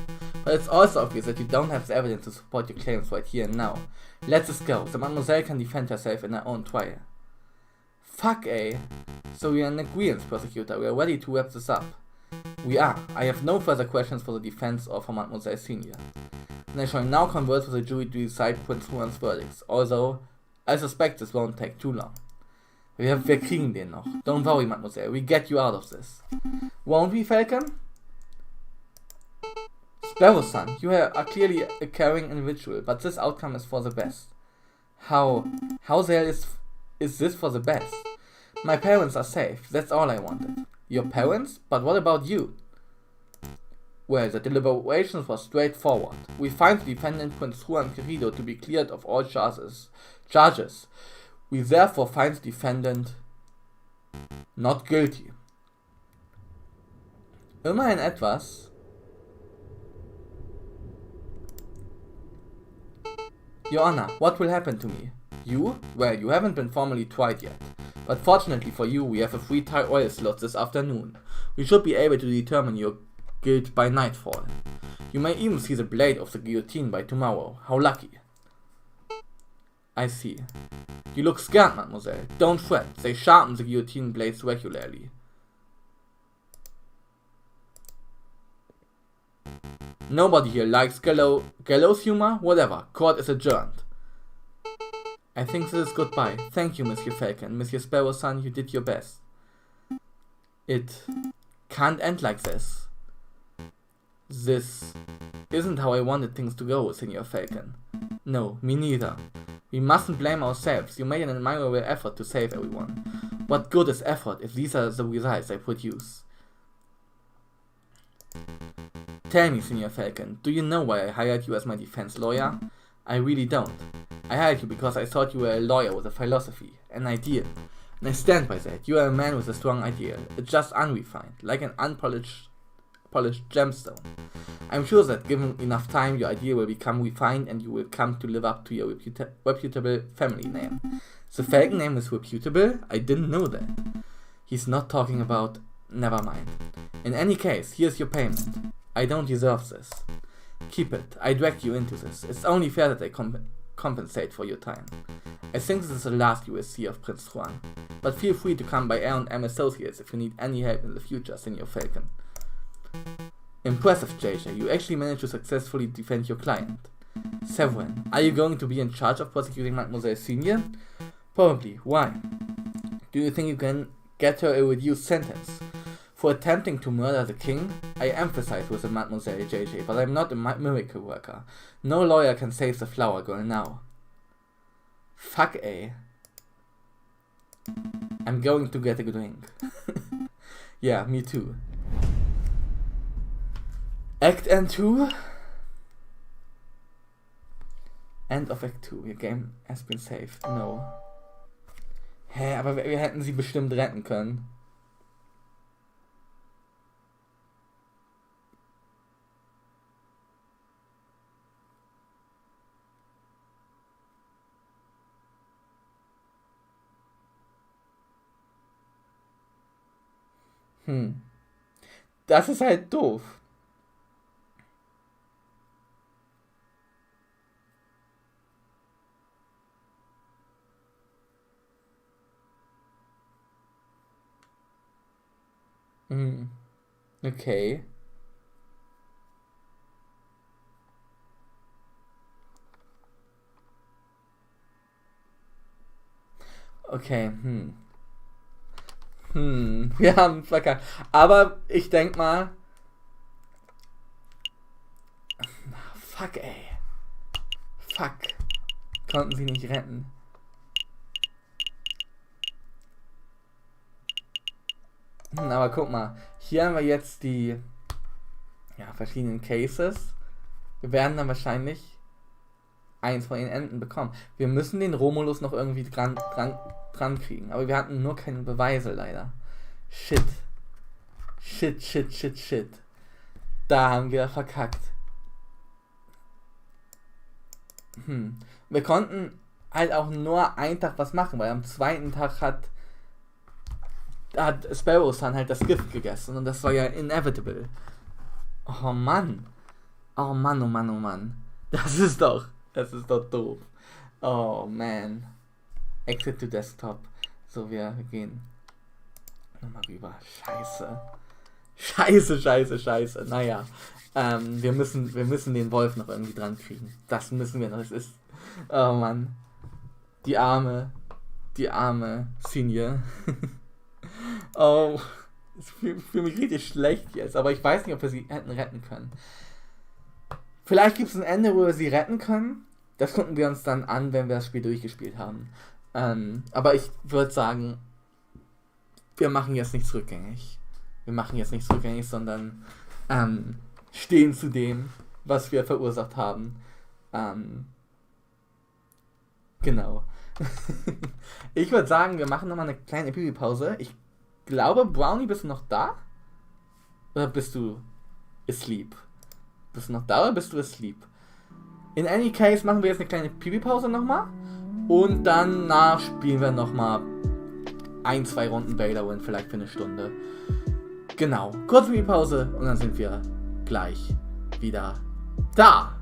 But it's also obvious that you don't have the evidence to support your claims right here and now. Let this go. The mademoiselle can defend herself in her own trial. Fuck, eh? So we are in agreement, prosecutor. We are ready to wrap this up. We are. I have no further questions for the defense or for Mademoiselle Senior. And I shall now converse with the jury to decide Prince Juan's verdicts, although I suspect this won't take too long. Wir kriegen den noch. Don't worry, Mademoiselle. We get you out of this. Won't we, Falcon? Sparrow-san, you are clearly a caring individual, but this outcome is for the best. How the hell is this for the best? My parents are safe. That's all I wanted. Your parents? But what about you? Well, the deliberations were straightforward. We find the defendant Prince Juan Querido to be cleared of all charges. We therefore find the defendant not guilty. Immerhin etwas. Your Honor, what will happen to me? You? Well, you haven't been formally tried yet. But fortunately for you, we have a free trial slot this afternoon. We should be able to determine your guilt by nightfall. You may even see the blade of the guillotine by tomorrow. How lucky. I see. You look scared, mademoiselle. Don't fret. They sharpen the guillotine blades regularly. Nobody here likes gallows humor? Whatever. Court is adjourned. I think this is goodbye. Thank you, Monsieur Falcon. Monsieur Sparrow-san, you did your best. It can't end like this. This isn't how I wanted things to go, Senor Falcon. No, me neither. We mustn't blame ourselves. You made an admirable effort to save everyone. What good is effort if these are the results I produce? Tell me, Senor Falcon, do you know why I hired you as my defense lawyer? I really don't. I hired you because I thought you were a lawyer with a philosophy, an ideal. And I stand by that. You are a man with a strong ideal. It's just unrefined, like an unpolished gemstone. I'm sure that given enough time, your idea will become refined and you will come to live up to your reputable family name. The Falcon name is reputable? I didn't know that. He's not talking about... Never mind. In any case, here's your payment. I don't deserve this. Keep it. I dragged you into this. It's only fair that I compensate for your time. I think this is the last you will see of Prince Juan. But feel free to come by R&M Associates if you need any help in the future, Senor Falcon. Impressive, JJ. You actually managed to successfully defend your client. Severin, are you going to be in charge of prosecuting Mademoiselle Senior? Probably. Why? Do you think you can get her a reduced sentence? For attempting to murder the king? I emphasize with the Mademoiselle JJ, but I'm not a miracle worker. No lawyer can save the flower girl now. Fuck, eh? I'm going to get a drink. Yeah, me too. Act End 2. End of Act 2. Your game has been saved. No. Hä, aber wir hätten sie bestimmt retten können. Das ist halt doof. Okay. Okay, wir haben verkackt. Aber ich denk mal... Fuck, ey. Fuck. Konnten sie nicht retten. Aber guck mal. Hier haben wir jetzt die verschiedenen Cases. Wir werden dann wahrscheinlich eins von den Enden bekommen. Wir müssen den Romulus noch irgendwie dran kriegen. Aber wir hatten nur keine Beweise leider. Shit. Da haben wir verkackt. Wir konnten halt auch nur einen Tag was machen, weil am zweiten Tag hat hat Sparrows dann halt das Gift gegessen und das war ja inevitable. Oh Mann. Oh Mann, oh Mann, oh Mann. Das ist doch doof. Oh man. Exit to Desktop. So, wir gehen nochmal rüber. Scheiße. Naja. Wir müssen den Wolf noch irgendwie dran kriegen. Das müssen wir noch. Es ist. Oh Mann. Die arme Senior. Oh. Ich fühle mich richtig schlecht jetzt, aber ich weiß nicht, ob wir sie hätten retten können. Vielleicht gibt es ein Ende, wo wir sie retten können. Das gucken wir uns dann an, wenn wir das Spiel durchgespielt haben. Aber ich würde sagen, wir machen jetzt nichts rückgängig. Sondern stehen zu dem, was wir verursacht haben. Genau. Ich würde sagen, wir machen nochmal eine kleine Pipi-Pause. Ich glaube, Brownie, bist du noch da? Oder bist du asleep? Bist du noch da oder bist du asleep? In any case machen wir jetzt eine kleine Pipi-Pause nochmal. Und danach spielen wir nochmal 1-2 Runden Valorant, vielleicht für eine Stunde. Genau. Kurze Pipi-Pause und dann sind wir gleich wieder da.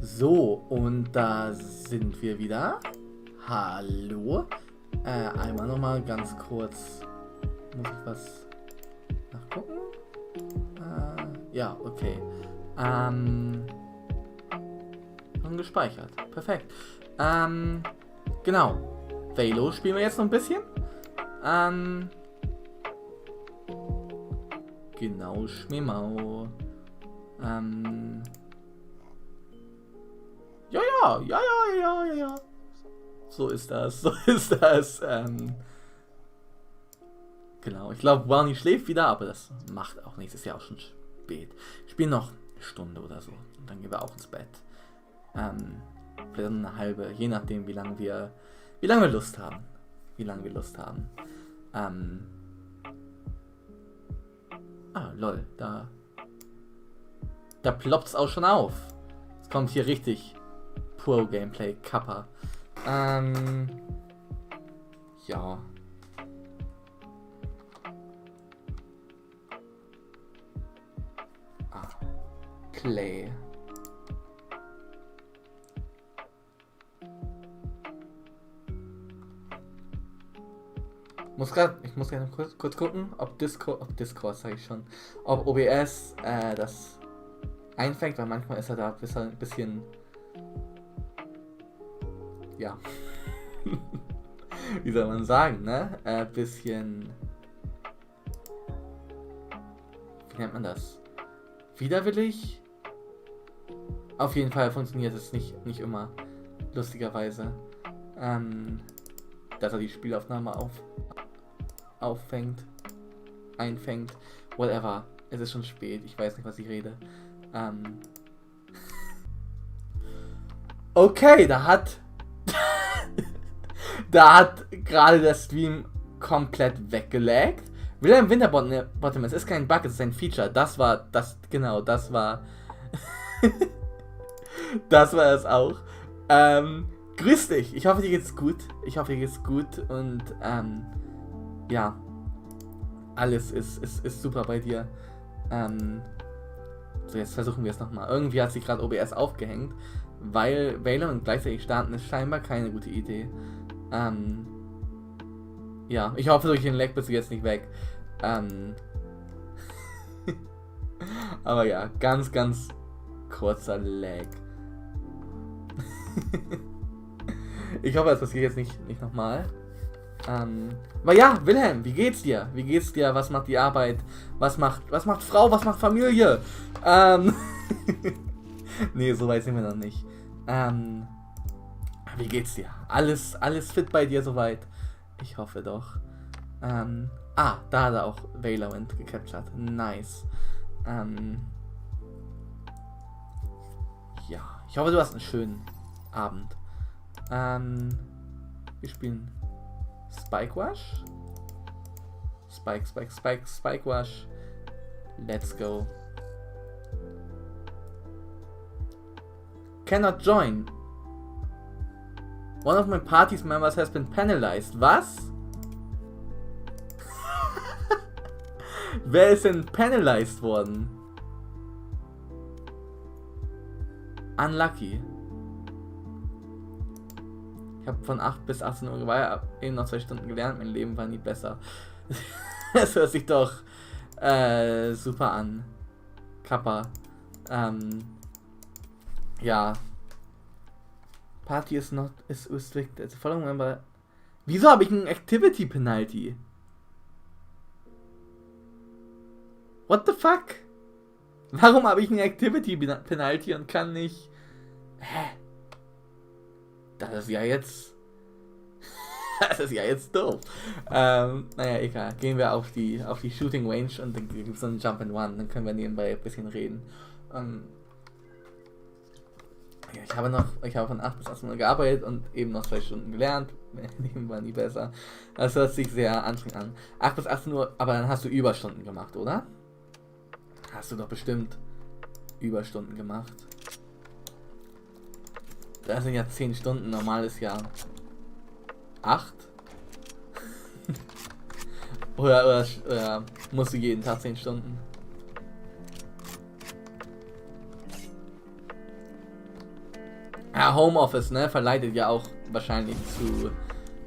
So, und da sind wir wieder. Hallo. Einmal nochmal ganz kurz. Muss ich was nachgucken? Ja, okay. Und gespeichert. Perfekt. Genau. Valo spielen wir jetzt noch ein bisschen. Genau, Schmimau. Ja. So ist das. Genau, ich glaube, Brownie schläft wieder, aber das macht auch nichts. Ist ja auch schon spät. Ich spiele noch eine Stunde oder so. Und dann gehen wir auch ins Bett. Vielleicht eine halbe, je nachdem, wie lange wir Lust haben. Lol, da ploppt's auch schon auf. Es kommt hier richtig Pro-Gameplay, Kappa. Ja. Play. Ich muss gerne kurz gucken, ob Discord sage ich schon, ob OBS das einfängt, weil manchmal ist er da ein bisschen, ja, wie soll man sagen, ne? Bisschen, wie nennt man das? Widerwillig? Auf jeden Fall funktioniert es nicht immer, lustigerweise, dass er die Spielaufnahme einfängt, whatever. Es ist schon spät, ich weiß nicht, was ich rede. Okay, da hat gerade der Stream komplett weggelaggt. Willkommen Winterbottom, es ist kein Bug, es ist ein Feature. Das war das auch. Grüß dich, ich hoffe dir geht's gut. Und ja, alles ist super bei dir. So, jetzt versuchen wir es nochmal. Irgendwie hat sich gerade OBS aufgehängt, weil Valorant gleichzeitig starten ist scheinbar keine gute Idee. Ja, ich hoffe, durch den Lag bist du jetzt nicht weg. Aber ja, ganz kurzer Lag. Ich hoffe, das passiert jetzt nicht nochmal. Aber ja, Wilhelm, wie geht's dir? Was macht die Arbeit? Was macht Frau? Was macht Familie? Nee, so weit sind wir noch nicht. Wie geht's dir? Alles fit bei dir soweit? Ich hoffe doch. Da hat er auch Valorant gecaptured. Nice. Ja, ich hoffe, du hast einen schönen Abend. Wir spielen Spike Wash. Spike Wash. Let's go. Cannot join. One of my party's members has been penalized. Was? Wer ist denn penalized worden? Unlucky. Ich habe von 8 bis 18 Uhr eben noch 2 Stunden gelernt. Mein Leben war nie besser. Das hört sich doch super an. Kappa. Ja. Party is restricted. Following member. Wieso habe ich einen Activity Penalty? What the fuck? Warum habe ich einen Activity Penalty und kann nicht... Hä? Das ist ja jetzt doof. Naja, egal. Gehen wir auf die Shooting Range und dann gibt es so einen Jump and One. Dann können wir nebenbei ein bisschen reden. Ja, ich habe von 8 bis 18 Uhr gearbeitet und eben noch 2 Stunden gelernt. Leben war nie besser. Das hört sich sehr anstrengend an. 8 bis 18 Uhr, aber dann hast du Überstunden gemacht, oder? Hast du doch bestimmt Überstunden gemacht. Das sind ja 10 Stunden, normales Jahr 8. oder musst du jeden Tag 10 Ja, Homeoffice, ne? Verleitet ja auch wahrscheinlich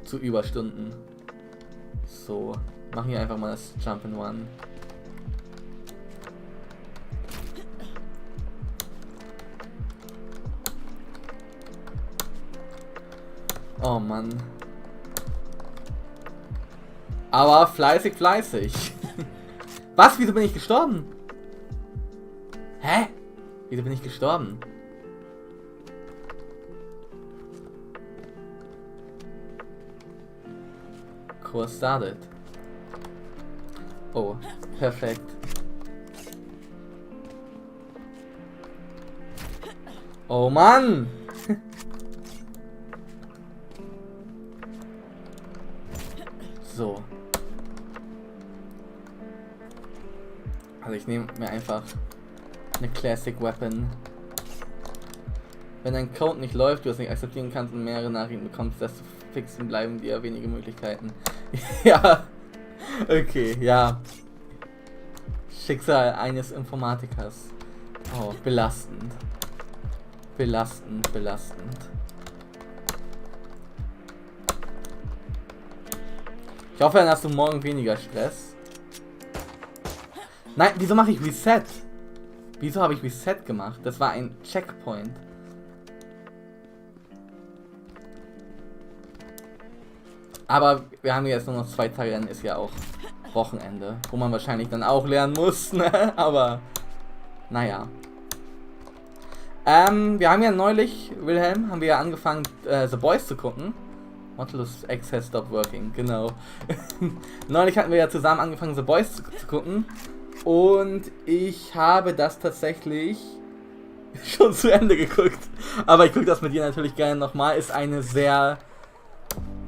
zu Überstunden. So, machen wir einfach mal das Jump'n'One. Oh Mann. Aber fleißig, fleißig. Was? Wieso bin ich gestorben? Hä? Wieso bin ich gestorben? Kurs startet. Oh, perfekt. Oh Mann! So. Also ich nehme mir einfach eine Classic Weapon. Wenn dein Code nicht läuft, du es nicht akzeptieren kannst und mehrere Nachrichten bekommst, desto fixen bleiben dir wenige Möglichkeiten. Ja. Okay, ja. Schicksal eines Informatikers. Oh, belastend. Belastend, belastend. Ich hoffe, dann hast du morgen weniger Stress. Nein, wieso mache ich Reset? Wieso habe ich Reset gemacht? Das war ein Checkpoint. Aber wir haben jetzt nur noch 2 Tage, dann ist ja auch Wochenende. Wo man wahrscheinlich dann auch lernen muss, ne? Aber, naja. Wir haben ja neulich, Wilhelm, haben wir ja angefangen, The Boys zu gucken. Modulus X has stopped working, genau. Neulich hatten wir ja zusammen angefangen, The Boys zu gucken. Und ich habe das tatsächlich schon zu Ende geguckt. Aber ich gucke das mit dir natürlich gerne nochmal. Ist eine sehr,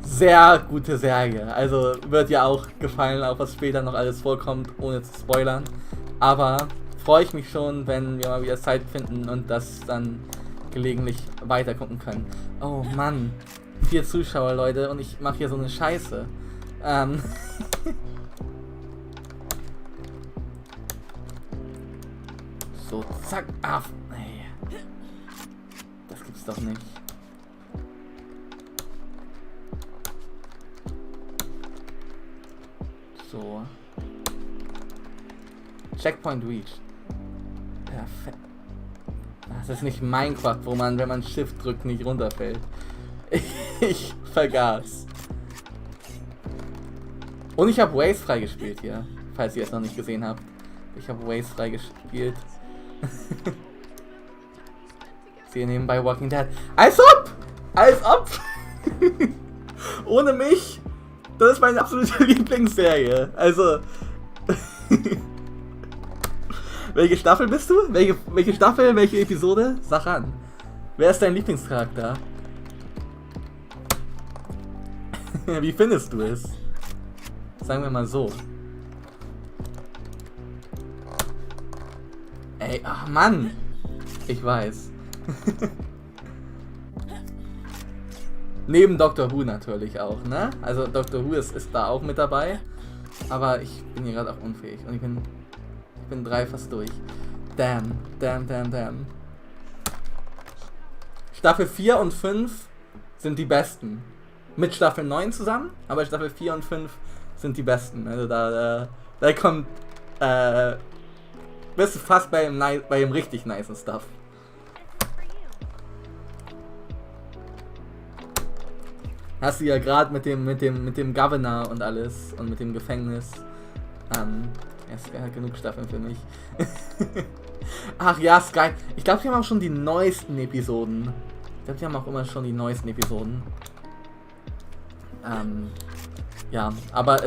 sehr gute Serie. Also wird ja auch gefallen, auch was später noch alles vorkommt, ohne zu spoilern. Aber freue ich mich schon, wenn wir mal wieder Zeit finden und das dann gelegentlich weiter gucken können. Oh Mann. 4 Zuschauer, Leute, und ich mache hier so eine Scheiße. So, zack, ah, nee. Das gibt's doch nicht. So. Checkpoint reached. Perfekt. Das ist nicht Minecraft, wo man, wenn man Shift drückt, nicht runterfällt. Ich vergaß. Und ich habe Waze freigespielt hier, falls ihr es noch nicht gesehen habt. Ich habe Waze freigespielt. Sehe nebenbei Walking Dead. Als ob! Als ob! Ohne mich! Das ist meine absolute Lieblingsserie. Also. Welche Staffel bist du? Welche Staffel? Welche Episode? Sag an. Wer ist dein Lieblingscharakter? Wie findest du es? Sagen wir mal so. Ey, ach Mann! Ich weiß. Neben Doctor Who natürlich auch, ne? Also Doctor Who ist da auch mit dabei. Aber ich bin hier gerade auch unfähig. Und ich bin 3 fast durch. Damn. Staffel 4 und 5 sind die besten. Mit Staffel 9 zusammen, aber Staffel 4 und 5 sind die besten. Also da kommt, bist du fast bei dem richtig nicen Stuff. Hast du ja gerade mit dem Governor und alles und mit dem Gefängnis. Es wäre halt genug Staffeln für mich. Ach ja, Sky. Ich glaube, die haben auch schon die neuesten Episoden. Ja, aber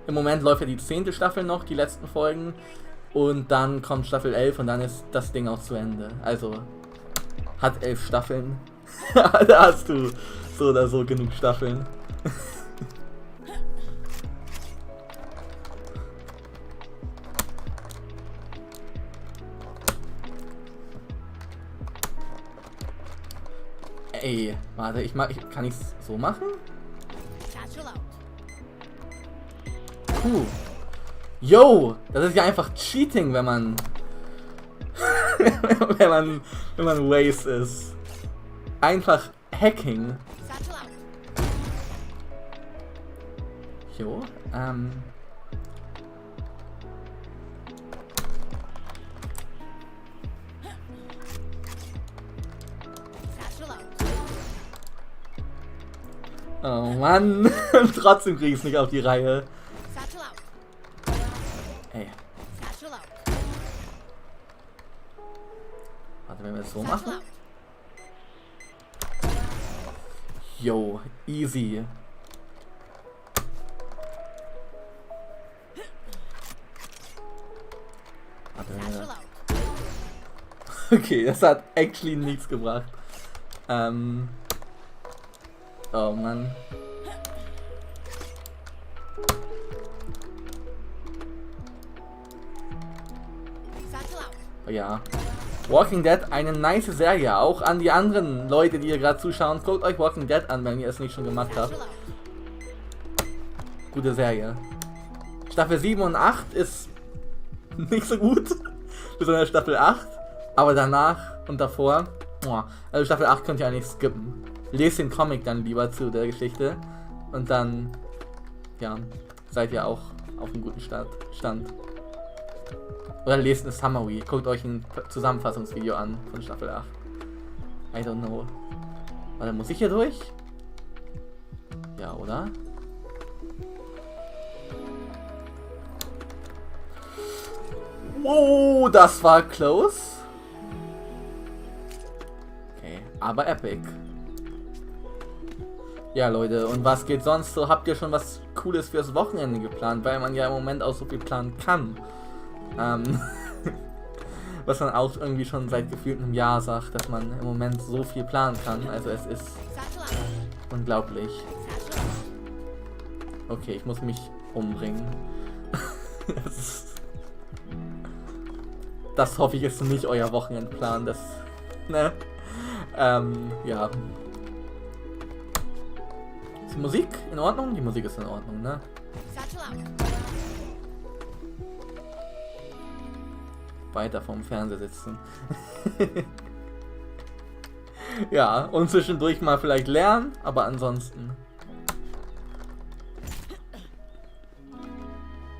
im Moment läuft ja die 10. Staffel noch, die letzten Folgen. Und dann kommt Staffel 11 und dann ist das Ding auch zu Ende. Also, hat 11 Staffeln. Da hast du so oder so genug Staffeln. Ey, warte, kann ich's so machen? Yo, das ist ja einfach Cheating, wenn man wenn man Waze ist. Einfach Hacking. Jo, oh Mann, trotzdem krieg ich es nicht auf die Reihe. Ey. Warte, wenn wir es so machen. Yo, easy. Warte, wenn wir... Okay, das hat actually nichts gebracht. Oh Mann. Oh ja. Walking Dead, eine nice Serie. Auch an die anderen Leute, die hier gerade zuschauen. Guckt euch Walking Dead an, wenn ihr es nicht schon gemacht habt. Gute Serie. Staffel 7 und 8 ist nicht so gut. Besonders Staffel 8. Aber danach und davor. Also Staffel 8 könnt ihr eigentlich skippen. Lest den Comic dann lieber zu der Geschichte. Und dann, ja, seid ihr auch auf einem guten Stand. Oder lest eine Summary. Guckt euch ein Zusammenfassungsvideo an von Staffel 8. I don't know. Warte, muss ich hier durch? Ja, oder? Wow, das war close. Okay, aber epic. Ja, Leute, und was geht sonst so? Habt ihr schon was Cooles fürs Wochenende geplant? Weil man ja im Moment auch so viel planen kann. Was man auch irgendwie schon seit gefühlt einem Jahr sagt, dass man im Moment so viel planen kann. Also es ist unglaublich. Okay, ich muss mich umbringen. Das hoffe ich ist nicht euer Wochenendplan. Das, ne? Ja. Ist die Musik in Ordnung? Die Musik ist in Ordnung, ne? Weiter vom Fernseher sitzen. Ja, und zwischendurch mal vielleicht lernen, aber ansonsten.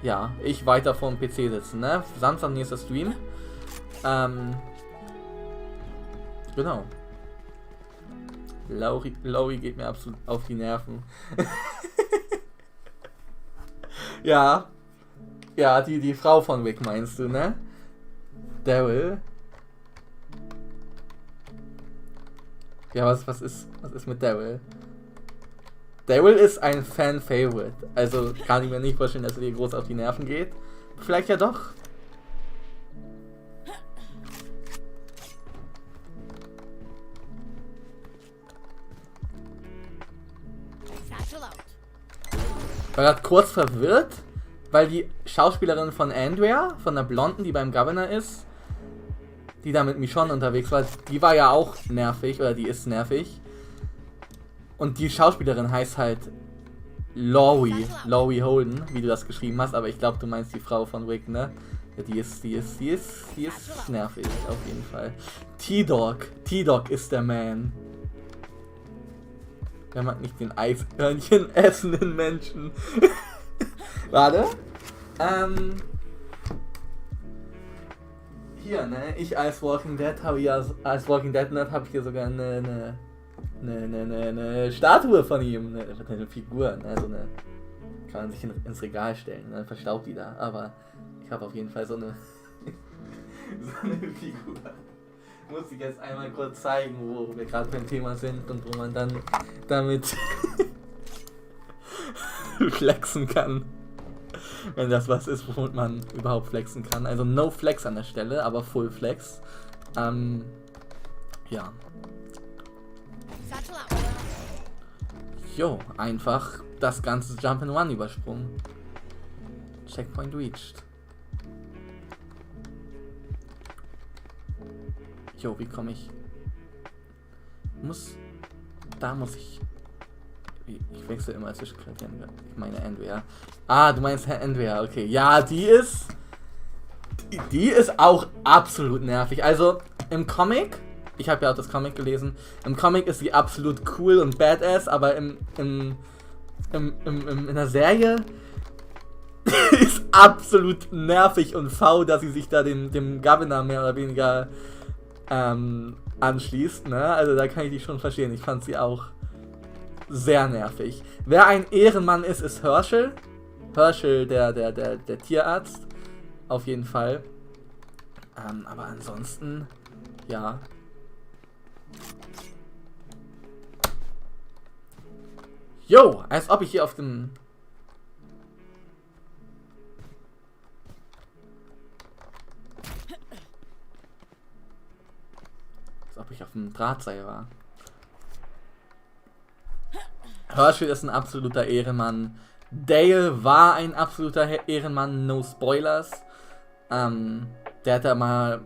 Ja, ich weiter vorm PC sitzen, ne? Samstag nächster Stream. Genau. Lauri geht mir absolut auf die Nerven. Ja. Ja, die Frau von Wick meinst du, ne? Daryl. Ja, was ist mit Daryl? Daryl ist ein Fan-Favorite. Also kann ich mir nicht vorstellen, dass er dir groß auf die Nerven geht. Vielleicht ja doch. War gerade kurz verwirrt, weil die Schauspielerin von Andrea, von der Blonden, die beim Governor ist, die da mit Michonne unterwegs war, die war ja auch nervig, oder die ist nervig. Und die Schauspielerin heißt halt Laurie Holden, wie du das geschrieben hast, aber ich glaube, du meinst die Frau von Wick, ne? Ja, die ist nervig, auf jeden Fall. T-Dog ist der Man. Wer mag nicht den Eichhörnchen essenden Menschen? Warte. Hier, ne? Ich als Walking Dead habe ja, als Walking Dead Nerd habe ich hier sogar eine Statue von ihm, eine Figur, ne? So eine, kann man sich ins Regal stellen, dann verstaubt die da, aber ich habe auf jeden Fall so eine Figur. Muss ich jetzt einmal kurz zeigen, wo wir gerade beim Thema sind und wo man dann damit flexen kann. Wenn das was ist, womit man überhaupt flexen kann. Also no flex an der Stelle, aber full flex. Ja. Jo, einfach das ganze Jump and Run übersprungen. Checkpoint reached. Jo, wie komme ich? Da muss ich... Ich wechsle immer zwischen Charakteren. Ich meine Andrea. Ah, du meinst Andrea, okay. Ja, die ist Die ist auch absolut nervig. Also im Comic, ich habe ja auch das Comic gelesen, im Comic ist sie absolut cool und badass, aber in der Serie ist absolut nervig und faul, dass sie sich da dem Governor mehr oder weniger anschließt, ne? Also da kann ich die schon verstehen. Ich fand sie auch sehr nervig. Wer ein Ehrenmann ist, ist Herschel. Herschel, der Tierarzt. Auf jeden Fall. Aber ansonsten, ja. Jo, als ob ich hier auf dem... Als ob ich auf dem Drahtseil war. Herschel ist ein absoluter Ehrenmann. Dale war ein absoluter Ehrenmann, no spoilers. Der hätte mal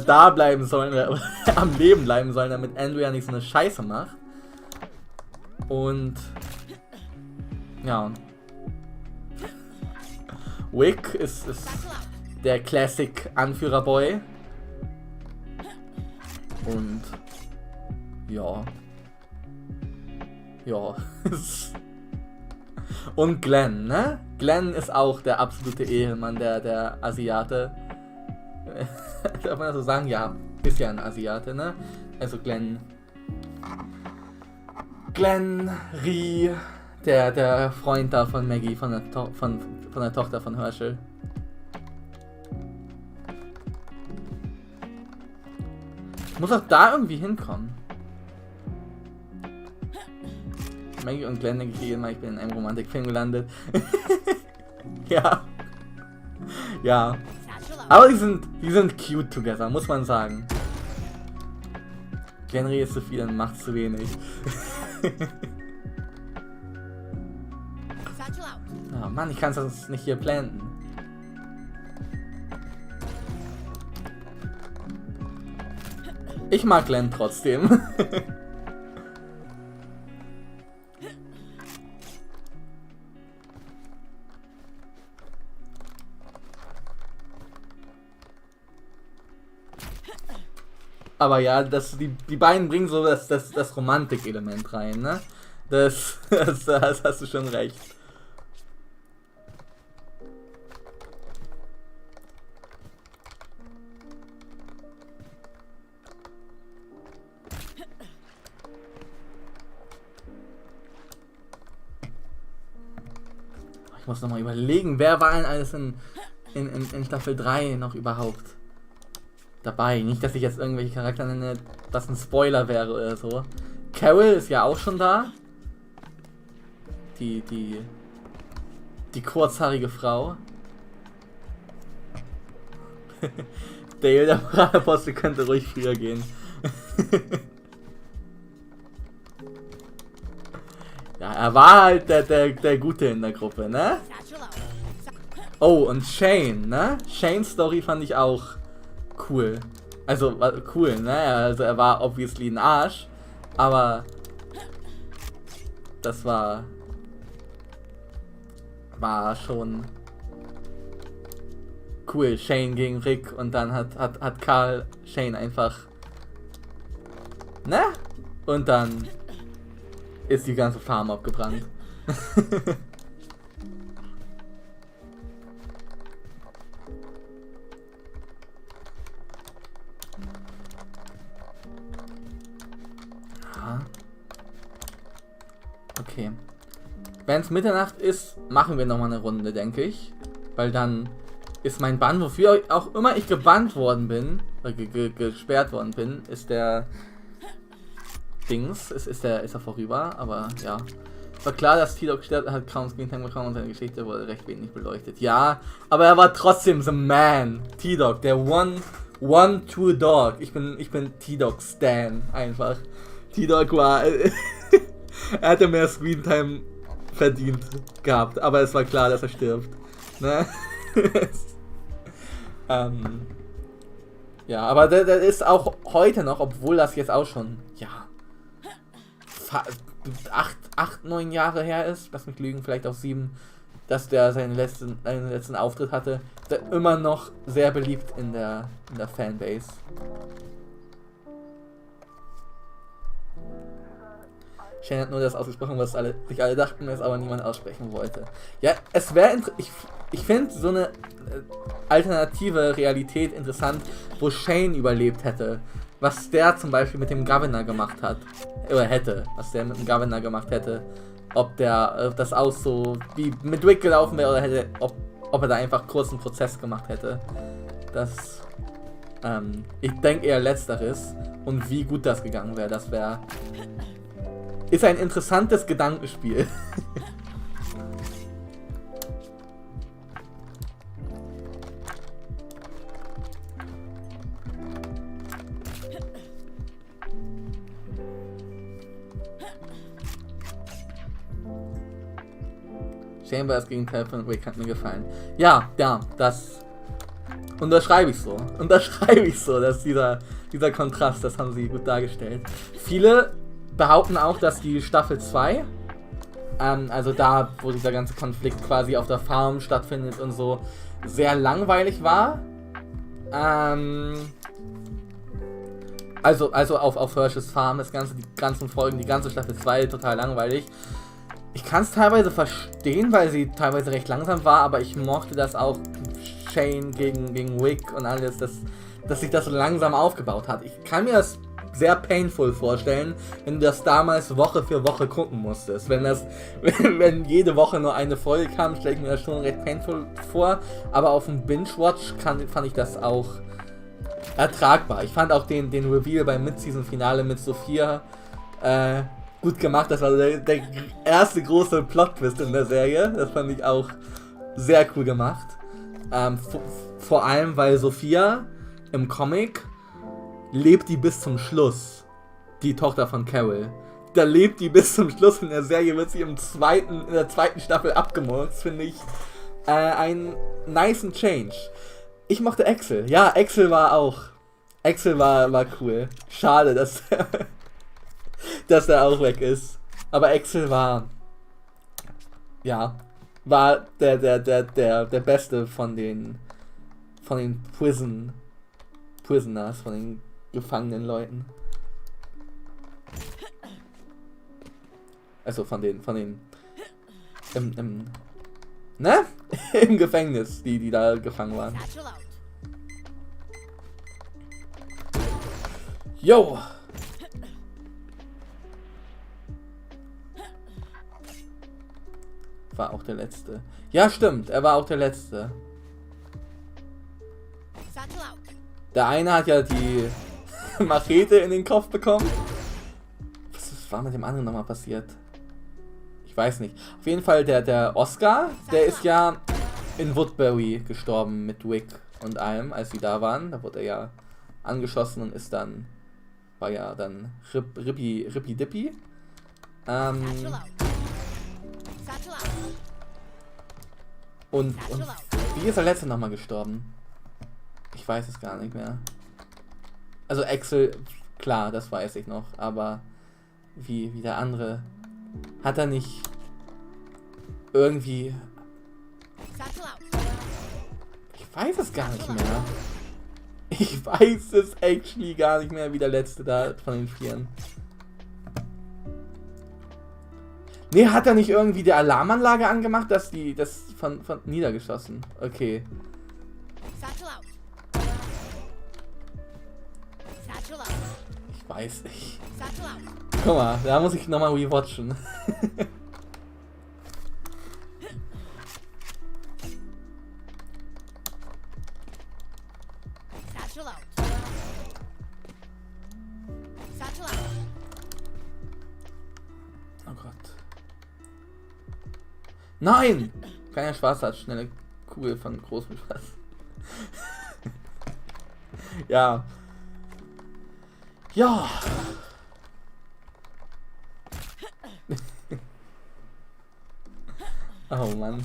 da bleiben sollen, oder am Leben bleiben sollen, damit Andrea nicht so eine Scheiße macht. Und ja. Wick ist der Classic Anführerboy. Und ja. Ja. Und Glenn, ne? Glenn ist auch der absolute Ehrenmann, der Asiate. Darf man das so sagen? Ja, ist ja ein Asiate, ne? Also Glenn Ree, der Freund da von Maggie, von der Tochter von Herschel. Ich muss auch da irgendwie hinkommen. Maggie und Glenn denke ich jeden Mal, ich bin in einem Romantikfilm gelandet. Ja. Ja. Aber die sind cute together, muss man sagen. Glenn redet zu viel und macht zu wenig. Oh Mann, ich kann es nicht hier planten. Ich mag Glenn trotzdem. Aber ja, die beiden bringen so das Romantik-Element rein, ne? Das hast du schon recht. Ich muss nochmal überlegen, wer war denn alles in Staffel 3 noch überhaupt dabei? Nicht, dass ich jetzt irgendwelche Charakter nenne, was ein Spoiler wäre oder so. Carol ist ja auch schon da. Die kurzhaarige Frau. Dale, der Parapostel, könnte ruhig früher gehen. Ja, er war halt der Gute in der Gruppe, ne? Oh, und Shane, ne? Shanes Story fand ich auch cool. Also, war cool, ne? Also, er war obviously ein Arsch, aber das war schon cool. Shane gegen Rick und dann hat Carl Shane einfach, ne? Und dann ist die ganze Farm abgebrannt. Okay. Wenn es Mitternacht ist, machen wir nochmal eine Runde, denke ich. Weil dann ist mein Bann, wofür auch immer ich gebannt worden bin, oder gesperrt worden bin, ist der Dings, ist er vorüber, aber ja. War klar, dass T-Dog stirbt, hat kaum Screentime bekommen und seine Geschichte wurde recht wenig beleuchtet. Ja, aber er war trotzdem the man. T-Dog, der one true dog. Ich bin T-Dog Stan, einfach. T-Dog war... er hatte mehr Screentime verdient gehabt, aber es war klar, dass er stirbt. Ne? Ja, aber der ist auch heute noch, obwohl das jetzt auch schon, ja, 8, 9 Jahre her ist, lass mich lügen, vielleicht auch 7, dass der seinen letzten Auftritt hatte, ist er immer noch sehr beliebt in der Fanbase. Shane hat nur das ausgesprochen, was sich alle dachten, es aber niemand aussprechen wollte. Ja, es wäre ich finde so eine alternative Realität interessant, wo Shane überlebt hätte. Was der zum Beispiel mit dem Governor gemacht hat. Oder hätte. Was der mit dem Governor gemacht hätte. Ob das auch so wie mit Rick gelaufen wäre oder ob er da einfach kurz einen Prozess gemacht hätte. Das, ich denke eher Letzteres. Und wie gut das gegangen wäre, ist ein interessantes Gedankenspiel. Shane war das Gegenteil von Rick, hat mir gefallen. Ja, das unterschreibe ich so, dass dieser Kontrast, das haben sie gut dargestellt. Viele behaupten auch, dass die Staffel 2, also da, wo dieser ganze Konflikt quasi auf der Farm stattfindet und so, sehr langweilig war. Also auf Hersh's Farm, die ganzen Folgen, die ganze Staffel 2 total langweilig. Ich kann es teilweise verstehen, weil sie teilweise recht langsam war, aber ich mochte das auch, Shane gegen Rick und alles, dass sich das so langsam aufgebaut hat. Ich kann mir das sehr painful vorstellen, wenn du das damals Woche für Woche gucken musstest. Wenn jede Woche nur eine Folge kam, stelle ich mir das schon recht painful vor, aber auf dem Binge-Watch fand ich das auch ertragbar. Ich fand auch den Reveal beim Mid-Season-Finale mit Sophia gut gemacht. Das war der erste große Plot-Twist in der Serie. Das fand ich auch sehr cool gemacht. Vor allem, weil Sophia im Comic lebt die bis zum Schluss. Die Tochter von Carol. Da lebt die bis zum Schluss. In der Serie wird sie in der zweiten Staffel abgemurkst, finde ich. Ein nicen Change. Ich mochte Axel. Ja, Axel war cool. Schade, dass er auch weg ist. Aber Axel war der Beste von den Prisoners, von den gefangenen Leuten. Also von den im Gefängnis, die da gefangen waren. Yo! War auch der Letzte. Ja, stimmt, er war auch der Letzte. Der eine hat ja die Machete in den Kopf bekommen. Was war mit dem anderen nochmal passiert? Ich weiß nicht. Auf jeden Fall der Oscar, der ist ja in Woodbury gestorben mit Rick und allem, als sie da waren. Da wurde er ja angeschossen und war ja dann Rippy Dippy. Und wie ist der Letzte nochmal gestorben? Ich weiß es gar nicht mehr. Also Axel, klar, das weiß ich noch, aber wie der andere, hat er nicht irgendwie... Ich weiß es gar nicht mehr. Ich weiß es actually gar nicht mehr, wie der Letzte da von den Vieren. Nee, hat er nicht irgendwie die Alarmanlage angemacht, das von niedergeschossen? Okay. Ich weiß nicht. Guck mal, da muss ich nochmal rewatchen. Oh Gott. Nein! Keiner Spaß hat, schnelle Kugel von großem Spaß. Ja. Ja. Oh Mann.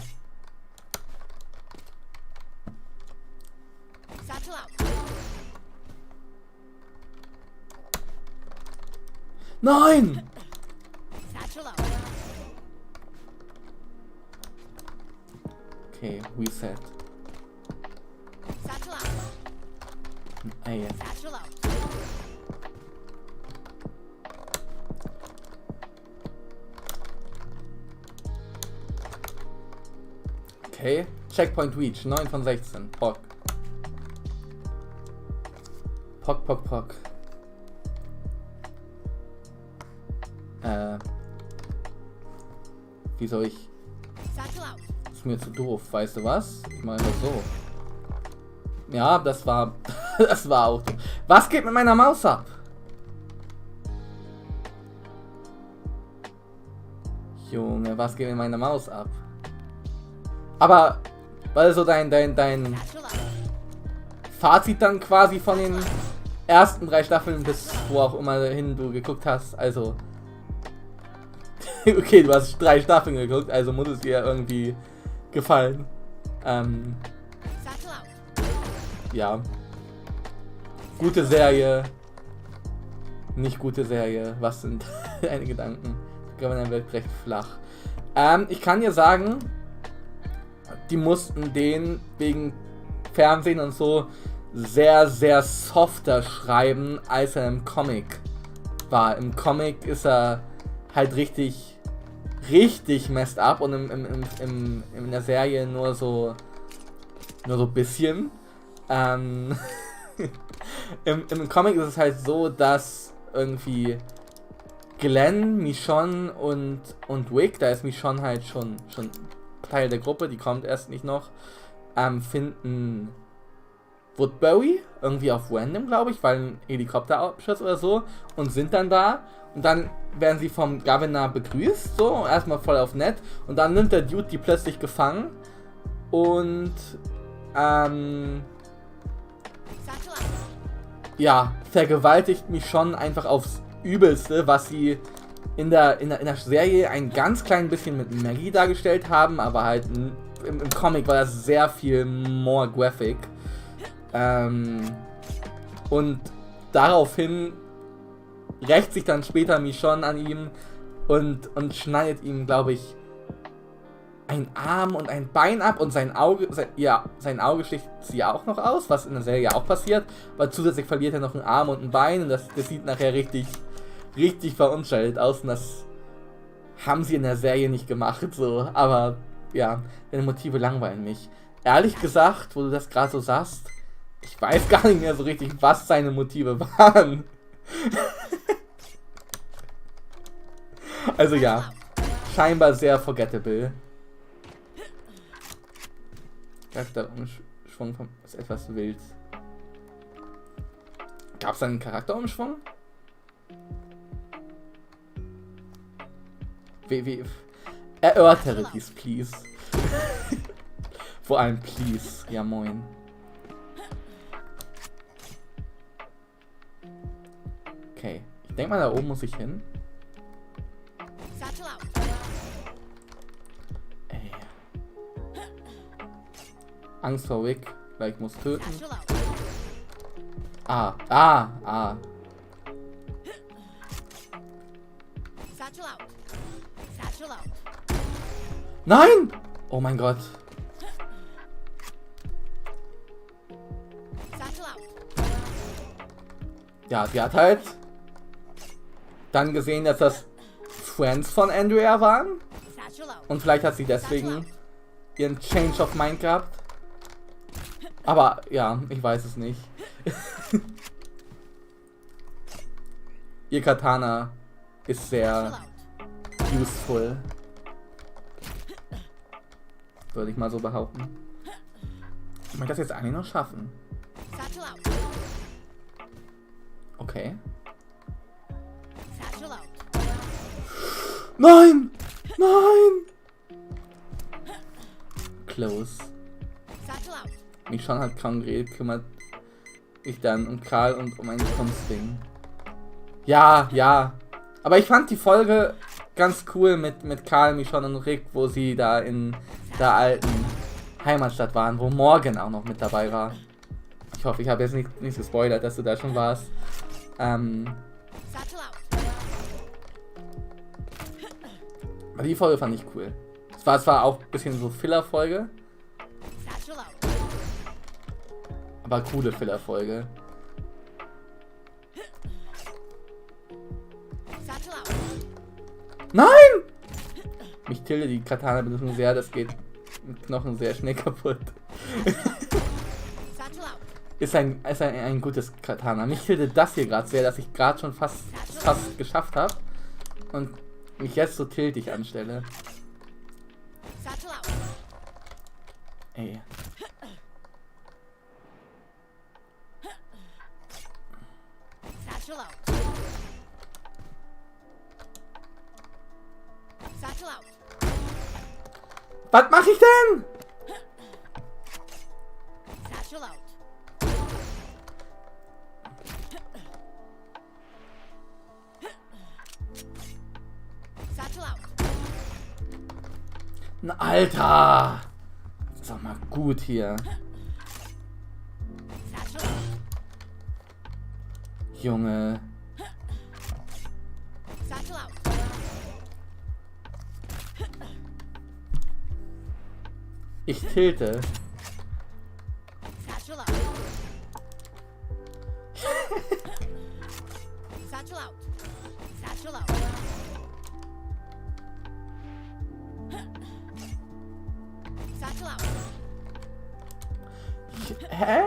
Nein! Okay, Reset. Ei. Okay. Checkpoint Reach. 9 von 16. Pock. Pock, pock, pock. Wie soll ich... Ist mir zu doof, weißt du was? Ich meine das so. Ja, das war... das war auch... Was geht mit meiner Maus ab? Junge, was geht mit meiner Maus ab? Aber... weil so dein Fazit dann quasi von den ersten 3 Staffeln bis wo auch immer hin du geguckt hast, also... Okay, du hast 3 Staffeln geguckt, also muss es dir irgendwie gefallen. Ja. Gute Serie. Nicht gute Serie. Was sind deine Gedanken? Ich glaube, dann wird recht flach. Ich kann dir sagen, die mussten den wegen Fernsehen und so sehr, sehr softer schreiben, als er im Comic war. Im Comic ist er halt richtig messed up und in der Serie nur so bisschen. Im Comic ist es halt so, dass irgendwie Glenn, Michonne und Wick, da ist Michonne halt schon Teil der Gruppe, die kommt erst nicht noch, finden Woodbury irgendwie auf random, glaube ich, weil ein Helikopterabschuss oder so, und sind dann da und dann werden sie vom Governor begrüßt, so, erstmal voll auf nett, und dann nimmt der Dude die plötzlich gefangen und ja, vergewaltigt mich schon einfach aufs Übelste, was sie in der Serie ein ganz klein bisschen mit Maggie dargestellt haben, aber halt im Comic war das sehr viel more graphic. Und daraufhin rächt sich dann später Michonne an ihm und schneidet ihm, glaube ich, ein Arm und ein Bein ab und sein Auge sticht sie auch noch aus, was in der Serie auch passiert, aber zusätzlich verliert er noch einen Arm und ein Bein und das sieht nachher richtig verunstaltet aus und das haben sie in der Serie nicht gemacht, so, aber ja, deine Motive langweilen mich. Ehrlich gesagt, wo du das gerade so sagst, ich weiß gar nicht mehr so richtig, was seine Motive waren. Also ja, scheinbar sehr forgettable. Charakterumschwung ist etwas wild. Gab es einen Charakterumschwung? Erörtere dies, please. Vor allem please. Ja, moin. Okay. Ich denke mal, da oben muss ich hin. Ey. Angst vor Wick. Gleich muss töten. Ah. Nein! Oh mein Gott. Ja, sie hat halt dann gesehen, dass das Friends von Andrea waren. Und vielleicht hat sie deswegen ihren Change of Mind gehabt. Aber ja, ich weiß es nicht. Ihr Katana ist sehr useful. Würde ich mal so behaupten. Ich möchte das jetzt eigentlich noch schaffen. Okay. Nein! Nein! Close. Mich schon hat kaum geredet, kümmert ich dann um Karl und um ein Kunstding. Ja. Aber ich fand die Folge ganz cool mit Karl, Michonne und Rick, wo sie da in der alten Heimatstadt waren, wo Morgan auch noch mit dabei war. Ich hoffe, ich habe jetzt nicht gespoilert, dass du da schon warst. Aber die Folge fand ich cool. Es war auch ein bisschen so Filler-Folge, Aber coole Filler-Folge. Nein! Mich tilde die Katana benutzen sehr, das geht mit Knochen sehr schnell kaputt. Ist ein gutes Katana. Mich tilde das hier gerade sehr, dass ich gerade schon fast geschafft habe. Und mich jetzt so tiltig anstelle. Ey. Was mache ich denn? Na, Alter! Ist doch mal gut hier. Junge. Ich tilte. Hä?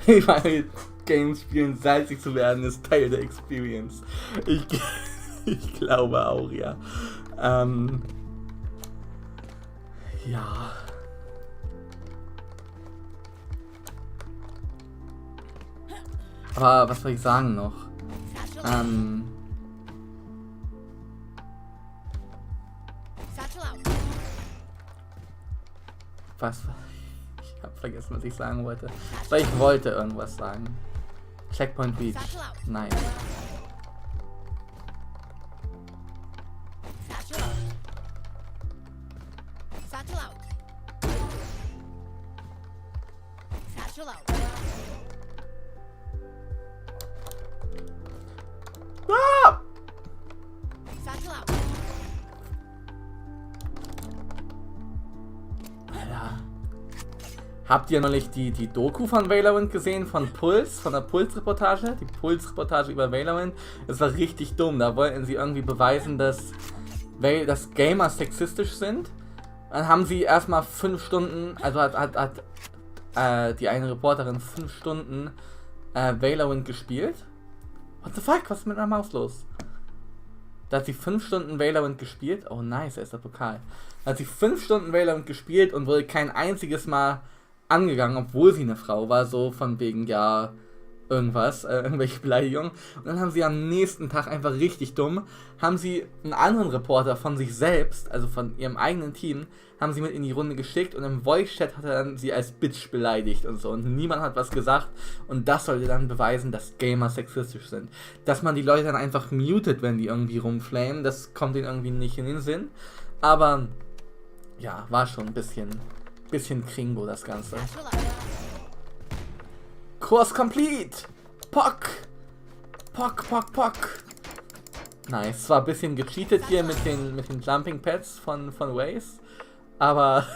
Ich meine, Games spielen, salzig zu werden, ist Teil der Experience. Ich glaube auch, ja. Ja. Aber was soll ich sagen noch? Was? Ich hab vergessen, was ich sagen wollte. Weil ich wollte irgendwas sagen. Checkpoint Reach. Nein. Ah! Alter. Habt ihr neulich die Doku von Valorant gesehen? Von der Puls-Reportage? Die Puls-Reportage über Valorant. Das war richtig dumm. Da wollten sie irgendwie beweisen, dass Gamer sexistisch sind. Dann haben sie erstmal 5 Stunden, also hat die eine Reporterin 5 Stunden Valorant gespielt. What the fuck? Was ist mit meiner Maus los? Da hat sie 5 Stunden Valorant gespielt. Oh nice, da ist der Pokal. Da hat sie 5 Stunden Valorant gespielt und wurde kein einziges Mal angegangen, obwohl sie eine Frau war. So von wegen, ja, irgendwas, irgendwelche Beleidigungen. Und dann haben sie am nächsten Tag einfach richtig dumm, haben sie einen anderen Reporter von sich selbst, also von ihrem eigenen Team, haben sie mit in die Runde geschickt und im Voice-Chat hat er dann sie als Bitch beleidigt und so. Und niemand hat was gesagt und das sollte dann beweisen, dass Gamer sexistisch sind. Dass man die Leute dann einfach mutet, wenn die irgendwie rumflamen, das kommt ihnen irgendwie nicht in den Sinn. Aber ja, war schon ein bisschen Kringo das Ganze. Kurs complete! Pock! Nice, zwar ein bisschen gecheatet hier mit den Jumping Pads von Waze, aber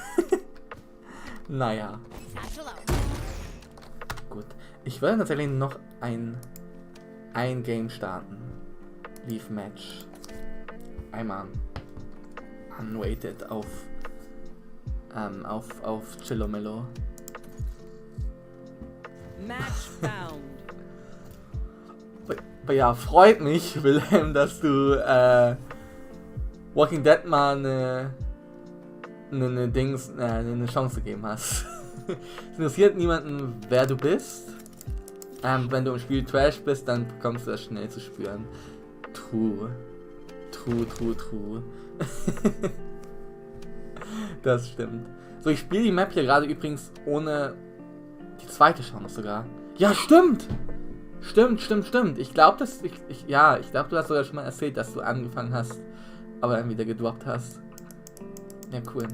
naja. Gut, ich würde tatsächlich noch ein Game starten. Leave Match. Einmal unweighted auf Chillo Millo. Match found. Aber ja, freut mich, Wilhelm, dass du Walking Dead mal eine Chance gegeben hast. Es interessiert niemanden, wer du bist. Wenn du im Spiel Trash bist, dann bekommst du das schnell zu spüren. True. Das stimmt. So, ich spiele die Map hier gerade übrigens ohne die zweite Chance sogar. Ja, stimmt! Stimmt. Ich glaube, ich glaube, du hast sogar schon mal erzählt, dass du angefangen hast, aber dann wieder gedroppt hast. Ja, cool.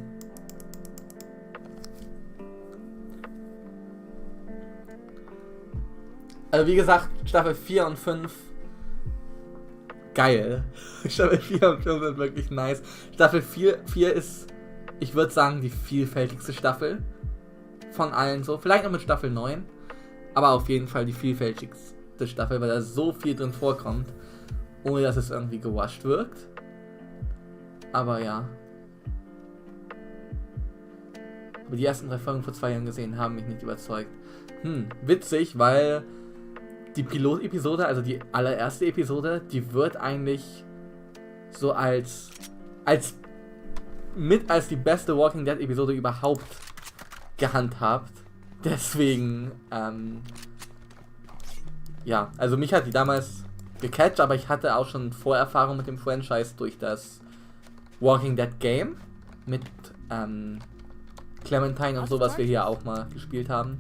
Also wie gesagt, Staffel 4 und 5 geil. Staffel 4 und 5 sind wirklich nice. Staffel 4 ist, ich würde sagen, die vielfältigste Staffel von allen so. Vielleicht noch mit Staffel 9, aber auf jeden Fall die vielfältigste Staffel, weil da so viel drin vorkommt, ohne dass es irgendwie gewascht wirkt. Aber ja. Aber die ersten 3 Folgen vor 2 Jahren gesehen haben mich nicht überzeugt. Witzig, weil die Pilot-Episode, also die allererste Episode, die wird eigentlich so als die beste Walking Dead Episode überhaupt gehandhabt. Deswegen, ja, also mich hat die damals gecatcht, aber ich hatte auch schon Vorerfahrung mit dem Franchise durch das Walking Dead Game mit Clementine und so, was wir hier auch mal gespielt haben.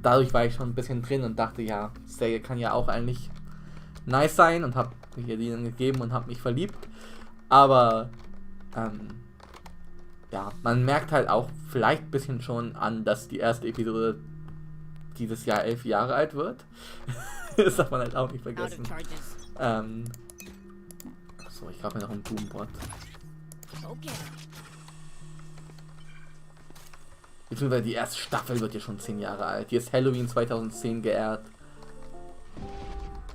Dadurch war ich schon ein bisschen drin und dachte, ja, Serie kann ja auch eigentlich nice sein und habe mir die dann gegeben und habe mich verliebt. Aber ja, man merkt halt auch vielleicht ein bisschen schon an, dass die erste Episode dieses Jahr 11 Jahre alt wird. Das darf man halt auch nicht vergessen. So, ich glaube mir noch einen Boombot. Beziehungsweise die erste Staffel wird ja schon 10 Jahre alt. Die ist Halloween 2010 geehrt.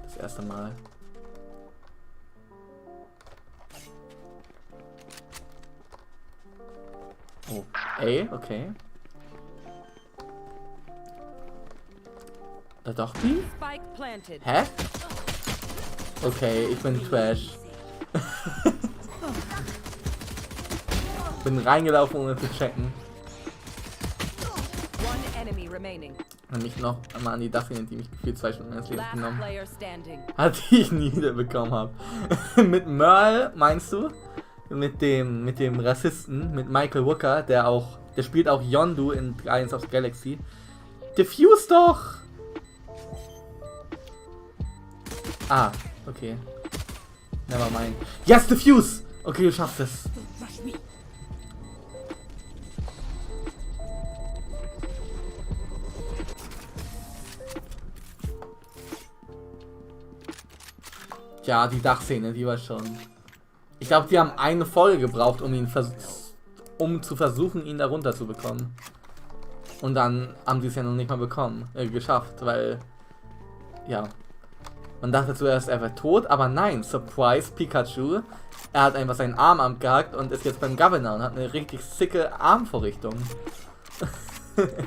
Das erste Mal. Oh, ey, okay. Da doch die? Hä? Okay, ich bin Trash. Bin reingelaufen, ohne zu checken. Und mich noch einmal an die Dachlinie, die mich gefühlt 2 Stunden meines Lebens genommen hat, die ich nie wieder bekommen habe. Mit Merle, meinst du? Mit dem Rassisten, mit Michael Walker, der spielt auch Yondu in Guardians of the Galaxy. Diffuse doch! Ah, okay. Never mind. Yes, Diffuse! Okay, du schaffst es. Ja, die Dachszene, die war schon... Ich glaube, die haben eine Folge gebraucht, um zu versuchen, ihn da runter zu bekommen. Und dann haben sie es ja noch nicht mal geschafft, weil... Ja. Man dachte zuerst, er wäre tot, aber nein, Surprise, Pikachu. Er hat einfach seinen Arm abgehackt und ist jetzt beim Governor und hat eine richtig sicke Armvorrichtung. Okay,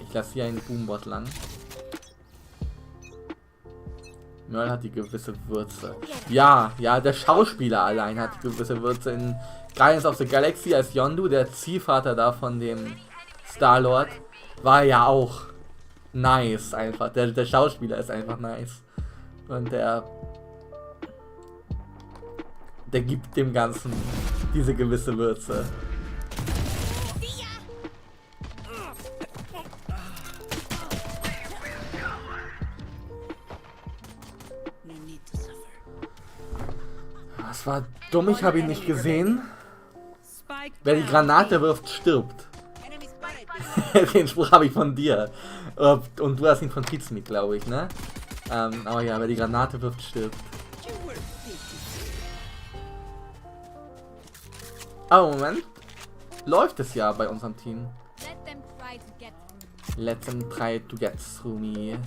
ich lasse hier einen Boombot lang. Merle hat die gewisse Würze. Ja, der Schauspieler allein hat die gewisse Würze. In Guardians of the Galaxy als Yondu, der Ziehvater da von dem Star-Lord, war ja auch nice einfach. Der Schauspieler ist einfach nice. Und der gibt dem Ganzen diese gewisse Würze. Das war dumm, ich habe ihn nicht gesehen. Wer die Granate wirft, stirbt. Den Spruch habe ich von dir. Und du hast ihn von Pizmeat, glaube ich, ne? Aber ja, wer die Granate wirft, stirbt. Aber Moment. Läuft es ja bei unserem Team. Let them try to get through me.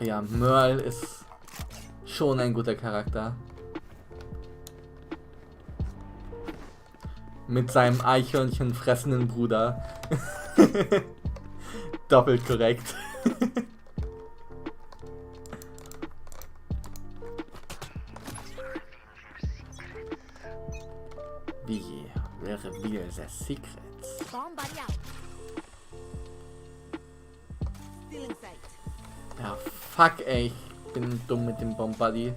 Ja, Merle ist schon ein guter Charakter. Mit seinem Eichhörnchen fressenden Bruder. Doppelt korrekt. Wie reveal the secrets? Ja, fuck ey, ich bin dumm mit dem Bombardie.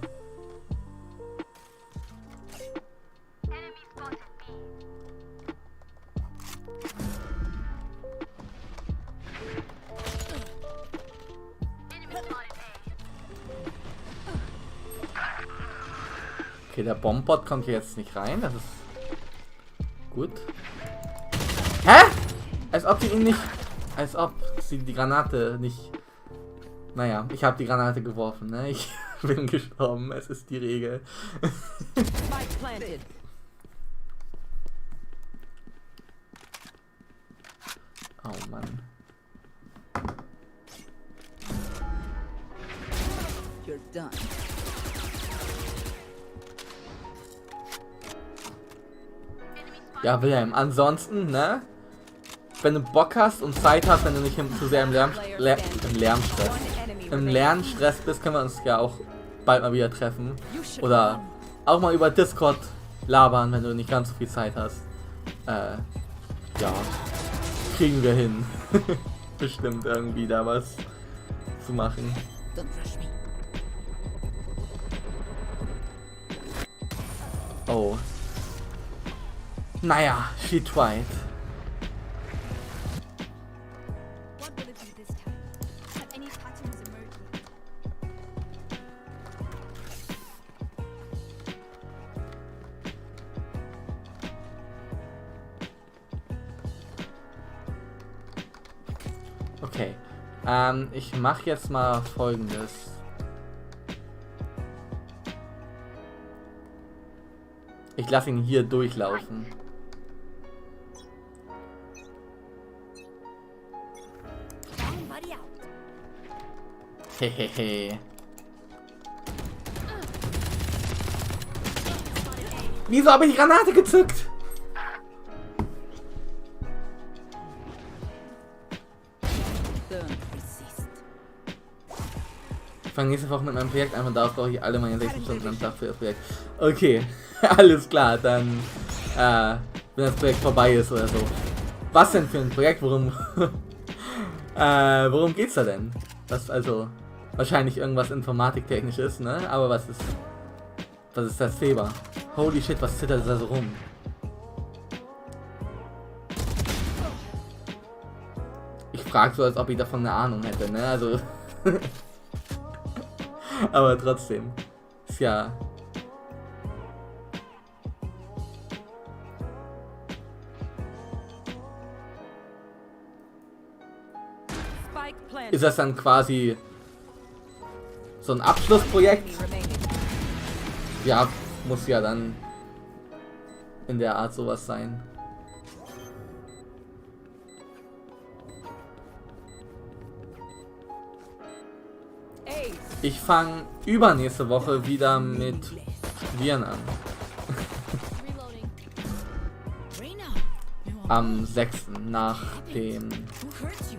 Okay, der Bombbot kommt hier jetzt nicht rein, das ist gut. Hä? Als ob sie ihn nicht... Als ob sie die Granate nicht... Naja, ich habe die Granate geworfen, ne? Ich bin gestorben, es ist die Regel. Spike planted. Oh Mann. You're done. Ja, Wilhelm, ansonsten, ne? Wenn du Bock hast und Zeit hast, wenn du nicht zu sehr im Lernstress bist, können wir uns ja auch bald mal wieder treffen. Oder auch mal über Discord labern, wenn du nicht ganz so viel Zeit hast. Ja, kriegen wir hin. Bestimmt irgendwie da was zu machen. Oh. Naja, she tried. What will it be this time? Have any patterns emerged? Okay. Ich mache jetzt mal Folgendes. Ich lasse ihn hier durchlaufen. Somebody out. Hehehe. Wieso habe ich die Granate gezückt? Don't resist. Ich fange nächste Woche mit meinem Projekt an und darauf brauche ich alle meine 16 Stunden am Tag für das Projekt. Okay, alles klar, dann wenn das Projekt vorbei ist oder so. Was denn für ein Projekt? Worum worum geht's da denn? Das also wahrscheinlich irgendwas informatiktechnisches, ne? Aber was ist das Thema? Holy shit, was zittert da so rum? Ich frage so, als ob ich davon eine Ahnung hätte, ne? Also aber trotzdem. Ist ja. Spike planted. Ist das dann quasi so ein Abschlussprojekt? Remaining. Ja, muss ja dann in der Art sowas sein. Ace. Ich fange übernächste Woche wieder mit Spielen an. Reloading. Am 6. nach dem Who hurt you?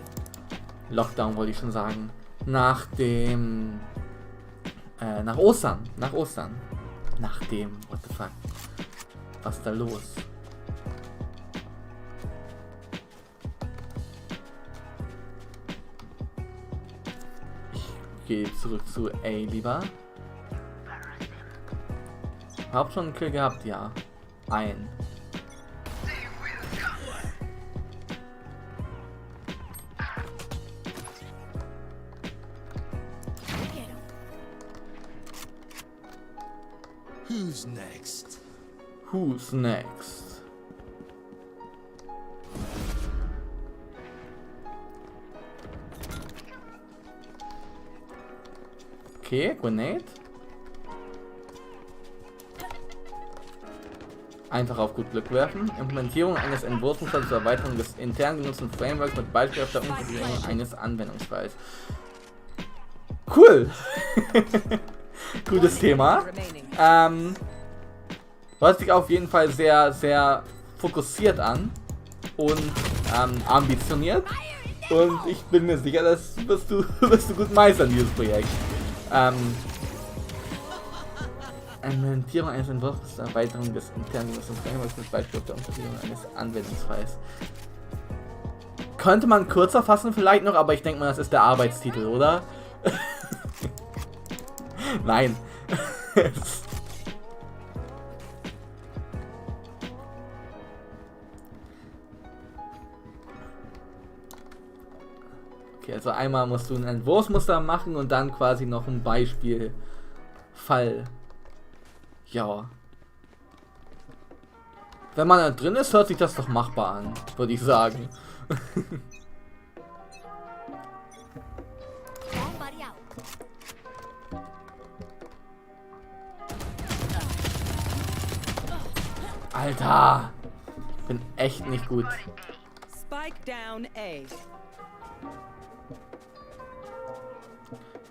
Lockdown, wollte ich schon sagen. Nach dem nach Ostern. Nach Ostern. Nach dem, what the fuck. Was ist da los? Ich gehe zurück zu A lieber. Hab schon einen Kill gehabt, ja. Ein. Who's next? Who's next? Okay, Grenade. Einfach auf gut Glück werfen. Implementierung eines Entwurfs zur Erweiterung des intern genutzten Frameworks mit beispielhafter Umsetzung eines Anwendungsfalls. Cool! Gutes Thema. Remaining. Hört sich auf jeden Fall sehr, sehr fokussiert an und ambitioniert. Und ich bin mir sicher, das wirst du gut meistern, dieses Projekt. Implementierung eines Entwurfs zur Erweiterung des internen Frameworks mit Beispiel der Umsetzung eines Anwendungsfalls. Könnte man kürzer fassen vielleicht noch, aber ich denke mal, das ist der Arbeitstitel, oder? Nein. Okay, also einmal musst du ein Entwurfsmuster machen und dann quasi noch ein Beispielfall. Ja. Wenn man da drin ist, hört sich das doch machbar an, würde ich sagen. Somebody out. Alter! Ich bin echt nicht gut. Spike down A.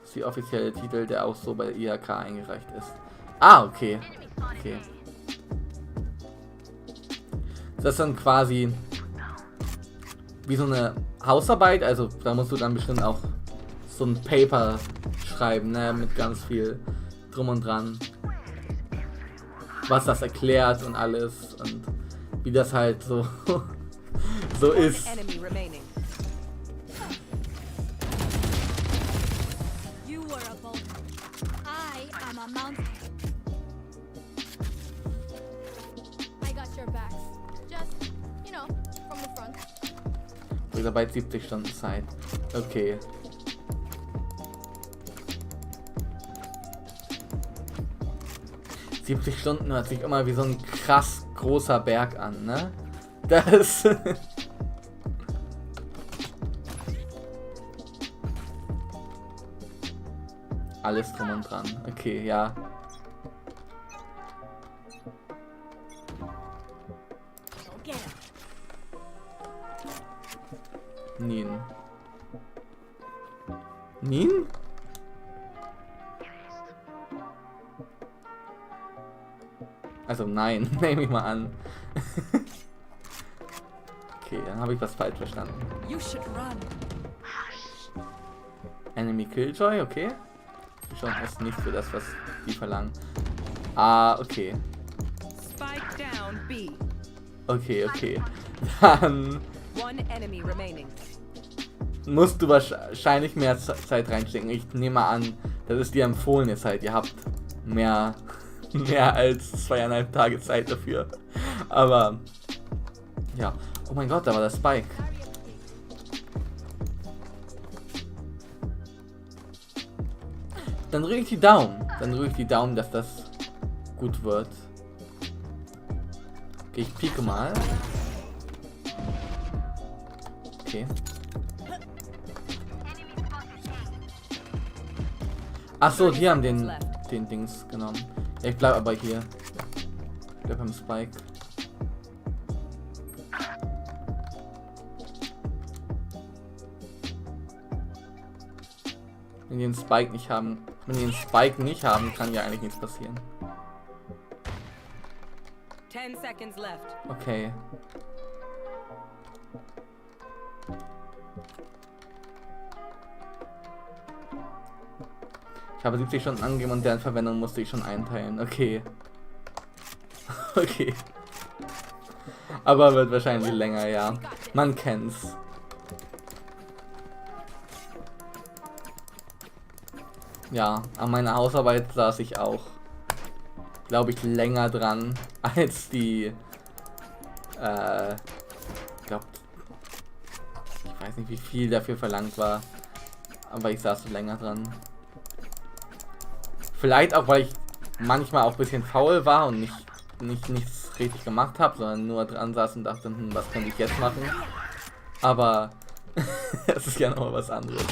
Das ist der offizielle Titel, der auch so bei IHK eingereicht ist. Ah, okay. Okay. Das ist dann quasi wie so eine Hausarbeit, also da musst du dann bestimmt auch so ein Paper schreiben, ne, mit ganz viel drum und dran. Was das erklärt und alles und wie das halt so so ist. Enemy remaining. You were a bolt. I am a mountain. I got your backs. Just, you know, from the front. Wieder bei 70 Stunden Zeit. Okay. ...70 Stunden hört sich immer wie so ein krass großer Berg an, ne? Das... Alles drum und dran. Okay, ja. Go get him. Nien. Nien? Also nein, nehme ich mal an. Okay, dann habe ich was falsch verstanden. You should run. Enemy Killjoy, okay. Schon ist nicht für das, was die verlangen. Ah, okay. Spike down B. Okay, okay. Dann One enemy remaining. musst du wahrscheinlich mehr Zeit reinstecken. Ich nehme mal an, das ist die empfohlene Zeit. Ihr habt mehr als 2,5 Tage Zeit dafür. Aber ja. Oh mein Gott, da war der Spike. Dann drücke ich die Daumen. Dann drücke ich die Daumen, dass das gut wird. Okay, ich pieke mal. Okay. Ach so, die haben den Dings genommen. Ja, ich bleib aber hier. Ich bleib beim Spike. Wenn die den Spike nicht haben, kann ja eigentlich nichts passieren. 10 seconds left. Okay. Ich habe 70 Stunden angegeben und deren Verwendung musste ich schon einteilen. Okay. Okay. Aber wird wahrscheinlich länger, ja. Man kennt's. Ja, an meiner Hausarbeit saß ich auch, glaube ich, länger dran als die, ich weiß nicht, wie viel dafür verlangt war, aber ich saß so länger dran. Vielleicht auch, weil ich manchmal auch ein bisschen faul war und nichts richtig gemacht habe, sondern nur dran saß und dachte, was könnte ich jetzt machen? Aber es ist ja noch was anderes.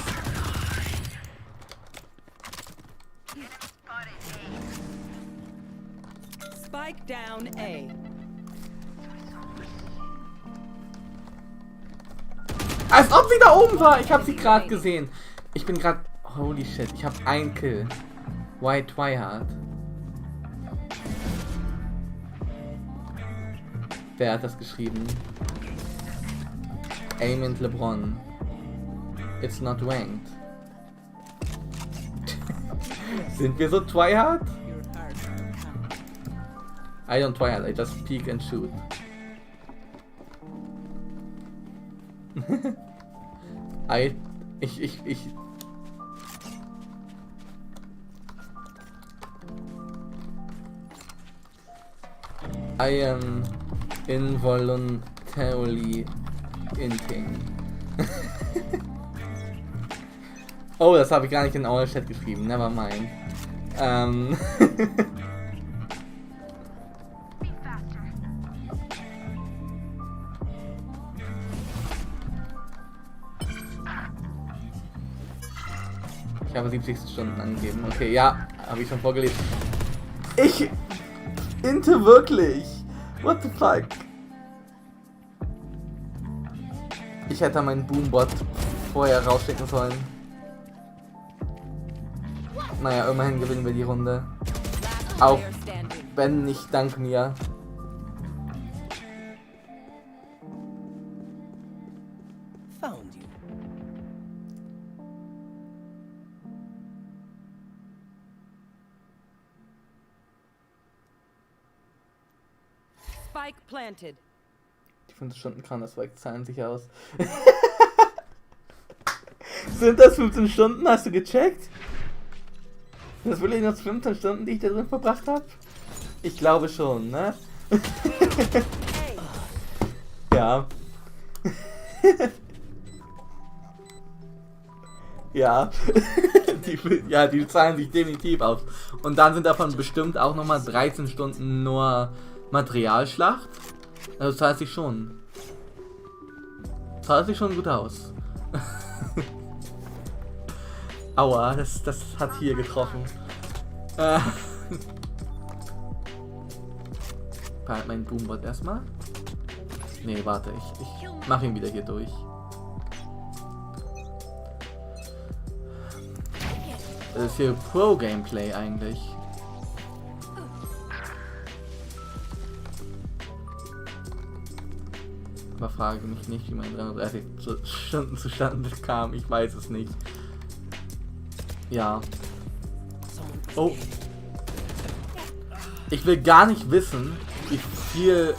Spike down A. Als ob sie da oben war! Ich habe sie gerade gesehen. Ich bin gerade... Holy shit, ich habe einen Kill. Why Twihard? Wer hat das geschrieben? Aim and LeBron. It's not ranked. Sind wir so Twihard? I don't try hard, I just peek and shoot. I am involuntarily inting. Oh, das habe ich gar nicht in our Chat geschrieben, never mind. habe 70 Stunden angegeben. Okay, ja, habe ich schon vorgelesen. Ich inte wirklich. What the fuck? Ich hätte meinen Boombot vorher rausschicken sollen. Naja, immerhin gewinnen wir die Runde. Auch wenn nicht dank mir. Found you. Spike planted. Die 15 Stunden Counter-Strike zahlen sich aus. Sind das 15 Stunden? Hast du gecheckt? Das will ich nur 15 Stunden, die ich da drin verbracht habe? Ich glaube schon, ne? Ja. Ja. Die zahlen sich definitiv aus. Und dann sind davon bestimmt auch nochmal 13 Stunden nur Materialschlacht. Also zahlt sich schon. Zahlt sich schon gut aus. Aua, das hat hier getroffen. Behalt meinen Boombot erstmal. Nee, warte, ich mach ihn wieder hier durch. Das ist hier Pro-Gameplay eigentlich. Aber frage mich nicht, wie meine 330 Stunden zustande kam. Ich weiß es nicht. Ja. Oh. Ich will gar nicht wissen, wie viele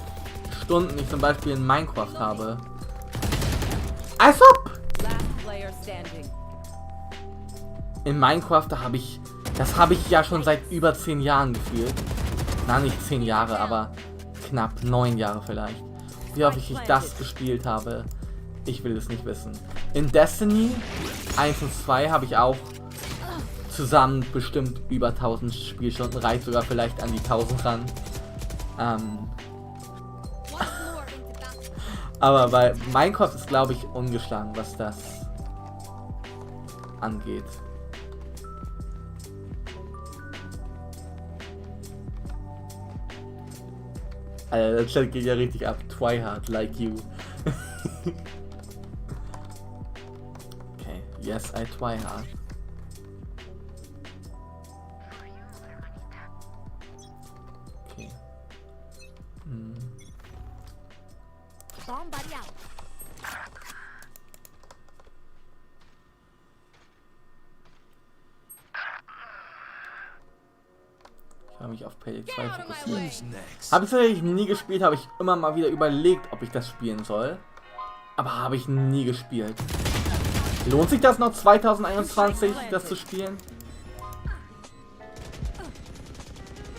Stunden ich zum Beispiel in Minecraft habe. Als ob! Last player standing. In Minecraft, das habe ich ja schon seit über 10 Jahren gefühlt. Na, nicht 10 Jahre, aber knapp 9 Jahre vielleicht. Wie oft ich das gespielt habe, ich will es nicht wissen. In Destiny 1 und 2 habe ich auch zusammen bestimmt über 1000 Spielstunden, reicht sogar vielleicht an die 1000 ran. Aber bei Minecraft ist, glaube ich, ungeschlagen, was das angeht. Alter, der Chat geht ja richtig ab. Try hard, like you. Okay, yes, I try hard. Okay. Bomb buddy out. Ich habe mich auf Payday 2 fokussiert. Who's next? Habe ich tatsächlich nie gespielt, habe ich immer mal wieder überlegt, ob ich das spielen soll. Aber habe ich nie gespielt. Lohnt sich das noch 2021, das zu spielen?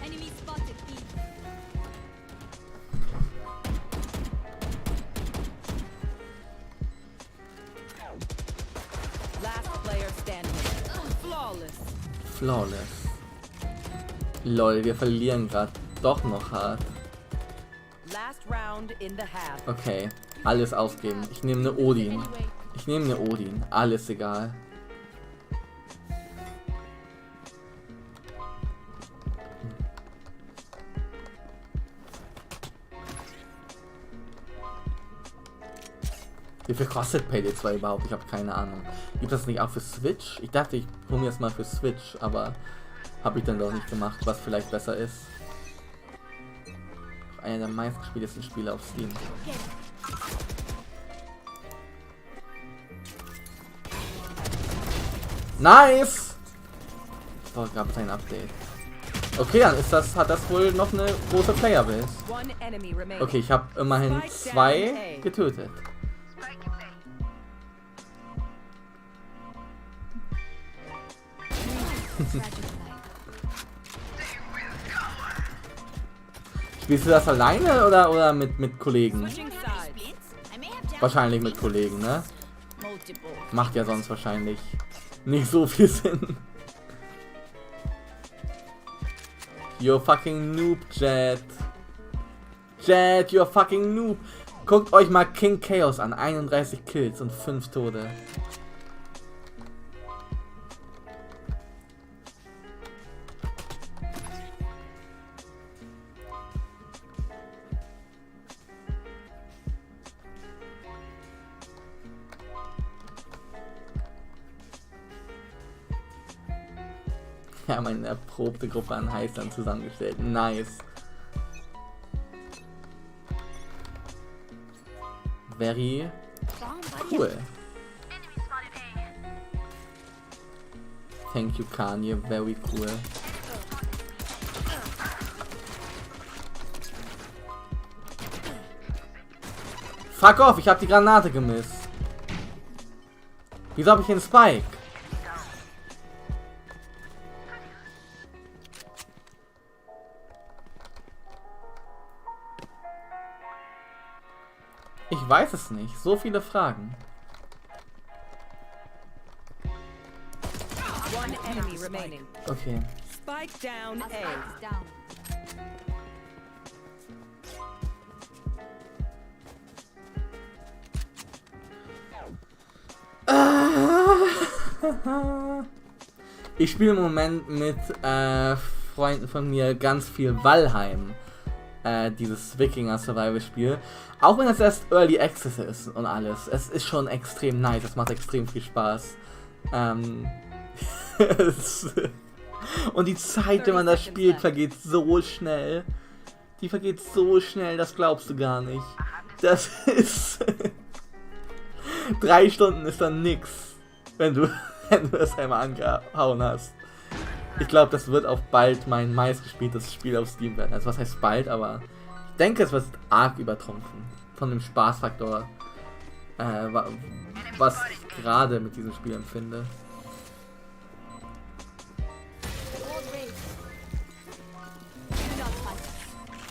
Enemy spotted. B. Last player standing. Flawless. Flawless. Lol, wir verlieren gerade doch noch hart. Last round in the half. Okay, alles ausgeben. Ich nehme eine Odin. Ich nehme eine Odin. Alles egal. Wie viel kostet Payday 2 überhaupt? Ich habe keine Ahnung. Gibt das nicht auch für Switch? Ich dachte, ich hole mir das mal für Switch, aber habe ich dann doch nicht gemacht, was vielleicht besser ist. Einer der meistgespieltesten Spiele auf Steam. Nice! So, gab es ein Update. Okay, dann hat das wohl noch eine große Playerbase. One enemy remaining. Okay, ich habe immerhin 2 getötet. Spielst du das alleine oder mit Kollegen? Switching sides. Wahrscheinlich mit Kollegen, ne? Macht ja sonst wahrscheinlich nicht so viel Sinn. You're fucking noob, Jet. Jet, you're fucking noob. Guckt euch mal King Chaos an. 31 Kills und 5 Tode. Wir haben eine erprobte Gruppe an Heißern zusammengestellt. Nice. Very cool. Thank you, Kanye. Very cool. Fuck off, ich hab die Granate gemisst. Wieso hab ich den Spike? Ich weiß es nicht. So viele Fragen. One enemy remaining. Okay. Spike down Our A. spike is down. Ich spiele im Moment mit Freunden von mir ganz viel Valheim. Dieses Wikinger-Survival-Spiel. Auch wenn es erst Early Access ist und alles. Es ist schon extrem nice. Es macht extrem viel Spaß. Und die Zeit, wenn man das spielt, vergeht so schnell. Die vergeht so schnell, das glaubst du gar nicht. Das ist... 3 Stunden ist dann nix, wenn du das einmal angehauen hast. Ich glaube, das wird auch bald mein meistgespieltes Spiel auf Steam werden. Also was heißt bald, aber ich denke, es wird arg übertrumpfen. Von dem Spaßfaktor, was ich gerade mit diesem Spiel empfinde.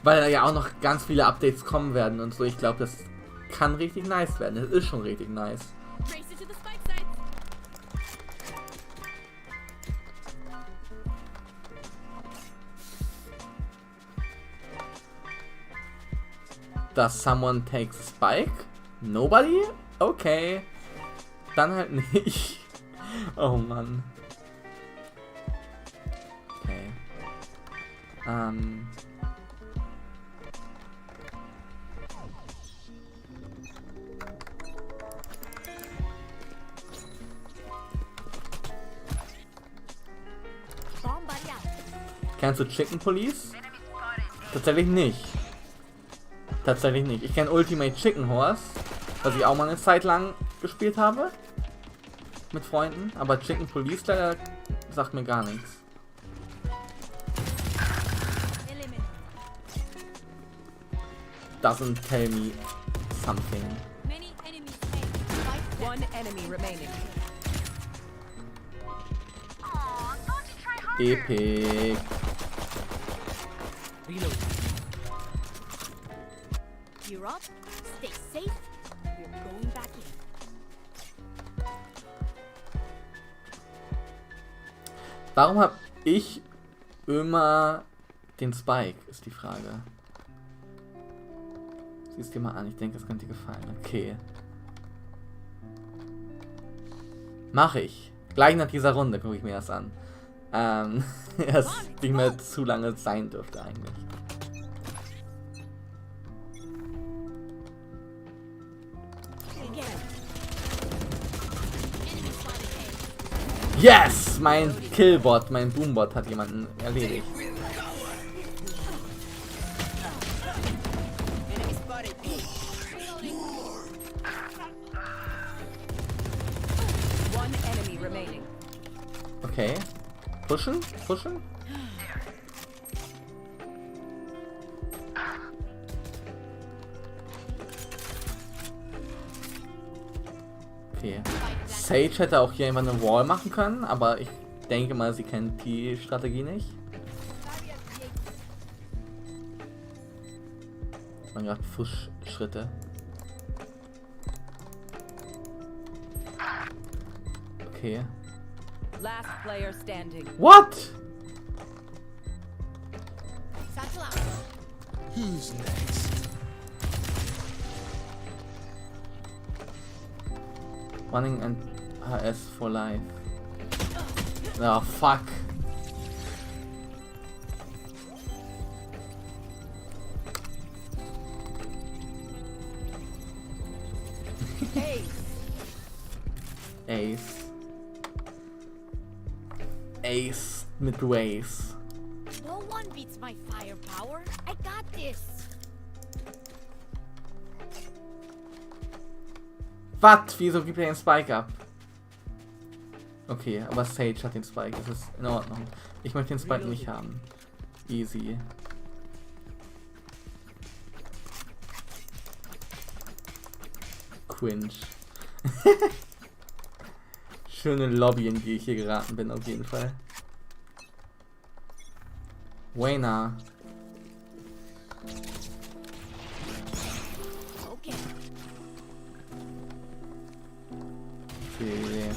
Weil da ja auch noch ganz viele Updates kommen werden und so. Ich glaube, das kann richtig nice werden. Es ist schon richtig nice. Race it to the spike site. Does someone take Spike? Nobody? Okay. Dann halt nicht. Oh Mann. Okay. Bombardier. Kennst du Chicken Police? Tatsächlich nicht. Tatsächlich nicht. Ich kenne Ultimate Chicken Horse, was ich auch mal eine Zeit lang gespielt habe. Mit Freunden. Aber Chicken Police leider sagt mir gar nichts. Eliminate. Doesn't tell me something. Many enemies A. Spike One enemy remaining. Epic. Reload. You're up. Stay safe. We're going back in. Warum habe ich immer den Spike, ist die Frage. Sieh es dir mal an, ich denke, es könnte dir gefallen. Okay. Mache ich. Gleich nach dieser Runde gucke ich mir das an. Es nicht mehr zu lange sein dürfte eigentlich. Again. Yes! Mein Killbot, mein Boombot hat jemanden erledigt. Enemy spotted. One enemy remaining. Okay. Pushen? Pushen? Okay. Sage hätte auch hier einfach eine Wall machen können, aber ich denke mal, sie kennt die Strategie nicht. Das waren gerade Fußschritte. Okay. Last player standing. What? Satchel out. Who's next? Running and HS for life. Oh, fuck. Ace. Ace. Ace mit Waze. No one beats my firepower. I got this. Was? Wieso gibt er den Spike ab? Okay, aber Sage hat den Spike. Das ist in Ordnung. Ich möchte den Spike nicht haben. Easy. Cringe. Schöne Lobby, in die ich hier geraten bin, auf jeden Fall. Wayna. Okay. Okay.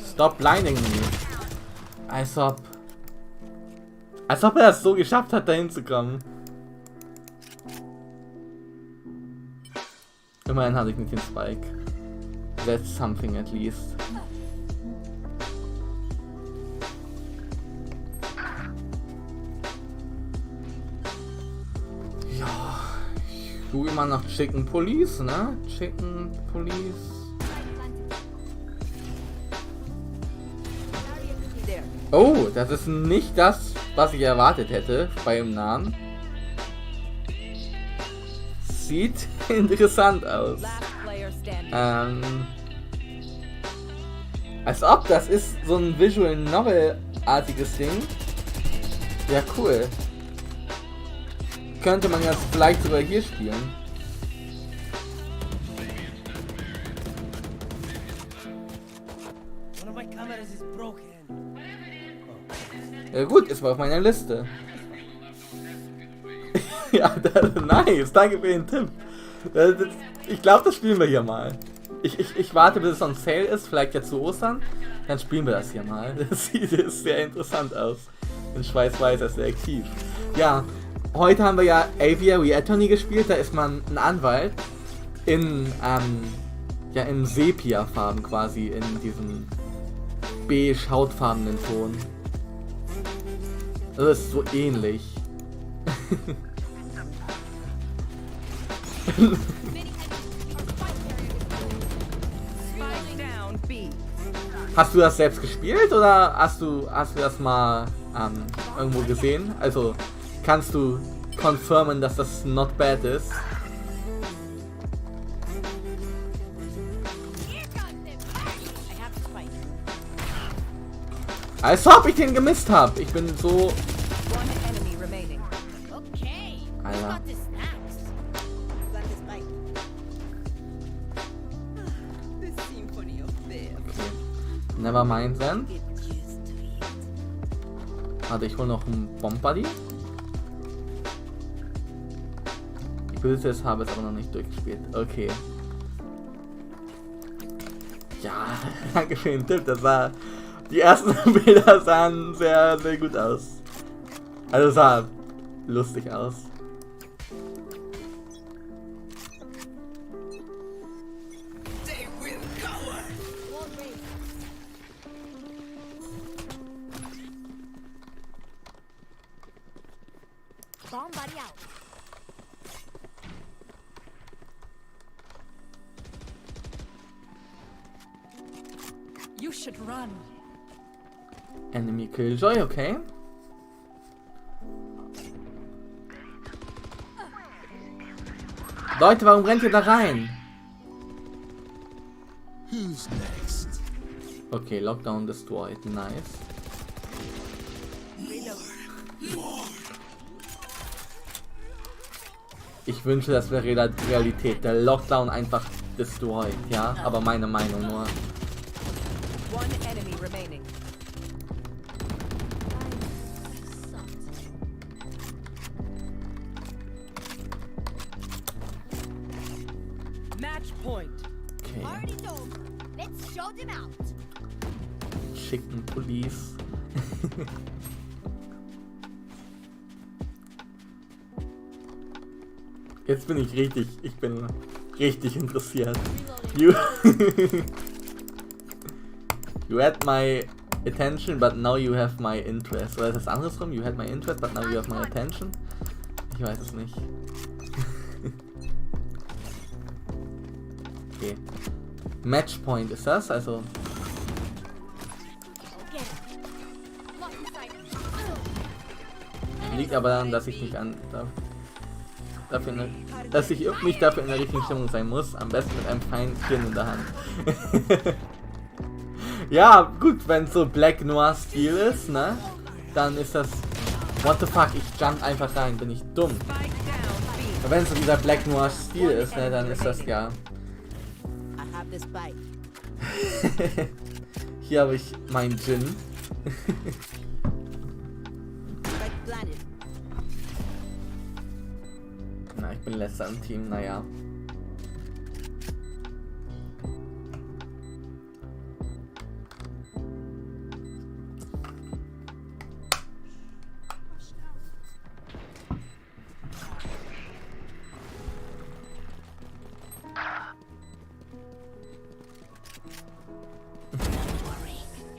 Stop blinding me. Als ob er das so geschafft hat, dahin zu kommen. Immerhin hatte ich nicht den Spike. That's something at least. Ja, ich suche immer nach Chicken Police, ne? Chicken Police. There. Oh, das ist nicht das, was ich erwartet hätte bei dem Namen. Sieht interessant aus. Last player standing. Als ob das ist so ein Visual Novel-artiges Ding. Ja, cool. Könnte man jetzt vielleicht sogar hier spielen. One of my cameras is broken. Ja gut, ist auf meiner Liste. Ja, nice, danke für den Tipp. Ich glaube, das spielen wir hier mal. Ich warte, bis es on Sale ist, vielleicht jetzt zu Ostern. Dann spielen wir das hier mal. Das sieht sehr interessant aus. In Schwarz-Weiß ist sehr aktiv. Ja, heute haben wir ja Aviary Attorney gespielt. Da ist man ein Anwalt in Sepia-Farben quasi, in diesem beige-hautfarbenen Ton. Das ist so ähnlich. Spike down B. Hast du das selbst gespielt oder hast du das mal irgendwo gesehen? Also kannst du confirmen, dass das not bad ist? Here comes the fight. I have to fight. Als ob ich den gemisst habe. Ich bin so... One enemy remaining. Okay. I Alter. got the snacks. Got this bite. The symphony of them. Okay. Never mind then. Get used to it. Warte, ich hole noch einen Bomb-Buddy. Ich besitze es, habe es aber noch nicht durchgespielt. Okay. Ja, danke für den Tipp. Das sah... Die ersten Bilder sahen sehr, sehr gut aus. Also sah lustig aus. They will cover. Wall raised. Bomb buddy out. You should run. Enemy Killjoy, okay. Leute, warum rennt ihr da rein? Who's next? Okay, Lockdown destroyed, nice. Ich wünsche, das wäre Realität. Der Lockdown einfach destroyed, ja? Aber meine Meinung nur. One enemy remaining. Match point. Okay. Party's over. Let's show them out. Chicken Police. Jetzt bin ich richtig interessiert. You You had my attention, but now you have my interest. Oder ist das andersrum? You had my interest, but now you have my attention? Ich weiß es nicht. Okay. Matchpoint ist das, also... Liegt aber daran, dass ich nicht dass ich mich dafür in der richtigen Stimmung sein muss. Am besten mit einem feinen Kinn in der Hand. Ja, gut, wenn es so Black Noir Stil ist, ne? Dann ist das... What the fuck, ich jump einfach rein, bin ich dumm. Spike down, B. Wenn es so dieser Black Noir Stil ist, ne, dann ist das ja... I have this bike. Hier habe ich meinen Gin. Spike planted. Na, ich bin letzter im Team, naja.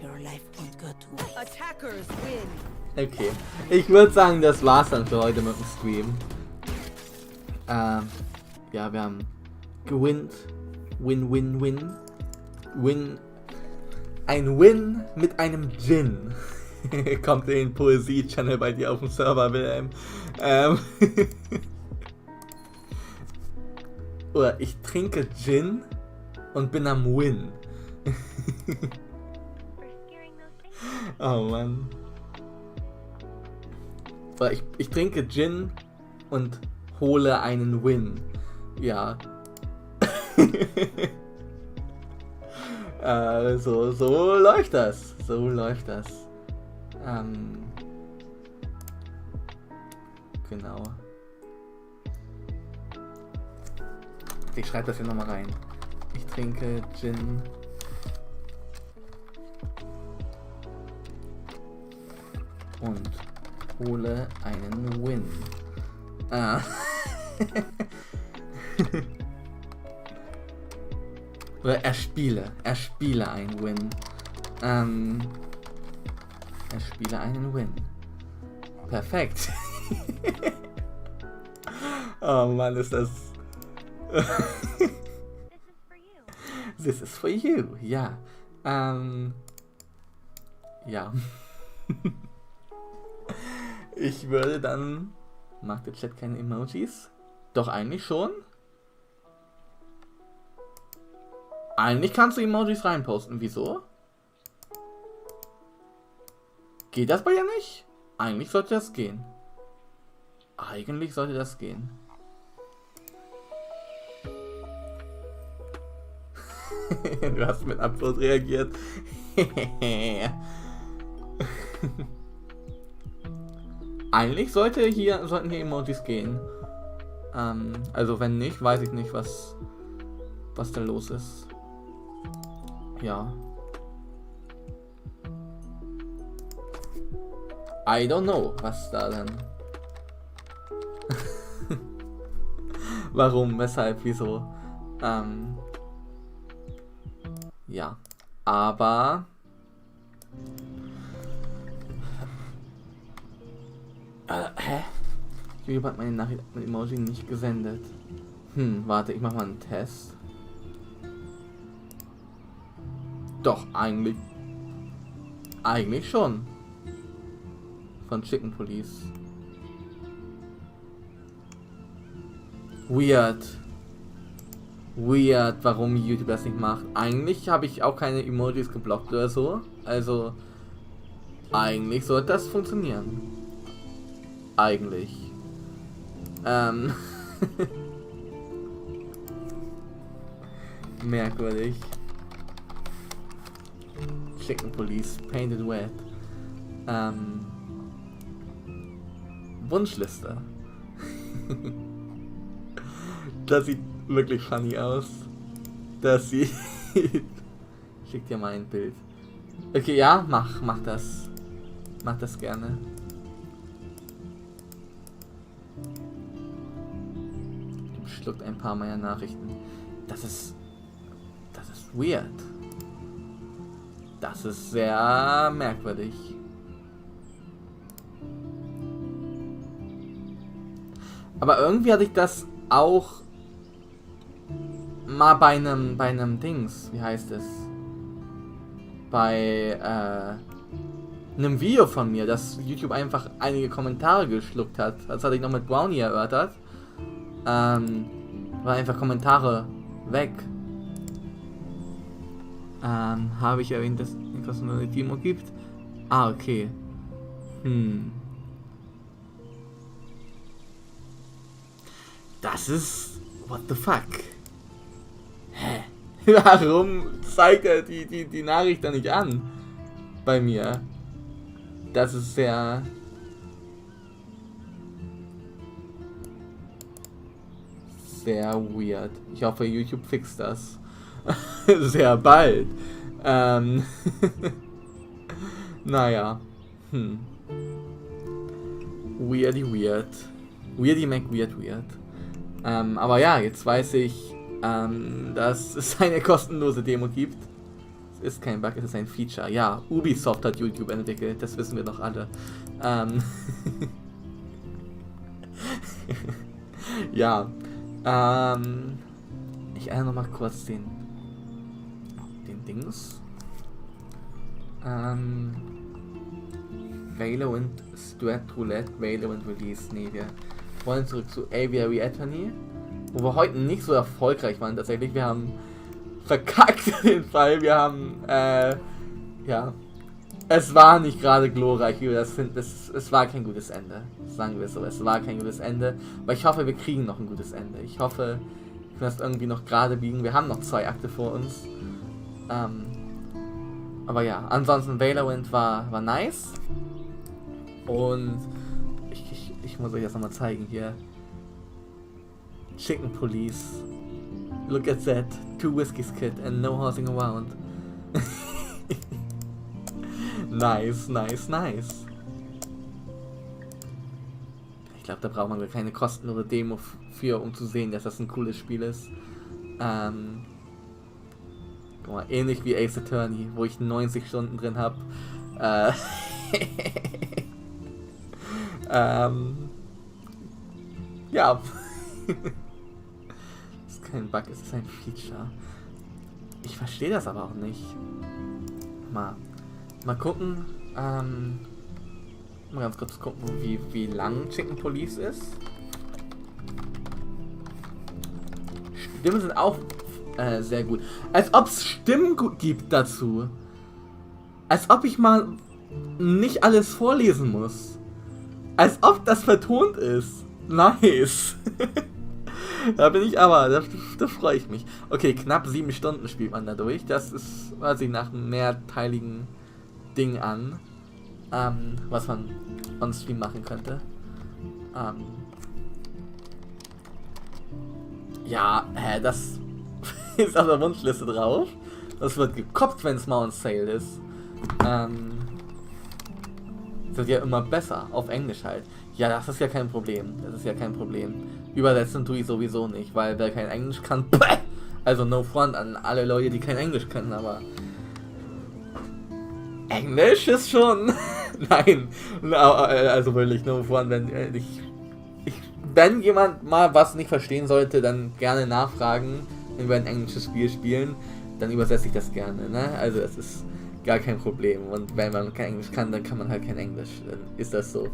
Your life won't go to waste. Attackers win. Okay. Ich würde sagen, das war's dann für heute mit dem Stream. Ja, wir haben gewinnt. Win. Ein Win mit einem Gin. Kommt in den Poesie-Channel bei dir auf dem Server, Wilhelm. Oder ich trinke Gin und bin am Win. Oh Mann. Oder ich trinke Gin und hole einen Win. Ja. So läuft das. So läuft das. Genau. Ich schreibe das hier nochmal rein. Ich trinke Gin und hole einen Win. Oder erspiele einen Win. Erspiele einen Win. Perfekt. Oh Mann, ist das... This is for you. Ja. Ja. Ich würde dann... Mag der Chat keine Emojis? Doch, eigentlich schon. Eigentlich kannst du Emojis reinposten. Wieso? Geht das bei dir nicht? Eigentlich sollte das gehen. Eigentlich sollte das gehen. Du hast mit Upload reagiert. Eigentlich sollten hier Emojis gehen. Also wenn nicht, weiß ich nicht, was da los ist. Ja. I don't know, was da dann. Warum, weshalb, wieso. Ja. Aber... hä? YouTube hat meine Nachricht mit Emoji nicht gesendet. Warte, ich mach mal einen Test. Doch, eigentlich schon. Von Chicken Police. Weird, warum YouTube das nicht macht. Eigentlich habe ich auch keine Emojis geblockt oder so. Also, eigentlich sollte das funktionieren. Eigentlich. Merkwürdig. Chicken Police, Painted Wet. Wunschliste. Das sieht wirklich funny aus. Das sieht... Schick dir mal ein Bild. Okay, ja, mach das. Mach das gerne. Schluckt ein paar meiner Nachrichten. Das ist weird. Das ist sehr merkwürdig. Aber irgendwie hatte ich das auch mal bei einem Dings, wie heißt es? Bei einem Video von mir, dass YouTube einfach einige Kommentare geschluckt hat. Das hatte ich noch mit Brownie erörtert. War einfach Kommentare weg. Habe ich erwähnt, dass es nur eine Demo gibt? Ah, okay. Das ist... What the fuck? Hä? Warum zeigt er die Nachricht dann nicht an? Bei mir. Das ist sehr... Sehr weird. Ich hoffe, YouTube fixt das. Sehr bald. Naja. Weird. Weirdy Mac weird. Aber ja, jetzt weiß ich, dass es eine kostenlose Demo gibt. Es ist kein Bug, es ist ein Feature. Ja, Ubisoft hat YouTube entwickelt, das wissen wir doch alle. Ja. Ich ändere noch mal kurz den Dings. Valorant Strat Roulette, Valorant Release. Nee, wir wollen zurück zu Aviary Attorney, wo wir heute nicht so erfolgreich waren tatsächlich. Wir haben verkackt den Fall. Wir haben, ja, es war nicht gerade glorreich, wie wir das finden. Es war kein gutes Ende. Sagen wir es so, es war kein gutes Ende. Aber ich hoffe, wir kriegen noch ein gutes Ende. Ich hoffe, wir können das irgendwie noch gerade biegen. Wir haben noch 2 Akte vor uns. Aber ja, ansonsten Valorant war nice. Und ich muss euch das nochmal zeigen hier. Chicken Police. Look at that. 2 Whiskies Kid and no horsing around. Nice. Ich glaube, da braucht man keine kostenlose Demo für, um zu sehen, dass das ein cooles Spiel ist. Guck mal, ähnlich wie Ace Attorney, wo ich 90 Stunden drin habe. Ja. Das ist kein Bug, es ist ein Feature. Ich verstehe das aber auch nicht. Mal gucken. Mal ganz kurz gucken, wie lang Chicken Police ist. Stimmen sind auch sehr gut. Als ob es Stimmen gibt dazu. Als ob ich mal nicht alles vorlesen muss. Als ob das vertont ist. Nice. Da bin ich aber, da freue ich mich. Okay, knapp 7 Stunden spielt man da durch. Das ist, hört sich nach einem mehrteiligen Ding an. Was man on Stream machen könnte. Ja, das ist auf der Wunschliste drauf. Das wird gekoppt, wenn es mal on Sale ist. Das wird ja immer besser, auf Englisch halt. Ja, das ist ja kein Problem. Übersetzen tue ich sowieso nicht, weil wer kein Englisch kann, also no front an alle Leute, die kein Englisch können, aber Englisch ist schon, nein, also wirklich no front, wenn jemand mal was nicht verstehen sollte, dann gerne nachfragen, wenn wir ein englisches Spiel spielen, dann übersetze ich das gerne, ne? Also das ist gar kein Problem. Und wenn man kein Englisch kann, dann kann man halt kein Englisch. Dann ist das so.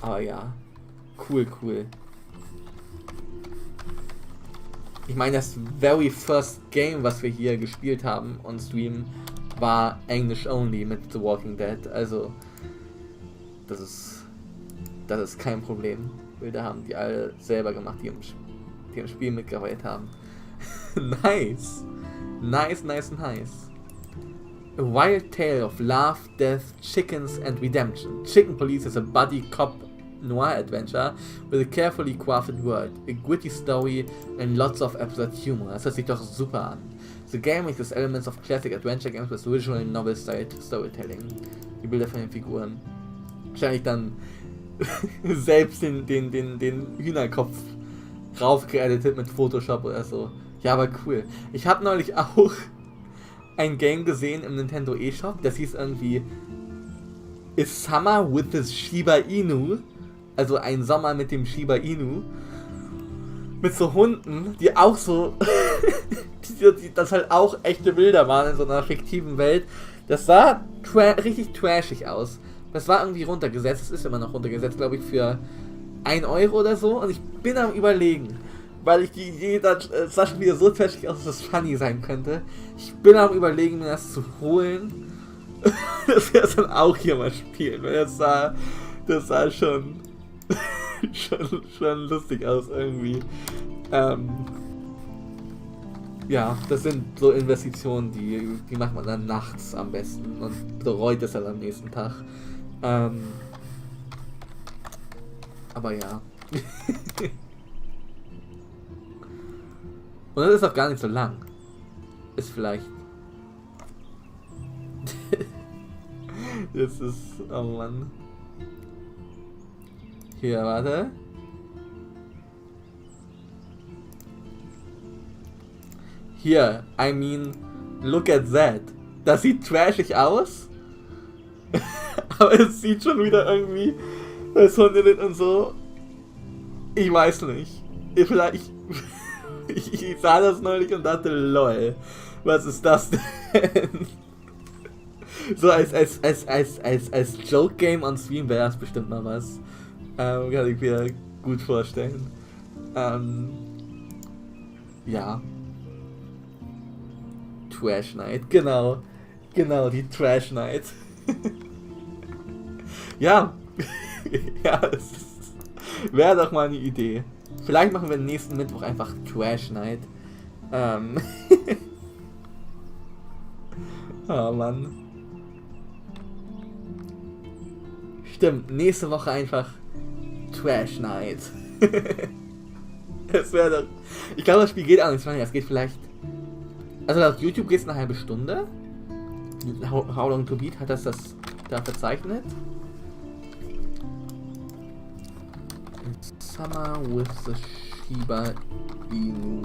Aber ja. Cool. Ich meine, das very first Game, was wir hier gespielt haben on Stream, war English only mit The Walking Dead. Also, das ist kein Problem. Bilder haben die alle selber gemacht, die im Spiel mitgearbeitet haben. Nice. A wild tale of love, death, chickens and redemption. Chicken Police is a buddy cop noir adventure with a carefully crafted world, a gritty story and lots of absurd humor. Das hört sich doch super an. The game mixes elements of classic adventure games with visual and novel style storytelling. Die Bilder von den Figuren. Wahrscheinlich dann selbst den Hühnerkopf raufgeeditet mit Photoshop oder so. Ja, aber cool. Ich habe neulich auch ein Game gesehen im Nintendo eShop, das hieß irgendwie A Summer with the Shiba Inu. Also ein Sommer mit dem Shiba Inu. mit so Hunden, die auch so, die das halt auch echte Bilder waren in so einer fiktiven Welt. Das sah richtig trashig aus. Das war irgendwie runtergesetzt, es ist immer noch runtergesetzt, glaube ich, für 1 Euro oder so. Und ich bin am Überlegen, weil ich die Idee, das sah schon wieder so trashig aus, dass es funny sein könnte. Ich bin am Überlegen, mir das zu holen. Dass wir das dann auch hier mal spielen, weil das sah schon schon lustig aus irgendwie. Ja, das sind so Investitionen, die macht man dann nachts am besten und bereut es dann am nächsten Tag. Aber ja. Und das ist auch gar nicht so lang. Ist vielleicht. Das ist. Oh Mann. Hier, warte. Hier, I mean, look at that. Das sieht trashig aus. Aber es sieht schon wieder irgendwie als Hunde und so. Ich weiß nicht. Vielleicht. Ich sah das neulich und dachte, lol. Was ist das denn? So als Joke-Game on Stream wäre das bestimmt mal was. Kann ich mir gut vorstellen. Ja. Trash Night, genau. Genau, die Trash Night. Ja. Ja, das wäre doch mal eine Idee. Vielleicht machen wir nächsten Mittwoch einfach Trash Night. Oh Mann. Stimmt, nächste Woche einfach Trash Night. Das wäre doch. Ich glaube, das Spiel geht auch nicht. Es geht vielleicht. Also auf YouTube geht es eine halbe Stunde. How Long to Beat hat das da verzeichnet. Summer with the Shiba Inu.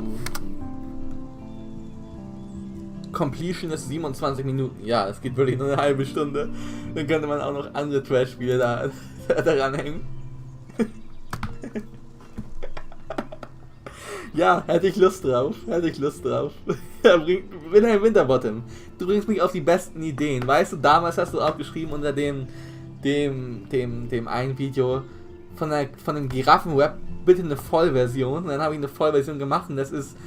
Completion ist 27 Minuten. Ja, es geht wirklich nur eine halbe Stunde. Dann könnte man auch noch andere Trash-Spiele daran hängen. Ja, hätte ich Lust drauf. Ja, bin ein Winterbottom. Du bringst mich auf die besten Ideen. Weißt du, damals hast du auch geschrieben unter dem einen Video von dem Giraffen-Rap bitte eine Vollversion. Und dann habe ich eine Vollversion gemacht und das ist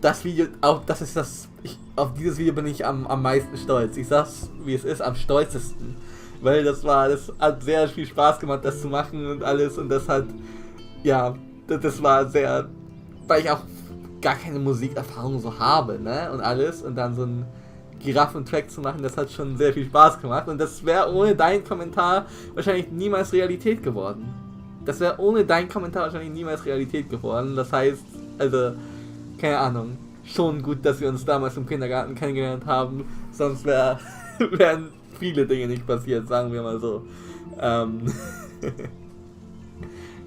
das Video, auf dieses Video bin ich am meisten stolz. Ich sag's, wie es ist, am stolzesten. Weil das hat sehr viel Spaß gemacht, das zu machen und alles. Und das hat, ja, das war sehr, weil ich auch gar keine Musikerfahrung so habe, ne? Und alles. Und dann so einen Giraffen-Track zu machen, das hat schon sehr viel Spaß gemacht. Und das wäre ohne deinen Kommentar wahrscheinlich niemals Realität geworden. Das heißt, also, keine Ahnung, schon gut, dass wir uns damals im Kindergarten kennengelernt haben, sonst wären viele Dinge nicht passiert, sagen wir mal so.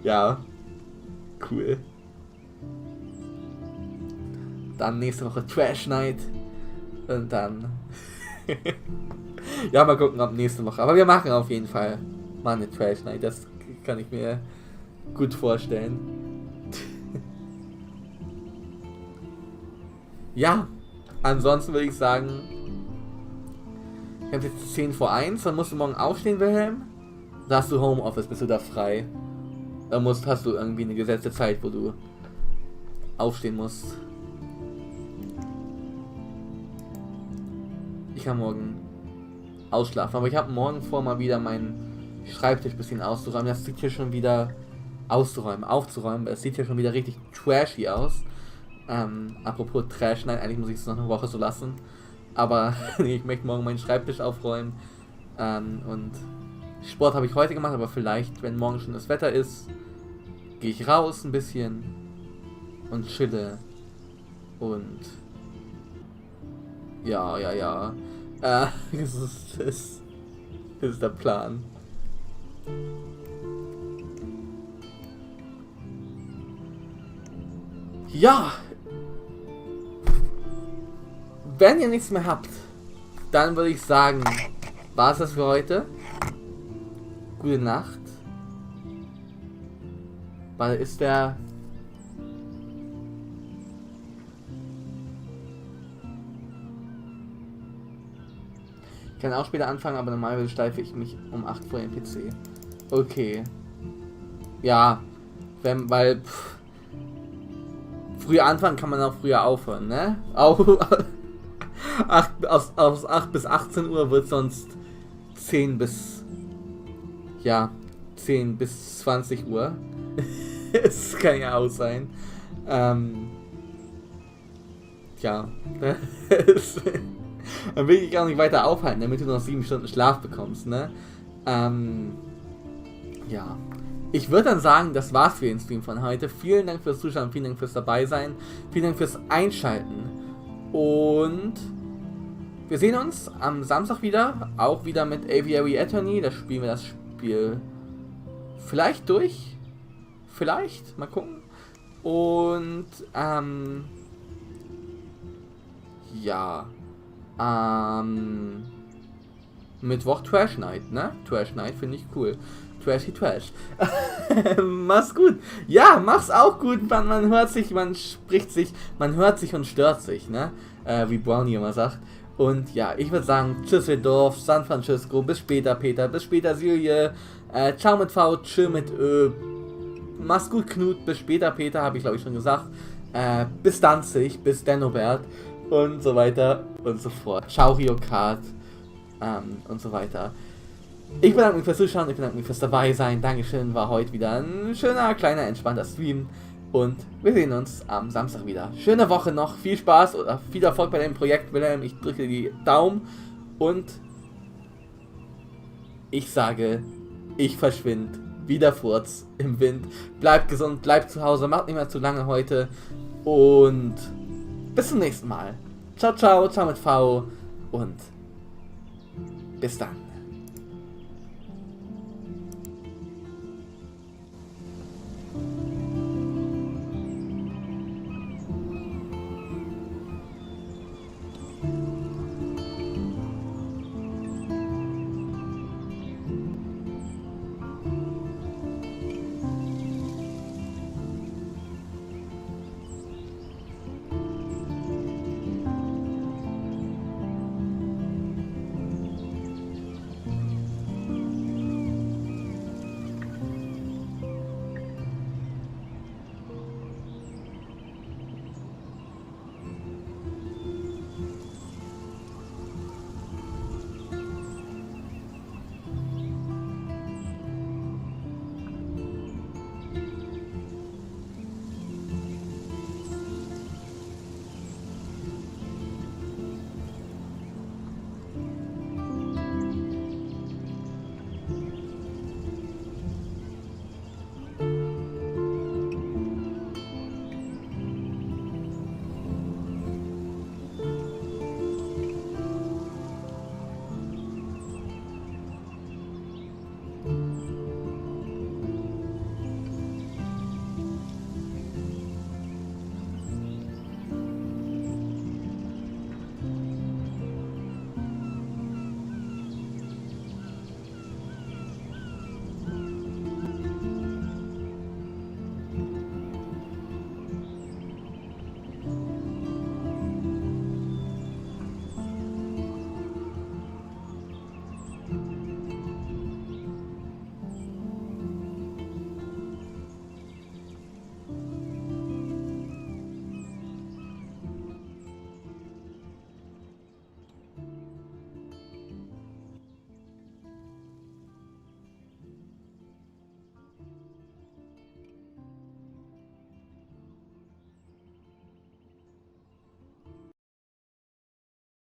Ja, cool. Dann nächste Woche Trash Night und dann ja, mal gucken, ob nächste Woche, aber wir machen auf jeden Fall mal eine Trash Night, das kann ich mir gut vorstellen. Ja, ansonsten würde ich sagen, ich habe jetzt 10 vor 1, dann musst du morgen aufstehen, Wilhelm. Da hast du Homeoffice, bist du da frei. Da hast du irgendwie eine gesetzte Zeit, wo du aufstehen musst. Ich kann morgen ausschlafen, aber ich habe morgen vor, mal wieder meinen Schreibtisch ein bisschen auszuräumen. Das sieht hier schon wieder aufzuräumen. Es sieht hier schon wieder richtig trashy aus. Apropos Trash, nein, eigentlich muss ich es noch eine Woche so lassen. Aber nee, ich möchte morgen meinen Schreibtisch aufräumen. Und Sport habe ich heute gemacht, aber vielleicht, wenn morgen schon das Wetter ist, gehe ich raus ein bisschen und chille. Und ja. Das ist der Plan. Ja. Wenn ihr nichts mehr habt, dann würde ich sagen, war es das für heute. Gute Nacht. Weil ist der kann auch später anfangen, aber normalerweise steife ich mich um 8 vor den PC. Okay. Ja, weil früher anfangen kann man auch früher aufhören, ne? Auch aus 8 bis 18 Uhr wird sonst 10 bis 20 Uhr. Es kann ja auch sein. Ja. Dann will ich auch nicht weiter aufhalten, damit du noch 7 Stunden Schlaf bekommst, ne? Ja. Ich würde dann sagen, das war's für den Stream von heute. Vielen Dank fürs Zuschauen, vielen Dank fürs dabei sein, vielen Dank fürs Einschalten. Und wir sehen uns am Samstag wieder, auch wieder mit Aviary Attorney. Da spielen wir das Spiel vielleicht durch. Vielleicht, mal gucken. Und ja. Mittwoch Trash Night, ne? Trash Night finde ich cool. Trashy Trash. Mach's gut. Ja, mach's auch gut. Man hört sich, man spricht sich, man hört sich und stört sich, ne? Wie Brownie immer sagt. Und ja, ich würde sagen, tschüss Dorf, San Francisco, bis später Peter, bis später Silje, ciao mit V, tschö mit Ö, mach's gut Knut, bis später Peter, habe ich glaube ich schon gesagt, bis Danzig, bis Denobert und so weiter und so fort. Ciao Rio Kart und so weiter. Ich bedanke mich fürs Zuschauen, ich bedanke mich fürs dabei sein. Dankeschön, war heute wieder ein schöner, kleiner, entspannter Stream. Und wir sehen uns am Samstag wieder. Schöne Woche noch, viel Spaß oder viel Erfolg bei dem Projekt, Wilhelm. Ich drücke die Daumen und ich sage, ich verschwinde wie der Furz im Wind. Bleibt gesund, bleibt zu Hause, macht nicht mehr zu lange heute und bis zum nächsten Mal. Ciao, ciao, ciao mit V und bis dann.